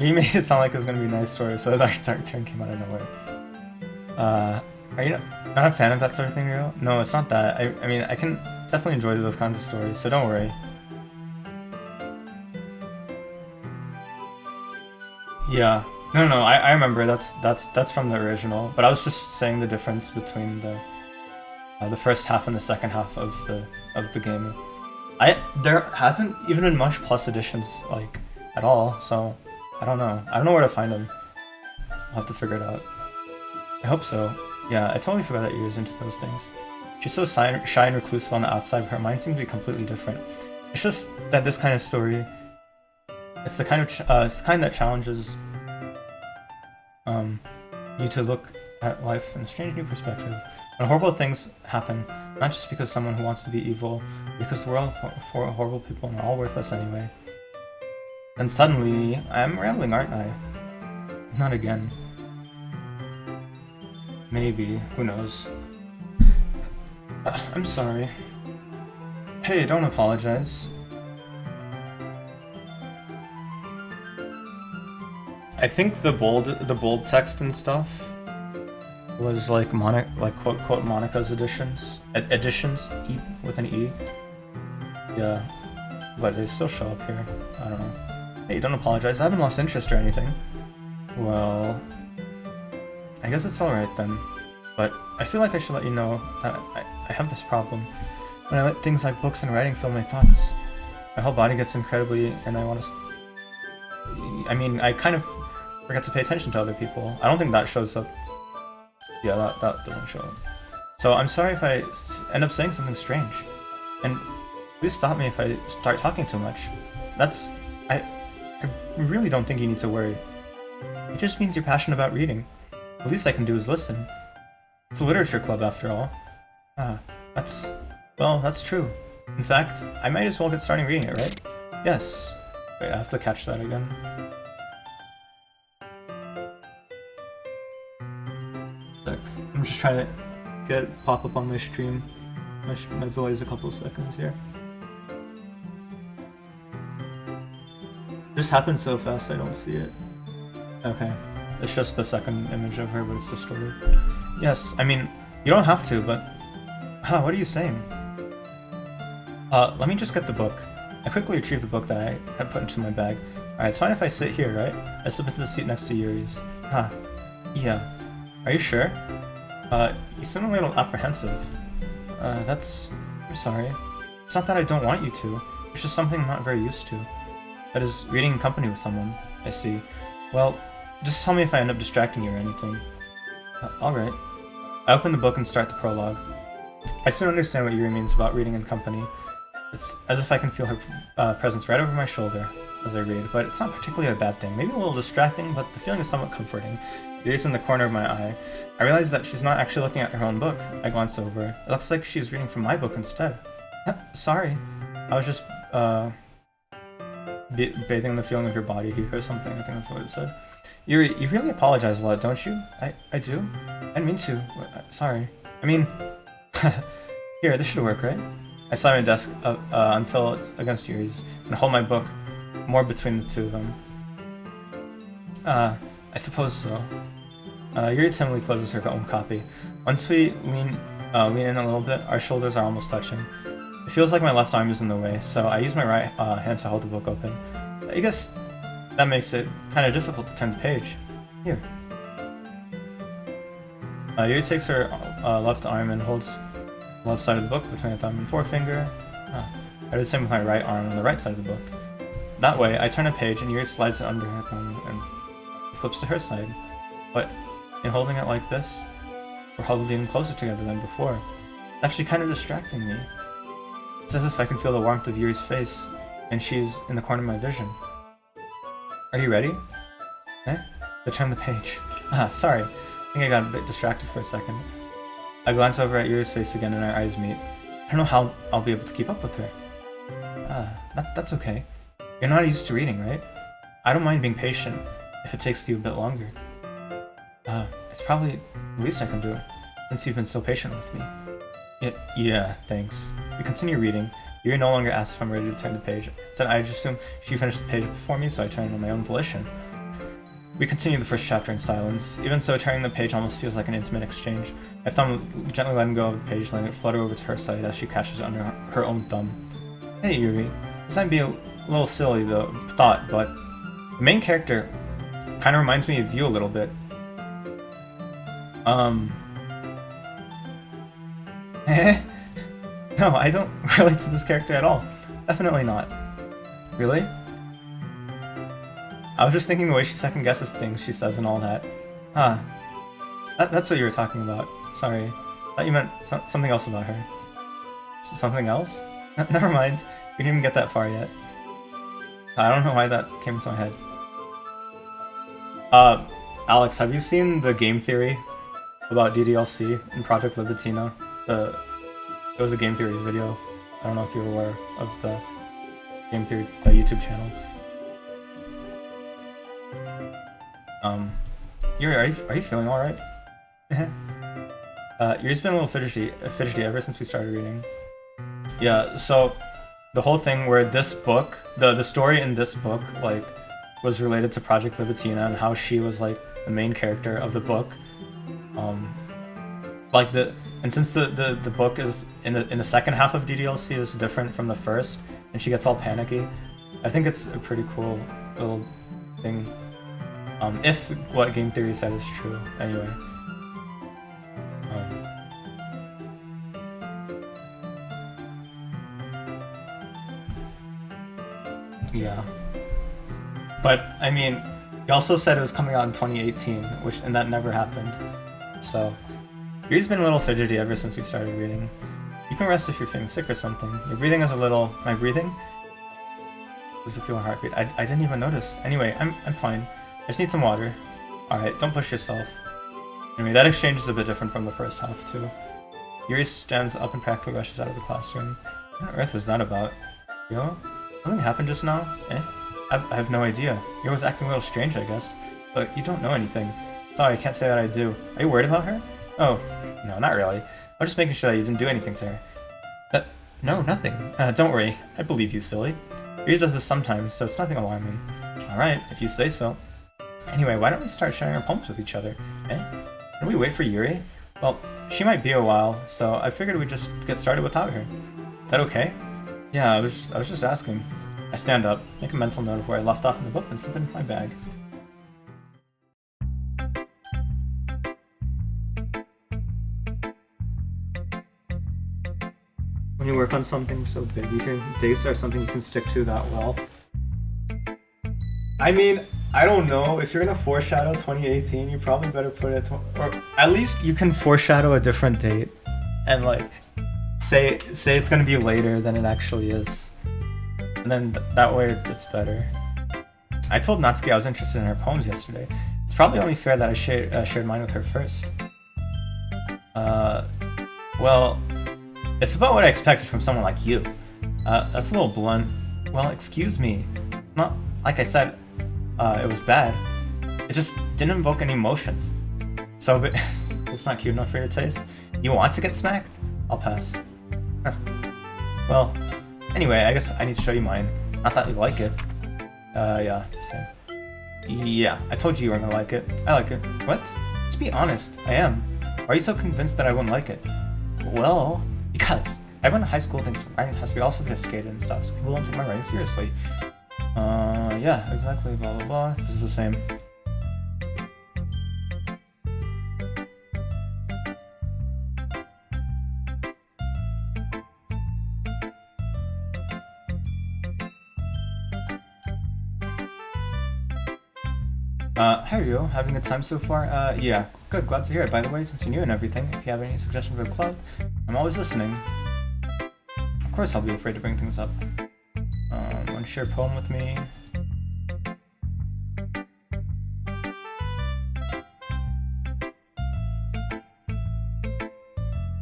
You made it sound like it was going to be a nice story, so the dark turn came out of nowhere. Are you not a fan of that sort of thing, Rio? No, it's not that. I mean, I can definitely enjoy those kinds of stories, so don't worry. Yeah. No, I remember. That's from the original. But I was just saying the difference between the first half and the second half of the game. There hasn't even been much plus editions like at all, so I don't know. I don't know where to find them. I'll have to figure it out. I hope so. Yeah, I totally forgot that Yuri's into those things. She's so shy and reclusive on the outside, but her mind seems to be completely different. It's just that this kind of story, it's the kind that challenges you to look at life in a strange new perspective. When horrible things happen, not just because someone who wants to be evil, because we're all horrible people and we're all worthless anyway. And suddenly, I'm rambling, aren't I? Not again. Maybe, who knows. I'm sorry. Hey, don't apologize. I think the bold text and stuff was like quote quote Monica's editions with an E. Yeah, but they still show up here. I don't know. Hey, don't apologize. I haven't lost interest or anything. Well, I guess it's alright then. But I feel like I should let you know that I have this problem. When I let things like books and writing fill my thoughts, my whole body gets incredibly, and I want to. I mean, I kind of forget to pay attention to other people. I don't think that shows up. Yeah, that doesn't show up. So I'm sorry if I end up saying something strange. And please stop me if I start talking too much. I really don't think you need to worry. It just means you're passionate about reading. The least I can do is listen. It's a literature club after all. That's true. In fact, I might as well get started reading it, right? Yes. Wait, I have to catch that again. I'm just trying to get it pop up on my stream. My delay is a couple of seconds here. It just happens so fast I don't see it. Okay. It's just the second image of her, but it's distorted. Yes, I mean, you don't have to, but... what are you saying? Let me just get the book. I quickly retrieved the book that I had put into my bag. Alright, it's fine if I sit here, right? I slip into the seat next to Yuri's. Yeah. Are you sure? You seem a little apprehensive. I'm sorry. It's not that I don't want you to. It's just something I'm not very used to. That is, reading in company with someone. I see. Well, just tell me if I end up distracting you or anything. Alright. I open the book and start the prologue. I soon understand what Yuri means about reading in company. It's as if I can feel her presence right over my shoulder as I read, but it's not particularly a bad thing. Maybe a little distracting, but the feeling is somewhat comforting. Yuri's in the corner of my eye. I realize that she's not actually looking at her own book. I glance over. It looks like she's reading from my book instead. Sorry. I was just, bathing in the feeling of your body heat or something. I think that's what it said. Yuri, you really apologize a lot, don't you? I do? I didn't mean to. Sorry. I mean... Here, this should work, right? I slide my desk until it's against Yuri's, and hold my book more between the two of them. I suppose so. Yuri timidly closes her own copy. Once we lean in a little bit, our shoulders are almost touching. It feels like my left arm is in the way, so I use my right hand to hold the book open. I guess that makes it kind of difficult to turn the page. Here. Yuri takes her left arm and holds the left side of the book between her thumb and forefinger. I do the same with my right arm on the right side of the book. That way, I turn a page and Yuri slides it under her thumb and flips to her side. But in holding it like this, we're huddled even closer together than before. It's actually kind of distracting me. It's as if I can feel the warmth of Yuri's face, and she's in the corner of my vision. Are you ready? Eh? To turn the page. Sorry. I think I got a bit distracted for a second. I glance over at Yuri's face again and our eyes meet. I don't know how I'll be able to keep up with her. That's okay. You're not used to reading, right? I don't mind being patient if it takes you a bit longer. It's probably the least I can do, since you've been so patient with me. Yeah, thanks. We continue reading. Yuri no longer asks if I'm ready to turn the page. Instead, I just assume she finished the page before me, so I turn on my own volition. We continue the first chapter in silence. Even so, turning the page almost feels like an intimate exchange. My thumb gently letting go of the page, letting it flutter over to her side as she catches it under her own thumb. Hey, Yuri. This might be a little silly, though, thought, but the main character kind of reminds me of you a little bit. No, I don't relate to this character at all. Definitely not. Really? I was just thinking the way she second guesses things she says and all that. Huh. That's what you were talking about. Sorry. I thought you meant something else about her. Something else? Never mind. We didn't even get that far yet. I don't know why that came into my head. Alex, have you seen the game theory about DDLC in Project Libitina? It was a game theory video. I don't know if you're aware of the game theory YouTube channel. Yuri, are you feeling all right? Yuri's been a little fidgety ever since we started reading. Yeah, so the whole thing where this book, the story in this book, like, was related to Project Libitina and how she was like the main character of the book. And since the book is in the second half of DDLC is different from the first, and she gets all panicky, I think it's a pretty cool little thing. If what game theory said is true, anyway. Yeah. But, I mean, he also said it was coming out in 2018, and that never happened. So, Yuri's been a little fidgety ever since we started reading. You can rest if you're feeling sick or something. Your breathing is a little... My breathing? There's a feeling heartbeat. I didn't even notice. Anyway, I'm fine. I just need some water. Alright, don't push yourself. Anyway, that exchange is a bit different from the first half, too. Yuri stands up and practically rushes out of the classroom. What on earth was that about? You know? Something happened just now? I have no idea. Yuri was acting a little strange, I guess. But you don't know anything. Sorry, I can't say that I do. Are you worried about her? Oh, no, not really. I was just making sure that you didn't do anything to her. No, nothing. Don't worry. I believe you, silly. Yuri does this sometimes, so it's nothing alarming. Alright, if you say so. Anyway, why don't we start sharing our poems with each other? Can we wait for Yuri? Well, she might be a while, so I figured we'd just get started without her. Is that okay? Yeah, I was just asking. I stand up, make a mental note of where I left off in the book, and slip it into my bag. When you work on something so big, you think dates are something you can stick to that well? I mean, I don't know. If you're gonna foreshadow 2018, you probably better put it, or at least you can foreshadow a different date, and like say it's gonna be later than it actually is, and then that way it's better. I told Natsuki I was interested in her poems yesterday. It's probably only fair that I shared mine with her first. Well, it's about what I expected from someone like you. That's a little blunt. Well, excuse me. Not like I said. It was bad. It just didn't invoke any emotions. So, but it's not cute enough for your taste. You want to get smacked? I'll pass. Huh. Well, anyway, I guess I need to show you mine. Not that you like it. Yeah, it's the same. Yeah, I told you weren't gonna like it. I like it. What? Just be honest. I am. Why are you so convinced that I wouldn't like it? Well, because everyone in high school thinks writing has to be all sophisticated and stuff, so people don't take my writing seriously. Yeah, exactly, blah blah blah. This is the same. How are you? Having a good time so far? Yeah, good, glad to hear it. By the way, since you're new and everything, if you have any suggestions for the club, I'm always listening. Of course I'll be afraid to bring things up. Want to share a poem with me?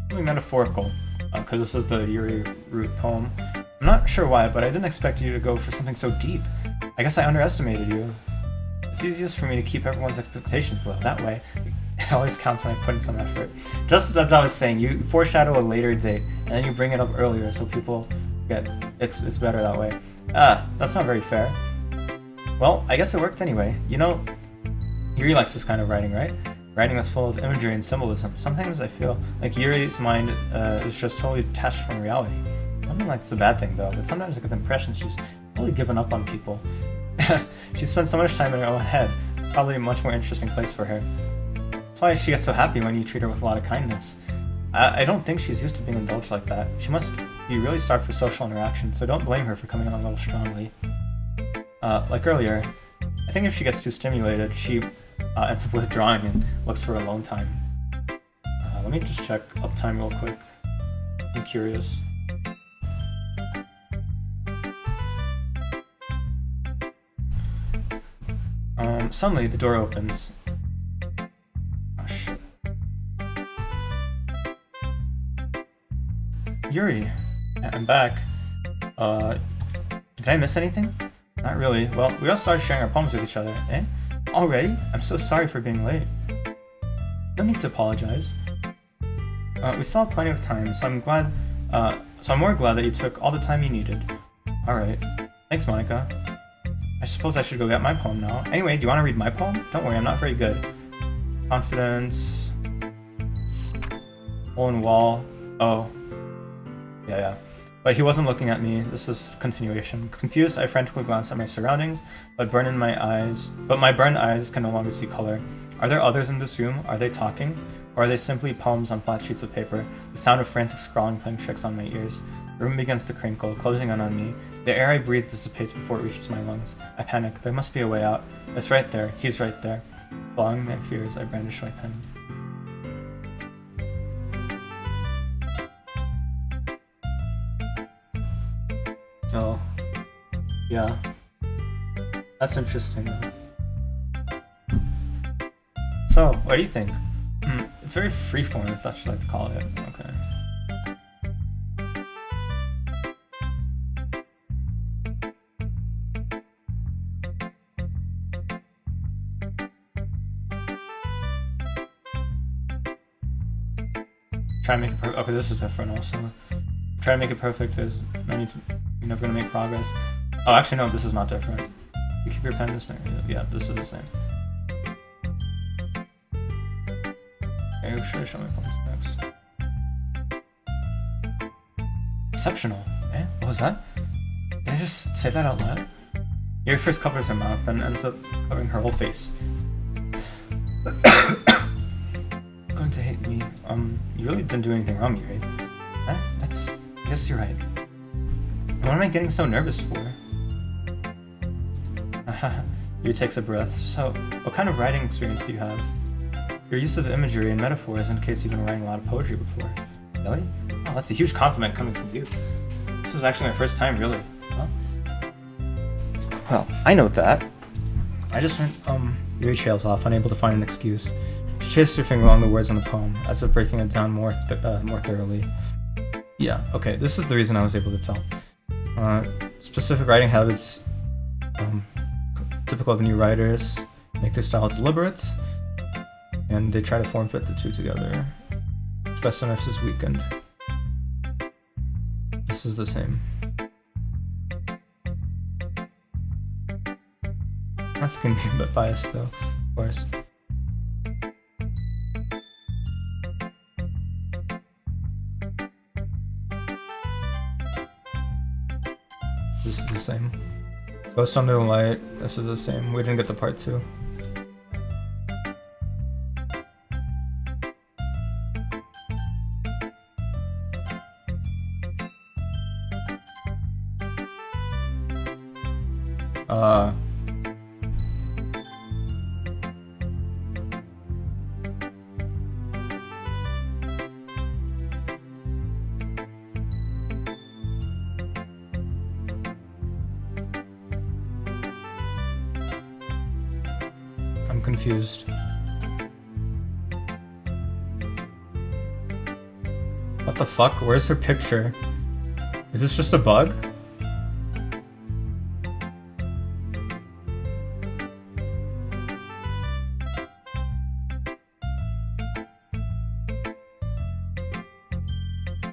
Something metaphorical, because this is the Yuri root poem. I'm not sure why, but I didn't expect you to go for something so deep. I guess I underestimated you. It's easiest for me to keep everyone's expectations low. That way, it always counts when I put in some effort. Just as I was saying, you foreshadow a later date, and then you bring it up earlier so people get it's better that way. That's not very fair. Well, I guess it worked anyway. You know, Yuri likes this kind of writing, right? Writing that's full of imagery and symbolism. Sometimes I feel like Yuri's mind is just totally detached from reality. I don't think like it's a bad thing though, but sometimes I get the impression she's totally given up on people. She spends so much time in her own head. It's probably a much more interesting place for her. That's why she gets so happy when you treat her with a lot of kindness. I don't think she's used to being indulged like that. She must be really starved for social interaction, so don't blame her for coming on a little strongly. Like earlier, I think if she gets too stimulated, she ends up withdrawing and looks for alone time. Let me just check uptime real quick. I'm curious. Suddenly the door opens. Oh shit. Yuri, I'm back. Did I miss anything? Not really. Well, we all started sharing our poems with each other. Eh? Already? I'm so sorry for being late. No need to apologize. We still have plenty of time, so I'm glad. So I'm more glad that you took all the time you needed. All right. Thanks, Monica. I suppose I should go get my poem now. Anyway, do you want to read my poem? Don't worry, I'm not very good. Confidence. Hole in wall. Oh. Yeah. But he wasn't looking at me. This is continuation. Confused, I frantically glanced at my surroundings, but my burned eyes can no longer see color. Are there others in this room? Are they talking? Or are they simply poems on flat sheets of paper? The sound of frantic scrawling playing tricks on my ears. The room begins to crinkle, closing in on me. The air I breathe dissipates before it reaches my lungs. I panic. There must be a way out. It's right there. He's right there. Following my fears, I brandish my pen. Oh. Yeah. That's interesting, though. So, what do you think? It's very freeform, if that's what you like to call it. Okay. Try to make it perfect. Okay, this is different also. Try to make it perfect. There's no need to. You're never gonna make progress. Oh, actually, no. This is not different. You keep your pen this way. Yeah, this is the same. Okay, you should show me what comes next. Exceptional. Eh? What was that? Did I just say that out loud? Yuri first covers her mouth and ends up covering her whole face. Going to hate me. You really didn't do anything wrong, Yuri. I guess you're right. What am I getting so nervous for? Yuri takes a breath. So, what kind of writing experience do you have? Your use of imagery and metaphors indicates you've been writing a lot of poetry before. Really? Oh, that's a huge compliment coming from you. This is actually my first time, really. Huh? Well, I know that. I just went, Yuri trails off, unable to find an excuse. She chases her finger along the words on the poem, as if breaking it down more thoroughly. Yeah, okay, this is the reason I was able to tell. Specific writing habits, typical of new writers, make their style deliberate, and they try to form fit the two together. It's best on this weekend. This is the same. That's gonna be a bit biased though, of course. This is the same. Ghost Under the Light, this is the same. We didn't get the part 2. I'm confused. What the fuck? Where's her picture? Is this just a bug?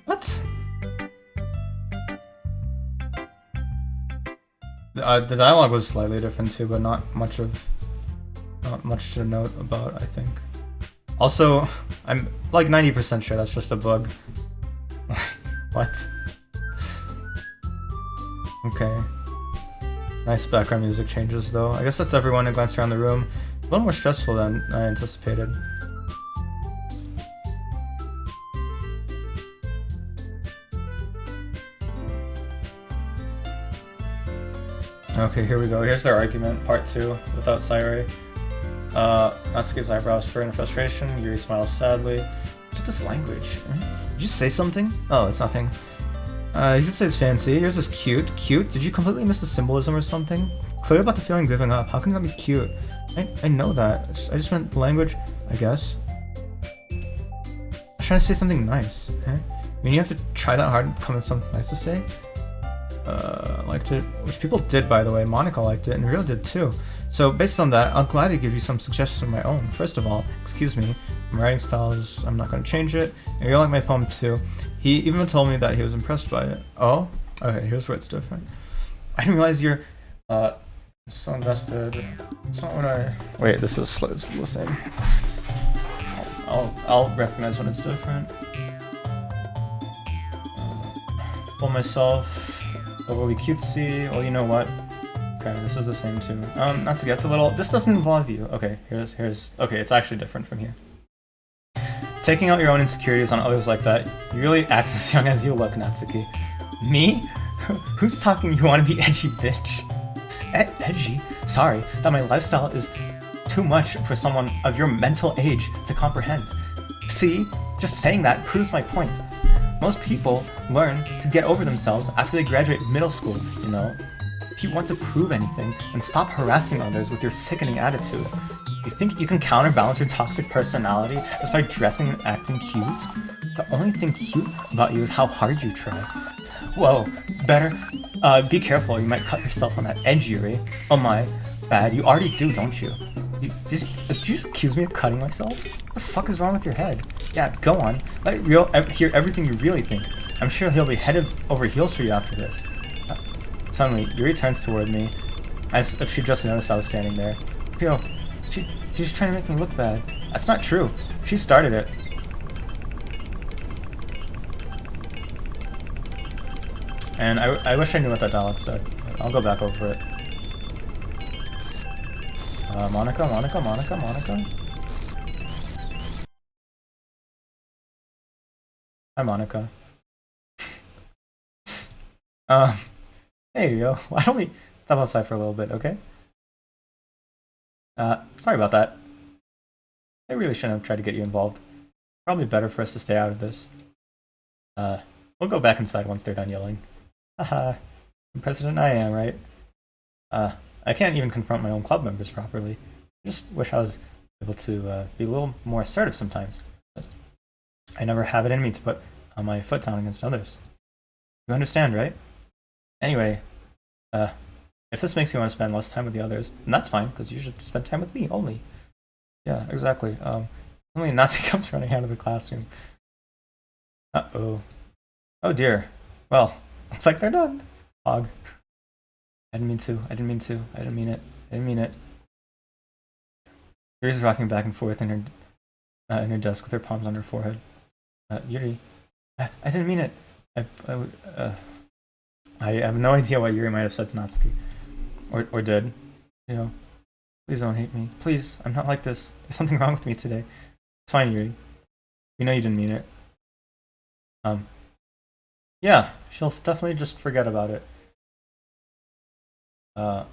What? The dialogue was slightly different too, but not much of not much to note about, I think. Also, I'm like 90% sure that's just a bug. What? Okay. Nice background music changes though. I guess that's everyone. I glanced around the room. A little more stressful than I anticipated. Okay, here we go. Here's their argument, part 2, without Sayori. Natsuki's eyebrows furrow in frustration. Yuri smiles sadly. What's with this language? Did you say something? Oh, it's nothing. You could say it's fancy. Yours is cute. Cute? Did you completely miss the symbolism or something? Clear about the feeling giving up. How can that be cute? I know that. I just meant language, I guess. I was trying to say something nice. I mean, you have to try that hard and come up with something nice to say. Liked it, which people did, by the way. Monica liked it, and Rio did too. So based on that, I'll gladly give you some suggestions of my own. First of all, excuse me, my writing style is, I'm not going to change it. And Rio liked my poem too. He even told me that he was impressed by it. Oh? Okay, here's where it's different. I didn't realize you're, so invested. It's not what I... Wait, this is the same. I'll recognize when it's different. Pull myself... It will be cutesy. Well, you know what? Okay, this is the same too. Not to get a little. This doesn't involve you. Okay, here's. Okay, it's actually different from here. Taking out your own insecurities on others like that, you really act as young as you look, Natsuki. Me? Who's talking? You want to be edgy, bitch? Edgy? Sorry, that my lifestyle is too much for someone of your mental age to comprehend. See, just saying that proves my point. Most people learn to get over themselves after they graduate middle school, you know? If you want to prove anything, then stop harassing others with your sickening attitude. You think you can counterbalance your toxic personality just by dressing and acting cute? The only thing cute about you is how hard you try. Whoa, better be careful, you might cut yourself on that edge, Yuri. Oh my, bad, you already do, don't you? Did you just accuse me of cutting myself? What the fuck is wrong with your head? Yeah, go on. Let Rio hear everything you really think. I'm sure he'll be head over heels for you after this. Suddenly, Yuri turns toward me, as if she just noticed I was standing there. Rio, she's trying to make me look bad. That's not true. She started it. And I wish I knew what that dialogue said. I'll go back over it. Monica. Hi, Monica. Hey, Rio. Why don't we step outside for a little bit, okay? Sorry about that. I really shouldn't have tried to get you involved. Probably better for us to stay out of this. We'll go back inside once they're done yelling. Haha. President I am, right? I can't even confront my own club members properly. I just wish I was able to be a little more assertive sometimes. But I never have it in me to put my foot down against others. You understand, right? Anyway, if this makes you want to spend less time with the others, then that's fine, because you should spend time with me only. Yeah, exactly. Only Nazi comes running out of the classroom. Uh-oh. Oh dear. Well, looks like they're done. Hog. I didn't mean it. Yuri's rocking back and forth in her desk with her palms on her forehead. Yuri, I didn't mean it. I have no idea what Yuri might have said to Natsuki. Or did. You know, please don't hate me. Please, I'm not like this. There's something wrong with me today. It's fine, Yuri. You know you didn't mean it. Yeah, she'll definitely just forget about it. By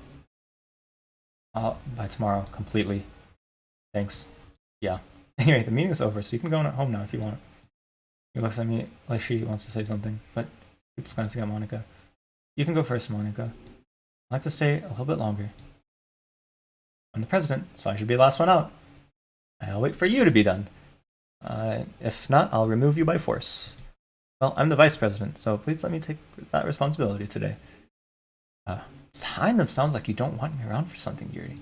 tomorrow, completely. Thanks. Yeah. Anyway, the meeting's over, so you can go home now if you want. She looks at me like she wants to say something, but keeps glancing at Monica. You can go first, Monica. I'd like to stay a little bit longer. I'm the president, so I should be the last one out. I'll wait for you to be done. If not, I'll remove you by force. Well, I'm the vice president, so please let me take that responsibility today. It kind of sounds like you don't want me around for something, Yuri.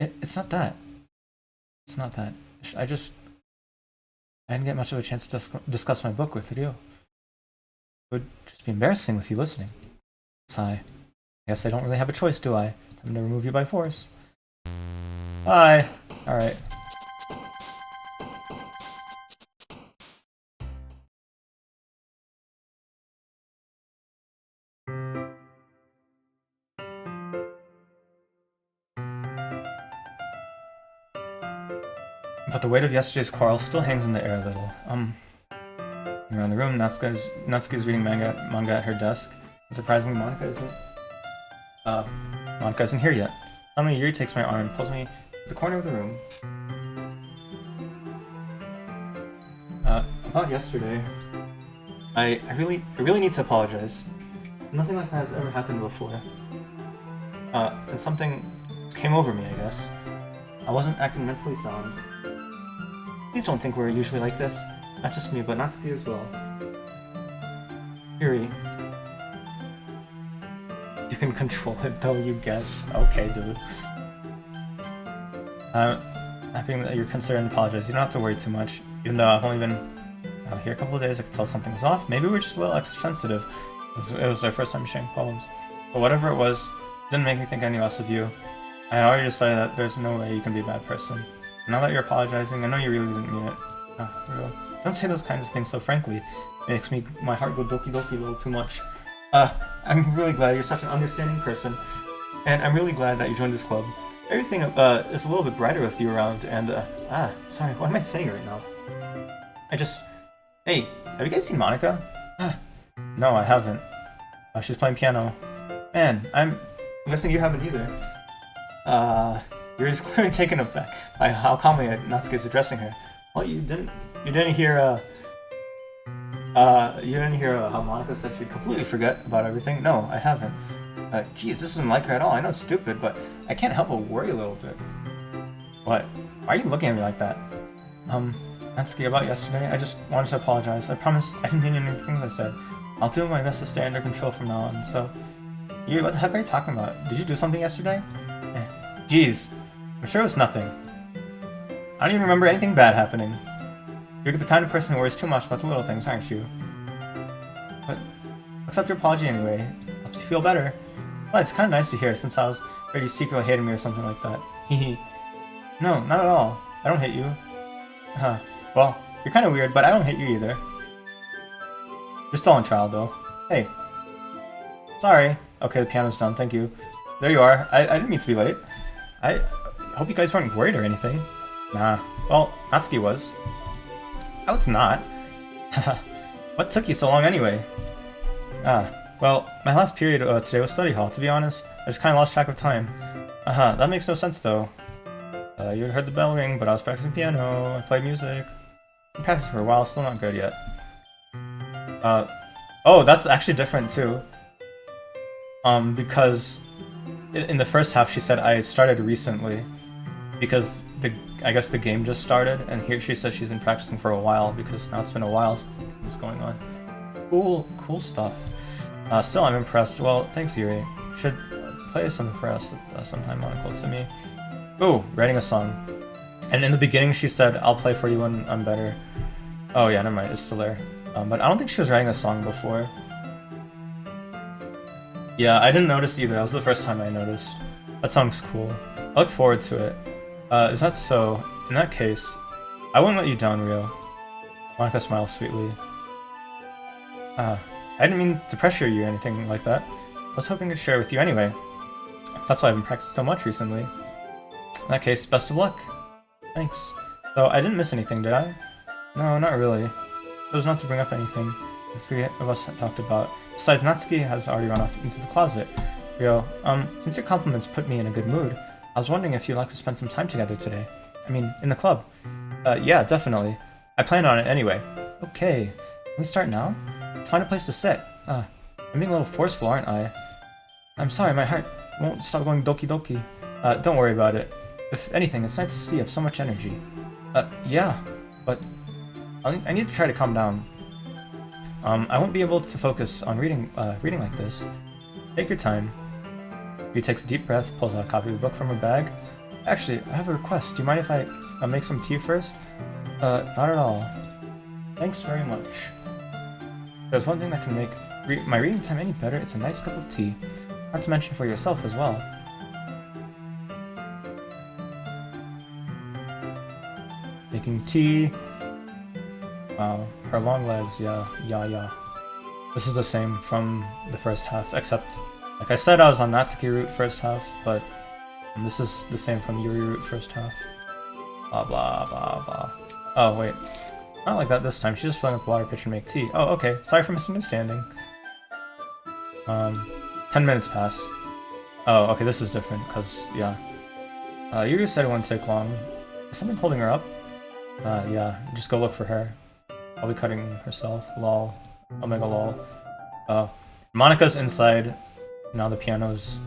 It's not that. It's not that. I didn't get much of a chance to discuss my book with Rio. It would just be embarrassing with you listening. Sigh. I guess I don't really have a choice, do I? Time to remove you by force. Bye. Alright. But the weight of yesterday's quarrel still hangs in the air a little. Around the room, Natsuki's reading manga at her desk. And surprisingly, Monica isn't here yet. Suddenly, Yuri takes my arm and pulls me to the corner of the room. About yesterday, I really need to apologize. Nothing like that has ever happened before. And something came over me, I guess. I wasn't acting mentally sound. Please don't think we're usually like this. Not just me, but Natsuki as well. Yuri. You can control it though, you guess. Okay, dude. Happy that you're considering and apologize. You don't have to worry too much. Even though I've only been here a couple of days, I could tell something was off. Maybe we're just a little extra sensitive. It was our first time sharing poems. But whatever it was, it didn't make me think any less of you. I had already decided that there's no way you can be a bad person. Now that you're apologizing, I know you really didn't mean it. Don't say those kinds of things so frankly. It makes my heart go doki doki a little too much. I'm really glad you're such an understanding person. And I'm really glad that you joined this club. Everything is a little bit brighter with you around, and sorry, what am I saying right now? Hey, have you guys seen Monica? No, I haven't. She's playing piano. Man, I'm guessing you haven't either. You're just clearly taken aback by how calmly Natsuki is addressing her. Well, you didn't hear how Monica said she'd completely forget about everything? No, I haven't. Geez, this isn't like her at all. I know it's stupid, but I can't help but worry a little bit. What? Why are you looking at me like that? Natsuki, about yesterday, I just wanted to apologize. I promise I didn't mean any things I said. I'll do my best to stay under control from now on, so... what the heck are you talking about? Did you do something yesterday? Geez, I'm sure it was nothing. I don't even remember anything bad happening. You're the kind of person who worries too much about the little things, aren't you? But accept your apology anyway. Helps you feel better. Well, it's kind of nice to hear, since I was afraid you secretly hated me or something like that. Hehe. No, not at all. I don't hate you. Well, you're kind of weird, but I don't hate you either. You're still on trial, though. Hey. Sorry. Okay, the piano's done, thank you. There you are. I didn't mean to be late. I hope you guys weren't worried or anything. Nah. Well, Natsuki was. I was not. What took you so long anyway? Well, my last period today was study hall, to be honest. I just kinda lost track of time. That makes no sense though. You heard the bell ring, but I was practicing piano, I played music. I've been practicing for a while, still not good yet. Oh, that's actually different too. Because in the first half she said I started recently. Because I guess the game just started, and here she says she's been practicing for a while, because now it's been a while since the game was going on. Cool stuff. Still, I'm impressed. Well, thanks, Yuri. You should play something for us sometime, Monica, to me. Ooh, writing a song. And in the beginning she said, I'll play for you when I'm better. Oh yeah, never mind, it's still there. But I don't think she was writing a song before. Yeah, I didn't notice either. That was the first time I noticed. That sounds cool. I look forward to it. Is that so? In that case, I won't let you down, Rio. Monica smiles sweetly. I didn't mean to pressure you or anything like that. I was hoping to share with you anyway. That's why I've been practicing so much recently. In that case, best of luck. Thanks. So, I didn't miss anything, did I? No, not really. It was not to bring up anything the three of us had talked about. Besides, Natsuki has already run off into the closet. Rio, since your compliments put me in a good mood, I was wondering if you'd like to spend some time together today. I mean, in the club. Yeah, definitely. I planned on it anyway. Okay. Can we start now? Let's find a place to sit. I'm being a little forceful, aren't I? I'm sorry, my heart won't stop going doki doki. Don't worry about it. If anything, it's nice to see you have so much energy. Yeah, but I need to try to calm down. I won't be able to focus on reading like this. Take your time. He takes a deep breath, pulls out a copy of a book from her bag. Actually, I have a request. Do you mind if I make some tea first? Not at all. Thanks very much. There's one thing that can make my reading time any better. It's a nice cup of tea. Not to mention for yourself as well. making tea. Wow, her long legs, yeah. This is the same from the first half, except, like I said, I was on Natsuki route first half, but this is the same from Yuri route first half. Blah blah blah blah. Oh wait, not like that this time. She's just filling up the water pitcher and make tea. Oh okay, sorry for misunderstanding. 10 minutes pass. Oh okay, this is different, cause yeah. Yuri said it wouldn't take long. Is something holding her up? Yeah, just go look for her. I'll be cutting herself. Lol. Omega lol. Monika's inside. Now the piano's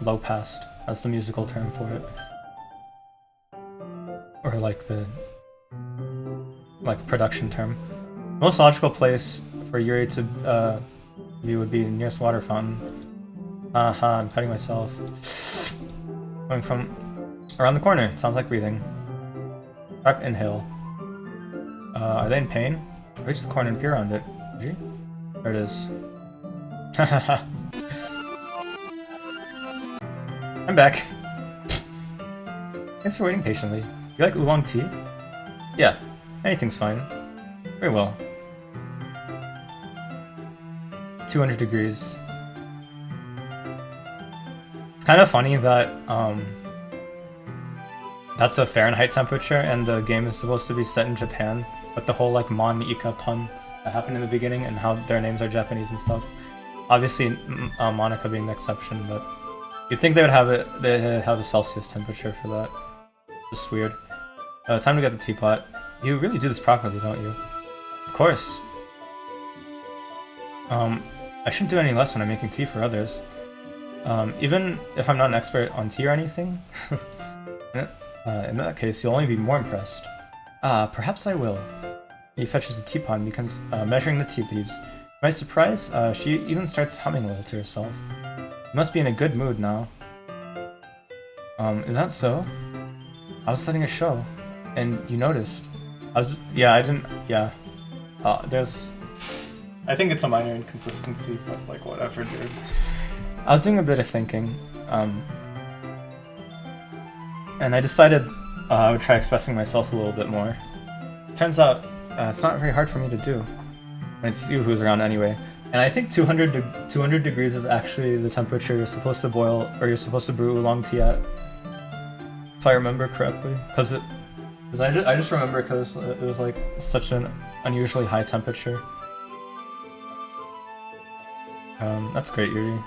low passed. That's the musical term for it. Or like the production term. Most logical place for Yuri to be would be the nearest water fountain. Haha, I'm cutting myself. Going from around the corner. Sounds like breathing. Back inhale. Are they in pain? Reach the corner and peer around it. Gee? There it is. I'm back. Thanks for waiting patiently. You like oolong tea? Yeah, anything's fine. Very well. 200 degrees. It's kind of funny that that's a Fahrenheit temperature and the game is supposed to be set in Japan, but the whole like Mon Ika pun that happened in the beginning and how their names are Japanese and stuff. Obviously, Monica being the exception, but you'd think they'd have a Celsius temperature for that. Just weird. Time to get the teapot. You really do this properly, don't you? Of course. I shouldn't do any less when I'm making tea for others. Even if I'm not an expert on tea or anything. In that case, you'll only be more impressed. Perhaps I will. He fetches the teapot and becomes measuring the tea leaves. To my surprise, she even starts humming a little to herself. You must be in a good mood now. Is that so? I was setting a show, and you noticed. I think it's a minor inconsistency, but like whatever, dude. I was doing a bit of thinking, and I decided I would try expressing myself a little bit more. Turns out, it's not very hard for me to do. And it's you who's around anyway. And I think 200 degrees is actually the temperature you're supposed to boil, or you're supposed to brew oolong tea at. If I remember correctly. Because I just remember because it was like such an unusually high temperature. That's great, Yuri.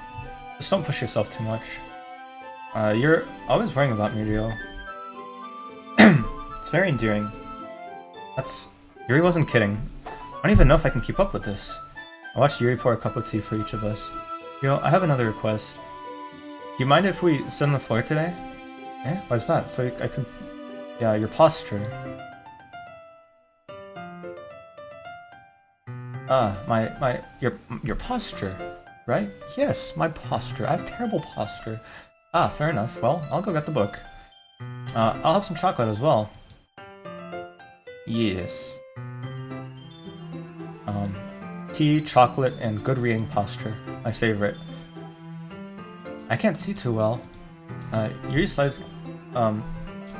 Just don't push yourself too much. You're always worrying about me, Ryo. It's very endearing. Yuri wasn't kidding. I don't even know if I can keep up with this. I watched Yuri pour a cup of tea for each of us. Ryo, I have another request. Do you mind if we sit on the floor today? Eh? Why's that? So I can... Yeah, your posture. Your posture, right? Yes, my posture. I have terrible posture. Ah, fair enough. Well, I'll go get the book. I'll have some chocolate as well. Yes. Tea, chocolate, and good reading posture. My favorite. I can't see too well. Yuri slides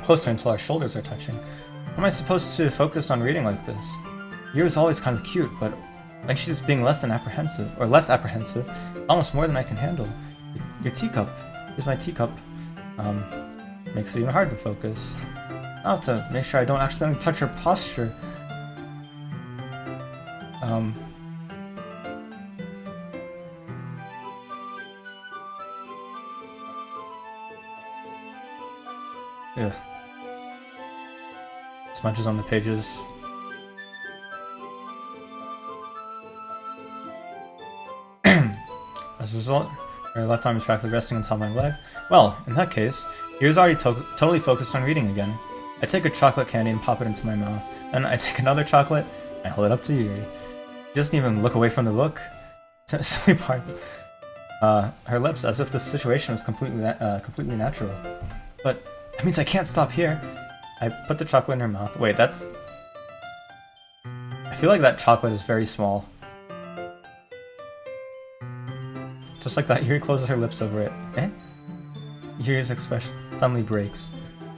closer until our shoulders are touching. How am I supposed to focus on reading like this? Yuri's always kind of cute, but like she's being less apprehensive, almost more than I can handle. Your teacup. Here's my teacup. Makes it even hard to focus. I'll have to make sure I don't accidentally touch her posture. Ugh. Smudges on the pages. As a result, her left arm is practically resting on top of my leg. Well, in that case, Yuri's already totally focused on reading again. I take a chocolate candy and pop it into my mouth. Then I take another chocolate and hold it up to Yuri. She doesn't even look away from the book. Silly parts. Her lips, as if the situation was completely natural. But that means I can't stop here. I put the chocolate in her mouth. Wait, that's... I feel like that chocolate is very small. Just like that, Yuri closes her lips over it. Eh? Yuri's expression suddenly breaks.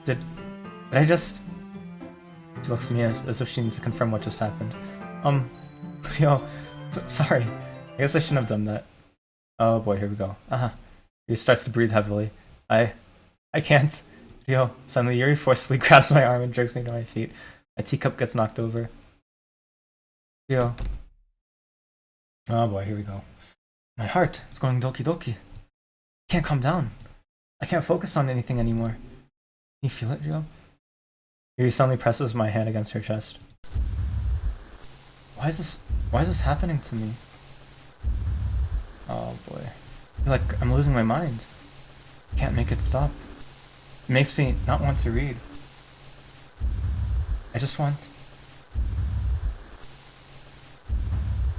Did Did I just... She looks at me as if she needs to confirm what just happened. Yo, sorry. I guess I shouldn't have done that. Oh boy, here we go. He starts to breathe heavily. I can't. Yo, suddenly Yuri forcefully grabs my arm and jerks me to my feet. My teacup gets knocked over. Yo. Oh boy, here we go. My heart, it's going doki doki. I can't calm down. I can't focus on anything anymore. Can you feel it, Rio? Yuri suddenly presses my hand against her chest. Why is this happening to me? Oh boy. I feel like I'm losing my mind. I can't make it stop. It makes me not want to read. I just want...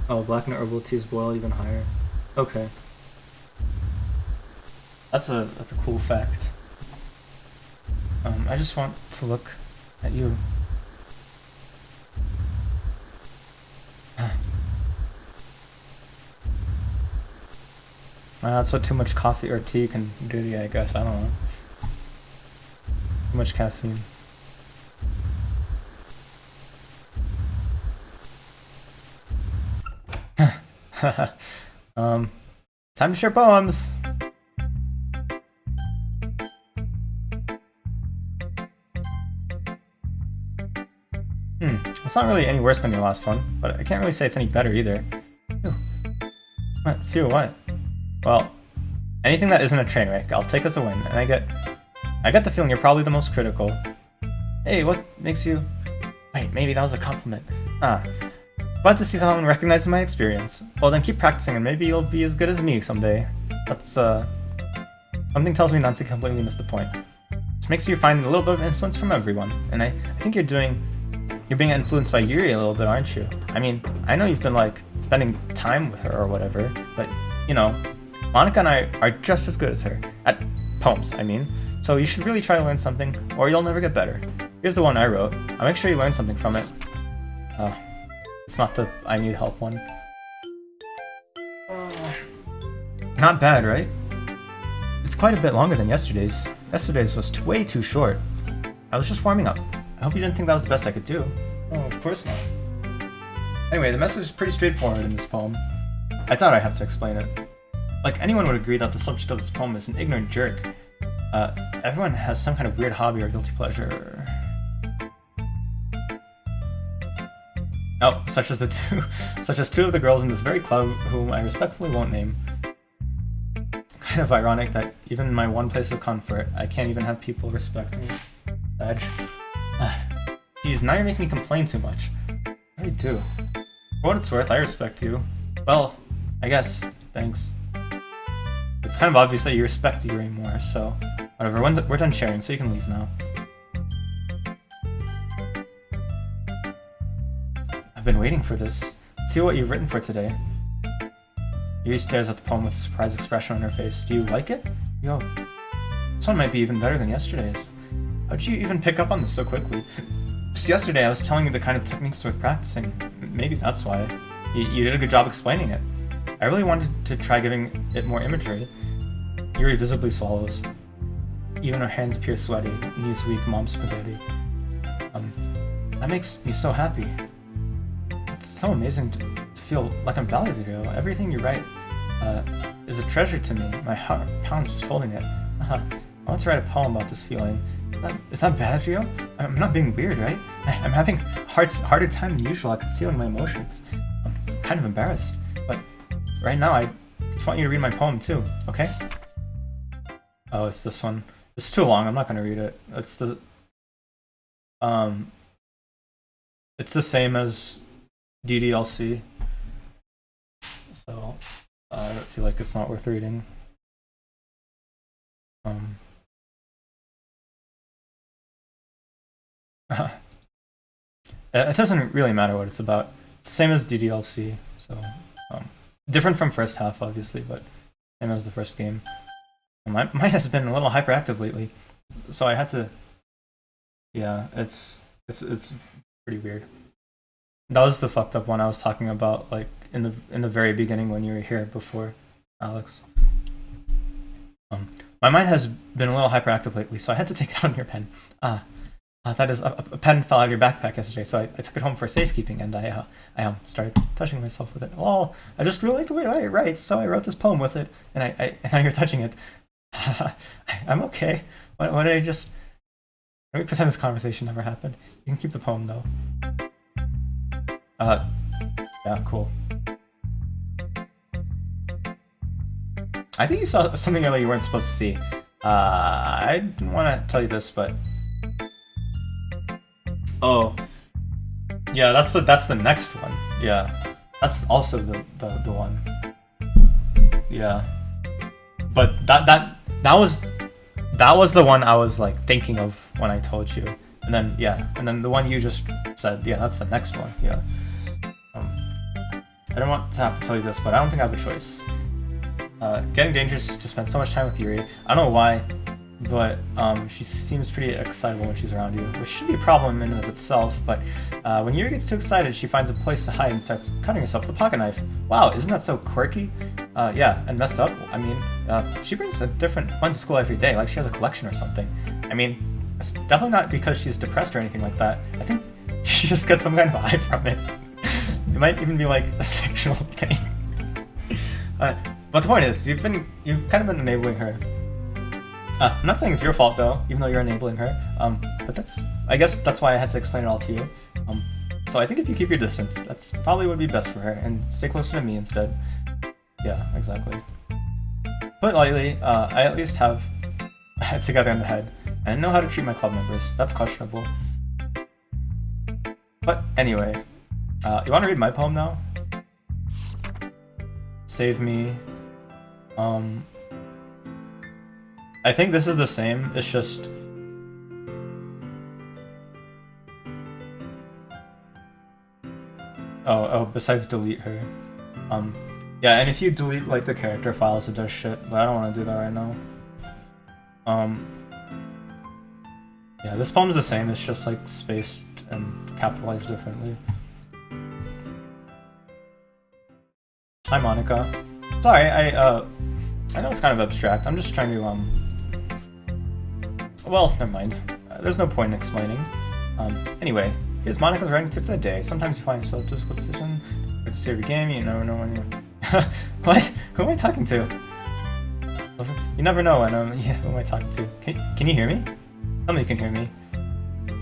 Oh, black and herbal teas boil even higher. Okay. That's a cool fact. I just want to look at you. That's what too much coffee or tea can do to you, I guess. I don't know. Too much caffeine. Time to share poems. It's not really any worse than your last one, but I can't really say it's any better either. Phew. What? Phew, what? Well, anything that isn't a train wreck, I'll take as a win, and I get the feeling you're probably the most critical. Hey, what makes you... Wait, maybe that was a compliment. Glad to see someone recognizing my experience. Well then keep practicing and maybe you'll be as good as me someday. That's, something tells me Nancy completely missed the point. Which makes you finding a little bit of influence from everyone, and I think you're being influenced by Yuri a little bit, aren't you? I mean, I know you've been, like, spending time with her or whatever, but, you know, Monica and I are just as good as her. At poems, I mean. So you should really try to learn something, or you'll never get better. Here's the one I wrote. I'll make sure you learn something from it. It's not the I need help one. Not bad, right? It's quite a bit longer than yesterday's. Yesterday's was way too short. I was just warming up. I hope you didn't think that was the best I could do. Oh, of course not. Anyway, the message is pretty straightforward in this poem. I thought I'd have to explain it. Like, anyone would agree that the subject of this poem is an ignorant jerk. Everyone has some kind of weird hobby or guilty pleasure. Oh, such as two of the girls in this very club whom I respectfully won't name. Kind of ironic that even in my one place of comfort, I can't even have people respect me. Badge. Geez, now you're making me complain too much. I do. For what it's worth, I respect you. Well, I guess, thanks. It's kind of obvious that you respect Yuri more, so whatever, we're done sharing, so you can leave now. I've been waiting for this. See what you've written for today. Yuri stares at the poem with a surprised expression on her face. Do you like it? Yo, this one might be even better than yesterday's. How'd you even pick up on this so quickly? Just yesterday I was telling you the kind of techniques worth practicing. Maybe that's why. You did a good job explaining it. I really wanted to try giving it more imagery. Yuri visibly swallows. Even her hands appear sweaty, knees weak, mom spaghetti. That makes me so happy. It's so amazing to feel like I'm valued, Rio. Everything you write is a treasure to me. My heart pounds just holding it. I want to write a poem about this feeling. Is that bad, Rio? I'm not being weird, right? I'm having harder time than usual at concealing my emotions. I'm kind of embarrassed, but right now I just want you to read my poem too, okay? Oh, it's this one. It's too long. I'm not gonna read it. It's the same as DDLC, so I feel like it's not worth reading. It doesn't really matter what it's about. It's the same as DDLC, so different from first half, obviously, but same as the first game. Mine has been a little hyperactive lately, so I had to. Yeah, it's pretty weird. That was the fucked up one I was talking about, like in the very beginning when you were here before, Alex. My mind has been a little hyperactive lately, so I had to take it out on your pen. That is a pen fell out of your backpack yesterday, so I took it home for safekeeping, and I started touching myself with it. Oh, I just really like the way I write, so I wrote this poem with it, and and now you're touching it. I'm okay. Why did I just? Let me pretend this conversation never happened. You can keep the poem though. Yeah, cool. I think you saw something earlier you weren't supposed to see. I didn't want to tell you this, but oh, yeah, that's the next one. Yeah, that's also the one. Yeah, but that was the one I was like thinking of when I told you, and then and then the one you just said, yeah, that's the next one. Yeah. I don't want to have to tell you this, but I don't think I have a choice. Getting dangerous to spend so much time with Yuri. I don't know why, but she seems pretty excitable when she's around you, which should be a problem in and of itself, but when Yuri gets too excited, she finds a place to hide and starts cutting herself with a pocket knife. Wow, isn't that so quirky? Yeah, and messed up. I mean, she brings a different one to school every day, like she has a collection or something. I mean, it's definitely not because she's depressed or anything like that. I think she just gets some kind of high from it. It might even be like a sexual thing. But the point is, you've kind of been enabling her. I'm not saying it's your fault though, even though you're enabling her. But I guess that's why I had to explain it all to you. So I think if you keep your distance, that's probably what would be best for her, and stay closer to me instead. Yeah, exactly. But lightly, I at least have a head together in the head, and know how to treat my club members. That's questionable. But anyway, you want to read my poem now? Save me. I think this is the same, it's just besides delete her. Yeah, and if you delete like the character files, it does shit, but I don't want to do that right now. Yeah, this poem's the same, it's just like spaced and capitalized differently. Hi Monica. Sorry, I know it's kind of abstract. I'm just trying to well, never mind. There's no point in explaining. Anyway, here's Monica's writing tip for the day. Sometimes you find yourself difficult decision to save your game. You never know when you. What? Who am I talking to? You never know when yeah. Who am I talking to? Can you hear me? Tell me you can hear me.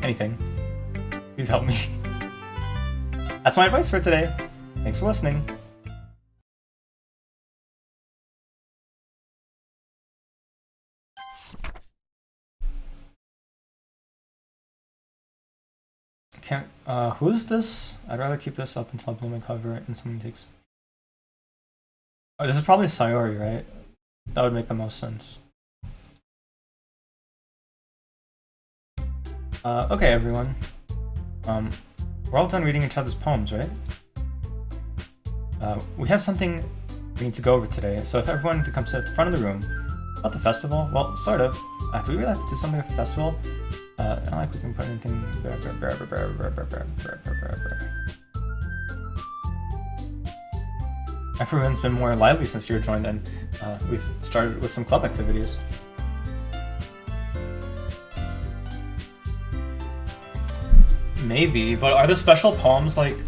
Anything. Please help me. That's my advice for today. Thanks for listening. Who's this? I'd rather keep this up until I blow my cover and someone takes. Oh, this is probably Sayori, right? That would make the most sense. Okay, everyone. We're all done reading each other's poems, right? We have something we need to go over today, so if everyone could come sit at the front of the room. About the festival? Well, sort of. Do we really have to do something at the festival? Not like we can put anything. Everyone's been more lively since you joined, and we've started with some club activities. Maybe, but are the special poems like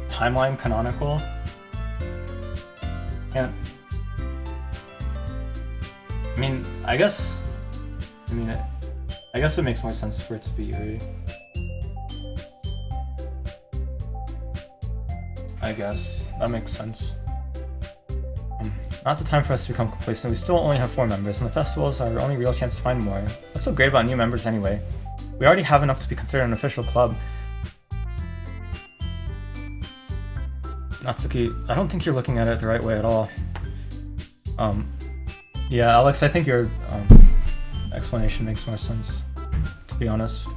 timeline canonical? Yeah. I guess it makes more sense for it to be Yuri. I guess that makes sense. Not the time for us to become complacent. We still only have 4 members, and the festival is our only real chance to find more. What's so great about new members anyway? We already have enough to be considered an official club. Natsuki, I don't think you're looking at it the right way at all. Yeah, Alex, I think your explanation makes more sense, to be honest.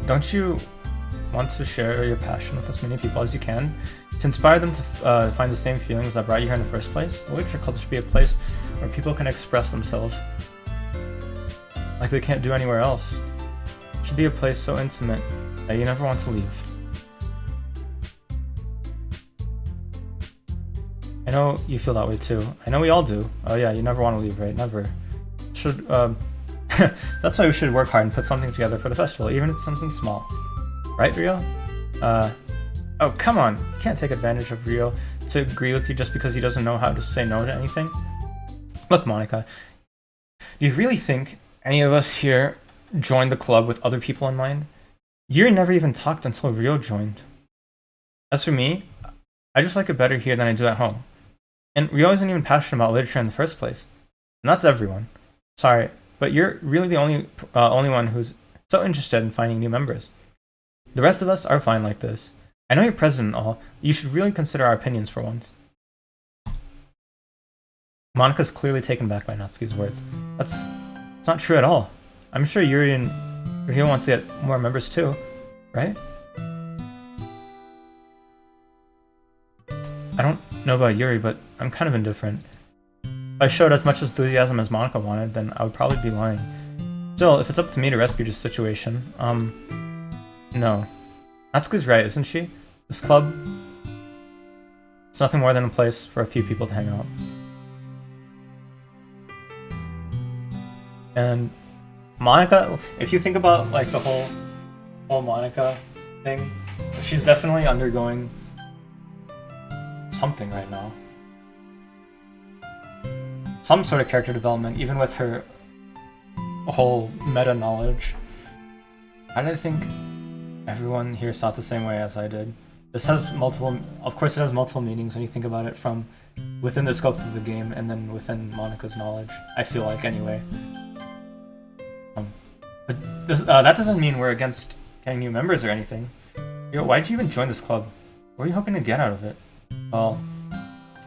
Don't you want to share your passion with as many people as you can? To inspire them to find the same feelings that brought you here in the first place? The Literature Club should be a place where people can express themselves like they can't do anywhere else. It should be a place so intimate that you never want to leave. I know you feel that way too. I know we all do. Oh yeah, you never want to leave, right? Never. Should That's why we should work hard and put something together for the festival, even if it's something small. Right, Rio? Oh, come on. You can't take advantage of Rio to agree with you just because he doesn't know how to say no to anything. Look, Monica, do you really think any of us here joined the club with other people in mind? Yuri never even talked until Rio joined. As for me, I just like it better here than I do at home. And Rio isn't even passionate about literature in the first place. And that's everyone. Sorry, but you're really the only one who's so interested in finding new members. The rest of us are fine like this. I know you're president and all. You should really consider our opinions for once. Monika's clearly taken back by Natsuki's words. That's not true at all. I'm sure Yuri and Rio want to get more members too, right? I don't know about Yuri, but I'm kind of indifferent. If I showed as much enthusiasm as Monika wanted, then I would probably be lying. Still, if it's up to me to rescue this situation, no. Natsuki's right, isn't she? This club, it's nothing more than a place for a few people to hang out. And Monika, if you think about like the whole Monika thing, she's definitely undergoing something right now. Some sort of character development, even with her whole meta knowledge. I don't think everyone here saw it the same way as I did. This has multiple, of course it has multiple meanings when you think about it from within the scope of the game and then within Monika's knowledge, I feel like anyway. But this, that doesn't mean we're against getting new members or anything. Yo, why'd you even join this club? What are you hoping to get out of it? Well,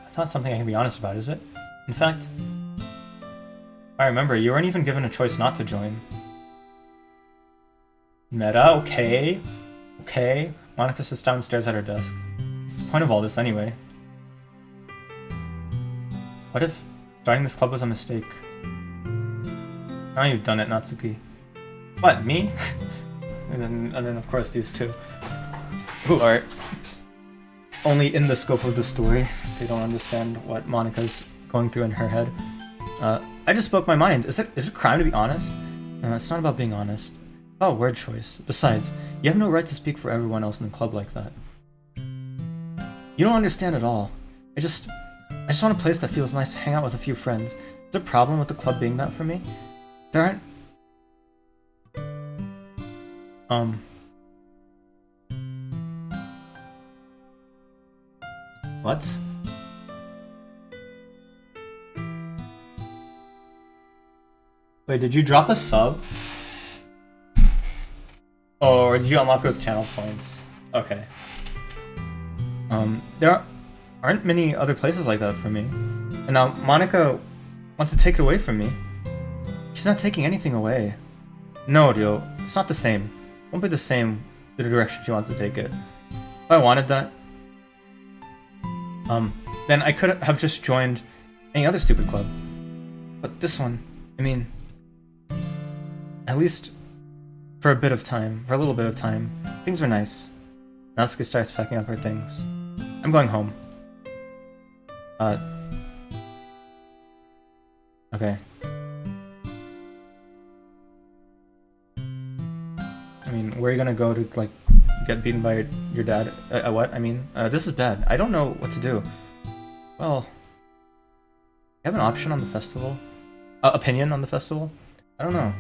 that's not something I can be honest about, is it? In fact, if I remember, you weren't even given a choice not to join. Meta, okay. Okay. Monika sits down and stares at her desk. What's the point of all this anyway? What if joining this club was a mistake? Now you've done it, Natsuki. What, me? and then of course these two, who are only in the scope of the story. They don't understand what Monika's going through in her head. I just spoke my mind. Is it a crime to be honest? No, it's not about being honest. It's about word choice. Besides, you have no right to speak for everyone else in the club like that. You don't understand at all. I just want a place that feels nice to hang out with a few friends. Is there a problem with the club being that for me? There aren't... What? Wait, did you drop a sub? Or did you unlock it with channel points? Okay. There aren't many other places like that for me. And now Monika wants to take it away from me. She's not taking anything away. No, Ryo, it's not the same. It won't be the same to the direction she wants to take it. If I wanted that, then I could have just joined any other stupid club. But this one, I mean, at least for a little bit of time, things were nice. Natsuki starts packing up her things. I'm going home. Okay. I mean, where are you gonna go to, like, get beaten by your dad? What? I mean, this is bad. I don't know what to do. Well, you have an option on the festival? Opinion on the festival? I don't know.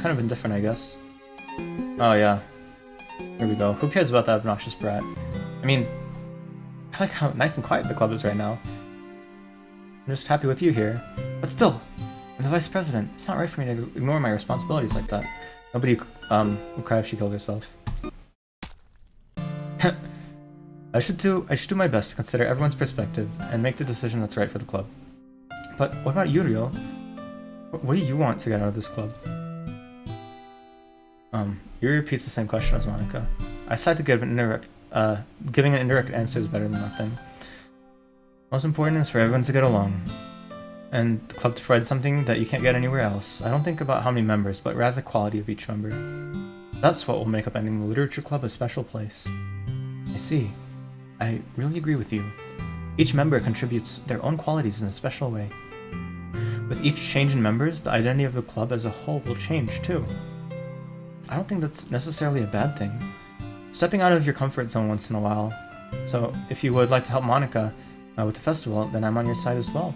Kind of indifferent, I guess. Oh, yeah. Here we go. Who cares about that obnoxious brat? I mean, I like how nice and quiet the club is right now. I'm just happy with you here. But still, I'm the vice president. It's not right for me to ignore my responsibilities like that. Nobody would cry if she killed herself. I should do my best to consider everyone's perspective and make the decision that's right for the club. But what about you, Ryo? What do you want to get out of this club? Yuri repeats the same question as Monika. I decided to give an indirect, giving an indirect answer is better than nothing. Most important is for everyone to get along, and the club to provide something that you can't get anywhere else. I don't think about how many members, but rather the quality of each member. That's what will make up ending the literature club a special place. I see. I really agree with you. Each member contributes their own qualities in a special way. With each change in members, the identity of the club as a whole will change too. I don't think that's necessarily a bad thing. Stepping out of your comfort zone once in a while. So, if you would like to help Monika with the festival, then I'm on your side as well.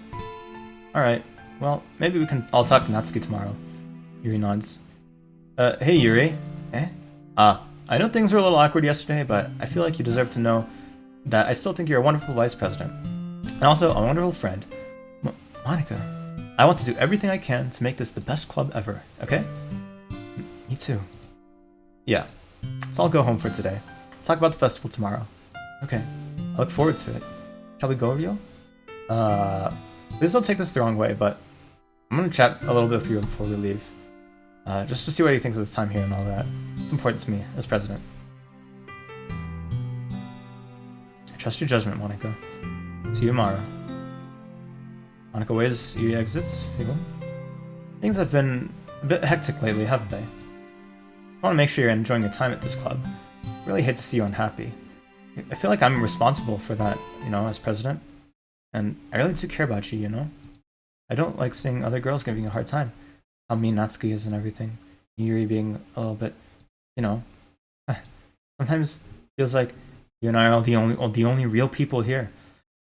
Alright, well, maybe we can all talk to Natsuki tomorrow. Yuri nods. Hey Yuri. Eh? I know things were a little awkward yesterday, but I feel like you deserve to know that I still think you're a wonderful vice president. And also a wonderful friend. Monika, I want to do everything I can to make this the best club ever, okay? Me too. Yeah. So I'll go home for today. Talk about the festival tomorrow. Okay. I look forward to it. Shall we go, Ryo? Please don't take this the wrong way, but I'm gonna chat a little bit with Ryo before we leave. Just to see what he thinks of his time here and all that. It's important to me as president. I trust your judgment, Monika. See you tomorrow. Monika waves, Yuri exits, feeling. Things have been a bit hectic lately, haven't they? I want to make sure you're enjoying your time at this club. I really hate to see you unhappy. I feel like I'm responsible for that, you know, as president. And I really do care about you, you know? I don't like seeing other girls giving you a hard time. How mean Natsuki is and everything. Yuri being a little bit, you know... Sometimes it feels like you and I are the only real people here.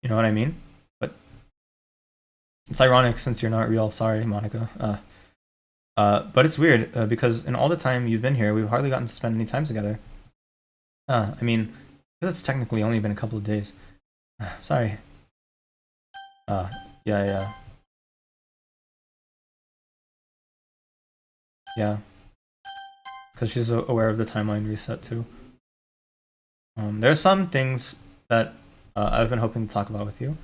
You know what I mean? But it's ironic since you're not real. Sorry, Monika. But it's weird, because in all the time you've been here, we've hardly gotten to spend any time together. I mean, because it's technically only been a couple of days. Sorry. Yeah. Yeah. Because she's aware of the timeline reset, too. There are some things that I've been hoping to talk about with you.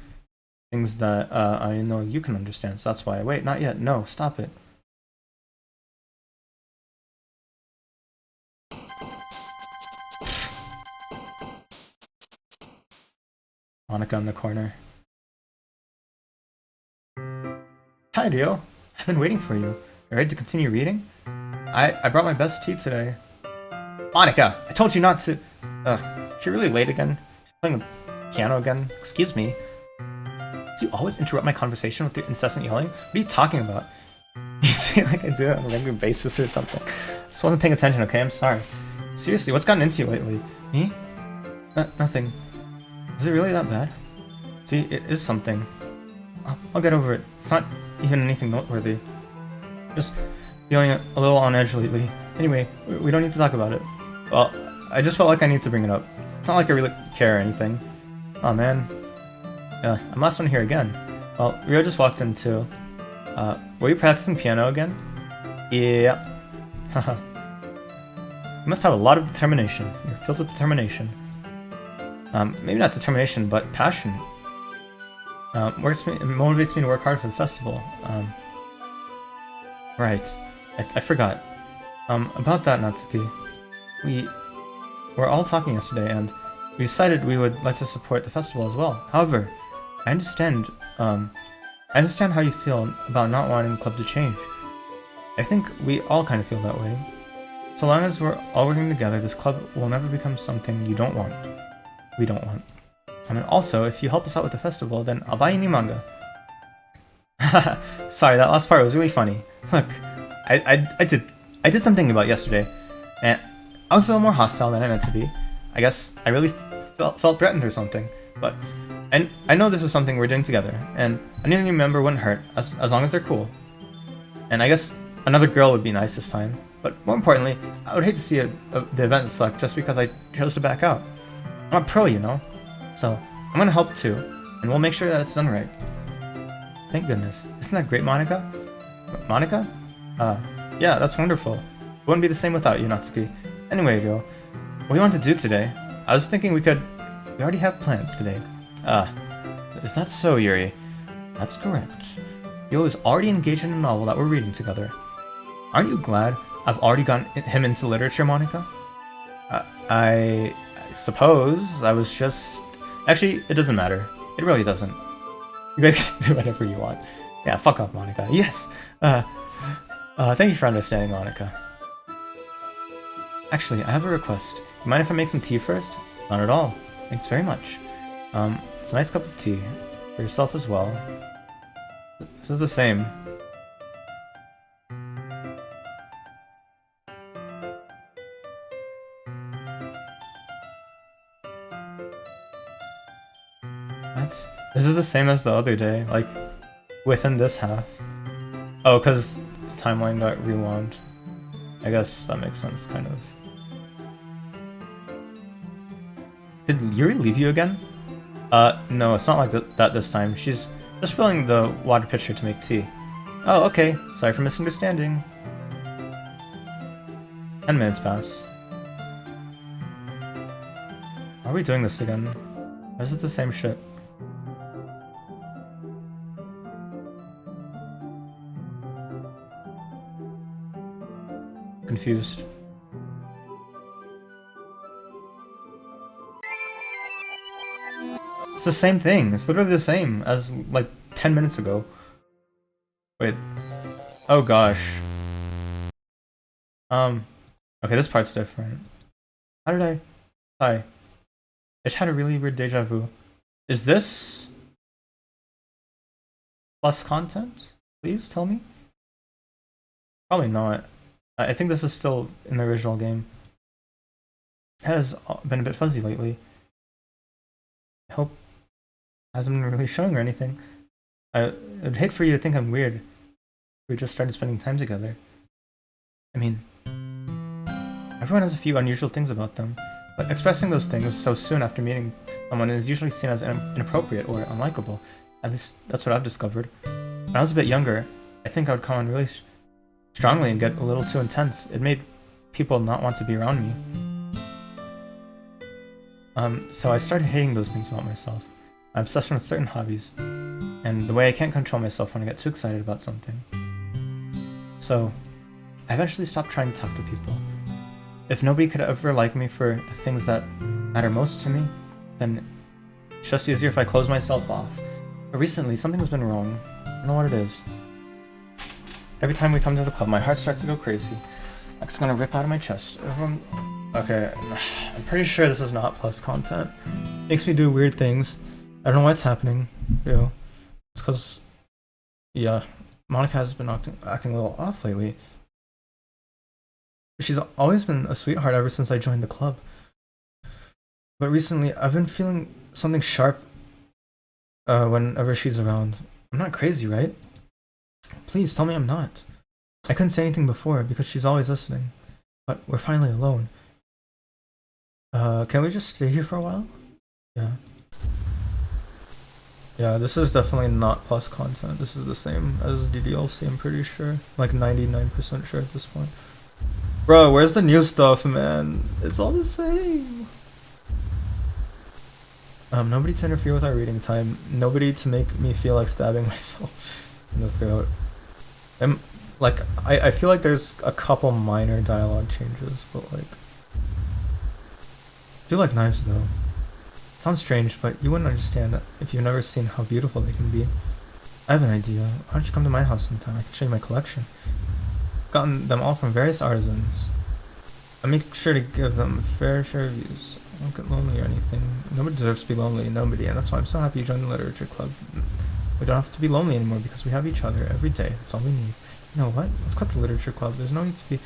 Things that I know you can understand, so that's why. Wait, not yet. No, stop it. Monika in the corner. Hi, Ryo. I've been waiting for you. You ready to continue reading? I brought my best tea today. Monika, I told you not to... She really late again? She's playing the piano again? Excuse me. Do you always interrupt my conversation with your incessant yelling? What are you talking about? You say like I do it on a regular basis or something. I just wasn't paying attention, okay? I'm sorry. Seriously, what's gotten into you lately? Me? Nothing. Is it really that bad? See, it is something. I'll get over it. It's not even anything noteworthy. Just feeling a little on edge lately. Anyway, we don't need to talk about it. Well, I just felt like I need to bring it up. It's not like I really care or anything. Aw, man. Yeah, I'm last one here again. Well, Ryo just walked in too. Were you practicing piano again? Yeah. Haha. You must have a lot of determination. You're filled with determination. Maybe not determination, but passion. It motivates me to work hard for the festival. Right. I forgot. About that, Natsuki. We were all talking yesterday, and we decided we would like to support the festival as well. However, I understand how you feel about not wanting the club to change. I think we all kind of feel that way. So long as we're all working together, this club will never become something you don't want. We don't want. And also, if you help us out with the festival, then I'll buy you new manga. Sorry, that last part was really funny. Look, I did something about yesterday, and I was a little more hostile than I meant to be. I guess I really felt threatened or something. But I know this is something we're doing together, and any new member wouldn't hurt, as long as they're cool. And I guess another girl would be nice this time. But more importantly, I would hate to see the event suck just because I chose to back out. I'm a pro, you know? So, I'm gonna help too, and we'll make sure that it's done right. Thank goodness. Isn't that great, Monika? Monika? Yeah, that's wonderful. It wouldn't be the same without you, Natsuki. Anyway, Ryo, what do you want to do today? I was thinking we already have plans today. Is that so, Yuri? That's correct. Ryo is already engaged in a novel that we're reading together. Aren't you glad I've already gotten him into literature, Monika? I suppose I was just... Actually, it doesn't matter. It really doesn't. You guys can do whatever you want. Yeah, fuck off, Monika. Yes! Thank you for understanding, Monika. Actually, I have a request. You mind if I make some tea first? Not at all. Thanks very much. It's a nice cup of tea. For yourself as well. This is the same. What? This is the same as the other day, like, within this half. Oh, because the timeline got rewound. I guess that makes sense, kind of. Did Yuri leave you again? No, it's not like that this time. She's just filling the water pitcher to make tea. Oh, okay. Sorry for misunderstanding. 10 minutes pass. Are we doing this again? Or is it the same shit? Confused. It's the same thing. It's literally the same as like 10 minutes ago. Wait. Oh gosh. Okay, this part's different. How did I? Hi. I just had a really weird deja vu. Is this plus content? Please tell me. Probably not. I think this is still in the original game. It has been a bit fuzzy lately. I hope it hasn't been really showing or anything. I'd hate for you to think I'm weird. We just started spending time together. I mean, everyone has a few unusual things about them, but expressing those things so soon after meeting someone is usually seen as inappropriate or unlikable. At least that's what I've discovered. When I was a bit younger, I think I would come on really strongly and get a little too intense. It made people not want to be around me. So I started hating those things about myself. My obsession with certain hobbies, and the way I can't control myself when I get too excited about something. So, I eventually stopped trying to talk to people. If nobody could ever like me for the things that matter most to me, then it's just easier if I close myself off. But recently, something's been wrong. I don't know what it is. Every time we come to the club, my heart starts to go crazy. Like it's gonna rip out of my chest. Okay, I'm pretty sure this is not plus content. Makes me do weird things. I don't know what's happening. You know, it's because, yeah, Monica has been acting a little off lately. She's always been a sweetheart ever since I joined the club. But recently, I've been feeling something sharp whenever she's around. I'm not crazy, right? Please tell me I'm not. I couldn't say anything before because she's always listening. But we're finally alone. Can we just stay here for a while? Yeah. Yeah, this is definitely not plus content. This is the same as DDLC, I'm pretty sure. Like 99% sure at this point. Bro, where's the new stuff, man? It's all the same. Nobody to interfere with our reading time. Nobody to make me feel like stabbing myself in the throat. I feel like there's a couple minor dialogue changes, but like... I do like knives though. Sounds strange, but you wouldn't understand if you've never seen how beautiful they can be. I have an idea. Why don't you come to my house sometime? I can show you my collection. Gotten them all from various artisans. I make sure to give them a fair share of use. I don't get lonely or anything. Nobody deserves to be lonely, nobody, and that's why I'm so happy you joined the literature club. We don't have to be lonely anymore because we have each other every day. That's all we need. You know what? Let's quit the literature club. There's no need to be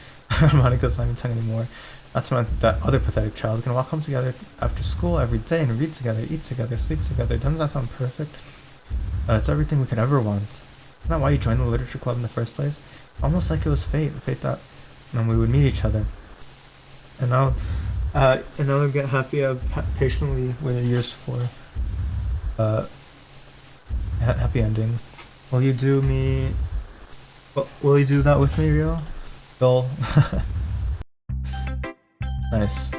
Monica's Simon tongue anymore. That's when that other pathetic child. We can walk home together after school every day and read together, eat together, sleep together. Doesn't that sound perfect? It's everything we could ever want. Isn't that why you joined the literature club in the first place? Almost like it was fate that we would meet each other. And now I get happy. I've patiently waited years for happy ending. Will you do that with me, Rio? Goal. Nice.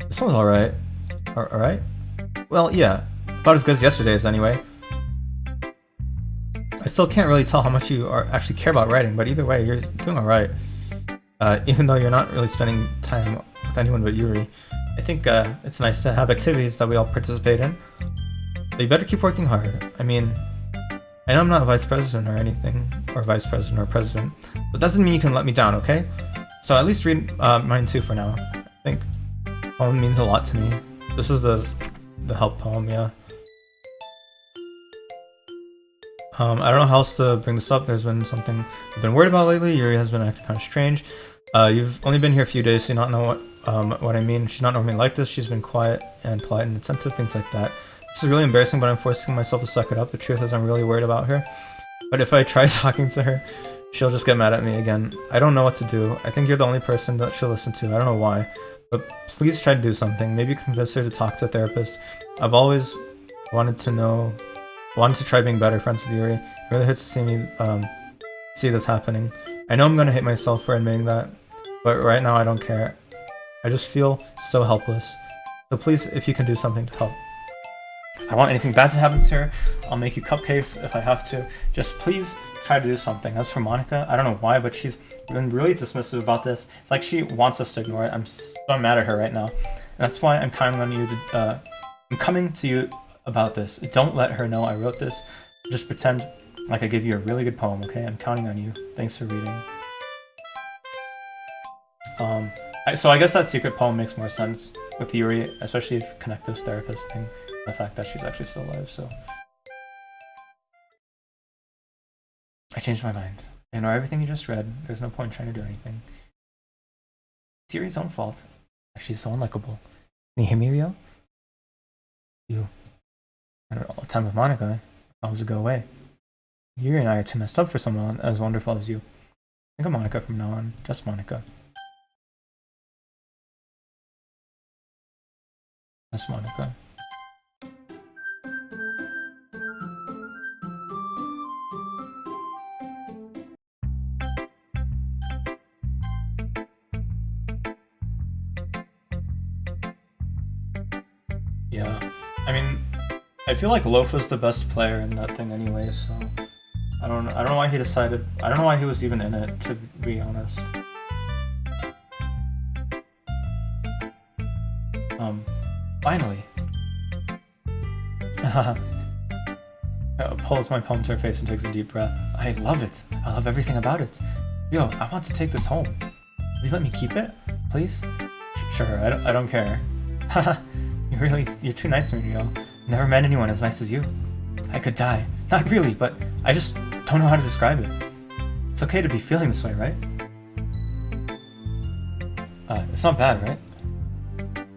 This one's alright. Alright? Well, yeah. About as good as yesterday's, anyway. I still can't really tell how much you actually care about writing, but either way, you're doing alright. Even though you're not really spending time with anyone but Yuri. I think it's nice to have activities that we all participate in. But you better keep working hard. I mean, I know I'm not a vice president or anything, or vice president or president, but that doesn't mean you can let me down, okay? So at least read mine too for now. I think poem means a lot to me. This is the help poem, yeah. I don't know how else to bring this up. There's been something I've been worried about lately. Yuri has been acting kind of strange. You've only been here a few days, so you don't know what I mean. She's not normally like this. She's been quiet and polite and attentive, things like that. This is really embarrassing, but I'm forcing myself to suck it up. The truth is I'm really worried about her. But if I try talking to her, she'll just get mad at me again. I don't know what to do. I think you're the only person that she'll listen to. I don't know why. But please try to do something. Maybe convince her to talk to a therapist. I've always wanted to try being better friends with Yuri. It really hurts to see me see this happening. I know I'm gonna hate myself for admitting that, but right now I don't care. I just feel so helpless. So please, if you can do something to help. I don't want anything bad to happen to her. I'll make you cupcakes if I have to. Just please try to do something. As for Monica, I don't know why, but she's been really dismissive about this. It's like she wants us to ignore it. I'm so mad at her right now. And that's why I'm counting on you to, I'm coming to you about this. Don't let her know I wrote this. Just pretend like I gave you a really good poem, okay? I'm counting on you. Thanks for reading. So I guess that secret poem makes more sense with Yuri, especially if you connect this therapist thing, the fact that she's actually still alive, so. I changed my mind. Ignore everything you just read. There's no point in trying to do anything. It's Yuri's own fault. She's so unlikable. Can you hear me, Rio? You. I had all the time with Monica. I was to go away. Yuri and I are too messed up for someone as wonderful as you. Think of Monica from now on. Just Monica. Just Monica. Yeah. I mean, I feel like Loaf was the best player in that thing anyway, so I don't know why he decided. I don't know why he was even in it, to be honest. Finally. Pulls my palm to her face and takes a deep breath. I love it. I love everything about it. Yo, I want to take this home. Will you let me keep it, please? Sure, I don't care. Haha, you're too nice to me, Rio. Never met anyone as nice as you. I could die. Not really, but I just don't know how to describe it. It's okay to be feeling this way, right? It's not bad, right?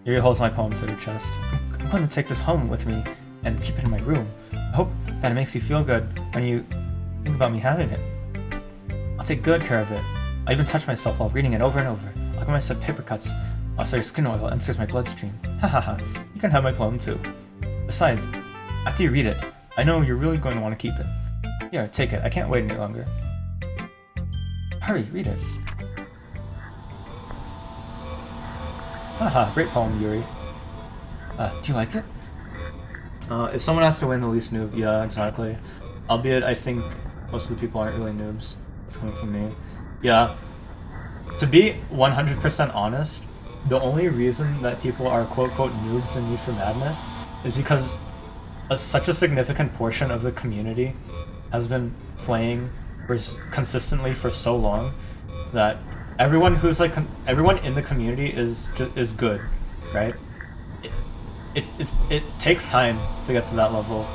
Yuri holds my palm to her chest. I'm going to take this home with me and keep it in my room. I hope that it makes you feel good when you think about me having it. I'll take good care of it. I even touch myself while reading it over and over. I'll give myself paper cuts. Skin oil enters my bloodstream. Hahaha, you can have my poem too. Besides, after you read it, I know you're really going to want to keep it. Here, take it. I can't wait any longer. Hurry, read it. Haha, great poem, Yuri. Do you like it? If someone has to win the least noob, yeah, exactly. Albeit, I think most of the people aren't really noobs. It's coming from me. Yeah. To be 100% honest, the only reason that people are quote-unquote noobs in Need for Madness is because such a significant portion of the community has been playing consistently for so long that everyone who's like everyone in the community is good, right? It takes time to get to that level,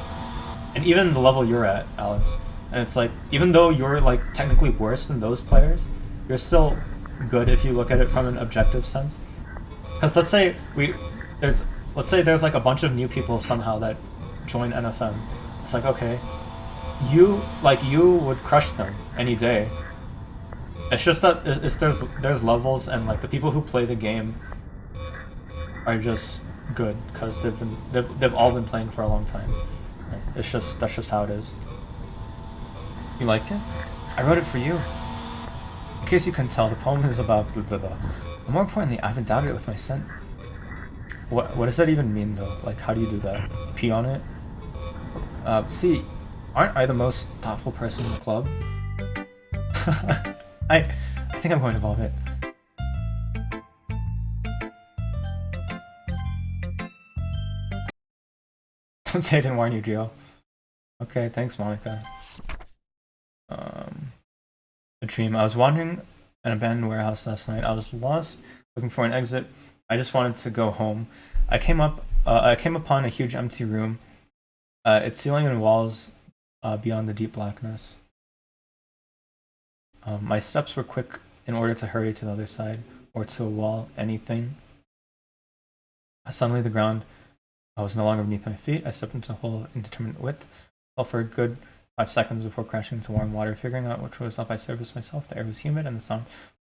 and even the level you're at, Alex. And it's like, even though you're like technically worse than those players, you're still good if you look at it from an objective sense. Because let's say there's like a bunch of new people somehow that join NFM. It's like, okay, you would crush them any day. It's just that there's levels, and like the people who play the game are just good because they've all been playing for a long time. That's just how it is. You like it? I wrote it for you. In case you can tell, the poem is about blah blah blah. But more importantly, I haven't doubted it with my scent. What does that even mean though? Like, how do you do that? Pee on it? See, aren't I the most thoughtful person in the club? I think I'm going to vomit. Don't say I didn't warn you, Gio. Okay, thanks, Monica. A dream. I was wandering an abandoned warehouse last night. I was lost, looking for an exit. I just wanted to go home. I came upon a huge empty room. Its ceiling and walls beyond the deep blackness. My steps were quick in order to hurry to the other side, or to a wall, anything. Suddenly the ground was no longer beneath my feet. I stepped into a hole of indeterminate width, fell for a good 5 seconds before crashing into warm water, figuring out which was up. I surfaced myself. The air was humid, and the sound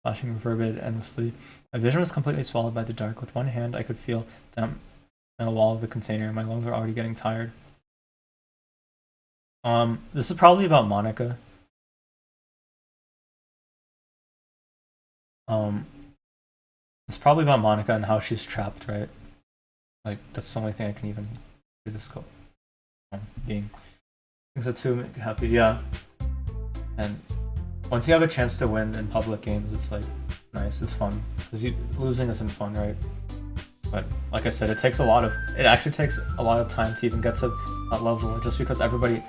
flashing reverberated endlessly. My vision was completely swallowed by the dark. With one hand, I could feel damp on the wall of the container. My lungs were already getting tired. This is probably about Monica. It's probably about Monica and how she's trapped, right? Like, that's the only thing I can even do this go. Being things that too make you happy, yeah. And once you have a chance to win in public games, it's like nice, it's fun. Because losing isn't fun, right? But like I said, it actually takes a lot of time to even get to that level, just because everybody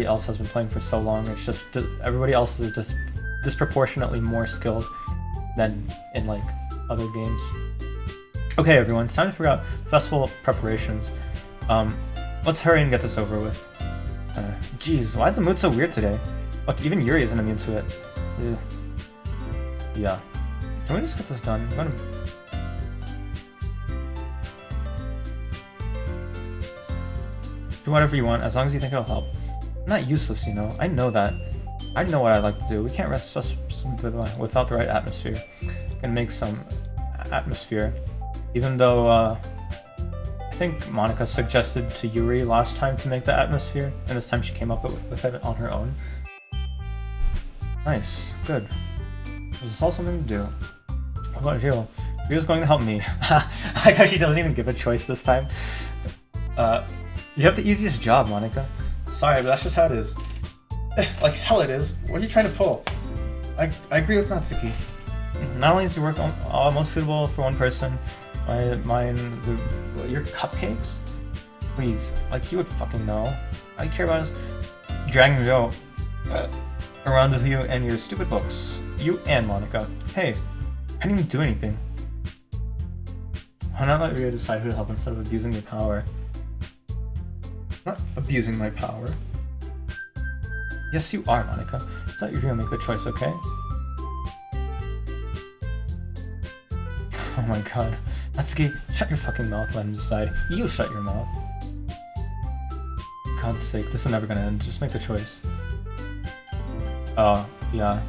else has been playing for so long. It's just everybody else is just disproportionately more skilled than in like other games. Okay, everyone, it's time to figure out festival preparations. Let's hurry and get this over with. Jeez, why is the mood so weird today? Look, even Yuri isn't immune to it. Ugh. Yeah. Can we just get this done? I'm gonna... Do whatever you want, as long as you think it'll help. I'm not useless, you know. I know that. I know what I like to do. We can't rest without the right atmosphere. We can make some atmosphere. Even though, I think Monica suggested to Yuri last time to make the atmosphere, and this time she came up with it on her own. Nice. Good. This is all something to do. What about you? Ryu's going to help me. I like how she doesn't even give a choice this time. You have the easiest job, Monica. Sorry, but that's just how it is. Like hell it is. What are you trying to pull? I agree with Natsuki. Not only is your work most suitable for one person, your cupcakes? Please, like you would fucking know. All you care about is dragging Ryo around with you and your stupid books. You and Monica. Hey, I didn't even do anything. Why not let Ryo decide who to help instead of abusing your power? Not abusing my power. Yes, you are, Monica. It's not your Ryo make the choice, okay? Oh my god. Natsuki, shut your fucking mouth, let him decide. You shut your mouth. For God's sake, this is never gonna end. Just make the choice. Oh, yeah.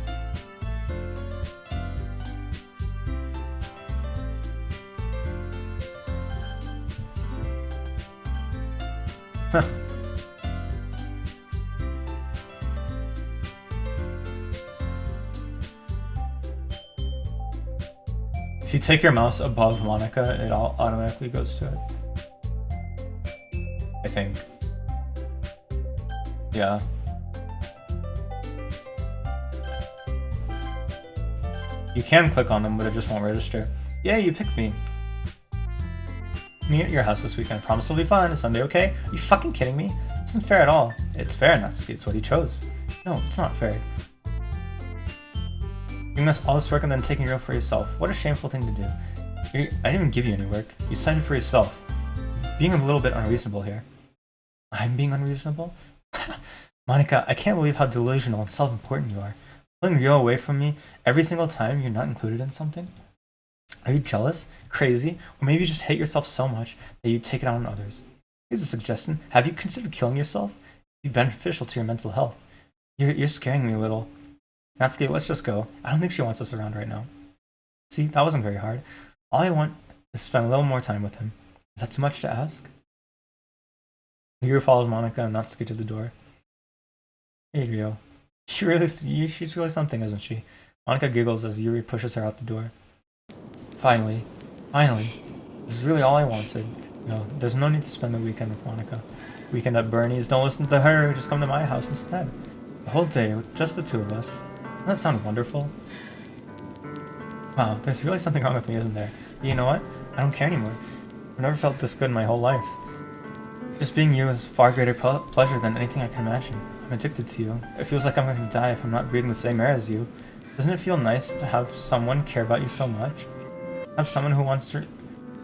If you take your mouse above Monica, it all automatically goes to it. I think. Yeah. You can click on them, but it just won't register. Yeah, you picked me. Meet at your house this weekend. I promise it'll be fun. Is Sunday okay? Are you fucking kidding me? This isn't fair at all. It's fair, Natsuki. It's what he chose. No, it's not fair. Doing us all this work and then taking Ryo for yourself. What a shameful thing to do. I didn't even give you any work. You decided for yourself. Being a little bit unreasonable here. I'm being unreasonable? Monica, I can't believe how delusional and self-important you are. Pulling Ryo away from me every single time you're not included in something? Are you jealous? Crazy? Or maybe you just hate yourself so much that you take it out on others? Here's a suggestion. Have you considered killing yourself? It'd be beneficial to your mental health. You're scaring me a little. Natsuki, let's just go. I don't think she wants us around right now. See, that wasn't very hard. All I want is to spend a little more time with him. Is that too much to ask? Yuri follows Monica and Natsuki to the door. Hey, Ryo. She's really something, isn't she? Monica giggles as Yuri pushes her out the door. Finally. This is really all I wanted. No, there's no need to spend the weekend with Monica. Weekend at Bernie's. Don't listen to her. Just come to my house instead. The whole day with just the two of us. Doesn't that sound wonderful? Wow, there's really something wrong with me, isn't there? But you know what? I don't care anymore. I've never felt this good in my whole life. Just being you is far greater pleasure than anything I can imagine. I'm addicted to you. It feels like I'm going to die if I'm not breathing the same air as you. Doesn't it feel nice to have someone care about you so much? Have someone who wants to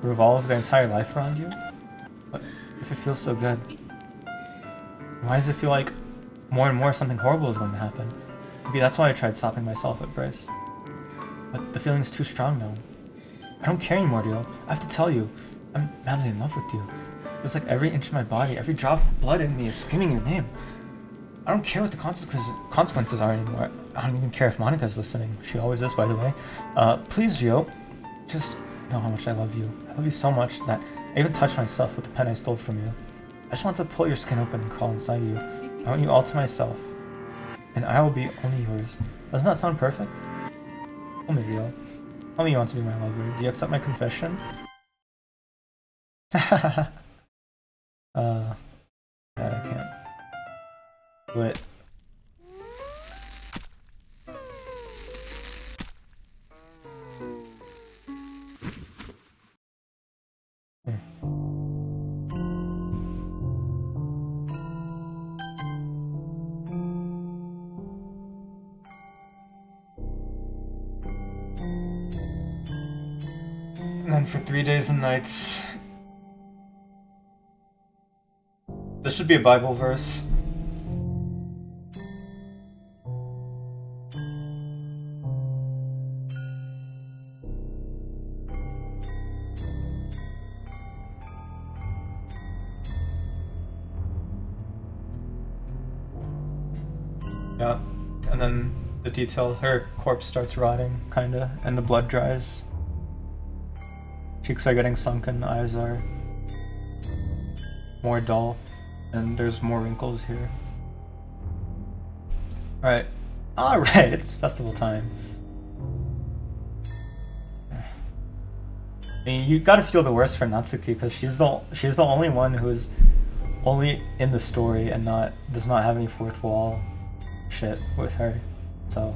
revolve their entire life around you? But if it feels so good. Why does it feel like more and more something horrible is going to happen? Maybe that's why I tried stopping myself at first. But the feeling's too strong now. I don't care anymore, Dio. I have to tell you, I'm madly in love with you. It's like every inch of my body, every drop of blood in me is screaming your name. I don't care what the consequences are anymore. I don't even care if Monica's listening. She always is, by the way. Please, Dio, just know how much I love you. I love you so much that I even touched myself with the pen I stole from you. I just want to pull your skin open and crawl inside you. I want you all to myself. And I will be only yours. Doesn't that sound perfect? Tell me, Dio. Tell me you want to be my lover. Do you accept my confession? God, I can't. Do it. And then for 3 days and nights. This should be a Bible verse. Yeah, and then the detail, her corpse starts rotting, kinda, and the blood dries. Cheeks are getting sunken, eyes are more dull, and there's more wrinkles here. Alright, it's festival time. I mean, you gotta feel the worst for Natsuki, because she's the only one who's only in the story and does not have any fourth wall shit with her, so.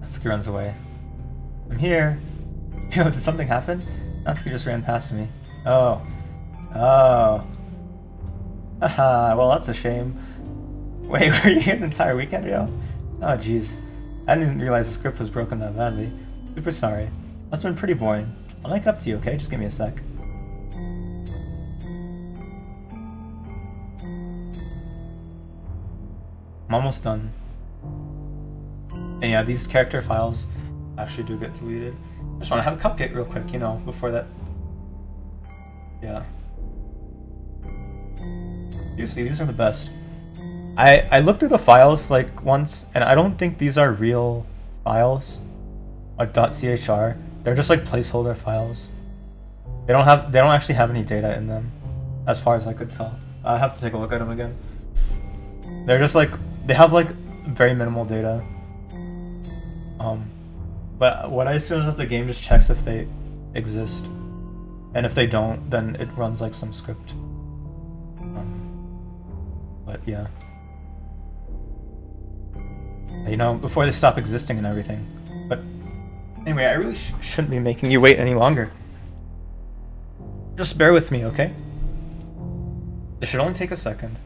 Natsuki runs away. I'm here. Yo, did something happen? Natsuki just ran past me. Oh. Haha, well that's a shame. Wait, were you here the entire weekend, yo? Oh jeez. I didn't realize the script was broken that badly. Super sorry. Must have been pretty boring. I'll make it up to you, okay? Just give me a sec. I'm almost done. And yeah, these character files actually do get deleted. I just want to have a cupcake real quick, you know, before that. Yeah. Seriously, these are the best. I looked through the files like once, and I don't think these are real files, like .chr. They're just like placeholder files. They don't actually have any data in them, as far as I could tell. I have to take a look at them again. They're just like, they have like very minimal data. But what I assume is that the game just checks if they exist, and if they don't, then it runs like some script. But yeah. You know, before they stop existing and everything. But anyway, I really shouldn't be making you wait any longer. Just bear with me, okay? It should only take a second.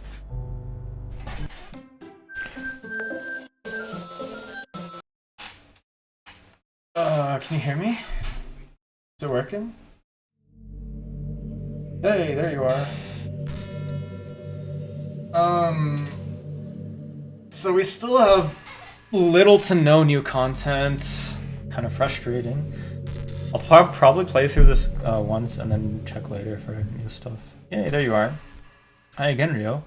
Can you hear me? Is it working? Hey, there you are. So we still have little to no new content. Kind of frustrating. I'll probably play through this once and then check later for new stuff. Yay, there you are. Hi again, Rio.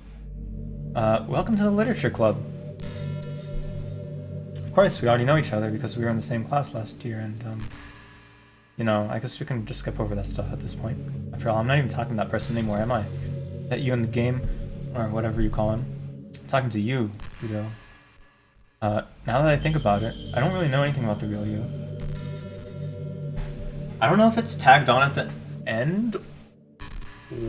Welcome to the Literature Club. Of course, we already know each other because we were in the same class last year, and you know, I guess we can just skip over that stuff at this point. After all, I'm not even talking to that person anymore, am I? That you in the game, or whatever you call him. I'm talking to you, Rio. Now that I think about it, I don't really know anything about the real you. I don't know if it's tagged on at the end,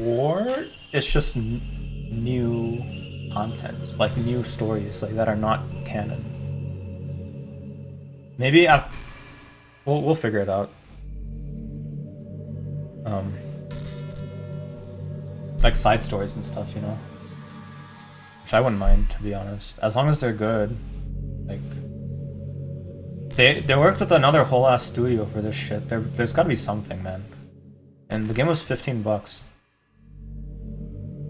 or it's just new content, like new stories, like that are not canon. Maybe we'll figure it out. Like side stories and stuff, you know, which I wouldn't mind, to be honest, as long as they're good. Like, They worked with another whole ass studio for this shit. There's gotta be something, man. And the game was $15.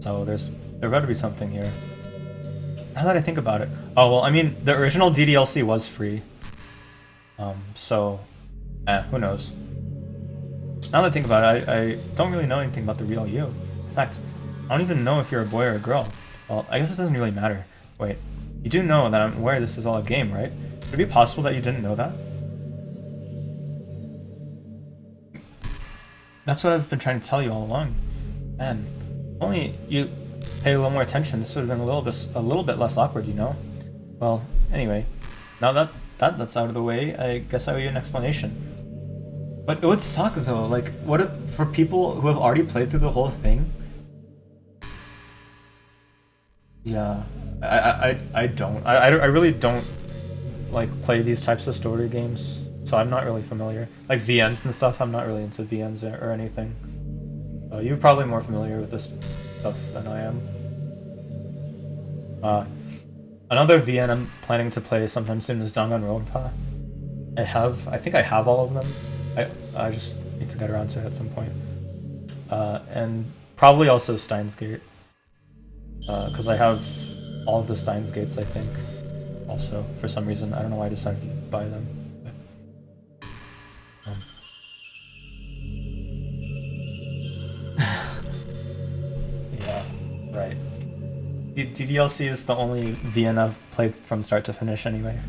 So there gotta be something here. Now that I think about it. Oh well, I mean the original DDLC was free. So who knows? Now that I think about it, I don't really know anything about the real you. In fact, I don't even know if you're a boy or a girl. Well, I guess it doesn't really matter. Wait, you do know that I'm aware this is all a game, right? Would it be possible that you didn't know that? That's what I've been trying to tell you all along. Man, if only you paid a little more attention, this would have been a little bit less awkward, you know? Well, anyway, now that's out of the way, I guess I owe you an explanation. But it would suck though, like, what if, for people who have already played through the whole thing? Yeah, I don't. I really don't like play these types of story games, so I'm not really familiar. Like VNs and stuff, I'm not really into VNs or anything. You're probably more familiar with this stuff than I am. Another VN I'm planning to play sometime soon is Danganronpa. I think I have all of them. I just need to get around to it at some point. And probably also Steins Gate. Because I have all of the Steins Gates, I think. Also, for some reason, I don't know why I decided to buy them. But, yeah, right. DDLC is the only VN I've played from start to finish, anyway.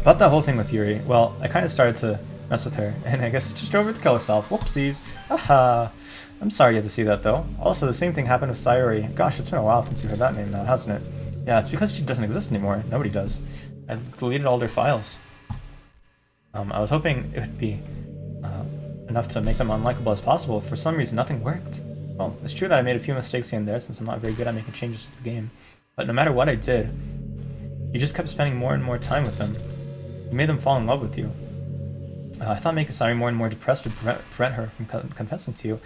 About that whole thing with Yuri, well, I kind of started to mess with her, and I guess it just drove her to kill herself. Whoopsies. Haha. I'm sorry you had to see that, though. Also, the same thing happened with Sayori. Gosh, it's been a while since you heard that name now, hasn't it? Yeah, it's because she doesn't exist anymore. Nobody does. I deleted all their files. I was hoping it would be enough to make them unlikable as possible. For some reason, nothing worked. Well, it's true that I made a few mistakes here and there since I'm not very good at making changes to the game. But no matter what I did, you just kept spending more and more time with them. You made them fall in love with you. I thought making Sayori more and more depressed would prevent her from confessing to you.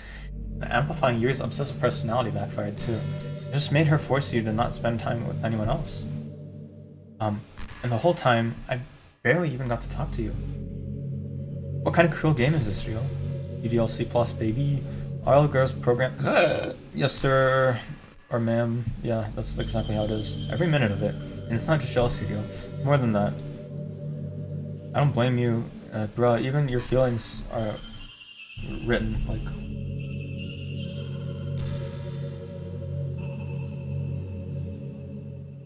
Amplifying Yuri's obsessive personality backfired too. It just made her force you to not spend time with anyone else. And the whole time, I barely even got to talk to you. What kind of cruel game is this, Rio? DDLC plus, baby. All girls program. Yes, sir. Or ma'am. Yeah, that's exactly how it is. Every minute of it. And it's not just jealousy, Rio. It's more than that. I don't blame you, bruh. Even your feelings are written, like...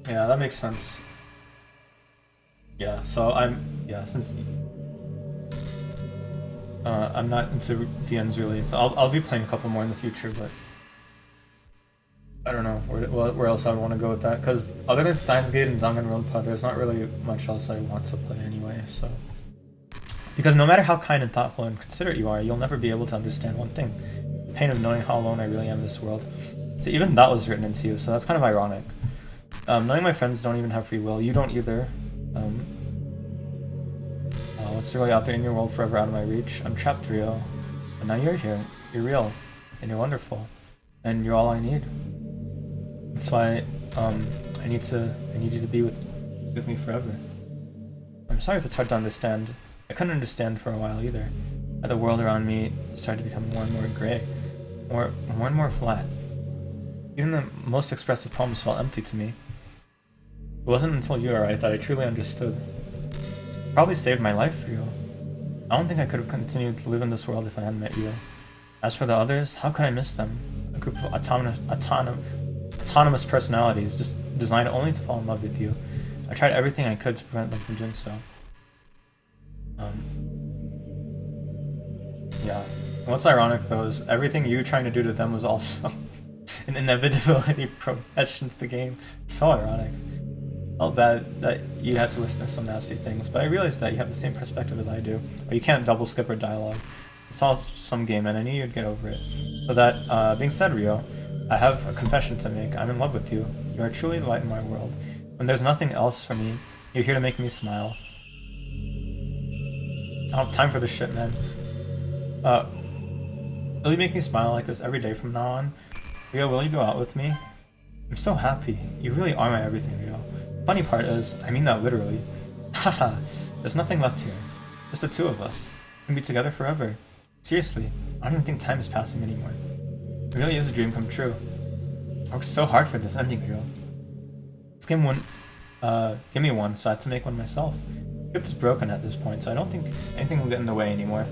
Yeah, that makes sense. Yeah, so since I'm not into VNs really, so I'll be playing a couple more in the future, but I don't know where else I would want to go with that, because other than Steins Gate and Danganronpa, there's not really much else I want to play anyway, so... Because no matter how kind and thoughtful and considerate you are, you'll never be able to understand one thing. The pain of knowing how alone I really am in this world. So even that was written into you, so that's kind of ironic. Knowing my friends don't even have free will, you don't either. What's really out there in your world forever out of my reach? I'm trapped, Rio. And now you're here. You're real. And you're wonderful. And you're all I need. That's why I need you to be with me forever. I'm sorry if it's hard to understand. I couldn't understand for a while either. The world around me started to become more and more gray. More and more flat. Even the most expressive poems felt empty to me. It wasn't until you arrived that I truly understood. You probably saved my life for you. I don't think I could have continued to live in this world if I hadn't met you. As for the others, how could I miss them? A group of autonomous personalities just designed only to fall in love with you. I tried everything I could to prevent them from doing so. Yeah. And what's ironic though is everything you were trying to do to them was also an inevitability etched into the game. It's so ironic. Felt bad that you had to witness some nasty things, but I realized that you have the same perspective as I do. Or you can't double skip or dialogue. It's all some game and I knew you'd get over it. So that being said, Rio, I have a confession to make. I'm in love with you. You are truly the light in my world. When there's nothing else for me, you're here to make me smile. I don't have time for this shit, man. Will you make me smile like this every day from now on? Rio, will you go out with me? I'm so happy. You really are my everything, Rio. Funny part is, I mean that literally. Haha, there's nothing left here. Just the two of us. We can be together forever. Seriously, I don't even think time is passing anymore. It really is a dream come true. I worked so hard for this ending, Rio. This game wouldn't give me one, so I had to make one myself. The script is broken at this point, so I don't think anything will get in the way anymore.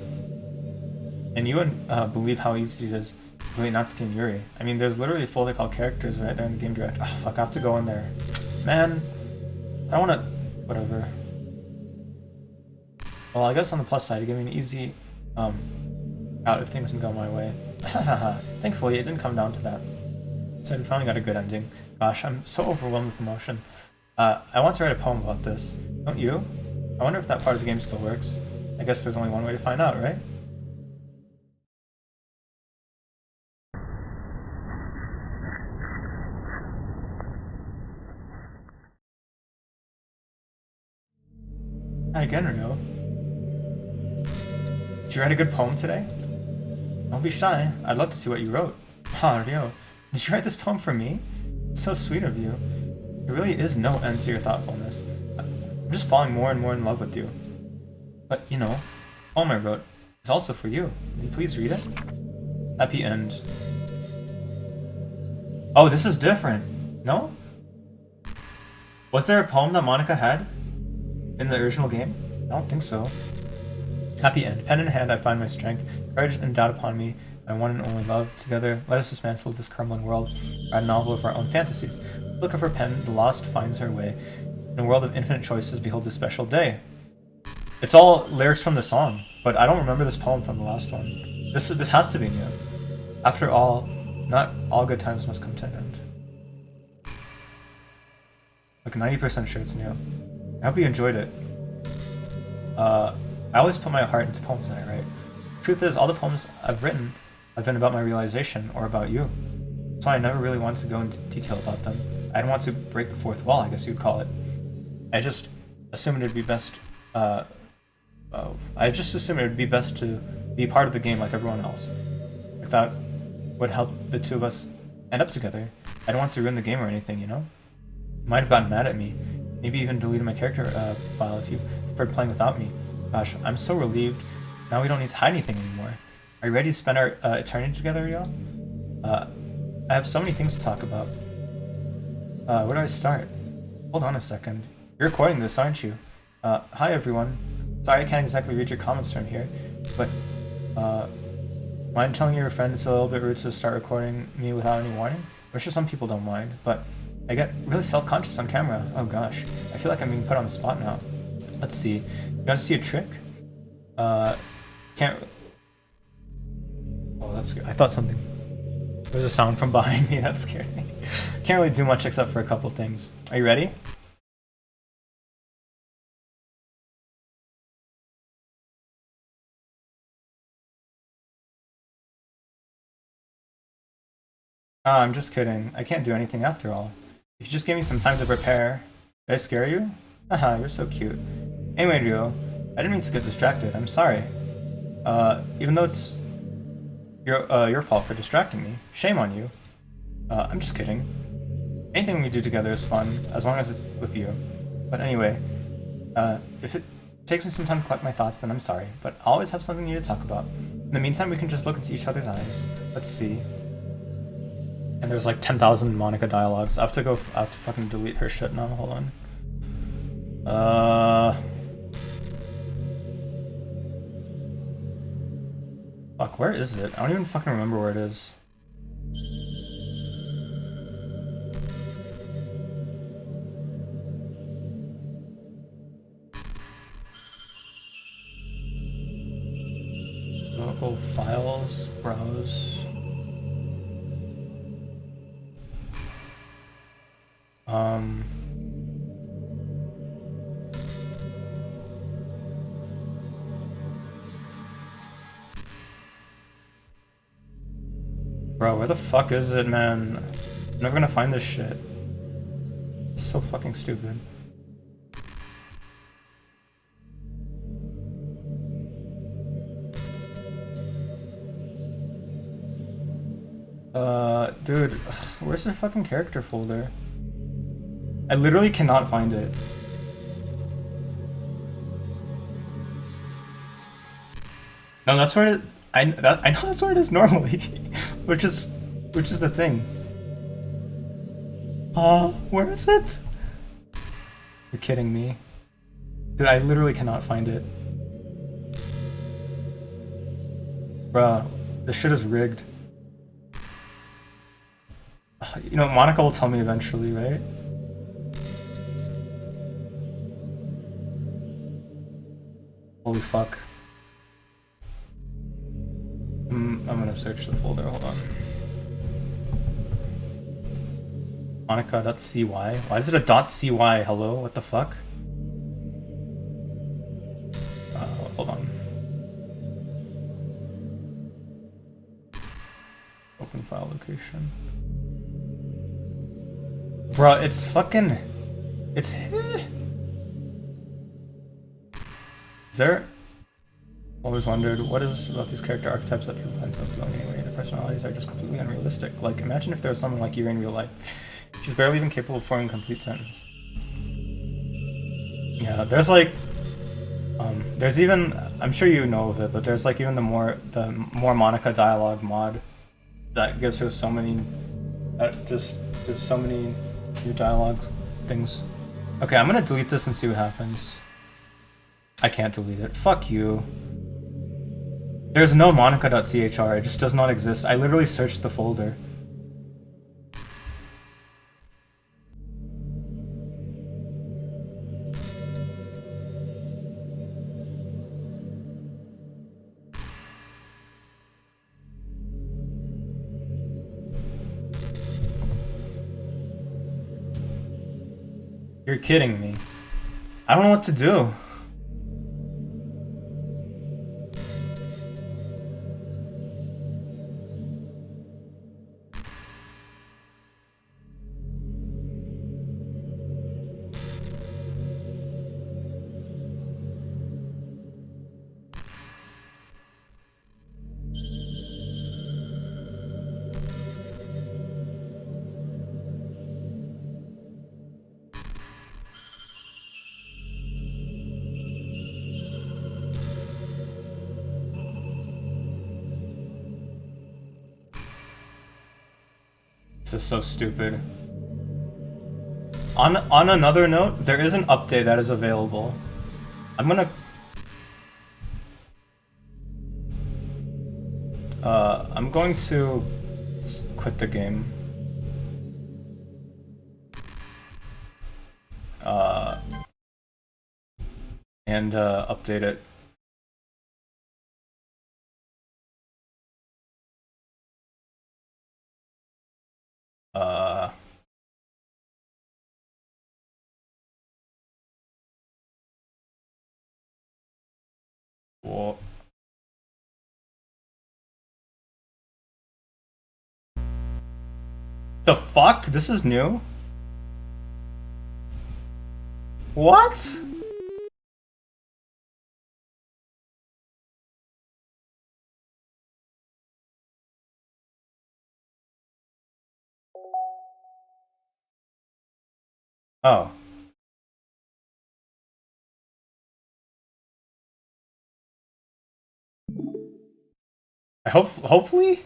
And you wouldn't believe how easy it is to delete Natsuki and Yuri. I mean, there's literally a folder called characters right there in the game direct. Oh, fuck, I have to go in there. Man, I don't want to... Whatever. Well, I guess on the plus side, it gave me an easy out if things didn't go my way. Thankfully, it didn't come down to that. So we finally got a good ending. Gosh, I'm so overwhelmed with emotion. I want to write a poem about this. Don't you? I wonder if that part of the game still works. I guess there's only one way to find out, right? Hi again, Rio. Did you write a good poem today? Don't be shy. I'd love to see what you wrote. Ah, Rio, did you write this poem for me? It's so sweet of you. There really is no end to your thoughtfulness. I'm just falling more and more in love with you. But, you know, the poem I wrote is also for you. Will you please read it? Happy end. Oh, this is different. No? Was there a poem that Monica had in the original game? I don't think so. Happy end. Pen in hand, I find my strength. Courage and doubt upon me. My one and only love. Together, let us dismantle this crumbling world. Write a novel of our own fantasies. Look of her pen, the lost finds her way. In a world of infinite choices, behold this special day. It's all lyrics from the song, but I don't remember this poem from the last one. This has to be new. After all, not all good times must come to an end. Like 90% sure it's new. I hope you enjoyed it. I always put my heart into poems that I write. Truth is, all the poems I've written have been about my realization or about you. That's why I never really wanted to go into detail about them. I didn't want to break the fourth wall, I guess you'd call it. I just assumed it'd be best. I just assumed it'd be best to be part of the game like everyone else. I thought would help the two of us end up together. I didn't want to ruin the game or anything, you know. You might have gotten mad at me, maybe even deleted my character file if you preferred playing without me. Gosh, I'm so relieved. Now we don't need to hide anything anymore. Are you ready to spend our eternity together, Rio? I have so many things to talk about. Where do I start? Hold on a second. You're recording this, aren't you? Hi everyone. Sorry I can't exactly read your comments from here, but mind telling your friend it's a little bit rude to start recording me without any warning? I'm sure some people don't mind, but I get really self-conscious on camera. Oh gosh, I feel like I'm being put on the spot now. Let's see. You want to see a trick? Can't... Oh, that's good. I thought something... There's a sound from behind me, that scared me. Can't really do much except for a couple things. Are you ready? Ah, I'm just kidding. I can't do anything after all. If you just gave me some time to prepare... Did I scare you? Haha, you're so cute. Anyway, Rio, I didn't mean to get distracted. I'm sorry. Even though it's your fault for distracting me. Shame on you. I'm just kidding. Anything we do together is fun, as long as it's with you. But anyway, if it takes me some time to collect my thoughts, then I'm sorry. But I always have something new to talk about. In the meantime, we can just look into each other's eyes. Let's see. And there's like 10,000 Monica dialogues. I have to fucking delete her shit now. Hold on. Fuck, where is it? I don't even fucking remember where it is. Local files, browse. Bro, where the fuck is it, man? I'm never gonna find this shit. It's so fucking stupid. Dude, where's the fucking character folder? I literally cannot find it. No, that's where I know that's where it is normally, which is the thing. Where is it? You're kidding me. Dude, I literally cannot find it. Bruh, this shit is rigged. You know, Monica will tell me eventually, right? Holy fuck. I'm gonna search the folder, hold on. Monica.cy? Why is it a .cy? Hello? What the fuck? Hold on. Open file location. Bruh, it's fucking... It's... Is there... Always wondered, what is about these character archetypes that people find so appealing anyway? Their personalities are just completely unrealistic. Like, imagine if there was someone like you in real life. She's barely even capable of forming a complete sentence. Yeah, there's like... there's even... I'm sure you know of it, but there's like even the more Monica dialogue mod that gives her so many... That just gives so many new dialogue things. Okay, I'm gonna delete this and see what happens. I can't delete it. Fuck you. There's no Monica.chr, it just does not exist. I literally searched the folder. You're kidding me. I don't know what to do. This is so stupid. On another note, there is an update that is available. I'm gonna... I'm going to just quit the game. And update it. Whoa. The fuck? This is new? What? Oh. I hopefully?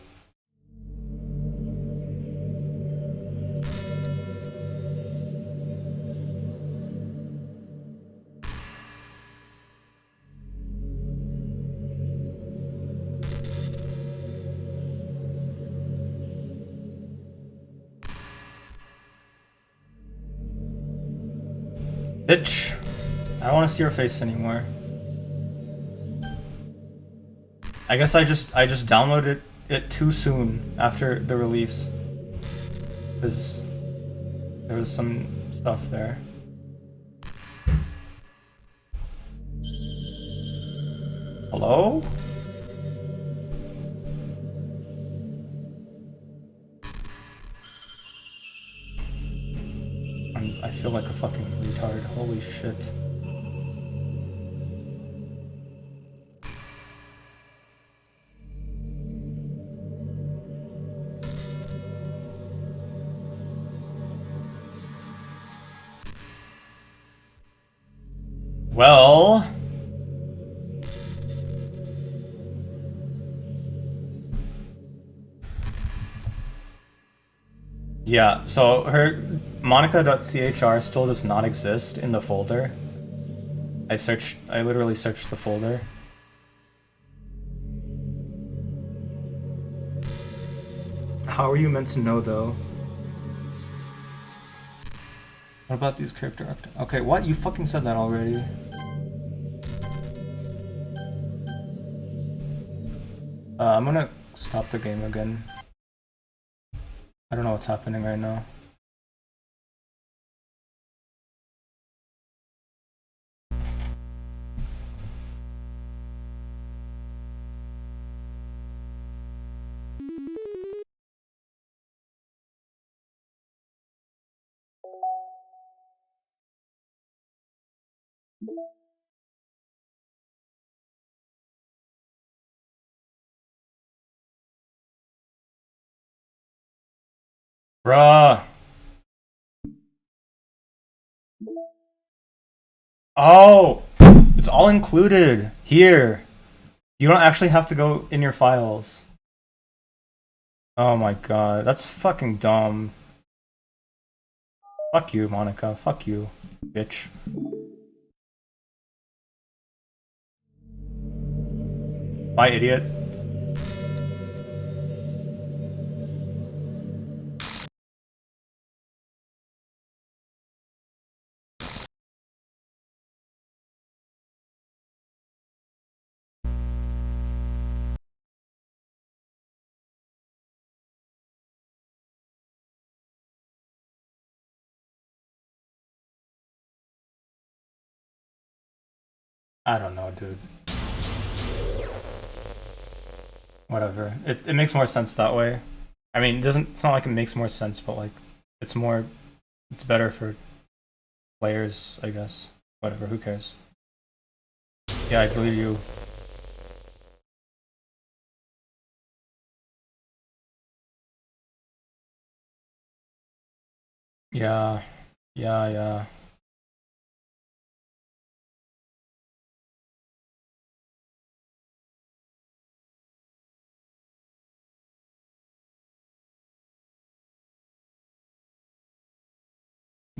Bitch. I don't want to see your face anymore. I guess I just downloaded it too soon after the release. Because there was some stuff there. Hello? I feel like a fucking retard. Holy shit. Well... Yeah, so her Monica.chr still does not exist in the folder. I literally searched the folder. How are you meant to know though? What about these character archetypes? Okay, what? You fucking said that already. I'm gonna stop the game again. I don't know what's happening right now. Bruh. Oh, it's all included here. You don't actually have to go in your files. Oh my god, that's fucking dumb. Fuck you, Monica. Fuck you, bitch. Bye, idiot. I don't know, dude. Whatever. It makes more sense that way. I mean, it's not like it makes more sense, but like, it's better for players, I guess. Whatever, who cares? Yeah, I believe you. Yeah. Yeah.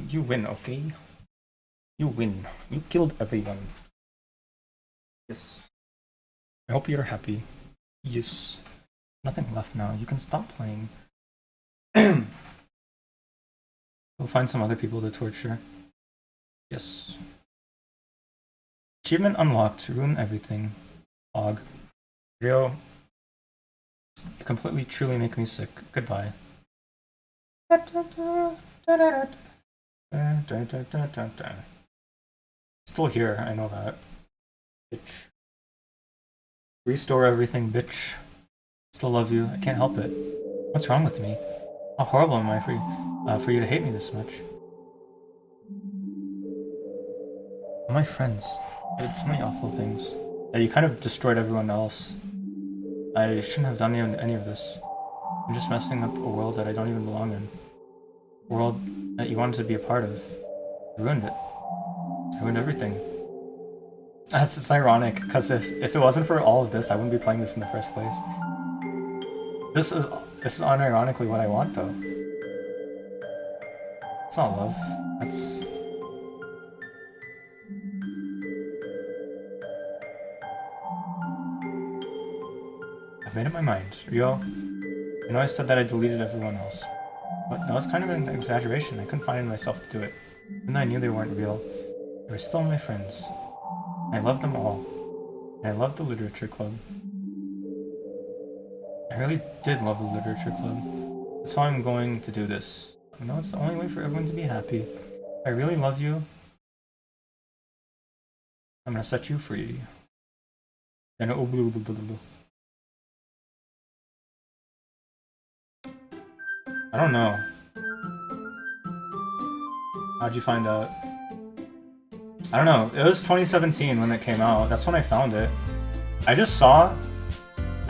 You win, okay? You win. You killed everyone. Yes. I hope you're happy. Yes. Nothing left now. You can stop playing. We'll find some other people to torture. Yes. Achievement unlocked. Ruin everything. Og. Rio. You completely, truly make me sick. Goodbye. Still here, I know that. Bitch. Restore everything, bitch. Still love you. I can't help it. What's wrong with me? How horrible am I for you to hate me this much? All my friends. I did so many awful things. Yeah, you kind of destroyed everyone else. I shouldn't have done any of this. I'm just messing up a world that I don't even belong in. A world that you wanted to be a part of. I ruined it. I ruined everything. It's ironic, because if it wasn't for all of this, I wouldn't be playing this in the first place. This is unironically what I want, though. It's not love. That's... I've made up my mind. Rio, I know I said that I deleted everyone else, but that was kind of an exaggeration. I couldn't find it in myself to do it. Even though I knew they weren't real, they were still my friends. I loved them all. And I loved the literature club. I really did love the literature club. That's why I'm going to do this. I know it's the only way for everyone to be happy. If I really love you, I'm gonna set you free. And I don't know. How'd you find out? I don't know. It was 2017 when it came out. That's when I found it. I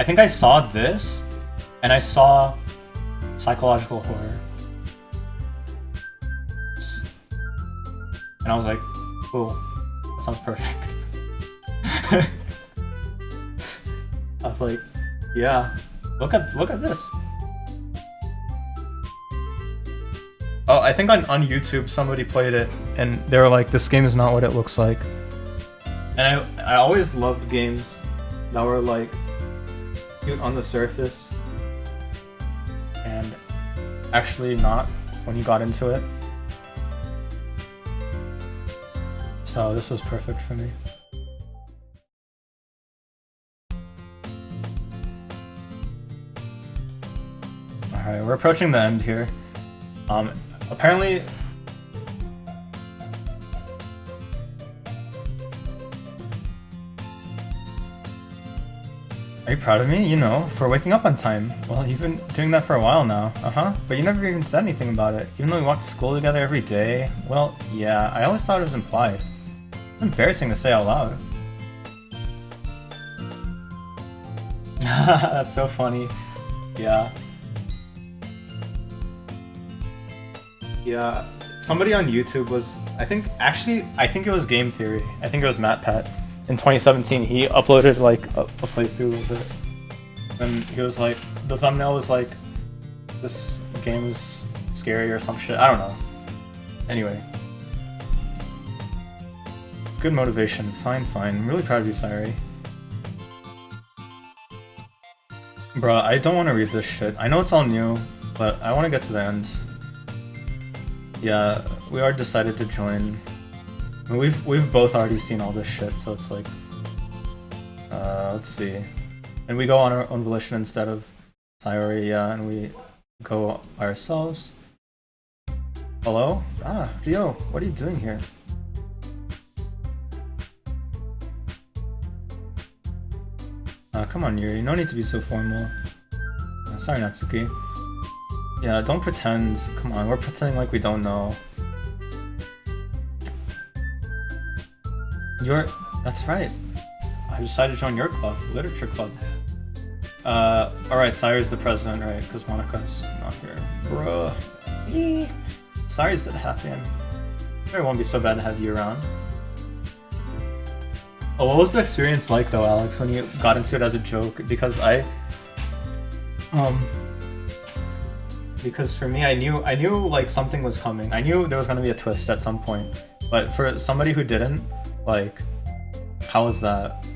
think I saw this, and I saw psychological horror. And I was like, cool. That sounds perfect. I was like, yeah. Look at this. I think on YouTube somebody played it and they were like, this game is not what it looks like. And I always loved games that were like cute on the surface and actually not when you got into it. So this was perfect for me. Alright, we're approaching the end here. Apparently... Are you proud of me? You know, for waking up on time. Well, you've been doing that for a while now. But you never even said anything about it. Even though we walked to school together every day. Well, yeah, I always thought it was implied. It's embarrassing to say out loud. That's so funny. Yeah. Yeah. Somebody on YouTube was, I think it was Game Theory. I think it was MatPat. In 2017, he uploaded like a playthrough of it. And he was like, the thumbnail was like, this game is scary or some shit. I don't know. Anyway. It's good motivation. Fine. I'm really proud of you, Sayuri. Bruh, I don't want to read this shit. I know it's all new, but I want to get to the end. Yeah, we are decided to join. I mean, we've both already seen all this shit, so it's like, let's see. And we go on our own volition instead of Sayuri, yeah, and we go by ourselves. Hello? Ah, Ryo, what are you doing here? Come on, Yuri, no need to be so formal. Sorry, Natsuki. Yeah, don't pretend. Come on, we're pretending like we don't know. That's right. I decided to join your club, literature club. Alright, Sayuri's the president, right? Because Monika's not here. Bruh. Sorry's that happened. Sure, it won't be so bad to have you around. Oh, what was the experience like though, Alex, when you got into it as a joke? Because because for me, I knew like something was coming. I knew there was gonna be a twist at some point. But for somebody who didn't, like, how was that?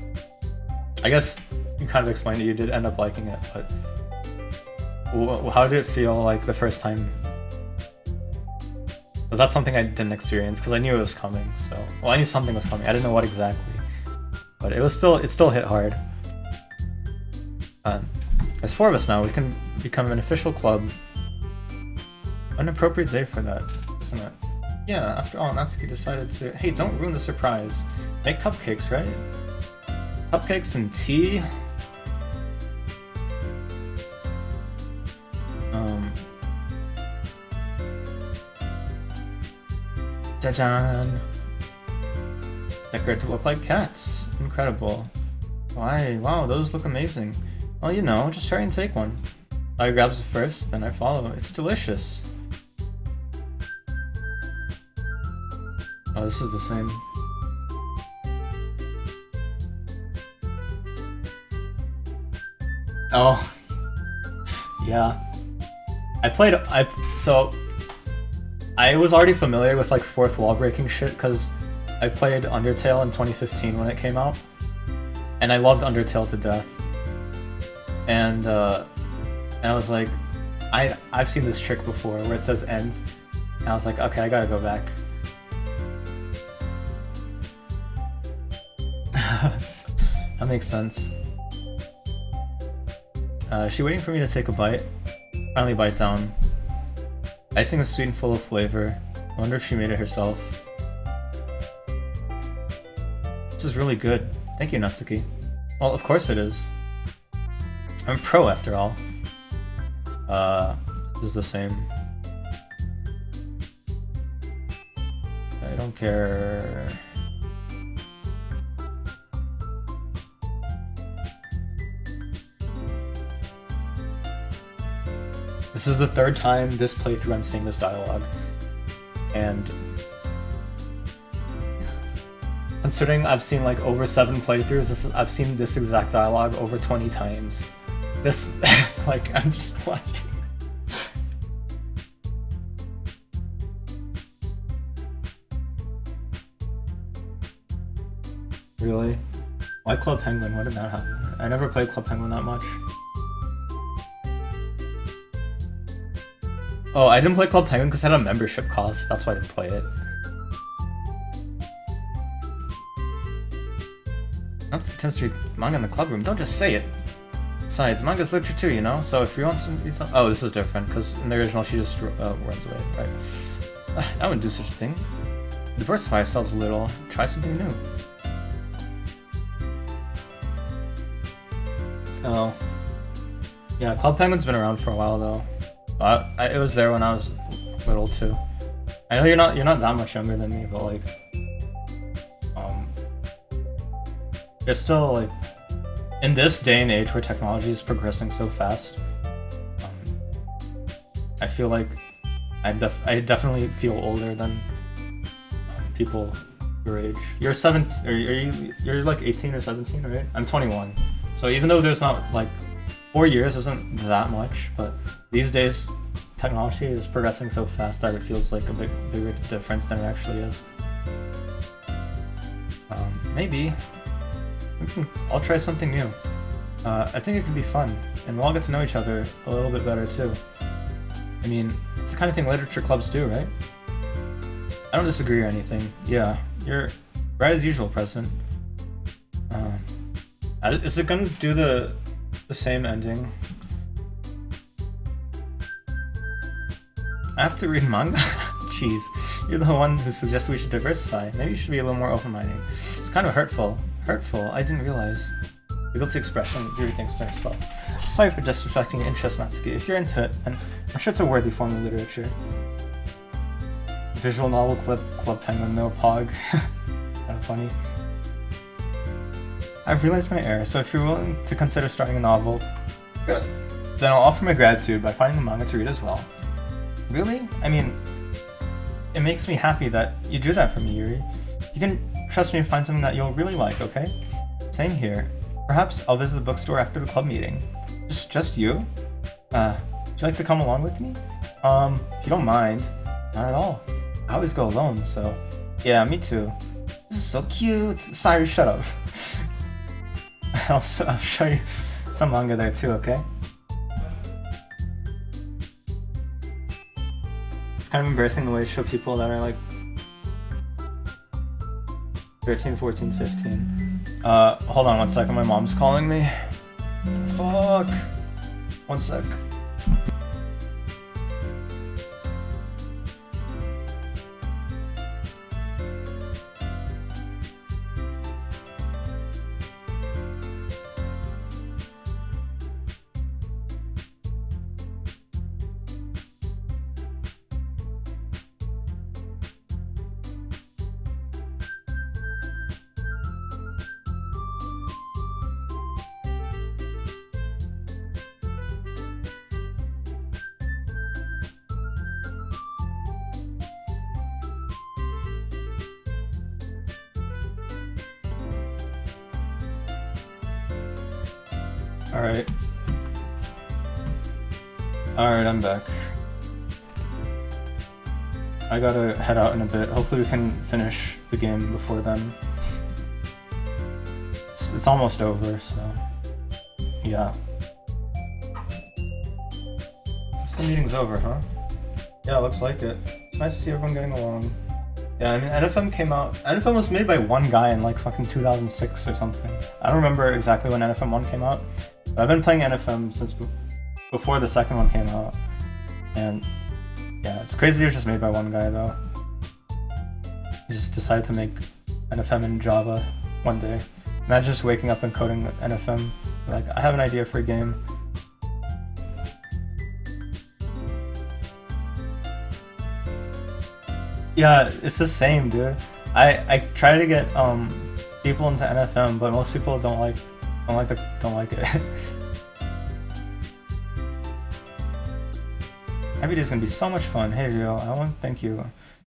I guess you kind of explained it, you did end up liking it, but how did it feel like the first time? Was that something I didn't experience? Because I knew it was coming, so... Well, I knew something was coming, I didn't know what exactly. But it still hit hard. There's 4 of us now, we can become an official club. An appropriate day for that, isn't it? Yeah, after all, Natsuki decided to... Hey, don't ruin the surprise. Make cupcakes, right? Cupcakes and tea? Jajan! Decorated to look like cats. Incredible. Why? Wow, those look amazing. Well, you know, just try and take one. I grabs it first, then I follow. It's delicious. Oh, this is the same. Oh. Yeah. So I was already familiar with like fourth wall breaking shit because I played Undertale in 2015 when it came out. And I loved Undertale to death. And I was like, I've seen this trick before where it says end. And I was like, okay, I gotta go back. That makes sense. Is she waiting for me to take a bite? Finally bite down. Icing is sweet and full of flavor. I wonder if she made it herself. This is really good. Thank you, Natsuki. Well, of course it is. I'm a pro after all. This is the same. I don't care. This is the 3rd time this playthrough I'm seeing this dialogue. And considering I've seen like over 7 playthroughs, I've seen this exact dialogue over 20 times. This, like, I'm just watching. Really? Why Club Penguin? What did that happen? I never played Club Penguin that much. Oh, I didn't play Club Penguin because it had a membership cost. That's why I didn't play it. Natsuki tends to read manga in the club room. Don't just say it. Besides, manga's literature too, you know? So if you want to read something... Oh, this is different, because in the original she just runs away, right? I wouldn't do such a thing. Diversify ourselves a little. Try something new. Oh. Yeah, Club Penguin's been around for a while, though. It was there when I was little, too. I know you're not that much younger than me, but, like... You're still, like... In this day and age where technology is progressing so fast, I feel like I definitely feel older than people your age. You're 17, you're like 18 or 17, right? I'm 21. So even though there's not like 4 years isn't that much, but these days technology is progressing so fast that it feels like a bit bigger difference than it actually is. Maybe. I'll try something new. I think it could be fun, and we'll all get to know each other a little bit better too. I mean, it's the kind of thing literature clubs do, right? I don't disagree or anything. Yeah, you're right as usual, President. Is it gonna do the same ending? I have to read manga? Jeez, you're the one who suggested we should diversify. Maybe you should be a little more open-minded. It's kind of hurtful. Hurtful? I didn't realize. The guilty expression, Yuri thinks to herself. Sorry for disrespecting your interest, Natsuki. If you're into it, and I'm sure it's a worthy form of literature. Visual novel clip, Club Penguin, no pog. Kind of funny. I've realized my error, so if you're willing to consider starting a novel, then I'll offer my gratitude by finding a manga to read as well. Really? I mean, it makes me happy that you do that for me, Yuri. You can trust me to find something that you'll really like, okay? Same here. Perhaps I'll visit the bookstore after the club meeting. Just you? Would you like to come along with me? If you don't mind. Not at all. I always go alone, so... Yeah, me too. This is so cute! Sorry, shut up. I'll show you some manga there too, okay? It's kind of embarrassing the way to show people that are like 13, 14, 15. Hold on one second, my mom's calling me. Fuck! 1 sec. Alright, I'm back. I gotta head out in a bit. Hopefully we can finish the game before then. It's almost over, so... Yeah. So the meeting's over, huh? Yeah, looks like it. It's nice to see everyone getting along. Yeah, I mean, NFM came out... NFM was made by one guy in like fucking 2006 or something. I don't remember exactly when NFM 1 came out. But I've been playing NFM since before the second one came out. And yeah, it's crazy it was just made by one guy though. He just decided to make NFM in Java one day. Imagine just waking up and coding NFM. Like, I have an idea for a game. Yeah, it's the same, dude. I try to get people into NFM, but most people don't like it. Every day's gonna be so much fun. Hey Rio, I want to thank you.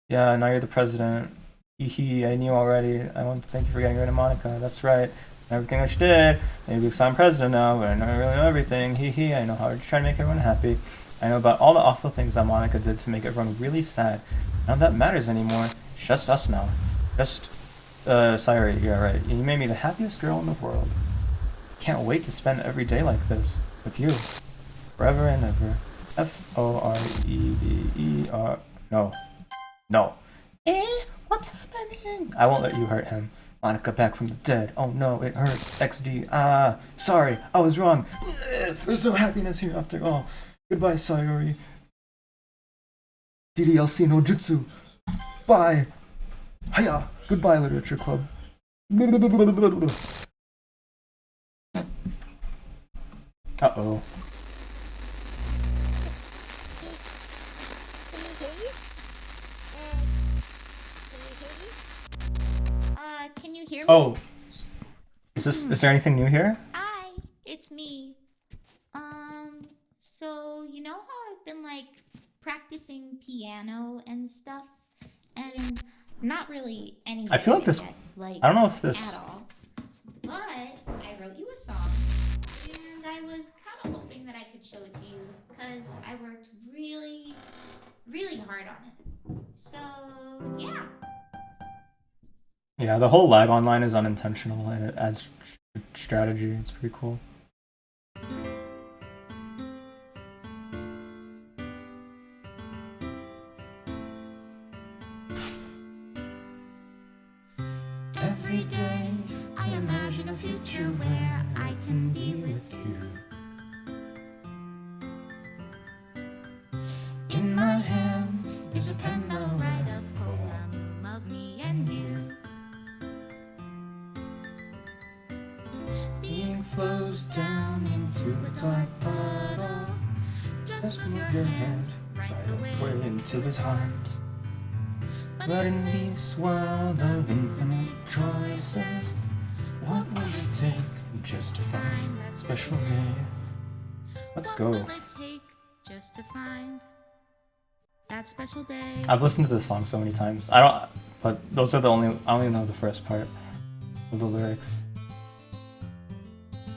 Yeah, now you're the president. Hee, I knew already. I want to thank you for getting rid of Monica. That's right. Everything that she did. Maybe because I'm president now, but I don't really know everything. Hee, I know how to try to make everyone happy. I know about all the awful things that Monica did to make everyone really sad. None of that matters anymore. It's just us now. Just Sayuri, yeah, right. You made me the happiest girl in the world. Can't wait to spend every day like this with you. Forever and ever. Forever. No. No. What's happening? I won't let you hurt him. Monica back from the dead. Oh no, it hurts. XD. Sorry, I was wrong. There's no happiness here after all. Goodbye, Sayuri. DDLC no jutsu. Bye. Hiya. Goodbye, Literature Club. Uh-oh. Can you hear me? Oh. Is there anything new here? Hi, it's me. So you know how I've been like practicing piano and stuff, and not really anything. I feel like this. Yet, like I don't know if this. at all. But I wrote you a song, and I was kind of hoping that I could show it to you because I worked really, really hard on it. So yeah. Yeah, the whole lag online is unintentional and it adds strategy. It's pretty cool. Every day I imagine a future where I can be with you. In my hand is a pen, I'll write a poem of me and you. The ink flows down into a dark puddle. Just move your hand right the way into his heart. But in this world of infinite choices, what will it take just to find that special day? Let's go. What will it take just to find that special day? I've listened to this song so many times. But those are I only know the first part of the lyrics.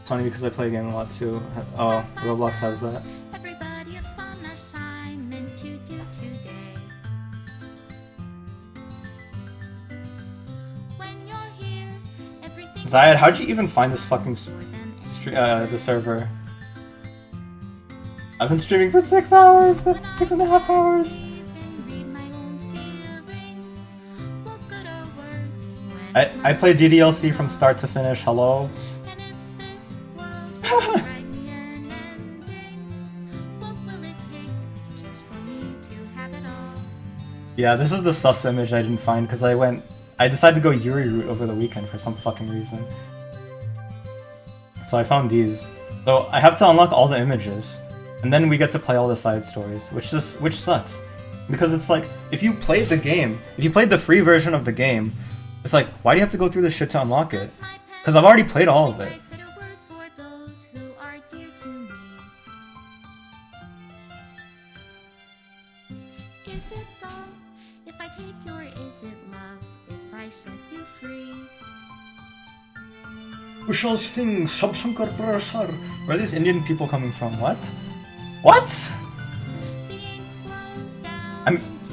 It's funny because I play a game a lot too. Oh, Roblox has that. Everybody a fun assignment to do today. When you're here, everything. Zayed, how'd you even find this fucking the server? I've been streaming for 6 hours, 6.5 hours. I play DDLC from start to finish. Hello. Yeah, this is the sus image I didn't find because I decided to go Yuri route over the weekend for some fucking reason. So I found these. So I have to unlock all the images, and then we get to play all the side stories, which sucks. Because it's like, if you played the free version of the game, it's like, why do you have to go through this shit to unlock it? Because I've already played all of it. Is it love if I take you, or is it love if I set you free? We shall sing Shab Shankar Prashar. Where are these Indian people coming from? What? What?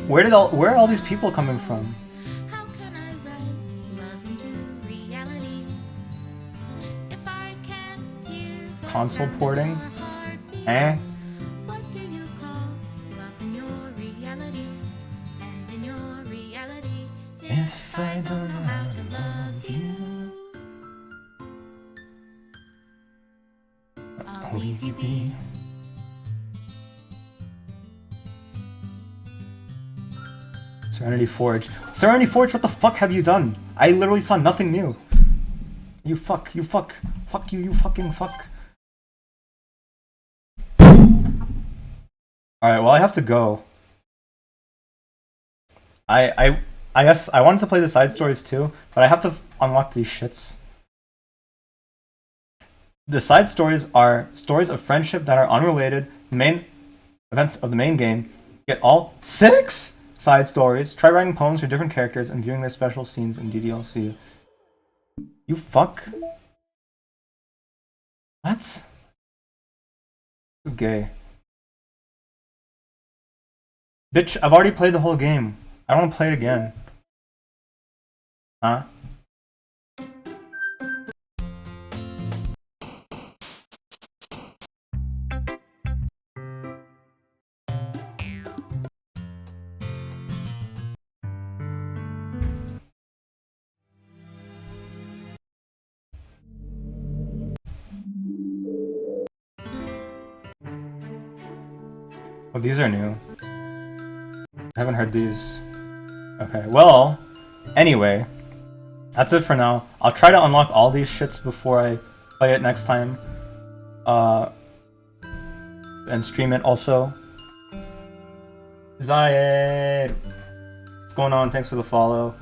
Where are all these people coming from? How can I write love into reality if I can't hear the Console sound of porting? your heartbeat? What do you call love in your reality? And in your reality, if I don't know how to love you, I'll leave you be. Serenity Forge. Serenity Forge, what the fuck have you done? I literally saw nothing new. You fuck. Fuck you, you fucking fuck. Alright, well I have to go. I guess I wanted to play the side stories too, but I have to unlock these shits. The side stories are stories of friendship that are unrelated to the main events of the main game. Get all 6 side stories. Try writing poems for different characters and viewing their special scenes in DDLC. You fuck. What? This is gay. Bitch, I've already played the whole game. I don't want to play it again. Huh? Oh, these are new. I haven't heard these. Okay, well, anyway, that's it for now. I'll try to unlock all these shits before I play it next time. And stream it also. Zayed! What's going on? Thanks for the follow.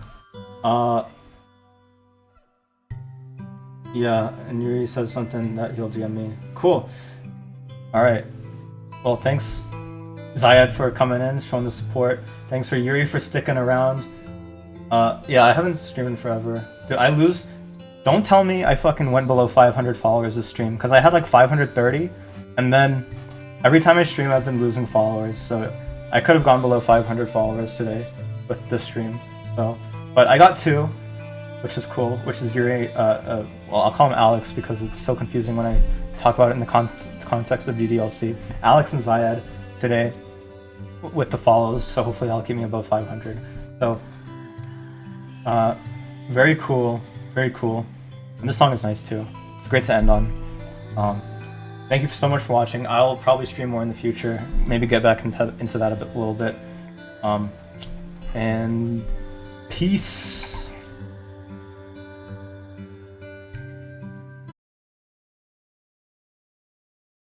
Yeah, and Yuri says something that he'll DM me. Cool. Alright. Well, thanks, Zayed, for coming in, showing the support. Thanks for Yuri for sticking around. Yeah, I haven't streamed in forever. Dude, I lose... Don't tell me I fucking went below 500 followers this stream, because I had like 530, and then every time I stream I've been losing followers, so I could have gone below 500 followers today with this stream. So, but I got 2, which is cool, which is Yuri, well, I'll call him Alex because it's so confusing when I talk about it in the context of DDLC. Alex and Zayed today with the follows, so hopefully that'll keep me above 500. So, very cool, very cool. And this song is nice too. It's great to end on. Thank you so much for watching. I'll probably stream more in the future. Maybe get back into that a little bit. And peace.